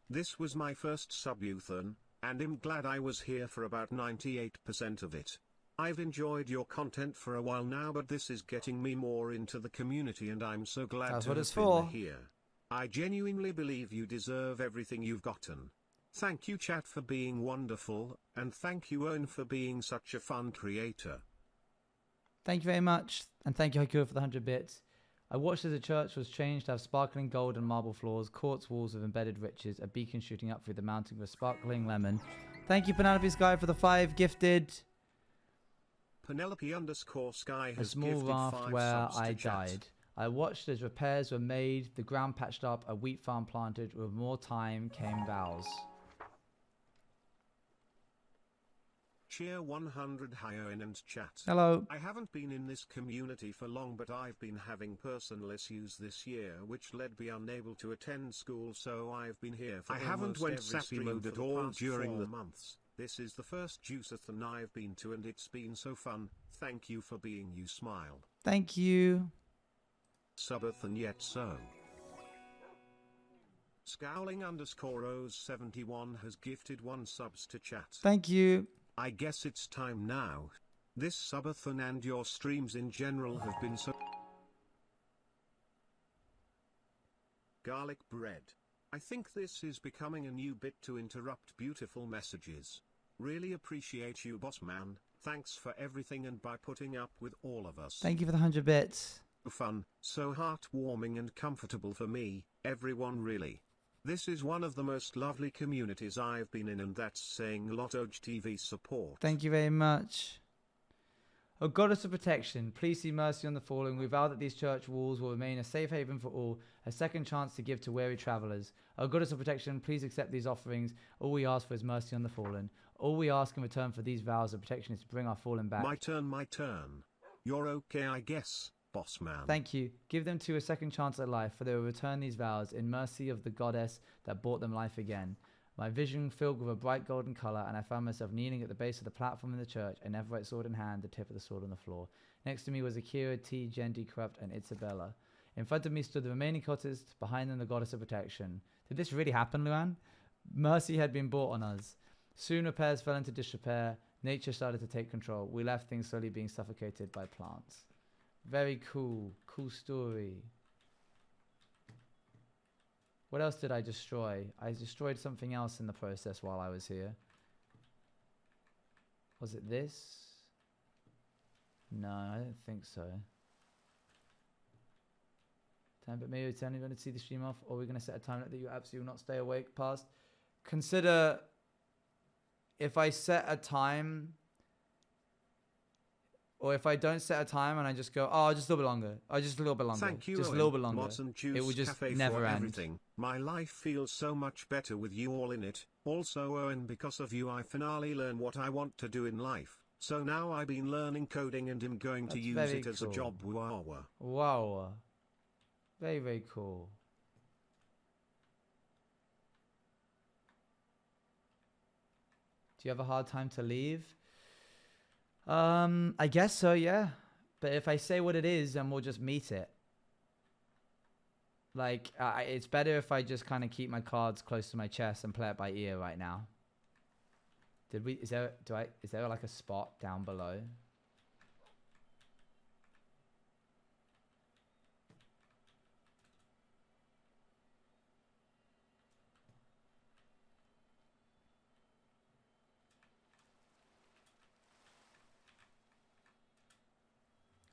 [SPEAKER 2] This was my first subathon, and I'm glad I was here for about 98% of it. I've enjoyed your content for a while now, but this is getting me more into the community, and I'm so glad
[SPEAKER 1] That's
[SPEAKER 2] to
[SPEAKER 1] what
[SPEAKER 2] have
[SPEAKER 1] it's
[SPEAKER 2] been
[SPEAKER 1] for.
[SPEAKER 2] here. I genuinely believe you deserve everything you've gotten. Thank you, chat, for being wonderful, and thank you, Owen, for being such a fun creator.
[SPEAKER 1] Thank you very much, and thank you, Haku, for the 100 bits. I watched as the church was changed to have sparkling gold and marble floors, quartz walls with embedded riches, a beacon shooting up through the mountain with a sparkling lemon. Thank you, Penelope Sky, for the 5 gifted.
[SPEAKER 2] Penelope_Sky
[SPEAKER 1] A
[SPEAKER 2] has
[SPEAKER 1] small
[SPEAKER 2] gifted
[SPEAKER 1] raft
[SPEAKER 2] 5
[SPEAKER 1] where
[SPEAKER 2] subs to
[SPEAKER 1] I
[SPEAKER 2] chat.
[SPEAKER 1] died. I watched as repairs were made, the ground patched up, a wheat farm planted. With more time came vows.
[SPEAKER 2] Cheer 100 hi Owen and chat.
[SPEAKER 1] Hello.
[SPEAKER 2] I haven't been in this community for long, but I've been having personal issues this year which led me unable to attend school, so I've been here for
[SPEAKER 10] I haven't went
[SPEAKER 2] every
[SPEAKER 10] sappy
[SPEAKER 2] stream
[SPEAKER 10] mode
[SPEAKER 2] for
[SPEAKER 10] at
[SPEAKER 2] the
[SPEAKER 10] all
[SPEAKER 2] past
[SPEAKER 10] during
[SPEAKER 2] 4
[SPEAKER 10] the-
[SPEAKER 2] months. This is the first Juiceathon I've been to, and it's been so fun. Thank you for being you, smile.
[SPEAKER 1] Thank you.
[SPEAKER 2] Subathon yet so. Scowling_Rose71 has gifted 1 subs to chat.
[SPEAKER 1] Thank you.
[SPEAKER 2] I guess it's time now. This subathon and your streams in general have been so... Garlic bread. I think this is becoming a new bit to interrupt beautiful messages. Really appreciate you, boss man. Thanks for everything and by putting up with all of us.
[SPEAKER 1] Thank you for the 100 bits.
[SPEAKER 2] Fun, so heartwarming and comfortable for me, everyone really. This is one of the most lovely communities I've been in, and that's saying a lot. OGTV support.
[SPEAKER 1] Thank you very much. O Goddess of Protection, please see mercy on the fallen. We vow that these church walls will remain a safe haven for all, a second chance to give to weary travelers. O Goddess of Protection, please accept these offerings. All we ask for is mercy on the fallen. All we ask in return for these vows of protection is to bring our fallen back.
[SPEAKER 2] My turn. You're okay, I guess, boss man.
[SPEAKER 1] Thank you. Give them to a second chance at life, for they will return these vows in mercy of the goddess that brought them life again. My vision filled with a bright golden colour, and I found myself kneeling at the base of the platform in the church, a neverite sword in hand, the tip of the sword on the floor. Next to me was Akira, T, Jendi, Corrupt, and Isabella. In front of me stood the remaining cultists, behind them the Goddess of Protection. Did this really happen, Luan? Mercy had been brought on us. Soon repairs fell into disrepair. Nature started to take control. We left things slowly being suffocated by plants. Very cool. Cool story. What else did I destroy? I destroyed something else in the process while I was here. Was it this? No, I don't think so. Time, but maybe it's only going to see the stream off, or we're going to set a time that you absolutely will not stay awake past. Consider if I set a time, or if I don't set a time and I just go, oh, just a little bit longer. Oh, just a little bit longer.
[SPEAKER 2] Thank you,
[SPEAKER 1] just a
[SPEAKER 2] Owen,
[SPEAKER 1] little bit longer.
[SPEAKER 2] Mods and Juice
[SPEAKER 1] It will just
[SPEAKER 2] Cafe
[SPEAKER 1] never
[SPEAKER 2] for
[SPEAKER 1] end.
[SPEAKER 2] everything. My life feels so much better with you all in it. Also, Owen, because of you I finally learned what I want to do in life. So now I've been learning coding and am going to
[SPEAKER 1] That's
[SPEAKER 2] use
[SPEAKER 1] very
[SPEAKER 2] it as a
[SPEAKER 1] cool.
[SPEAKER 2] job. Wow.
[SPEAKER 1] Wow. Very, very cool. Do you have a hard time to leave? I guess so, yeah. But if I say what it is, then we'll just meet it. Like, it's better if I just kind of keep my cards close to my chest and play it by ear right now. Is there like a spot down below?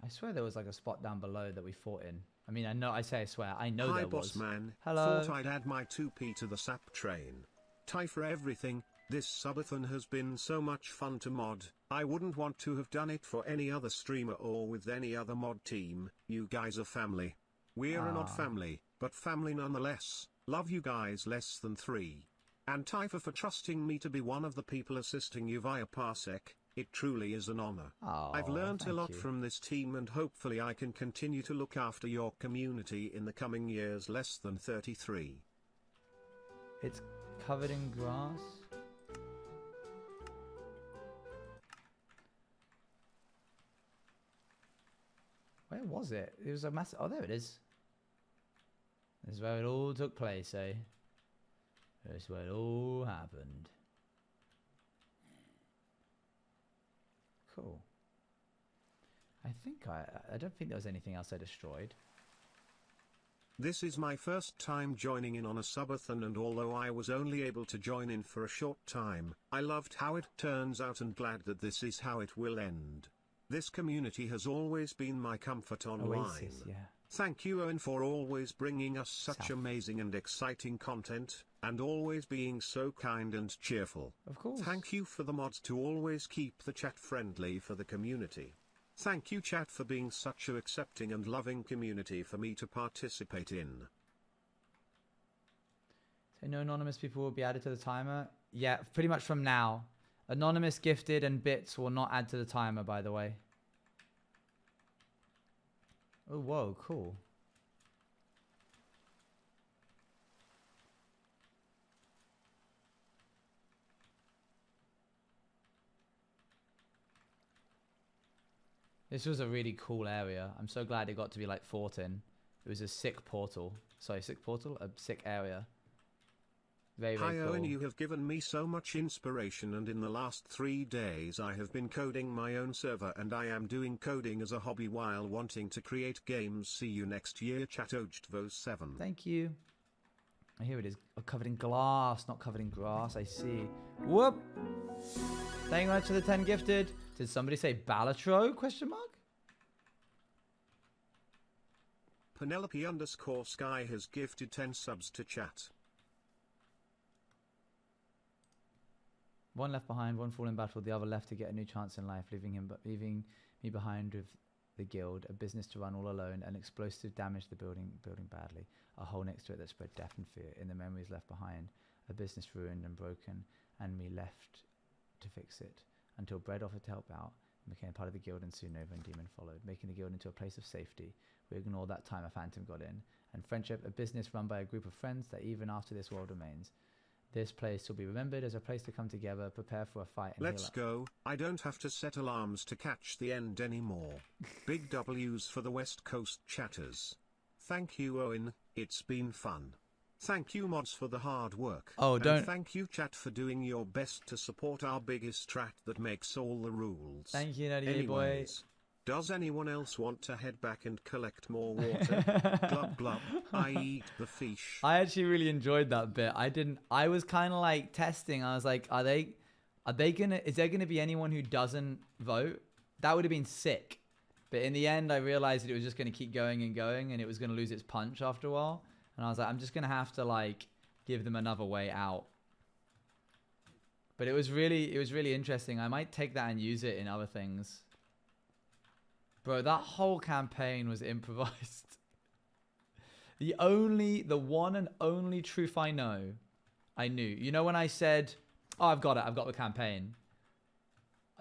[SPEAKER 1] I swear there was like a spot down below that we fought in. I mean, I swear, I know
[SPEAKER 2] Hi,
[SPEAKER 1] there
[SPEAKER 2] boss
[SPEAKER 1] was.
[SPEAKER 2] man.
[SPEAKER 1] Hello.
[SPEAKER 2] Thought I'd add my 2p to the sap train. Tie for everything. This subathon has been so much fun to mod. I wouldn't want to have done it for any other streamer or with any other mod team. You guys are family. We're an odd family, but family nonetheless. Love you guys less than 3. And Typha for trusting me to be one of the people assisting you via Parsec. It truly is an honor. I've learned a lot from this team and hopefully I can continue to look after your community in the coming years. Less than 33.
[SPEAKER 1] It's covered in grass. Where was it? It was a massive... Oh, there it is. This is where it all took place, eh? This is where it all happened. Cool. I don't think there was anything else I destroyed.
[SPEAKER 2] This is my first time joining in on a subathon, and although I was only able to join in for a short time, I loved how it turns out and glad that this is how it will end. This community has always been my comfort online.
[SPEAKER 1] Oasis, yeah.
[SPEAKER 2] Thank you, Owen, for always bringing us such amazing and exciting content, and always being so kind and cheerful.
[SPEAKER 1] Of course.
[SPEAKER 2] Thank you for the mods to always keep the chat friendly for the community. Thank you, chat, for being such a accepting and loving community for me to participate in.
[SPEAKER 1] So no anonymous people will be added to the timer? Yeah, pretty much from now. Anonymous, gifted, and bits will not add to the timer, by the way. Oh, whoa, cool. This was a really cool area. I'm so glad it got to be like fought in. It was a sick portal. Sorry, sick portal? A sick area. Very, very
[SPEAKER 2] Hi
[SPEAKER 1] cool.
[SPEAKER 2] Owen, you have given me so much inspiration, and in the last 3 days I have been coding my own server, and I am doing coding as a hobby while wanting to create games. See you next year, chat. Ojtvo7.
[SPEAKER 1] Thank you. Oh, here it is. Oh, covered in glass, not covered in grass. I see. Whoop. Thank you much for the 10 gifted. Did somebody say Balatro? Question mark?
[SPEAKER 2] Penelope_Sky has gifted 10 subs to chat.
[SPEAKER 1] One left behind, one fall in battle, the other left to get a new chance in life, leaving me behind with the guild, a business to run all alone, an explosive damaged the building badly, a hole next to it that spread death and fear, in the memories left behind, a business ruined and broken, and me left to fix it, until Bread offered to help out, and became part of the guild, and soon Nova and Demon followed, making the guild into a place of safety. We ignored that time a phantom got in, and friendship, a business run by a group of friends that even after this world remains. This place will be remembered as a place to come together, prepare for a fight, and
[SPEAKER 2] Let's go. I don't have to set alarms to catch the end anymore. Big W's for the West Coast chatters. Thank you, Owen. It's been fun. Thank you, mods, for the hard work.
[SPEAKER 1] Oh, don't.
[SPEAKER 2] And thank you, chat, for doing your best to support our biggest strat that makes all the rules.
[SPEAKER 1] Thank you, Nutty boy.
[SPEAKER 2] Anyways, does anyone else want to head back and collect more water? Glub glub. I eat the fish.
[SPEAKER 1] I actually really enjoyed that bit. I was kind of like testing. I was like, is there gonna be anyone who doesn't vote? That would have been sick. But in the end, I realized that it was just gonna keep going and going, and it was gonna lose its punch after a while. And I was like, I'm just gonna have to like give them another way out. But it was really interesting. I might take that and use it in other things. Bro, that whole campaign was improvised. The one and only truth I knew. You know when I said, oh, I've got the campaign.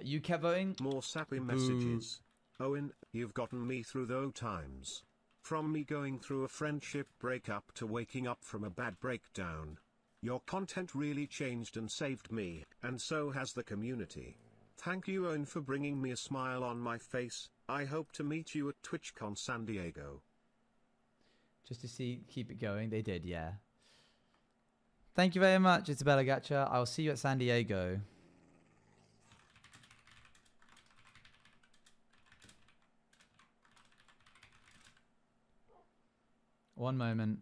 [SPEAKER 1] You kept voting?
[SPEAKER 2] More sappy messages. Owen, you've gotten me through those times. From me going through a friendship breakup to waking up from a bad breakdown. Your content really changed and saved me, and so has the community. Thank you, Owen, for bringing me a smile on my face. I hope to meet you at TwitchCon San Diego.
[SPEAKER 1] Just to keep it going. They did, yeah. Thank you very much, Isabella Gacha. I'll see you at San Diego. One moment.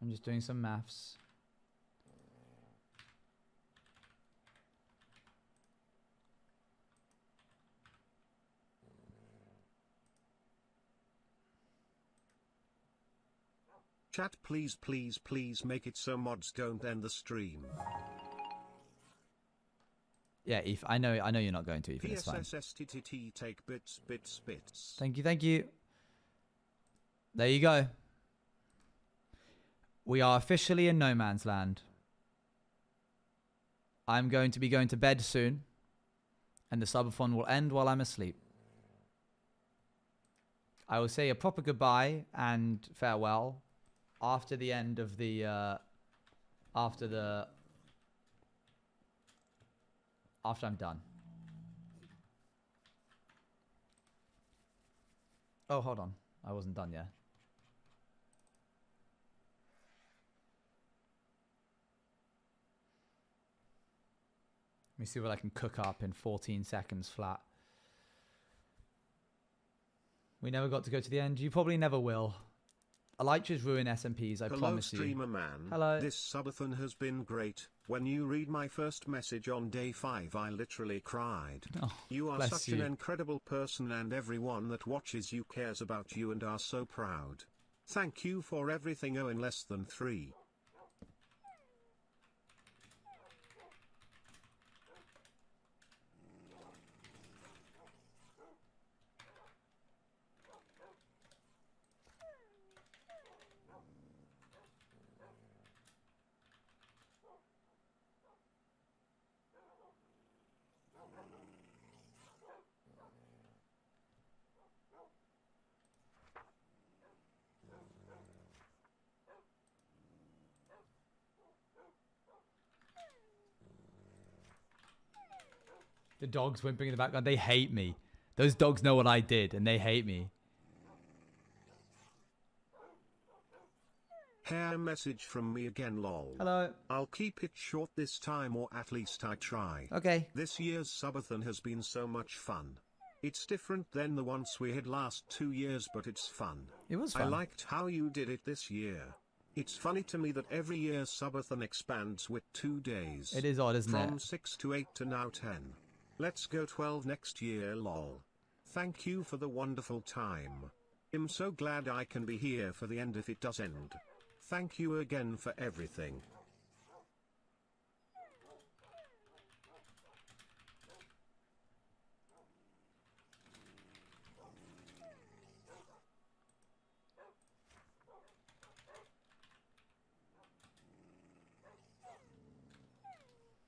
[SPEAKER 1] I'm just doing some maths.
[SPEAKER 2] Chat, please, please, please make it so mods don't end the stream.
[SPEAKER 1] Yeah, Eve, I know you're not going to, Ethan. It's fine.
[SPEAKER 2] PSSSTTT take bits, bits, bits.
[SPEAKER 1] Thank you, thank you. There you go. We are officially in no man's land. I'm going to be going to bed soon, and the subathon will end while I'm asleep. I will say a proper goodbye and farewell after the end of the after I'm done. Oh, hold on. I wasn't done yet. Let me see what I can cook up in 14 seconds flat. We never got to go to the end. You probably never will. Elytra's ruin SMPs, I promise you.
[SPEAKER 2] Hello, streamer man.
[SPEAKER 1] Hello.
[SPEAKER 2] This subathon has been great. When you read my first message on day 5, I literally cried.
[SPEAKER 1] Oh,
[SPEAKER 2] you are
[SPEAKER 1] bless
[SPEAKER 2] such
[SPEAKER 1] you.
[SPEAKER 2] an incredible person, and everyone that watches you cares about you and are so proud. Thank you for everything. Oh, in less than 3.
[SPEAKER 1] The dogs whimpering in the background. They hate me. Those dogs know what I did, and they hate me.
[SPEAKER 2] Hair message from me again, lol.
[SPEAKER 1] Hello.
[SPEAKER 2] I'll keep it short this time, or at least I try.
[SPEAKER 1] Okay.
[SPEAKER 2] This year's subathon has been so much fun. It's different than the ones we had last 2 years, but it's fun.
[SPEAKER 1] It was fun.
[SPEAKER 2] I liked how you did it this year. It's funny to me that every year subathon expands with 2 days.
[SPEAKER 1] It is odd, isn't it?
[SPEAKER 2] From 6 to 8 to now 10. Let's go 12 next year, lol. Thank you for the wonderful time. I'm so glad I can be here for the end if it does end. Thank you again for everything.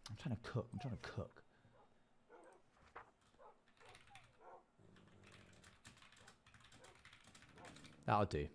[SPEAKER 1] I'm trying to cook. That'll do.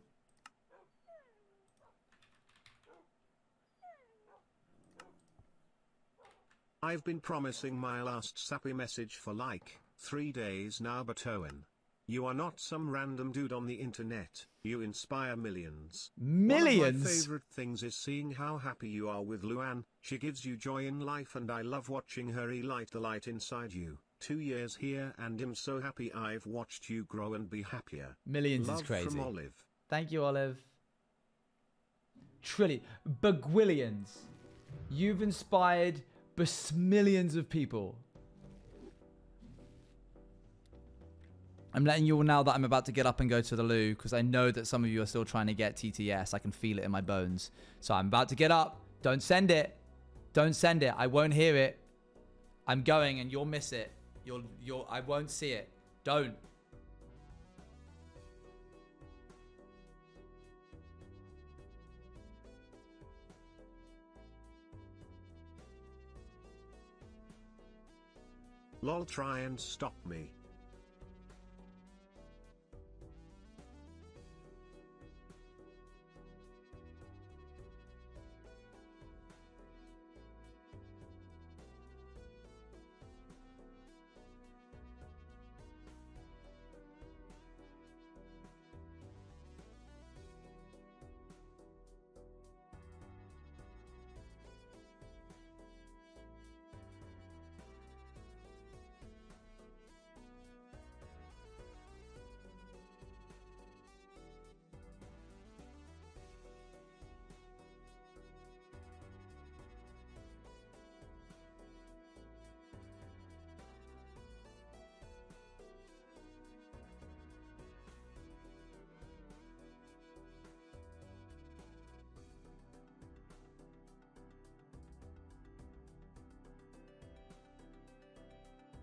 [SPEAKER 2] I've been promising my last sappy message for like 3 days now, but Owen, you are not some random dude on the internet. You inspire millions.
[SPEAKER 1] Millions?
[SPEAKER 2] One of my favorite things is seeing how happy you are with Luann. She gives you joy in life, and I love watching her relight the light inside you. 2 years here, and I'm so happy I've watched you grow and be happier.
[SPEAKER 1] Millions
[SPEAKER 2] Love
[SPEAKER 1] is crazy.
[SPEAKER 2] from Olive.
[SPEAKER 1] Thank you, Olive. Bagwillions. You've inspired millions of people. I'm letting you all know that I'm about to get up and go to the loo, because I know that some of you are still trying to get TTS. I can feel it in my bones. So I'm about to get up. Don't send it. Don't send it. I won't hear it. I'm going, and you'll miss it. I won't see it. Don't.
[SPEAKER 2] Lol, try and stop me.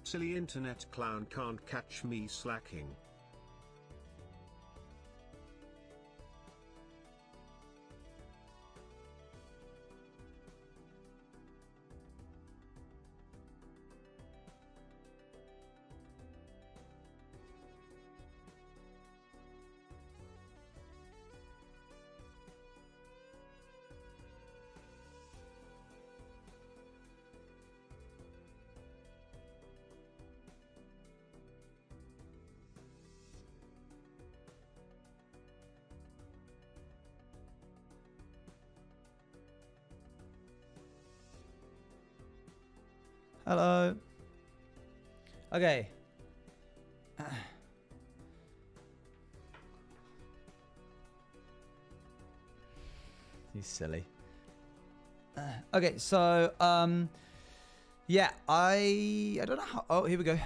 [SPEAKER 2] Silly internet clown can't catch me slacking.
[SPEAKER 1] Hello. Okay. He's silly. Okay, so yeah, I don't know how. Oh, here we go.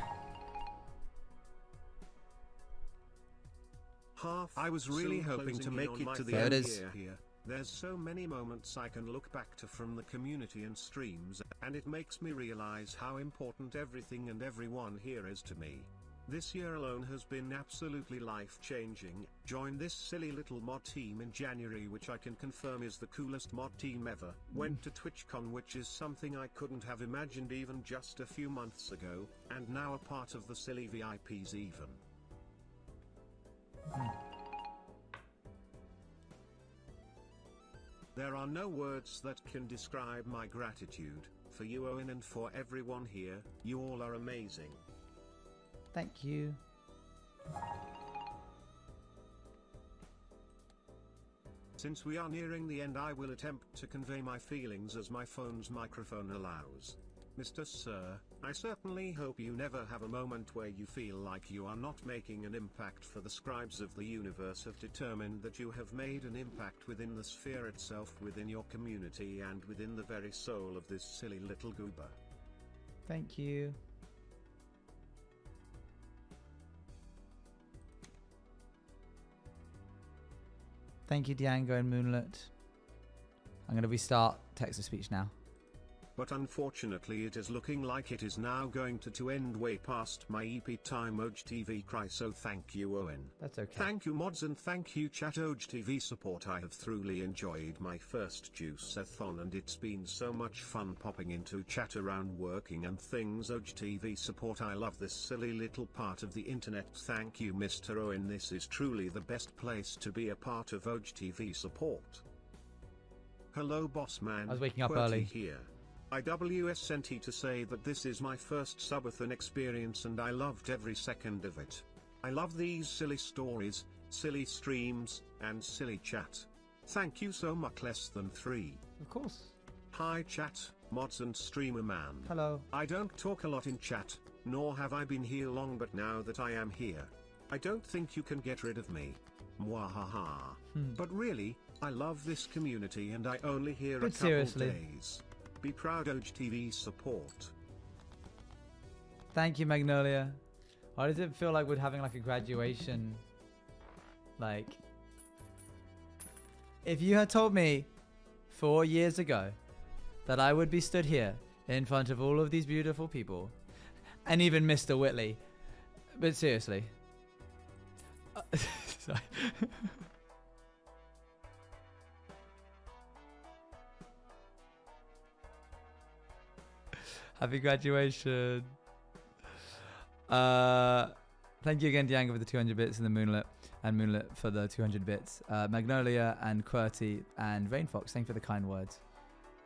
[SPEAKER 2] I was really hoping to make it to the
[SPEAKER 1] There it
[SPEAKER 2] end
[SPEAKER 1] is.
[SPEAKER 2] here. There's so many moments I can look back to from the community and streams, and it makes me realize how important everything and everyone here is to me. This year alone has been absolutely life-changing. Joined this silly little mod team in January, which I can confirm is the coolest mod team ever. Went to TwitchCon, which is something I couldn't have imagined even just a few months ago, and now a part of the silly VIPs even. There are no words that can describe my gratitude for you, Owen, and for everyone here. You all are amazing.
[SPEAKER 1] Thank you.
[SPEAKER 2] Since we are nearing the end, I will attempt to convey my feelings as my phone's microphone allows. Mr. Sir, I certainly hope you never have a moment where you feel like you are not making an impact, for the scribes of the universe have determined that you have made an impact within the sphere itself, within your community, and within the very soul of this silly little goober.
[SPEAKER 1] Thank you. Thank you, Diango and Moonlit. I'm going to restart text-to-speech now.
[SPEAKER 2] But unfortunately it is looking like it is now going to end way past my EP time OGTV cry, so thank you, Owen.
[SPEAKER 1] That's okay.
[SPEAKER 2] Thank you, mods, and thank you, chat OGTV support. I have truly enjoyed my first Juiceathon, and it's been so much fun popping into chat around working and things. OGTV support, I love this silly little part of the internet. Thank you, Mr. Owen. This is truly the best place to be a part of OGTV support. Hello, boss man.
[SPEAKER 1] I was waking up
[SPEAKER 2] QWERTY
[SPEAKER 1] early.
[SPEAKER 2] Here. IWS sent to say that this is my first subathon experience and I loved every second of it. I love these silly stories, silly streams, and silly chat. Thank you so much. Less than 3.
[SPEAKER 1] Of course.
[SPEAKER 2] Hi chat, mods and streamer man.
[SPEAKER 1] Hello.
[SPEAKER 2] I don't talk a lot in chat, nor have I been here long, but now that I am here, I don't think you can get rid of me. Mwahaha. But really, I love this community and I only hear a
[SPEAKER 1] But
[SPEAKER 2] couple
[SPEAKER 1] seriously.
[SPEAKER 2] days. Be proud, OGTV support.
[SPEAKER 1] Thank you, Magnolia. Why does it feel like we're having like a graduation? Like, if you had told me 4 years ago that I would be stood here in front of all of these beautiful people, and even Mr. Whitley, but seriously. Sorry. Happy graduation. Thank you again, Diango, for the 200 bits, and the Moonlit for the 200 bits. Magnolia and QWERTY and Rainfox, thank you for the kind words.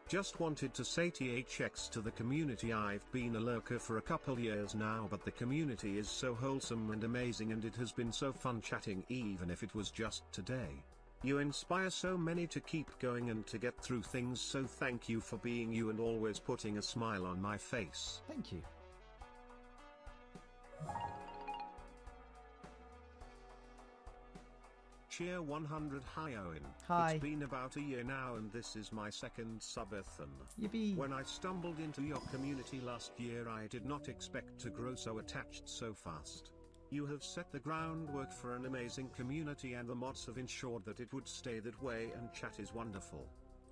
[SPEAKER 2] Just wanted to say THX to the community. I've been a lurker for a couple years now, but the community is so wholesome and amazing, and it has been so fun chatting, even if it was just today. You inspire so many to keep going and to get through things, so thank you for being you and always putting a smile on my face.
[SPEAKER 1] Thank you.
[SPEAKER 2] Cheer 100. Hi Owen.
[SPEAKER 1] Hi.
[SPEAKER 2] It's been about a year now and this is my second subathon.
[SPEAKER 1] Yippee.
[SPEAKER 2] When I stumbled into your community last year, I did not expect to grow so attached so fast. You have set the groundwork for an amazing community and the mods have ensured that it would stay that way, and chat is wonderful.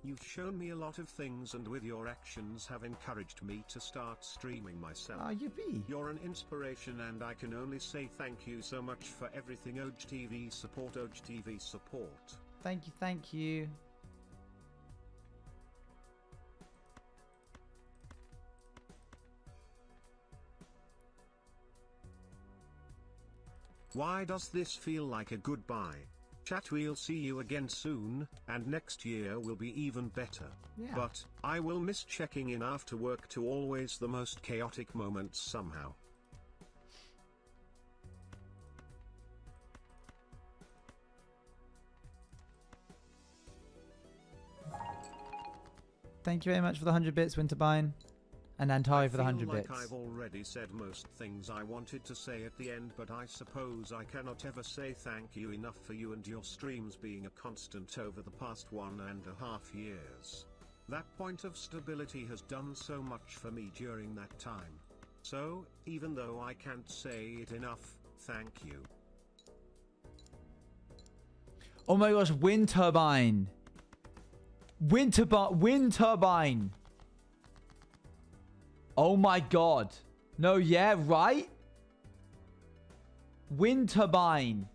[SPEAKER 2] You've shown me a lot of things and with your actions have encouraged me to start streaming myself.
[SPEAKER 1] Ah, yippee.
[SPEAKER 2] You're an inspiration and I can only say thank you so much for everything. OGTV support, OGTV support.
[SPEAKER 1] Thank you, thank you.
[SPEAKER 2] Why does this feel like a goodbye? Chat, we'll see you again soon, and next year will be even better.
[SPEAKER 1] Yeah.
[SPEAKER 2] But, I will miss checking in after work to always the most chaotic moments somehow.
[SPEAKER 1] Thank you very much for the 100 bits, Winterbine. And Antari for the 100
[SPEAKER 2] I feel
[SPEAKER 1] bits.
[SPEAKER 2] like I've already said most things I wanted to say at the end, but I suppose I cannot ever say thank you enough for you and your streams being a constant over the past 1.5 years. That point of stability has done so much for me during that time. So, even though I can't say it enough, thank you.
[SPEAKER 1] Oh my gosh, wind turbine. Wind turbine. Oh my god. No, yeah, right? Wind turbine.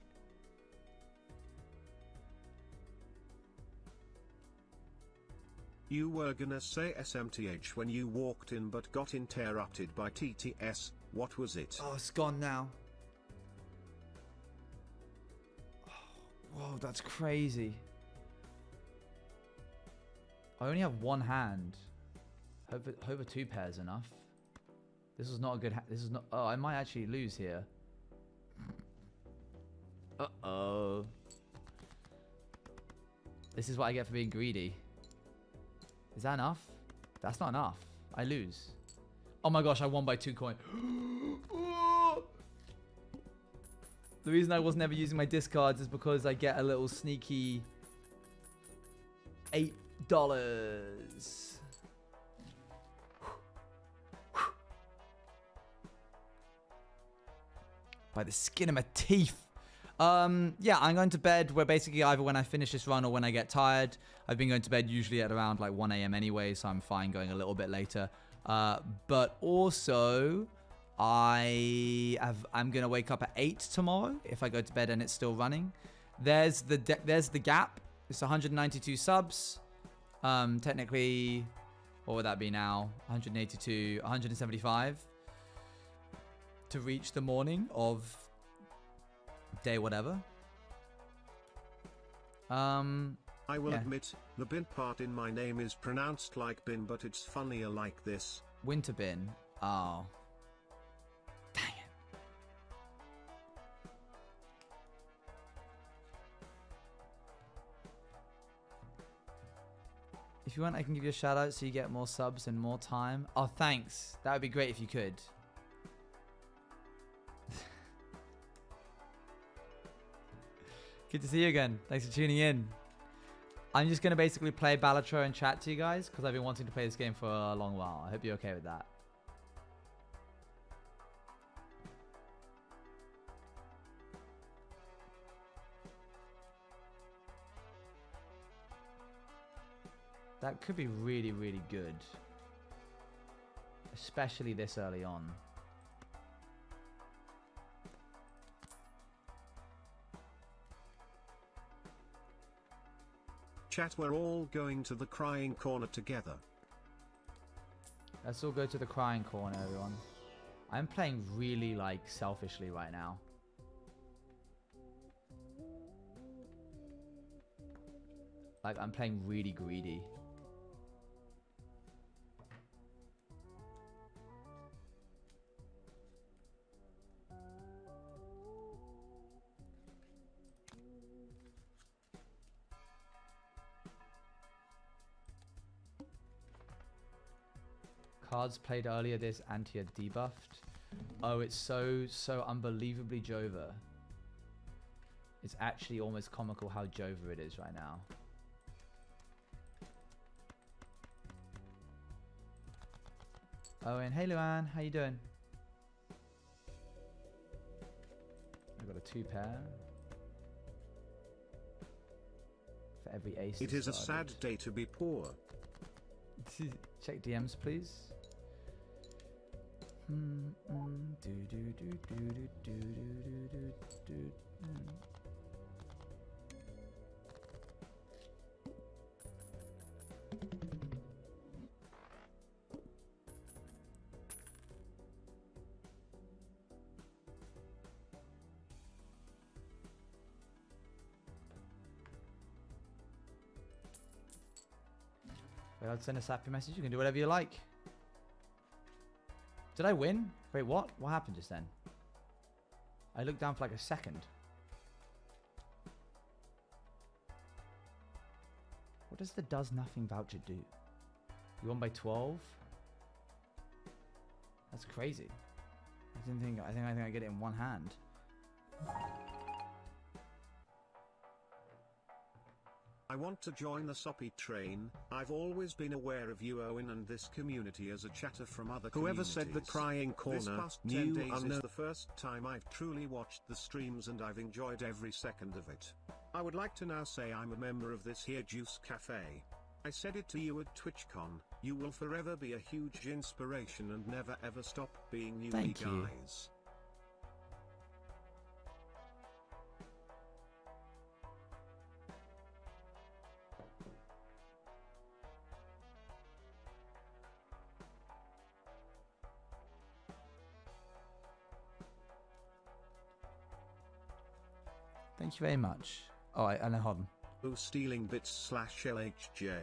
[SPEAKER 2] You were gonna say SMTH when you walked in but got interrupted by TTS. What was it?
[SPEAKER 1] Oh, it's gone now. Oh, whoa, that's crazy. I only have one hand. Hope a two pair's enough. This is not a good. This is not. Oh, I might actually lose here. Uh-oh. This is what I get for being greedy. Is that enough? That's not enough. I lose. Oh my gosh, I won by 2 coins. The reason I was never using my discards is because I get a little sneaky $8. By the skin of my teeth. Yeah, I'm going to bed where basically either when I finish this run or when I get tired. I've been going to bed usually at around like 1 a.m. anyway, so I'm fine going a little bit later. But also, I'm going to wake up at 8 tomorrow if I go to bed and it's still running. There's the gap. It's 192 subs. Technically, what would that be now? 182, 175 to reach the morning of day whatever.
[SPEAKER 2] I will admit, the bin part in my name is pronounced like bin, but it's funnier like this.
[SPEAKER 1] Winter bin. Oh. Dang it. If you want, I can give you a shout out so you get more subs and more time. Oh, thanks. That would be great if you could. Good to see you again. Thanks for tuning in. I'm just going to basically play Balatro and chat to you guys because I've been wanting to play this game for a long while. I hope you're okay with that. That could be really, really good. Especially this early on.
[SPEAKER 2] Chat, we're all going to the crying corner together.
[SPEAKER 1] Let's all go to the crying corner, everyone. I'm playing really, like, selfishly right now. Like, I'm playing really greedy. Cards played earlier this anti are debuffed. Oh, it's so unbelievably Jova. It's actually almost comical how Jova it is right now. Oh, and hey Luann, how you doing? I've got a 2 pair. for every ace.
[SPEAKER 2] It is a sad day to be poor.
[SPEAKER 1] Check DMs, please. Wait, I'll send a happy message. You can do whatever you like. Did I win? Wait, what? What happened just then? I looked down for like a second. What does the does nothing voucher do? You won by 12? That's crazy. I think I get it in one hand.
[SPEAKER 2] I want to join the soppy train. I've always been aware of you, Owen, and this community as a chatter from other
[SPEAKER 10] Whoever
[SPEAKER 2] communities.
[SPEAKER 10] said the crying corner
[SPEAKER 2] This past 10
[SPEAKER 10] knew
[SPEAKER 2] days
[SPEAKER 10] unknown.
[SPEAKER 2] is the first time I've truly watched the streams, and I've enjoyed every second of it. I would like to now say I'm a member of this here Juice Cafe. I said it to you at TwitchCon. You will forever be a huge inspiration and never ever stop being newbie
[SPEAKER 1] Thank you.
[SPEAKER 2] guys.
[SPEAKER 1] Thank you very much. Oh, and then hold on.
[SPEAKER 2] Who's stealing bits /LHJ?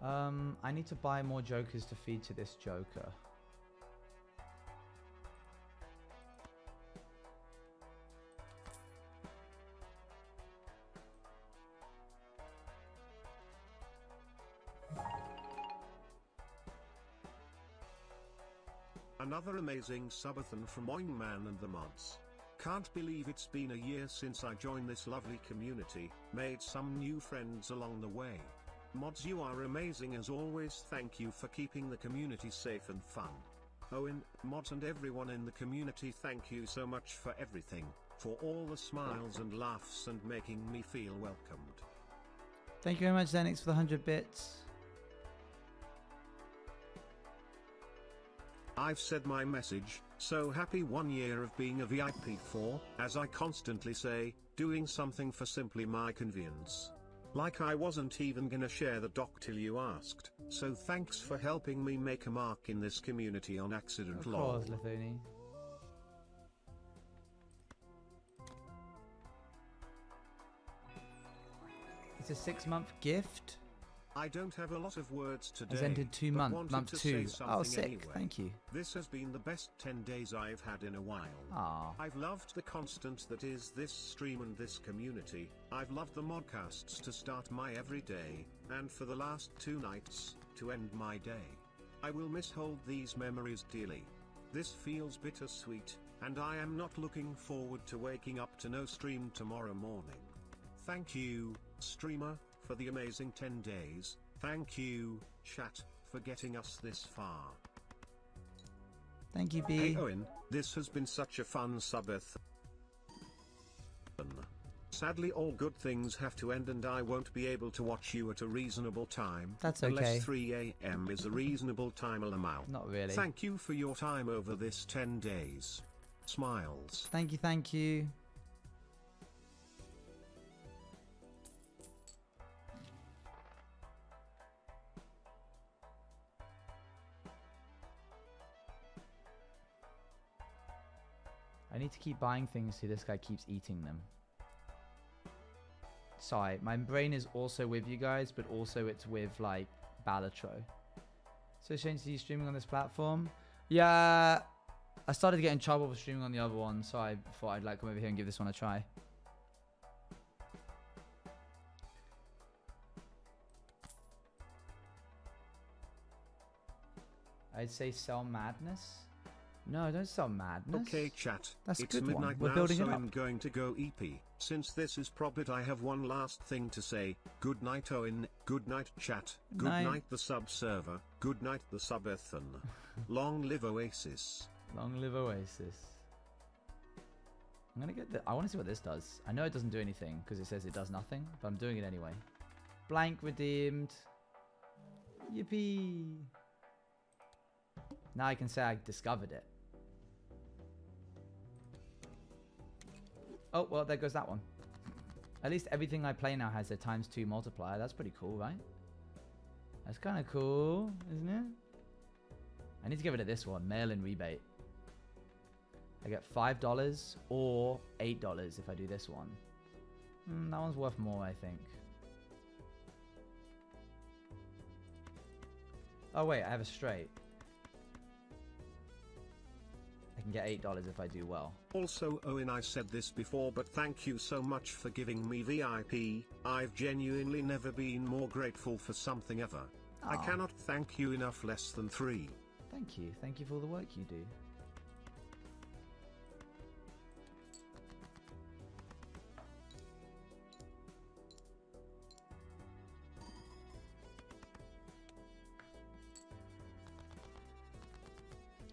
[SPEAKER 1] I need to buy more jokers to feed to this joker.
[SPEAKER 2] Another amazing subathon from Oingman and the mods. Can't believe it's been a year since I joined this lovely community, made some new friends along the way. Mods, you are amazing as always. Thank you for keeping the community safe and fun. Owen, mods and everyone in the community, thank you so much for everything, for all the smiles and laughs and making me feel welcomed.
[SPEAKER 1] Thank you very much, Zenix, for the 100 bits.
[SPEAKER 2] I've said my message. So happy 1 year of being a VIP for, as I constantly say, doing something for simply my convenience. Like I wasn't even gonna share the doc till you asked, so thanks for helping me make a mark in this community on accident.
[SPEAKER 1] Of course, Lithuni. It's a 6-month gift.
[SPEAKER 2] I don't have a lot of words today.
[SPEAKER 1] Has ended 2
[SPEAKER 2] but
[SPEAKER 1] months.
[SPEAKER 2] wanted
[SPEAKER 1] Month
[SPEAKER 2] to
[SPEAKER 1] 2.
[SPEAKER 2] say
[SPEAKER 1] Oh,
[SPEAKER 2] something
[SPEAKER 1] sick.
[SPEAKER 2] anyway.
[SPEAKER 1] Thank you.
[SPEAKER 2] This has been the best 10 days I've had in a while.
[SPEAKER 1] Aww.
[SPEAKER 2] I've loved the constant that is this stream and this community. I've loved the modcasts to start my everyday, and for the last 2 nights, to end my day. I will hold these memories dearly. This feels bittersweet, and I am not looking forward to waking up to no stream tomorrow morning. Thank you, streamer, for the amazing 10 days. Thank you, chat, for getting us this far.
[SPEAKER 1] Thank you, B.
[SPEAKER 2] Hey Owen, this has been such a fun subathon. Sadly, all good things have to end, and I won't be able to watch you at a reasonable time.
[SPEAKER 1] That's okay.
[SPEAKER 2] Unless 3 a.m. is a reasonable time amount.
[SPEAKER 1] Not really.
[SPEAKER 2] Thank you for your time over this 10 days. Smiles.
[SPEAKER 1] Thank you, thank you. I need to keep buying things so this guy keeps eating them. Sorry, my brain is also with you guys, but also it's with, like, Balatro. So strange to see you streaming on this platform. Yeah, I started to get in trouble for streaming on the other one, so I thought I'd, like, come over here and give this one a try. I'd say sell madness. No, don't sell madness.
[SPEAKER 2] Okay, chat.
[SPEAKER 1] That's a
[SPEAKER 2] it's
[SPEAKER 1] good
[SPEAKER 2] midnight
[SPEAKER 1] one. We're
[SPEAKER 2] now,
[SPEAKER 1] building
[SPEAKER 2] so
[SPEAKER 1] it up.
[SPEAKER 2] I'm going to go EP. Since this is Probit, I have one last thing to say. Good night, Owen. Good night, chat. Good night, the sub server. Good night, the subathon. Long live Oasis.
[SPEAKER 1] Long live Oasis. I'm gonna get the... I want to see what this does. I know it doesn't do anything because it says it does nothing, but I'm doing it anyway. Blank redeemed. Yippee. Now I can say I discovered it. Oh, well, there goes that one. At least everything I play now has a ×2 multiplier. That's pretty cool, right? That's kind of cool, isn't it? I need to get rid of this one. Mail-in rebate. I get $5 or $8 if I do this one. That one's worth more, I think. Oh, wait. I have a straight. I can get $8 if I do well.
[SPEAKER 2] Also, Owen, I said this before, but thank you so much for giving me VIP. I've genuinely never been more grateful for something ever. I cannot thank you enough. Less than 3.
[SPEAKER 1] Thank you. Thank you for all the work you do.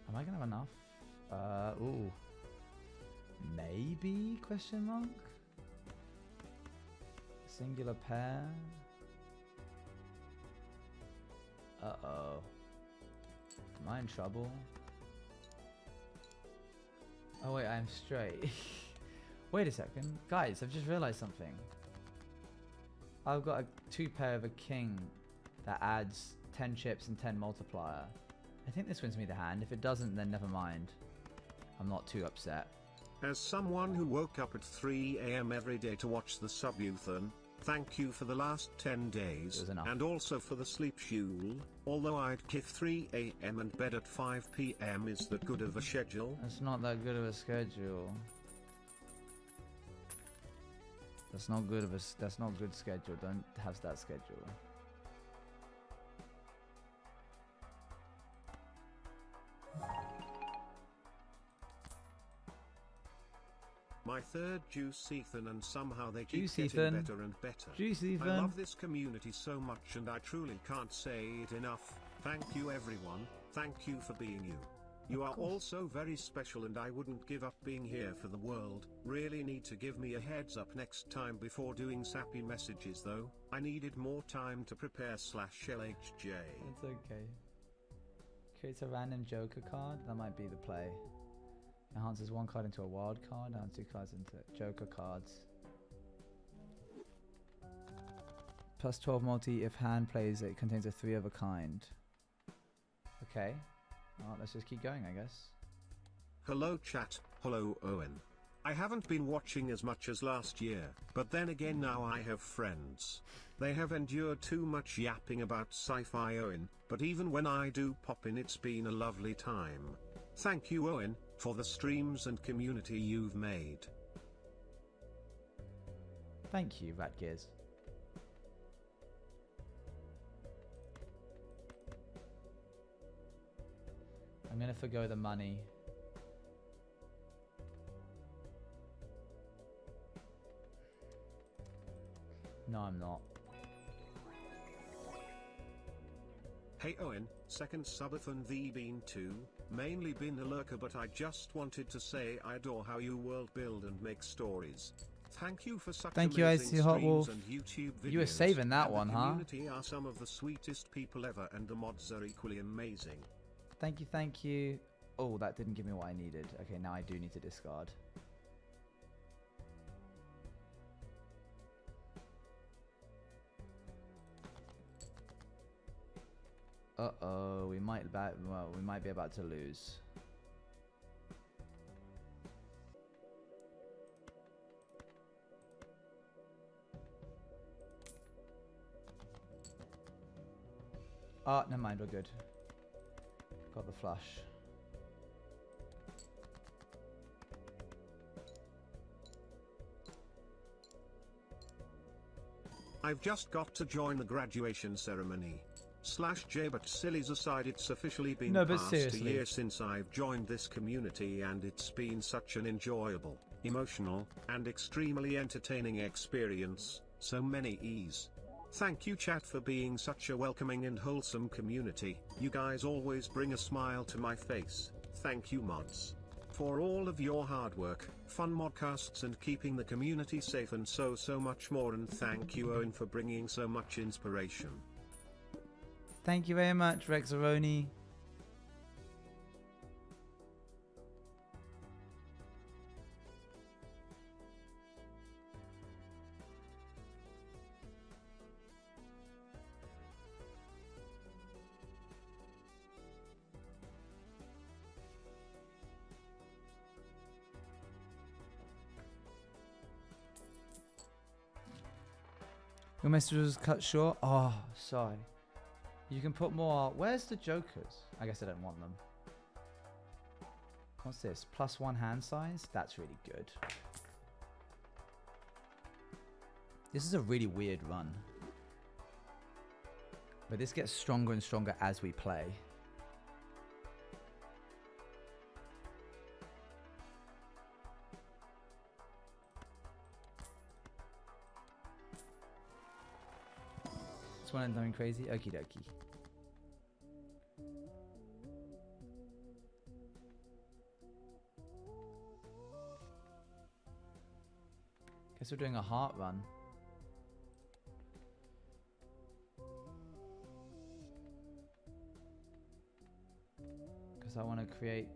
[SPEAKER 1] Am I gonna have enough? Ooh. Maybe? Question mark? Singular pair? Uh-oh. Am I in trouble? Oh wait, I'm straight. Wait a second. Guys, I've just realized something. I've got a 2 pair of a king that adds 10 chips and 10 multiplier. I think this wins me the hand. If it doesn't, then never mind. I'm not too upset.
[SPEAKER 2] As someone who woke up at 3 AM every day to watch the Subathon, thank you for the last 10 days, and also for the sleep schedule. Although I'd give 3 AM and bed at 5 PM, is that good of a schedule?
[SPEAKER 1] That's not that good of a schedule. That's not good of a... That's not good schedule. Don't have that schedule.
[SPEAKER 2] My third juice Ethan, and somehow they keep
[SPEAKER 1] Juice
[SPEAKER 2] getting
[SPEAKER 1] Ethan.
[SPEAKER 2] better and better.
[SPEAKER 1] Juice
[SPEAKER 2] I
[SPEAKER 1] Ethan.
[SPEAKER 2] love this community so much, and I truly can't say it enough. Thank you everyone, thank you for being you. You are all so very special, and I wouldn't give up being here for the world. Really need to give me a heads up next time before doing sappy messages though. I needed more time to prepare /LHJ.
[SPEAKER 1] It's okay. Creates a random Joker card. That might be the play. Enhances 1 card into a wild card. Enhances 2 cards into Joker cards. Plus 12 multi if hand plays it contains a 3 of a kind. Okay. Well, let's just keep going, I guess.
[SPEAKER 2] Hello chat, hello Owen. I haven't been watching as much as last year, but then again now I have friends. They have endured too much yapping about sci-fi Owen, but even when I do pop in, it's been a lovely time. Thank you Owen, for the streams and community you've made.
[SPEAKER 1] Thank you, Ratgears. I'm gonna forgo the money. No, I'm not.
[SPEAKER 2] Hey Owen, second subathon the been 2, mainly been a lurker, but I just wanted to say I adore how you world build and make stories. Thank you for such
[SPEAKER 1] Thank you,
[SPEAKER 2] amazing
[SPEAKER 1] Icy Hot
[SPEAKER 2] streams
[SPEAKER 1] Wolf.
[SPEAKER 2] and YouTube videos.
[SPEAKER 1] You were saving that
[SPEAKER 2] and
[SPEAKER 1] one,
[SPEAKER 2] the
[SPEAKER 1] huh?
[SPEAKER 2] community are some of the sweetest people ever, and the mods are equally amazing.
[SPEAKER 1] Thank you, thank you. Oh, that didn't give me what I needed. Okay, now I do need to discard. Uh-oh, we might be about to lose. Oh, never mind, we're good. Got the flush.
[SPEAKER 2] I've just got to join the graduation ceremony. /J, but sillies aside, it's officially been past a year since I've joined this community, and it's been such an enjoyable, emotional, and extremely entertaining experience. So many E's. Thank you chat for being such a welcoming and wholesome community. You guys always bring a smile to my face. Thank you mods. for all of your hard work, fun modcasts and keeping the community safe and so much more, and thank you Owen for bringing so much inspiration.
[SPEAKER 1] Thank you very much, Rexaroni. Your message was cut short. Oh, sorry. You can put more. Where's the jokers? I guess I don't want them. What's this? +1 hand size? That's really good. This is a really weird run. But this gets stronger and stronger as we play. One and something crazy. Okie dokie. Guess we're doing a heart run. Because I want to create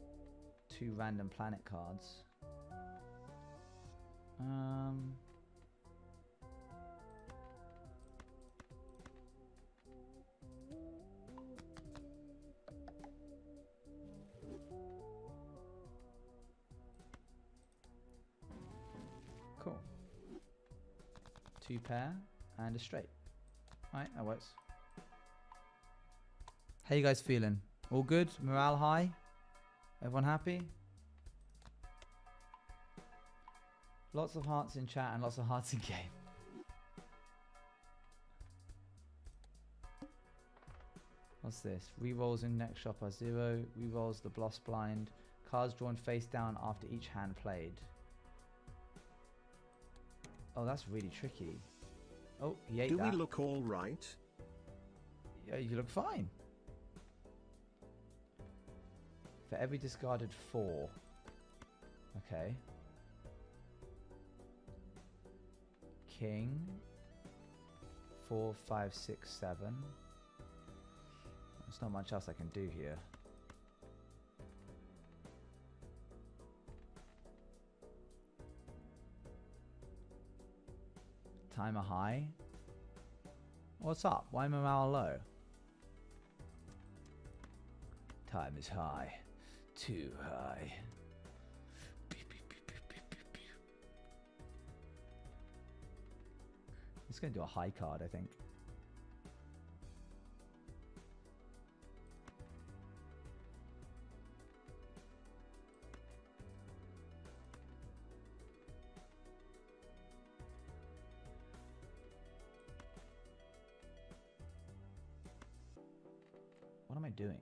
[SPEAKER 1] 2 random planet cards. Cool. 2 pair and a straight. Alright, that works. How you guys feeling? All good? Morale high? Everyone happy? Lots of hearts in chat and lots of hearts in game. What's this? Rerolls in next shop are 0. Rerolls the Bloss blind. Cards drawn face down after each hand played. Oh, that's really tricky. Oh, he ate that.
[SPEAKER 2] Do we look all right?
[SPEAKER 1] Yeah, you look fine. For every discarded 4. Okay. King. 4, 5, 6, 7. There's not much else I can do here. Timer high. What's up? Why morale low? Time is high. Too high. It's going to do a high card, I think. What am I doing?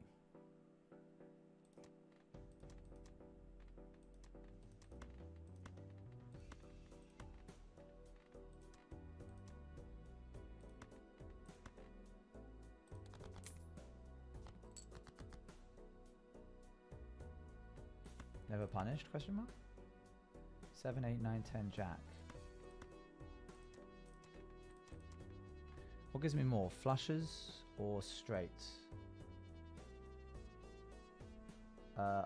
[SPEAKER 1] Never punished? Question mark? 7, 8, 9, 10, jack. What gives me more? Flushes or straights?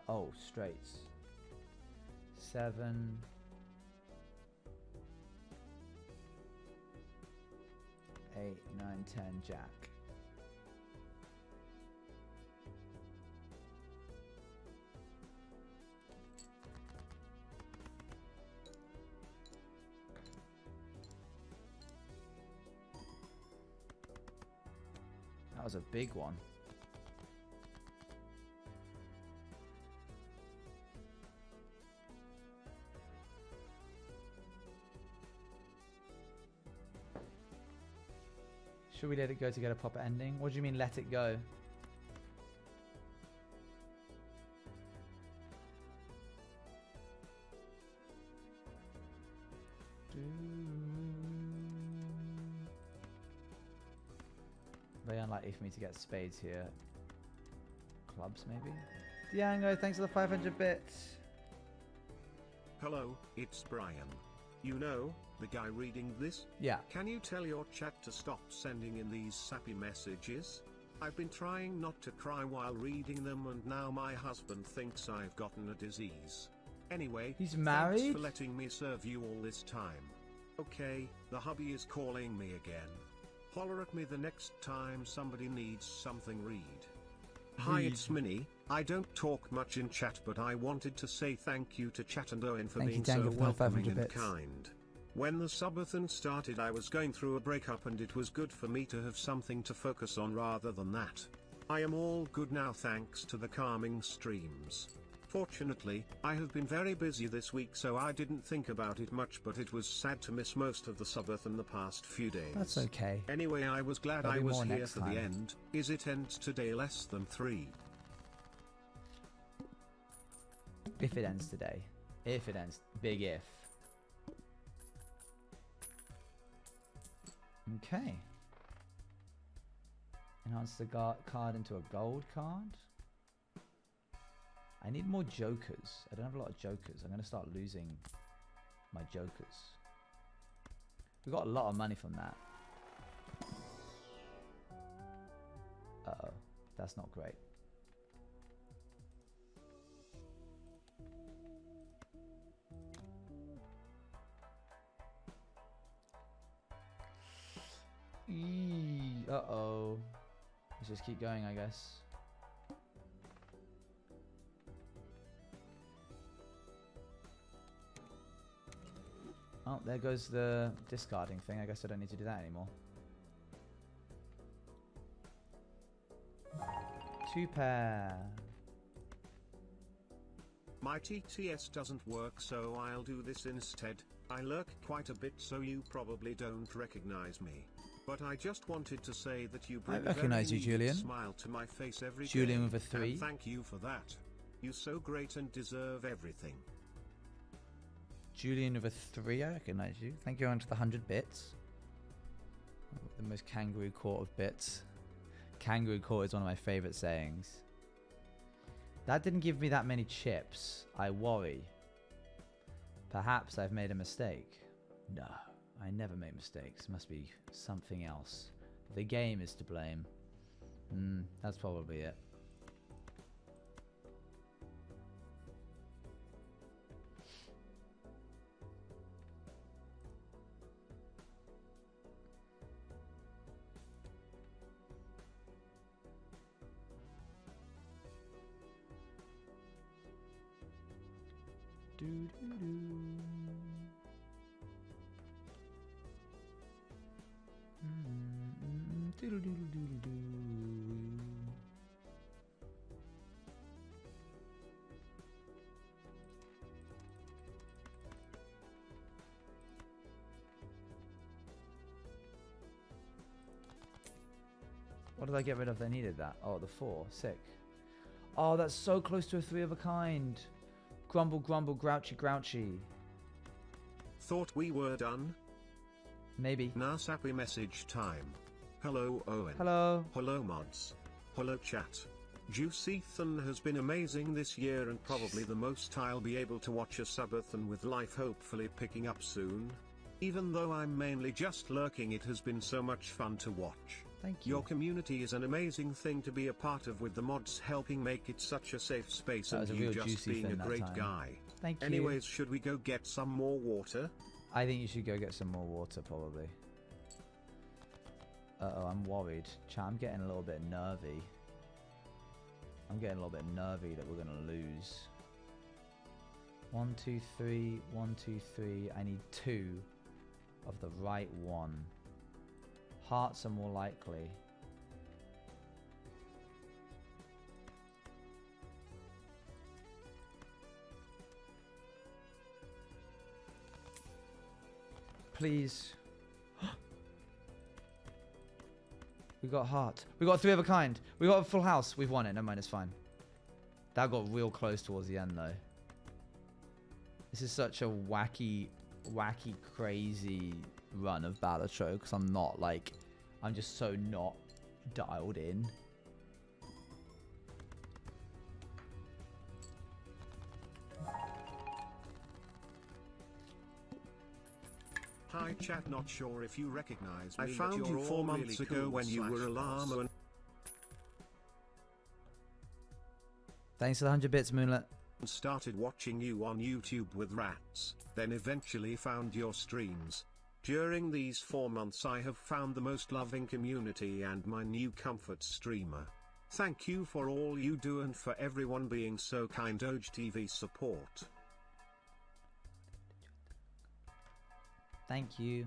[SPEAKER 1] Oh, straights. 7. 8, 9, 10, jack. That was a big one. Should we let it go to get a proper ending? What do you mean let it go? Very unlikely for me to get spades here. Clubs maybe? Diango, thanks for the 500 bits.
[SPEAKER 2] Hello, it's Brian. You know, the guy reading this?
[SPEAKER 1] Yeah.
[SPEAKER 2] Can you tell your chat to stop sending in these sappy messages? I've been trying not to cry while reading them and now my husband thinks I've gotten a disease. Anyway,
[SPEAKER 1] He's married?
[SPEAKER 2] thanks for letting me serve you all this time. Okay, the hubby is calling me again. Holler at me the next time somebody needs something read. Hi, it's Minnie. I don't talk much in chat, but I wanted to say thank you to Chat and Owen for
[SPEAKER 1] Thank you,
[SPEAKER 2] being so
[SPEAKER 1] Dangle, for the
[SPEAKER 2] welcoming
[SPEAKER 1] 500
[SPEAKER 2] and
[SPEAKER 1] bits.
[SPEAKER 2] kind. When the subathon started, I was going through a breakup and it was good for me to have something to focus on rather than that. I am all good now thanks to the calming streams. Fortunately, I have been very busy this week, so I didn't think about it much, but it was sad to miss most of the subathon the past few days.
[SPEAKER 1] That's okay.
[SPEAKER 2] Anyway, I was glad
[SPEAKER 1] There'll
[SPEAKER 2] I
[SPEAKER 1] be
[SPEAKER 2] was
[SPEAKER 1] more
[SPEAKER 2] here
[SPEAKER 1] next
[SPEAKER 2] for
[SPEAKER 1] time.
[SPEAKER 2] the end. Is it ends today less than 3?
[SPEAKER 1] If it ends today. If it ends. Big if. Okay. Enhance the card into a gold card. I need more jokers. I don't have a lot of jokers. I'm going to start losing my jokers. We got a lot of money from that. Uh-oh. That's not great. Uh-oh. Let's just keep going, I guess. Oh, there goes the discarding thing. I guess I don't need to do that anymore. 2 pair.
[SPEAKER 2] My TTS doesn't work, so I'll do this instead. I lurk quite a bit, so you probably don't recognize me. But I just wanted to say that you bring a
[SPEAKER 1] recognize
[SPEAKER 2] very
[SPEAKER 1] you,
[SPEAKER 2] neat
[SPEAKER 1] Julian.
[SPEAKER 2] smile to my face every
[SPEAKER 1] Julian
[SPEAKER 2] day,
[SPEAKER 1] with a 3.
[SPEAKER 2] and thank you for that. You're so great and deserve everything.
[SPEAKER 1] Julian with a 3, I recognize you. Thank you on to the 100 bits. The most kangaroo court of bits. Kangaroo court is one of my favorite sayings. That didn't give me that many chips. I worry. Perhaps I've made a mistake. No, I never make mistakes. Must be something else. The game is to blame. That's probably it. What did I get rid of that needed that? Oh, the 4. Sick. Oh, that's so close to a 3 of a kind. Grumble, grumble, grouchy, grouchy.
[SPEAKER 2] Thought we were done?
[SPEAKER 1] Maybe.
[SPEAKER 2] Now sappy message time. Hello Owen.
[SPEAKER 1] Hello.
[SPEAKER 2] Hello mods. Hello chat. Juicython has been amazing this year and probably the most I'll be able to watch a subathon with life hopefully picking up soon. Even though I'm mainly just lurking, it has been so much fun to watch.
[SPEAKER 1] Thank you.
[SPEAKER 2] Your community is an amazing thing to be a part of, with the mods helping make it such a safe space
[SPEAKER 1] That was
[SPEAKER 2] and
[SPEAKER 1] a
[SPEAKER 2] you
[SPEAKER 1] real
[SPEAKER 2] just
[SPEAKER 1] Juicython
[SPEAKER 2] being a
[SPEAKER 1] that
[SPEAKER 2] great
[SPEAKER 1] time.
[SPEAKER 2] guy.
[SPEAKER 1] Thank you.
[SPEAKER 2] Anyways, should we go get some more water?
[SPEAKER 1] I think you should go get some more water, probably. Uh-oh, I'm worried. Chat, I'm getting a little bit nervy. I'm getting a little bit nervy that we're going to lose. 1, 2, 3. 1, 2, 3. I need 2 of the right one. Hearts are more likely. Please. We got heart. We got 3 of a kind. We got a full house. We've won it. Never mind, it's fine. That got real close towards the end, though. This is such a wacky, crazy run of Balatro, because I'm not, like... I'm just so not dialed in.
[SPEAKER 2] Hi chat, not sure if you recognize me.
[SPEAKER 10] I
[SPEAKER 2] but
[SPEAKER 10] found
[SPEAKER 2] you're
[SPEAKER 10] you 4
[SPEAKER 2] all
[SPEAKER 10] months
[SPEAKER 2] really
[SPEAKER 10] ago
[SPEAKER 2] cool
[SPEAKER 10] when you were a
[SPEAKER 2] / boss.
[SPEAKER 10] llama and
[SPEAKER 1] Thanks for the 100 bits, Moonlit.
[SPEAKER 2] Started watching you on YouTube with rats, then eventually found your streams. During these 4 months I have found the most loving community and my new comfort streamer. Thank you for all you do and for everyone being so kind. Doge TV support.
[SPEAKER 1] Thank you.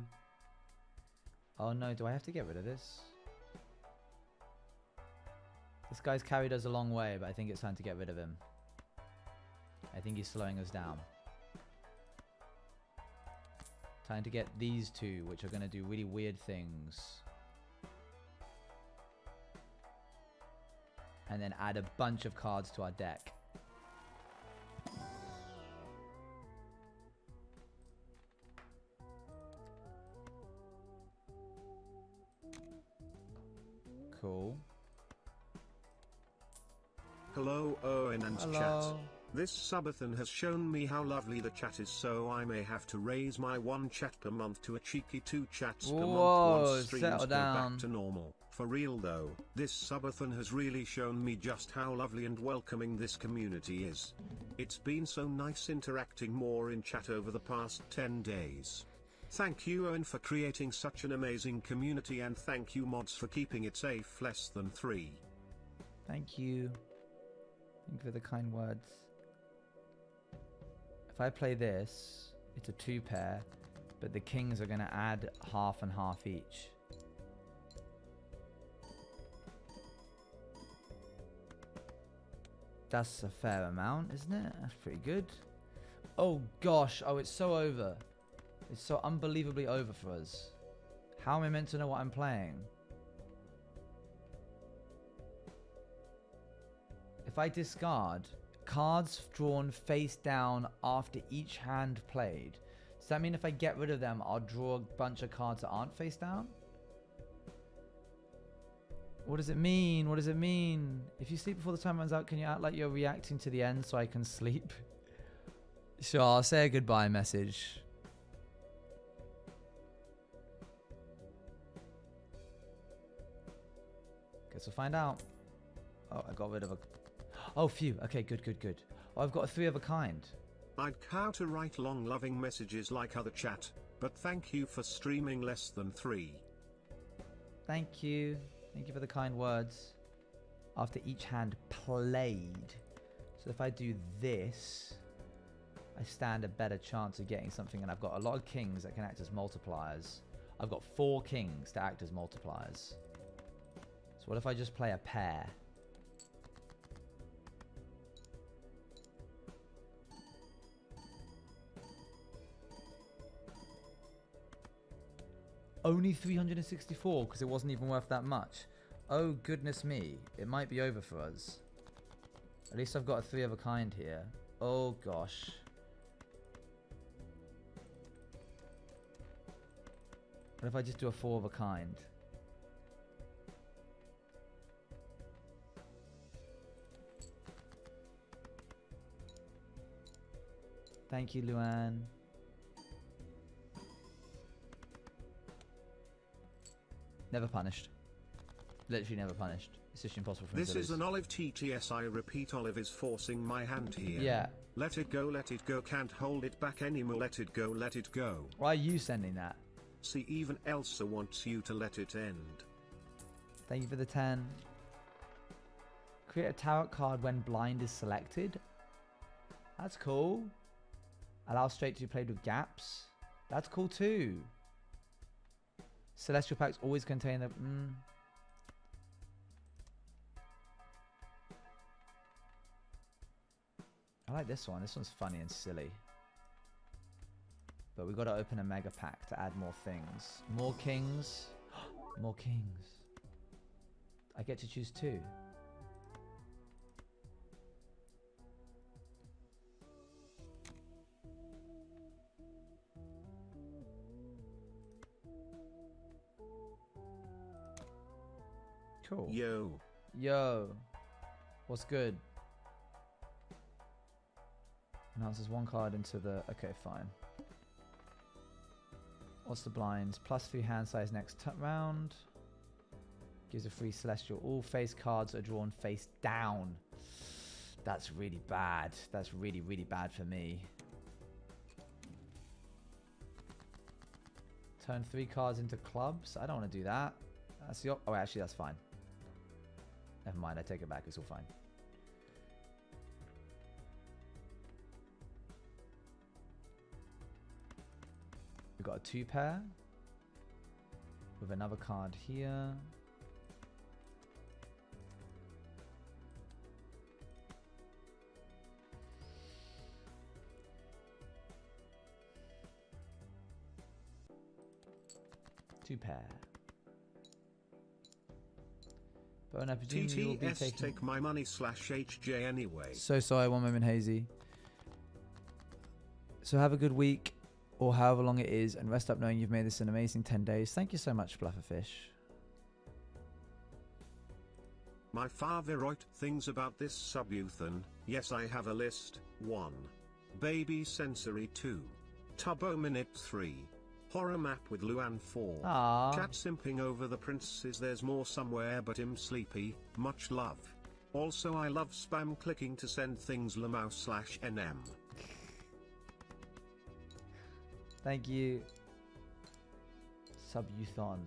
[SPEAKER 1] Oh no, do I have to get rid of this? This guy's carried us a long way, but I think it's time to get rid of him. I think he's slowing us down. Time to get these two, which are going to do really weird things. And then add a bunch of cards to our deck. Cool.
[SPEAKER 2] Hello Owen and
[SPEAKER 1] Hello.
[SPEAKER 2] chat. This subathon has shown me how lovely the chat is, so I may have to raise my 1 chat per month to a cheeky 2 chats per month once streams
[SPEAKER 1] settle
[SPEAKER 2] go
[SPEAKER 1] down.
[SPEAKER 2] back to normal. For real though, this subathon has really shown me just how lovely and welcoming this community is. It's been so nice interacting more in chat over the past 10 days. Thank you Owen for creating such an amazing community, and thank you mods for keeping it safe. Less than 3.
[SPEAKER 1] Thank you. Thank you for the kind words. If I play this, it's a 2 pair, but the kings are going to add half and half each. That's a fair amount, isn't it? That's pretty good. Oh gosh, oh it's so over. It's so unbelievably over for us. How am I meant to know what I'm playing? If I discard cards drawn face down after each hand played, does that mean if I get rid of them, I'll draw a bunch of cards that aren't face down? What does it mean? What does it mean? If you sleep before the time runs out, can you act like you're reacting to the end so I can sleep? Sure, I'll say a goodbye message. Guess we'll find out. Oh, I got rid of a... Oh, phew. Okay, good, good, good. Oh, I've got a 3 of a kind.
[SPEAKER 2] I'd cow to write long loving messages like other chat, but thank you for streaming less than 3.
[SPEAKER 1] Thank you. Thank you for the kind words. After each hand played. So if I do this, I stand a better chance of getting something, and I've got a lot of kings that can act as multipliers. I've got 4 kings to act as multipliers. So what if I just play a pair? Only 364 because it wasn't even worth that much. Oh goodness me, it might be over for us. At least I've got a 3 of a kind here. Oh gosh. What if I just do a 4 of a kind? Thank you, Luan. Never punished. Literally never punished. It's just impossible for me to
[SPEAKER 2] This is
[SPEAKER 1] lose.
[SPEAKER 2] an Olive TTS. I repeat, Olive is forcing my hand here.
[SPEAKER 1] Yeah.
[SPEAKER 2] Let it go, can't hold it back anymore. Let it go, let it go.
[SPEAKER 1] Why are you sending that?
[SPEAKER 2] See, even Elsa wants you to let it end.
[SPEAKER 1] Thank you for the 10. Create a tarot card when blind is selected. That's cool. Allow straight to be played with gaps. That's cool too. Celestial packs always contain the... I like this one. This one's funny and silly. But we've got to open a mega pack to add more things. More kings. More kings. I get to choose 2. Cool.
[SPEAKER 2] Yo.
[SPEAKER 1] Yo. What's good? Announces 1 card into the... Okay, fine. What's the blinds? +3 hand size next round. Gives a free celestial. All face cards are drawn face down. That's really bad. That's really, really bad for me. Turn 3 cards into clubs. I don't want to do that. That's the oh, actually, that's fine. Never mind. I take it back. It's all fine. We've got a 2 pair with another card here. Two pair. But I presume you will be taking...
[SPEAKER 2] take my money /HJ anyway.
[SPEAKER 1] So sorry, one moment, Hazy. So have a good week, or however long it is, and rest up knowing you've made this an amazing 10 days. Thank you so much, Flufferfish.
[SPEAKER 2] My favorite things about this subathon. Yes, I have a list. 1. Baby sensory. 2. Tubbo minute. 3. Horror map with Luan 4.
[SPEAKER 1] Aww.
[SPEAKER 2] Chat simping over the princesses. There's more somewhere but I'm sleepy. Much love. Also I love spam clicking to send things /NM.
[SPEAKER 1] Thank you. Subathon.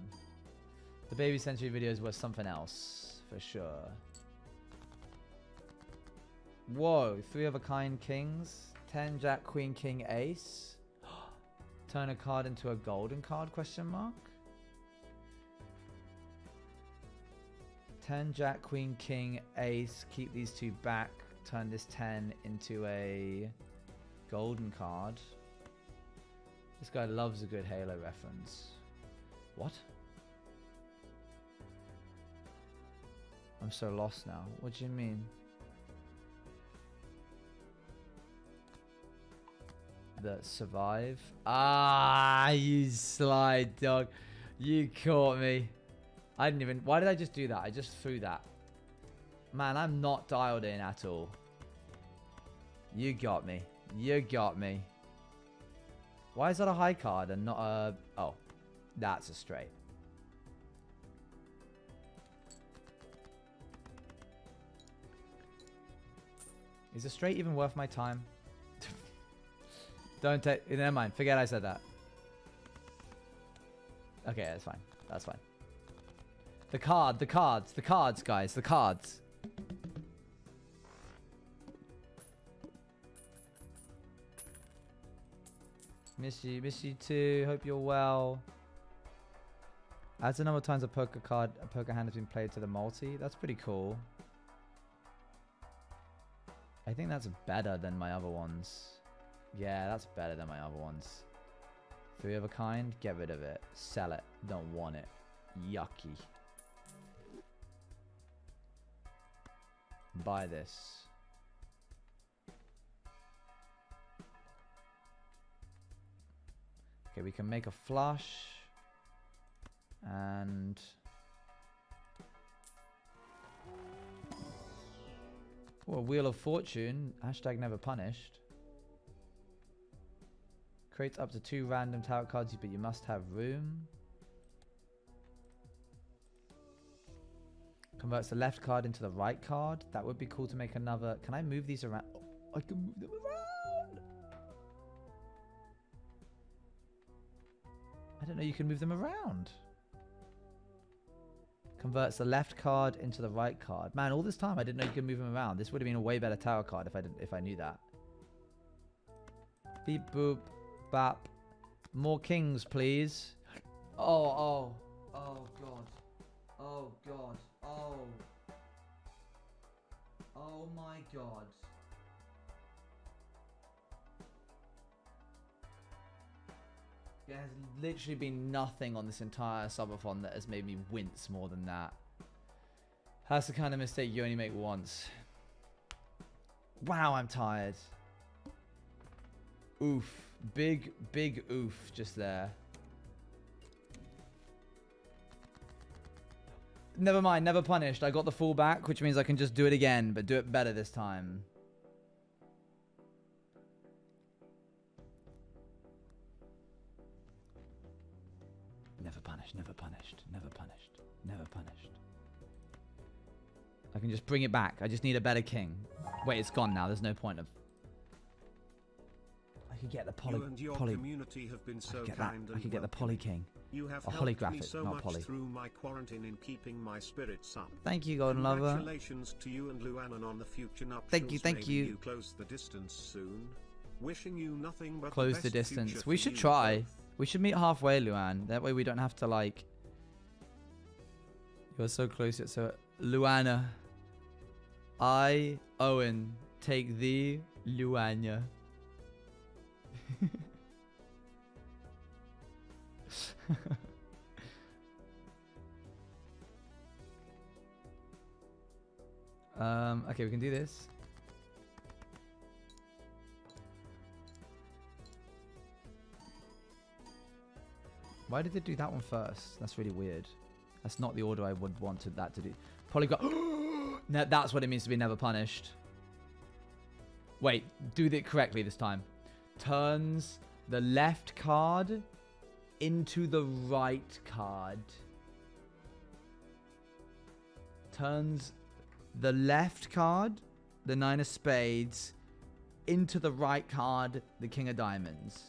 [SPEAKER 1] The baby century videos were something else, for sure. Whoa, 3 of a kind kings. 10 jack queen king ace. Turn a card into a golden card, question mark? 10 jack queen king ace. Keep these 2 back. Turn this 10 into a golden card. This guy loves a good Halo reference. What? I'm so lost now. What do you mean? The survive. Ah, you sly dog. You caught me. I didn't even... Why did I just do that? I just threw that. Man, I'm not dialed in at all. You got me. You got me. Why is that a high card and not a... Oh, that's a straight. Is a straight even worth my time? Don't take... Never mind. Forget I said that. Okay, that's fine. That's fine. The cards, guys. The cards. Miss you too. Hope you're well. Adds a number of times a poker hand has been played to the multi. That's pretty cool. I think that's better than my other ones. Yeah, that's better than my other ones. 3 of a kind. Get rid of it. Sell it. Don't want it. Yucky. Buy this. Okay, we can make a flush. And... Well, Wheel of Fortune. Hashtag never punished. Creates up to 2 random tarot cards, but you must have room. Converts the left card into the right card. That would be cool to make another... Can I move these around? Oh, I can move them around! I don't know you can move them around. Converts the left card into the right card. Man, all this time I didn't know you could move them around. This would have been a way better tarot card if I knew that. Beep boop. Bap. More kings, please. Oh god. Oh god. Oh my god. There has literally been nothing on this entire subathon that has made me wince more than that. That's the kind of mistake you only make once. Wow, I'm tired. Oof. Big oof just there. Never mind, never punished. I got the full back, which means I can just do it again, but do it better this time. punished, never punished, never punished, never punished. I can just bring it back. I just need a better king. Wait, it's gone now. There's no point of... I could get the
[SPEAKER 2] You and your community have been so kind and
[SPEAKER 1] I could get the poly king.
[SPEAKER 2] You have
[SPEAKER 1] A
[SPEAKER 2] helped me
[SPEAKER 1] holographic,
[SPEAKER 2] so
[SPEAKER 1] not
[SPEAKER 2] much
[SPEAKER 1] poly.
[SPEAKER 2] through my quarantine in keeping my spirits up.
[SPEAKER 1] Thank you, Golden Lover.
[SPEAKER 2] Congratulations to you and Luann on the future nuptials.
[SPEAKER 1] Thank you, thank
[SPEAKER 2] Maybe
[SPEAKER 1] you.
[SPEAKER 2] You close the distance soon. Wishing you nothing but
[SPEAKER 1] Close the
[SPEAKER 2] best
[SPEAKER 1] distance.
[SPEAKER 2] future
[SPEAKER 1] We
[SPEAKER 2] for
[SPEAKER 1] should
[SPEAKER 2] you
[SPEAKER 1] try.
[SPEAKER 2] both.
[SPEAKER 1] We should meet halfway, Luann. That way we don't have to, like... You're so close yet so... Luanna. I, Owen, take thee, Luanna. Okay, we can do this. Why did they do that one first? That's really weird. That's not the order I would wanted that to do. Polygon. No, that's what it means to be never punished. Wait, do it correctly this time. Turns the left card into the right card. Turns the left card, the 9 of spades, into the right card, the king of diamonds.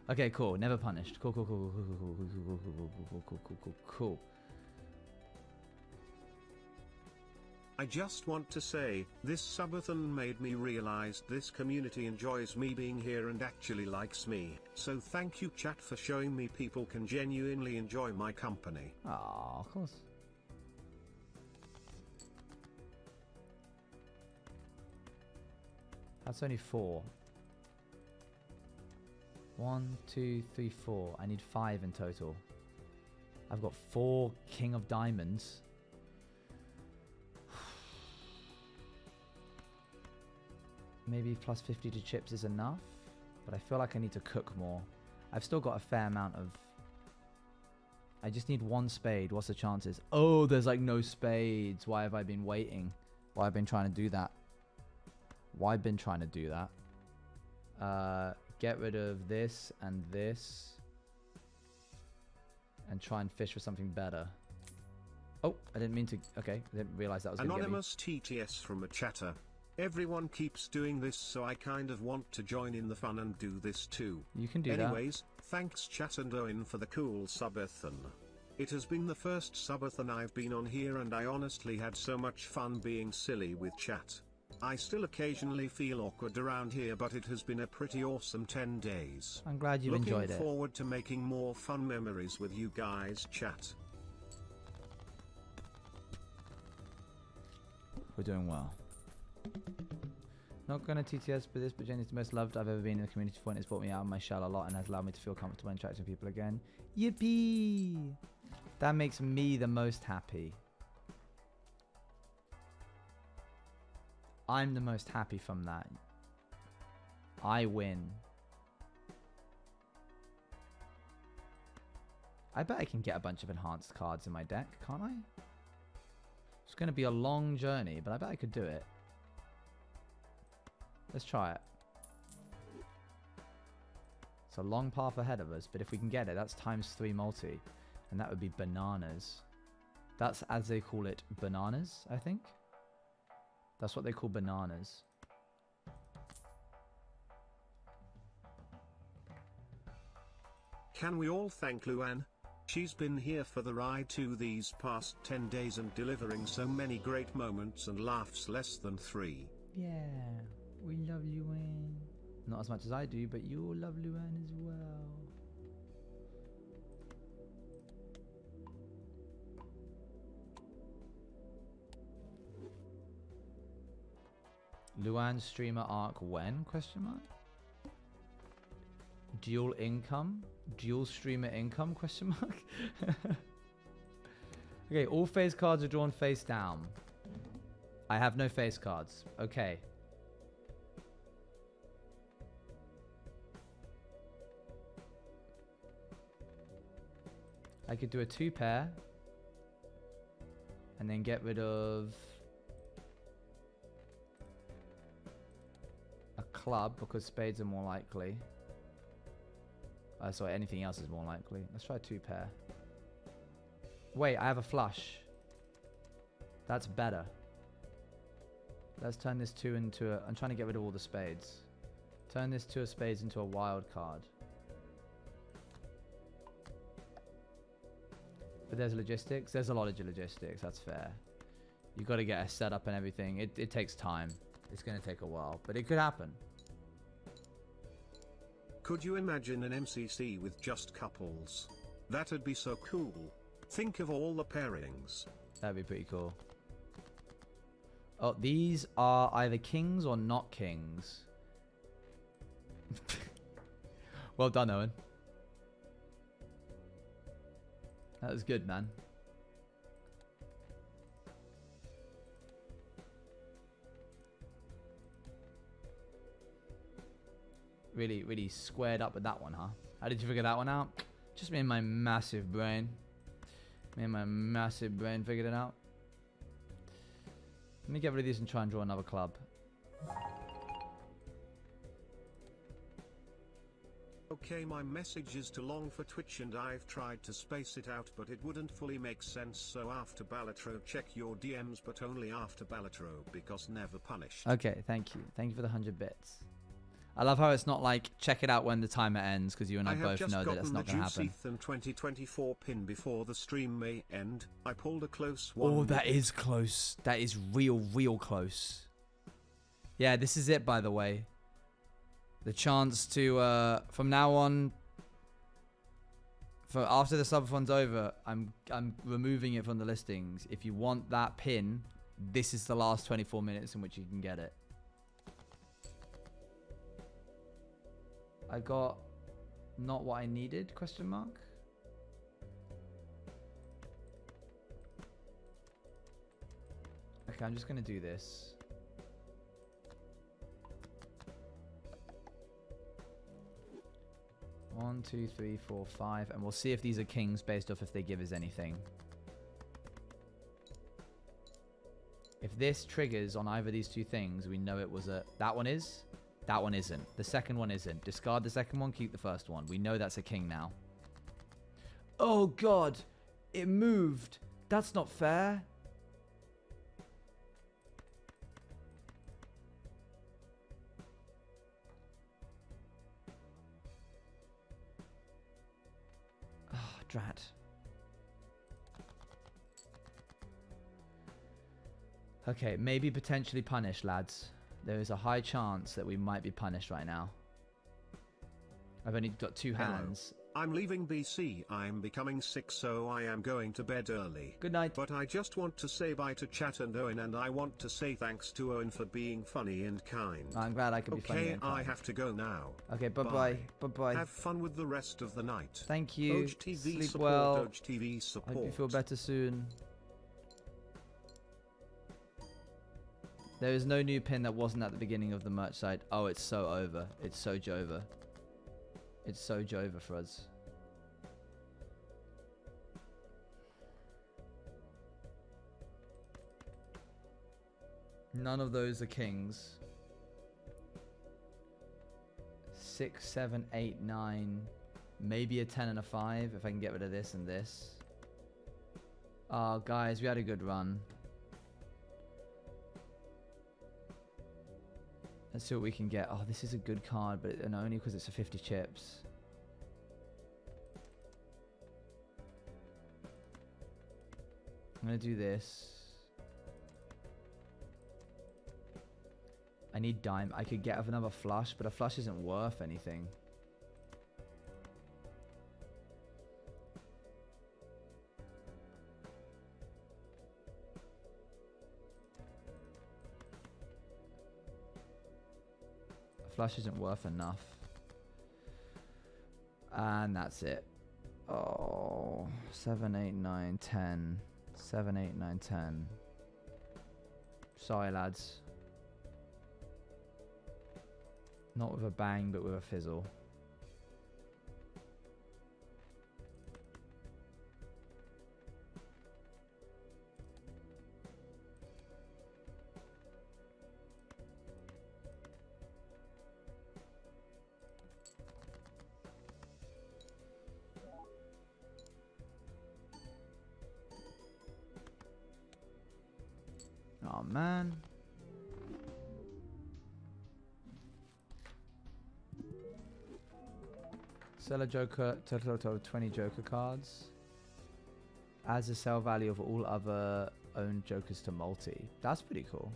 [SPEAKER 1] Okay, cool. Never punished. Cool, cool, cool, cool, cool, cool, cool, cool, cool, cool, cool, cool, cool, cool.
[SPEAKER 2] I just want to say, this subathon made me realize this community enjoys me being here and actually likes me. So thank you chat for showing me people can genuinely enjoy my company.
[SPEAKER 1] Ah, of course. That's only 4. 1, 2, 3, 4. I need 5 in total. I've got 4 king of diamonds. Maybe plus 50 to chips is enough, but I feel like I need to cook more. I've still got a fair amount of... I just need 1 spade. What's the chances? Oh, there's like no spades. Why have I been waiting? Why have I been trying to do that? Why have I been trying to do that? Get rid of this and this. And try and fish for something better. Oh, I didn't mean to... Okay, I didn't realize that was going to get me.
[SPEAKER 2] Anonymous TTS from a chatter. Everyone keeps doing this, so I kind of want to join in the fun and do this too.
[SPEAKER 1] You can do
[SPEAKER 2] Anyways, thanks Chat and Owen for the cool subathon. It has been the first subathon I've been on here and I honestly had so much fun being silly with chat. I still occasionally feel awkward around here, but it has been a pretty awesome 10 days.
[SPEAKER 1] I'm glad you enjoyed it.
[SPEAKER 2] Looking forward to making more fun memories with you guys chat.
[SPEAKER 1] We're doing well. Not gonna TTS for this, but Jenny's the most loved I've ever been in the community for, and it's brought me out of my shell a lot and has allowed me to feel comfortable interacting with people again. Yippee! That makes me the most happy. I'm the most happy from that. I win. I bet I can get a bunch of enhanced cards in my deck, can't I? It's going to be a long journey, but I bet I could do it. Let's try it. It's a long path ahead of us, but if we can get it, that's ×3 multi. And that would be bananas. That's, as they call it, bananas, I think. That's what they call bananas.
[SPEAKER 2] Can we all thank Luann? She's been here for the ride too these past 10 days and delivering so many great moments and laughs less than 3.
[SPEAKER 1] Yeah, we love Luann. Not as much as I do, but you'll love Luann as well. Luann streamer arc when? Question mark. Dual income? Dual streamer income? Question mark. Okay, all face cards are drawn face down. I have no face cards. Okay. I could do a 2 pair. And then get rid of a club because spades are more likely. Sorry, anything else is more likely. Let's try 2 pair. Wait, I have a flush. That's better. Let's turn this 2 into a... I'm trying to get rid of all the spades. Turn this 2 of spades into a wild card. But there's logistics. There's a lot of logistics. That's fair. You've got to get a setup and everything. It takes time. It's going to take a while. But it could happen.
[SPEAKER 2] Could you imagine an MCC with just couples? That'd be so cool. Think of all the pairings.
[SPEAKER 1] That'd be pretty cool. Oh, these are either kings or not kings. Well done, Owen. That was good, man. Really squared up with that one, huh? How did you figure that one out? Just me and my massive brain. Me and my massive brain figured it out. Let me get rid of these and try and draw another club.
[SPEAKER 2] Okay, my message is too long for Twitch and I've tried to space it out but it wouldn't fully make sense, so after Balatro check your DMs but only after Balatro because never punished.
[SPEAKER 1] Okay, thank you. Thank you for the 100 bits. I love how it's not like check it out when the timer ends because you and I both know that it's not going to happen.
[SPEAKER 2] I have 2024 pin before the stream may end. I pulled a close one.
[SPEAKER 1] Oh, that is close. That is real close. Yeah, this is it, by the way. The chance to, from now on, for after the subathon's over, I'm removing it from the listings. If you want that pin, this is the last 24 minutes in which you can get it. I got not what I needed, question mark. Okay, I'm just going to do this. One, 2, 3, 4, 5, and we'll see if these are kings based off if they give us anything. If this triggers on either of these 2 things, we know it was a... That one is... That one isn't. The second one isn't. Discard the second one, keep the first one. We know that's a king now. Oh, God. It moved. That's not fair. Oh, drat. Okay, maybe potentially punish, lads. There is a high chance that we might be punished right now. I've only got 2 hands.
[SPEAKER 2] I'm leaving BC. I'm becoming sick, so I am going to bed early.
[SPEAKER 1] Good night.
[SPEAKER 2] But I just want to say bye to Chat and Owen, and I want to say thanks to Owen for being funny and kind.
[SPEAKER 1] I'm glad I could be funny and kind.
[SPEAKER 2] Okay, I have to go now.
[SPEAKER 1] Okay, bye-bye. Bye-bye.
[SPEAKER 2] Have fun with the rest of the night.
[SPEAKER 1] Thank you.
[SPEAKER 2] Doge TV
[SPEAKER 1] Sleep
[SPEAKER 2] support,
[SPEAKER 1] well.
[SPEAKER 2] Doge TV support.
[SPEAKER 1] Hope you feel better soon. There is no new pin that wasn't at the beginning of the merch site. Oh, it's so over. It's so Jova. It's so Jova for us. None of those are kings. 6, 7, 8, 9. Maybe a 10 and a 5 if I can get rid of this and this. Oh, guys, we had a good run. Let's see what we can get. Oh, this is a good card, but only because it's a 50 chips. I'm going to do this. I need dime. I could get another flush, but a flush isn't worth anything. Flush isn't worth enough. And that's it. Oh, 7, 8, 9, 10. 7, 8, 9, 10. Sorry, lads. Not with a bang, but with a fizzle. Oh man. Sell a Joker, total 20 Joker cards. Adds the sell value of all other owned Jokers to multi. That's pretty cool.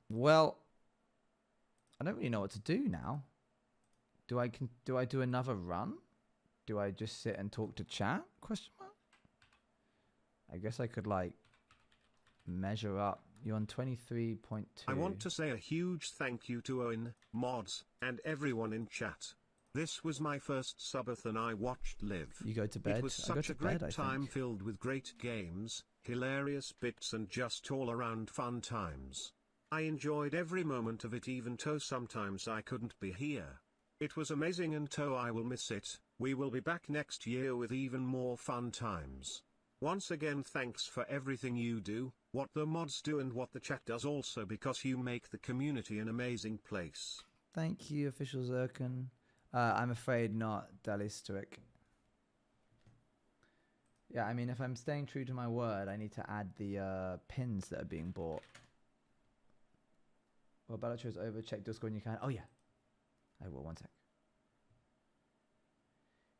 [SPEAKER 1] Well, I don't really know what to do now. Do I do another run? Do I just sit and talk to chat? Question mark. I guess I could like measure up. You're on 23.2.
[SPEAKER 2] I want to say a huge thank you to Owen, mods, and everyone in chat. This was my first subathon I watched live.
[SPEAKER 1] You go to bed?
[SPEAKER 2] It was such a great time filled with great games, hilarious bits and just all around fun times. I enjoyed every moment of it even though sometimes I couldn't be here. It was amazing and though I will miss it, we will be back next year with even more fun times. Once again thanks for everything you do, what the mods do and what the chat does also because you make the community an amazing place.
[SPEAKER 1] Thank you, Official Zircon. I'm afraid not, Dalistric. Yeah, I mean, if I'm staying true to my word, I need to add the pins that are being bought. Well, Bellatrix is over. Check Discord and you can. Oh, yeah. I will. One sec.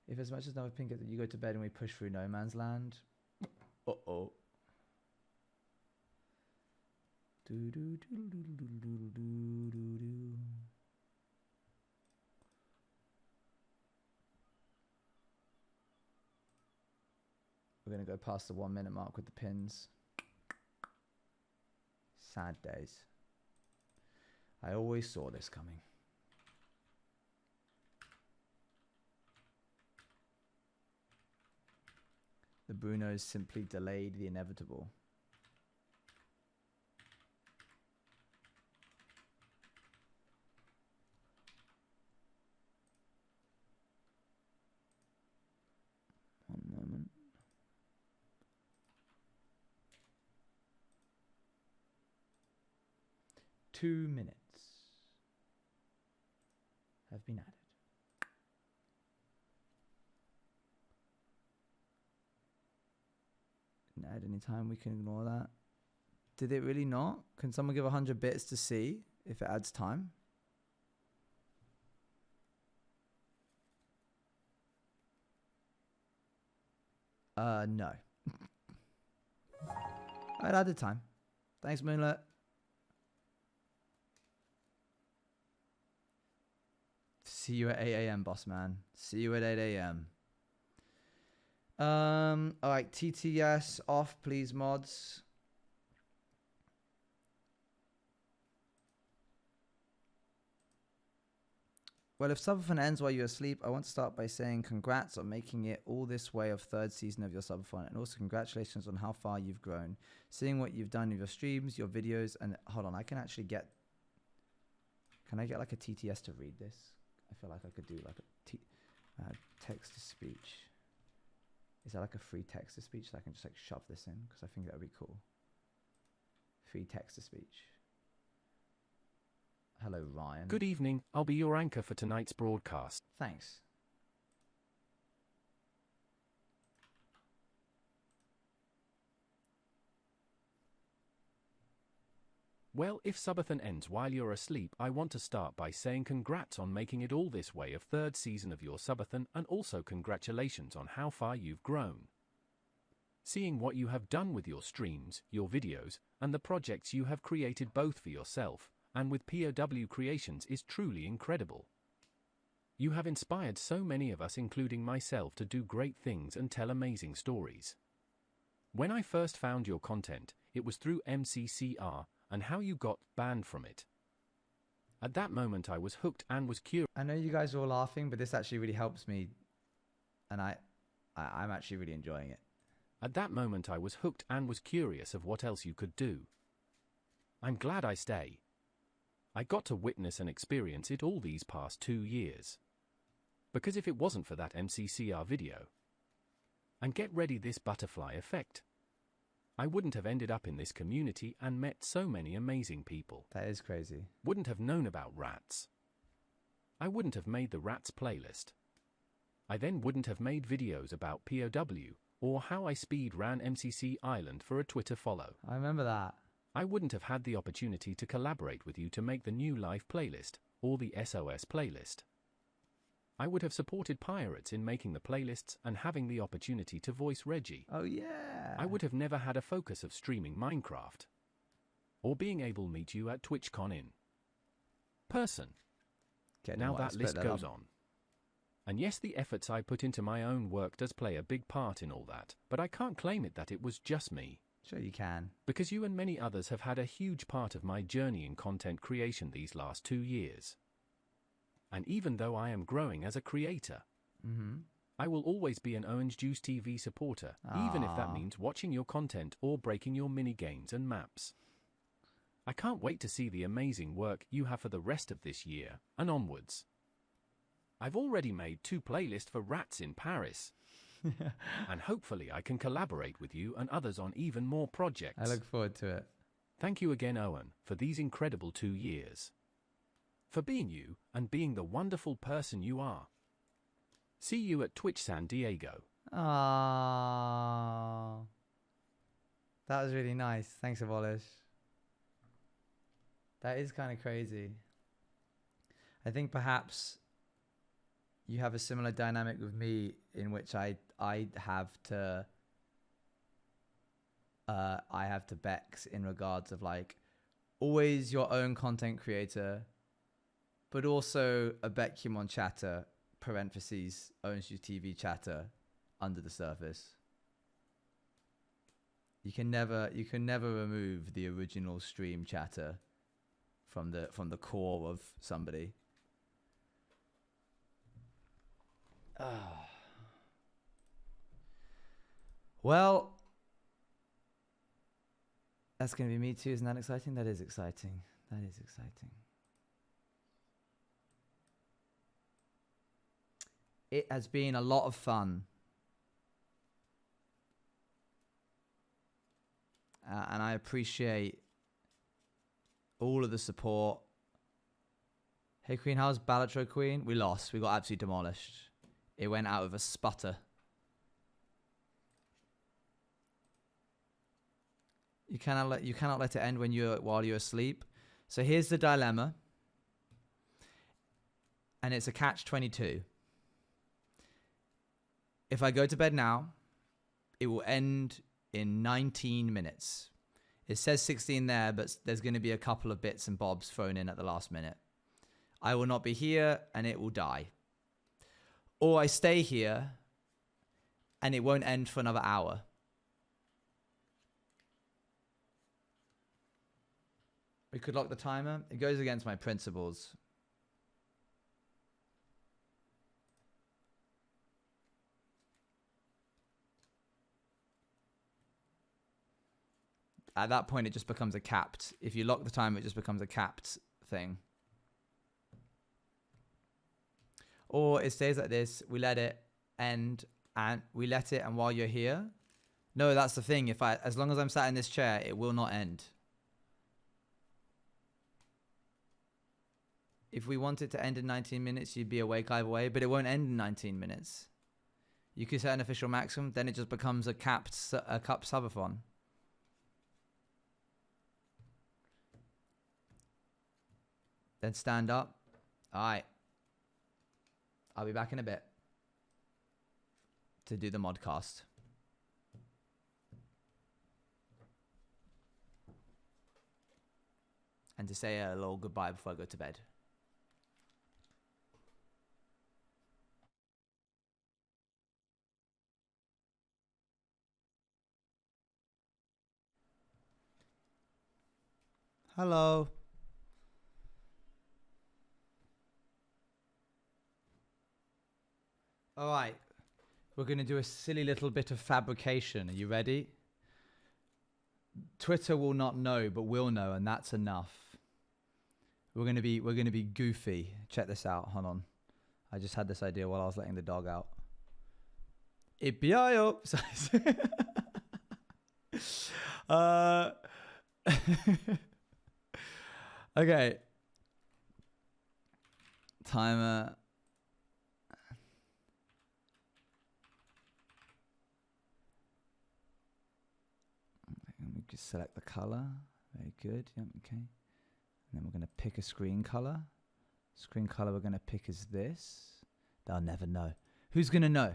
[SPEAKER 1] If as much as another pin gets that you go to bed and we push through no man's land. Uh-oh. We're going to go past the 1 minute mark with the pins. Sad days. I always saw this coming. The Brunos simply delayed the inevitable. One moment. Two minutes have been added. Didn't add any time, we can ignore that. Did it really not? Can someone give 100 bits to see if it adds time? No. It added time. Thanks, Moonlit. See you at 8 a.m, boss man. See you at 8 a.m. Alright, TTS off, please, mods. Well, if Subathon ends while you're asleep, I want to start by saying congrats on making it all this way of third season of your Subathon, and also congratulations on how far you've grown. Seeing what you've done with your streams, your videos, and hold on, I can actually get... Can I get like a TTS to read this? I feel like I could do like a text-to-speech. Is that like a free text-to-speech so I can just like shove this in? Because I think that would be cool. Free text-to-speech. Hello, Ryan.
[SPEAKER 10] Good evening. I'll be your anchor for tonight's broadcast.
[SPEAKER 1] Thanks.
[SPEAKER 10] Well, if Subathon ends while you're asleep, I want to start by saying congrats on making it all this way of third season of your Subathon, and also congratulations on how far you've grown. Seeing what you have done with your streams, your videos, and the projects you have created both for yourself and with POW Creations is truly incredible. You have inspired so many of us, including myself, to do great things and tell amazing stories. When I first found your content, it was through MCCR, and how you got banned from it. At that moment I was hooked and was curious.
[SPEAKER 1] I know you guys are all laughing, but this actually really helps me, and I'm actually really enjoying it.
[SPEAKER 10] At that moment I was hooked and was curious of what else you could do. I'm glad I stay. I got to witness and experience it all these past 2 years. Because if it wasn't for that MCCR video, and get ready this butterfly effect, I wouldn't have ended up in this community and met so many amazing people.
[SPEAKER 1] That is crazy.
[SPEAKER 10] Wouldn't have known about rats. I wouldn't have made the rats playlist. I then wouldn't have made videos about POW or how I speed ran MCC Island for a Twitter follow.
[SPEAKER 1] I remember that.
[SPEAKER 10] I wouldn't have had the opportunity to collaborate with you to make the new life playlist, or the SOS playlist. I would have supported Pirates in making the playlists and having the opportunity to voice Reggie.
[SPEAKER 1] Oh yeah.
[SPEAKER 10] I would have never had a focus of streaming Minecraft, or being able to meet you at TwitchCon in person. Now that list goes on. And yes, the efforts I put into my own work does play a big part in all that, but I can't claim it that it was just me.
[SPEAKER 1] Sure you can.
[SPEAKER 10] Because you and many others have had a huge part of my journey in content creation these last 2 years. And even though I am growing as a creator, I will always be an Orange Juice TV supporter, even if that means watching your content or breaking your mini games and maps. I can't wait to see the amazing work you have for the rest of this year and onwards. I've already made 2 playlists for Rats in Paris. And hopefully I can collaborate with you and others on even more projects.
[SPEAKER 1] I look forward to it.
[SPEAKER 10] Thank you again, Owen, for these incredible 2 years. For being you and being the wonderful person you are. See you at Twitch San Diego.
[SPEAKER 1] Ah, that was really nice. Thanks, Abolish. That is kind of crazy. I think perhaps you have a similar dynamic with me in which I have to Bex in regards of like always your own content creator, but also a Becumon chatter, parentheses, Orange Juice TV chatter under the surface. You can never remove the original stream chatter from the core of somebody. Well, that's going to be me too. Isn't that exciting? That is exciting. That is exciting. It has been a lot of fun. And I appreciate all of the support. Hey Queen, how's Balatro Queen? We lost. We got absolutely demolished. It went out with a sputter. You cannot let it end while you're asleep. So here's the dilemma. And it's a catch-22. If I go to bed now, it will end in 19 minutes. It says 16 there, but there's going to be a couple of bits and bobs thrown in at the last minute. I will not be here and it will die. Or I stay here and it won't end for another hour. We could lock the timer. It goes against my principles. At that point, it just becomes a capped. If you lock the timer, it just becomes a capped thing. Or it stays like this. We let it end, and we let it. And while you're here, no, that's the thing. As long as I'm sat in this chair, it will not end. If we want it to end in 19 minutes, you'd be awake either way, but it won't end in 19 minutes. You could set an official maximum, then it just becomes a capped subathon. Then stand up. All right. I'll be back in a bit to do the modcast. And to say a little goodbye before I go to bed. Hello. All right. We're going to do a silly little bit of fabrication. Are you ready? Twitter will not know, but we'll know, and that's enough. We're going to be goofy. Check this out. Hold on. I just had this idea while I was letting the dog out. Ipiayo. Okay. Timer. Just select the color. Very good. Yep, okay. And then we're going to pick a screen color. Screen color we're going to pick is this. They'll never know. Who's going to know?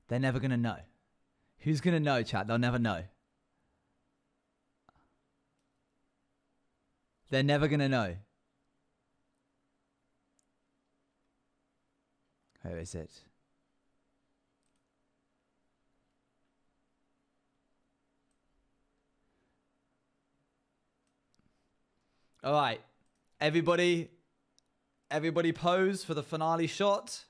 [SPEAKER 1] They're never going to know. Who's going to know, chat? They'll never know. They're never going to know. Where is it? All right. Everybody pose for the finale shot.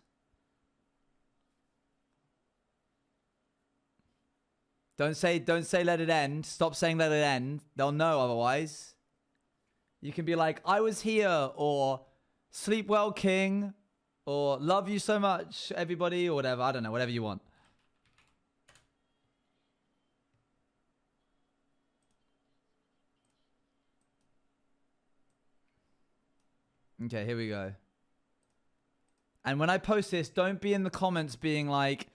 [SPEAKER 1] Don't say let it end. Stop saying let it end. They'll know otherwise. You can be like, I was here, or sleep well, king, or love you so much, everybody, or whatever. I don't know, whatever you want. Okay, here we go. And when I post this, don't be in the comments being like,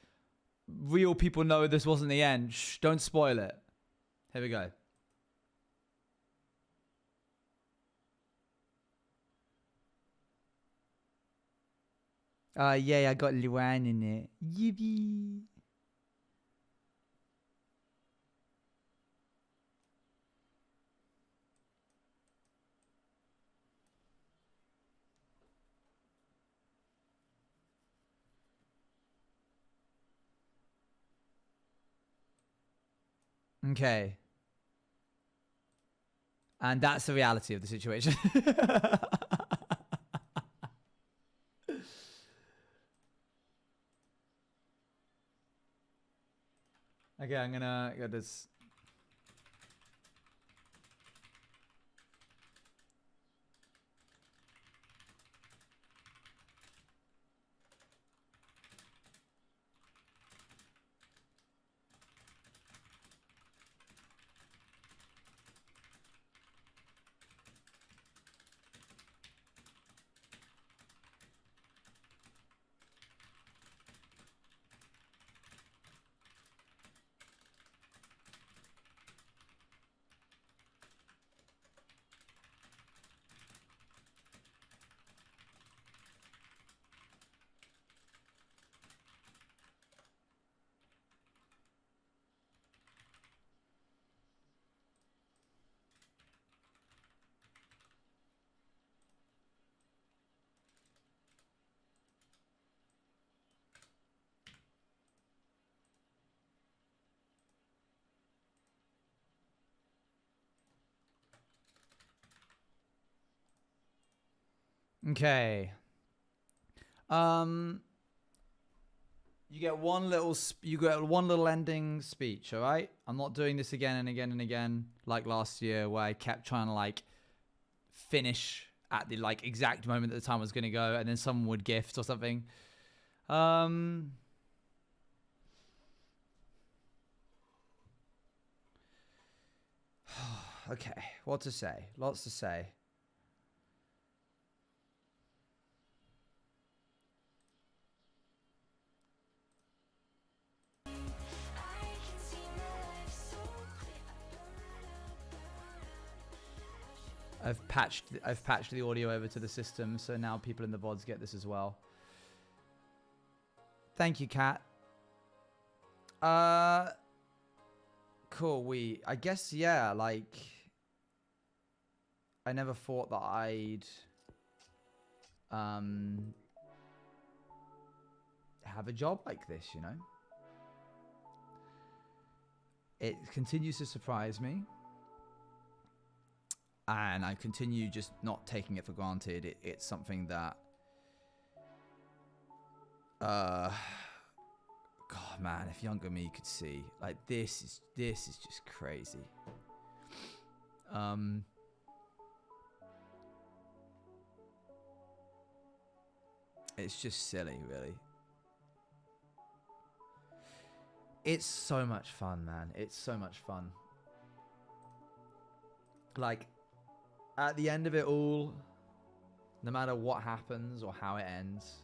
[SPEAKER 1] real people know this wasn't the end. Shh, don't spoil it. Here we go. Yeah, I got Luan in it. Yippee. Okay. And that's the reality of the situation. Okay, I'm gonna get this. Okay. You get one little ending speech, all right? I'm not doing this again and again and again like last year where I kept trying to like finish at the like exact moment that the time was going to go and then someone would gift or something. Okay, what to say? Lots to say. I've patched the audio over to the system, so now people in the VODs get this as well. Thank you, Kat. Cool. I guess, yeah, like, I never thought that I'd have a job like this, you know? It continues to surprise me. And I continue just not taking it for granted. It's something that, God, man, if younger me could see, like this is just crazy. It's just silly, really. It's so much fun, man. It's so much fun. Like, at the end of it all, no matter what happens or how it ends,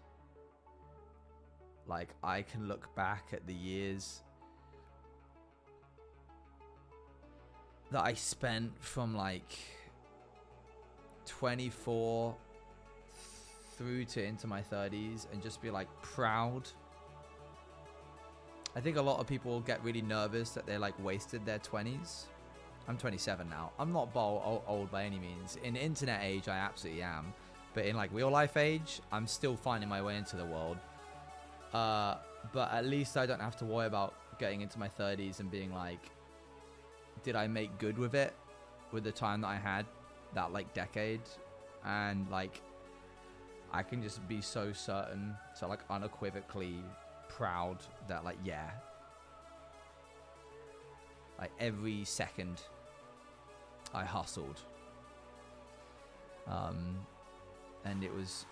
[SPEAKER 1] like, I can look back at the years that I spent from like 24 through to into my 30s and just be like proud. I think a lot of people get really nervous that they like wasted their 20s. I'm 27 now. I'm not old by any means. In internet age, I absolutely am. But in like real life age, I'm still finding my way into the world. But at least I don't have to worry about getting into my 30s and being like, did I make good with it? With the time that I had, that like decade? And like, I can just be so certain, so like unequivocally proud that like, yeah. Like every second I hustled. And it was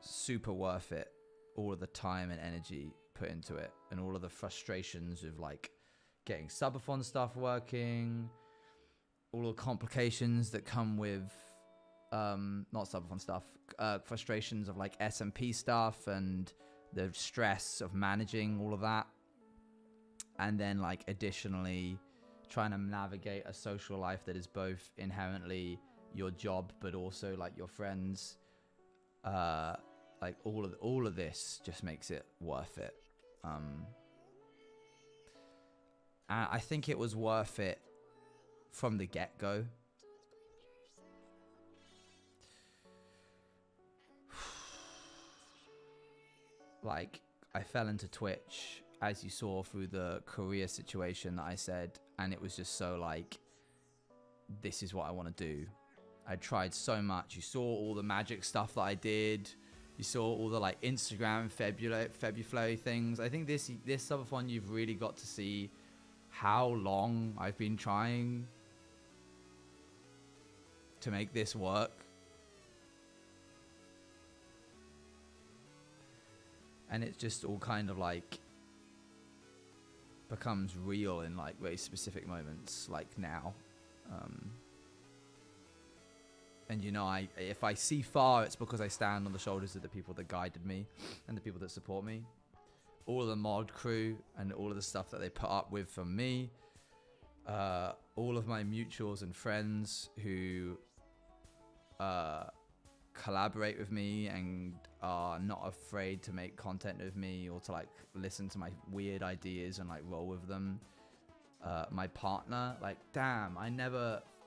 [SPEAKER 1] super worth it. All of the time and energy put into it, and all of the frustrations of like getting subathon stuff working, all the complications that come with not subathon stuff, frustrations of like SMP stuff and the stress of managing all of that. And then like additionally trying to navigate a social life that is both inherently your job but also like your friends. Like all of this just makes it worth it. And I think it was worth it from the get-go. Like, I fell into Twitch, as you saw through the career situation that I said, and it was just so like, this is what I want to do. I tried so much. You saw all the magic stuff that I did. You saw all the like Instagram Febuflow things. I think this subathon you've really got to see how long I've been trying to make this work. And it's just all kind of like becomes real in like very specific moments, like now. And you know, if I see far, it's because I stand on the shoulders of the people that guided me and the people that support me. All of the mod crew and all of the stuff that they put up with from me. All of my mutuals and friends who collaborate with me and are not afraid to make content with me or to like listen to my weird ideas and like roll with them. My partner, like, damn,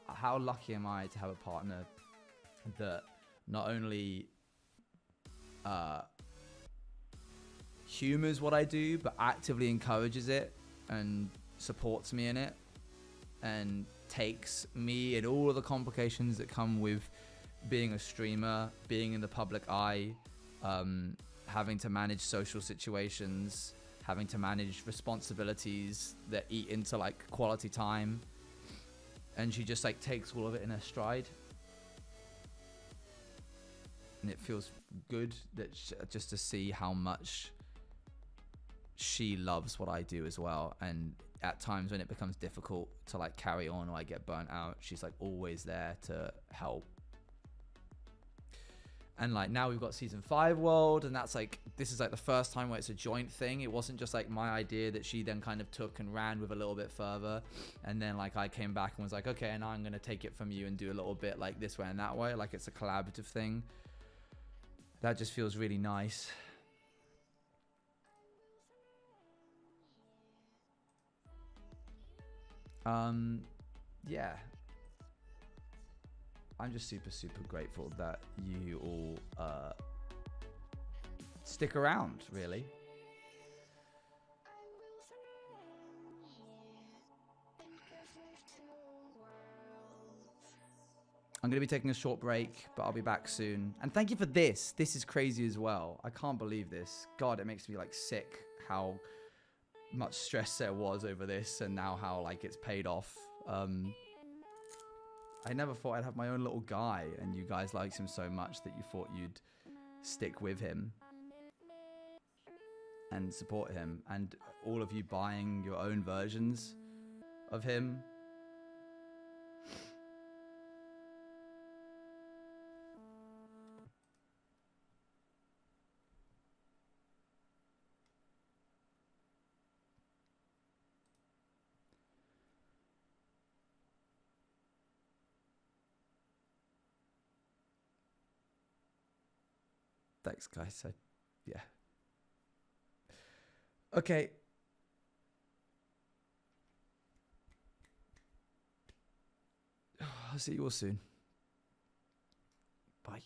[SPEAKER 1] how lucky am I to have a partner that not only humors what I do, but actively encourages it and supports me in it and takes me and all of the complications that come with being a streamer, being in the public eye, having to manage social situations, having to manage responsibilities that eat into like quality time. And she just like takes all of it in her stride. And it feels good that just to see how much she loves what I do as well. And at times when it becomes difficult to like carry on or I get burnt out, she's like always there to help. And like now we've got season 5 world, and that's like, this is like the first time where it's a joint thing. It wasn't just like my idea that she then kind of took and ran with a little bit further. And then like I came back and was like, okay, and now I'm going to take it from you and do a little bit like this way and that way. Like it's a collaborative thing. That just feels really nice. Yeah. I'm just super grateful that you all stick around, really. I'm going to be taking a short break, but I'll be back soon. And thank you for this. This is crazy as well. I can't believe this. God, it makes me like sick how much stress there was over this and now how like it's paid off. I never thought I'd have my own little guy, and you guys liked him so much that you thought you'd stick with him and support him, and all of you buying your own versions of him. Thanks, guys. Yeah. Okay. I'll see you all soon. Bye.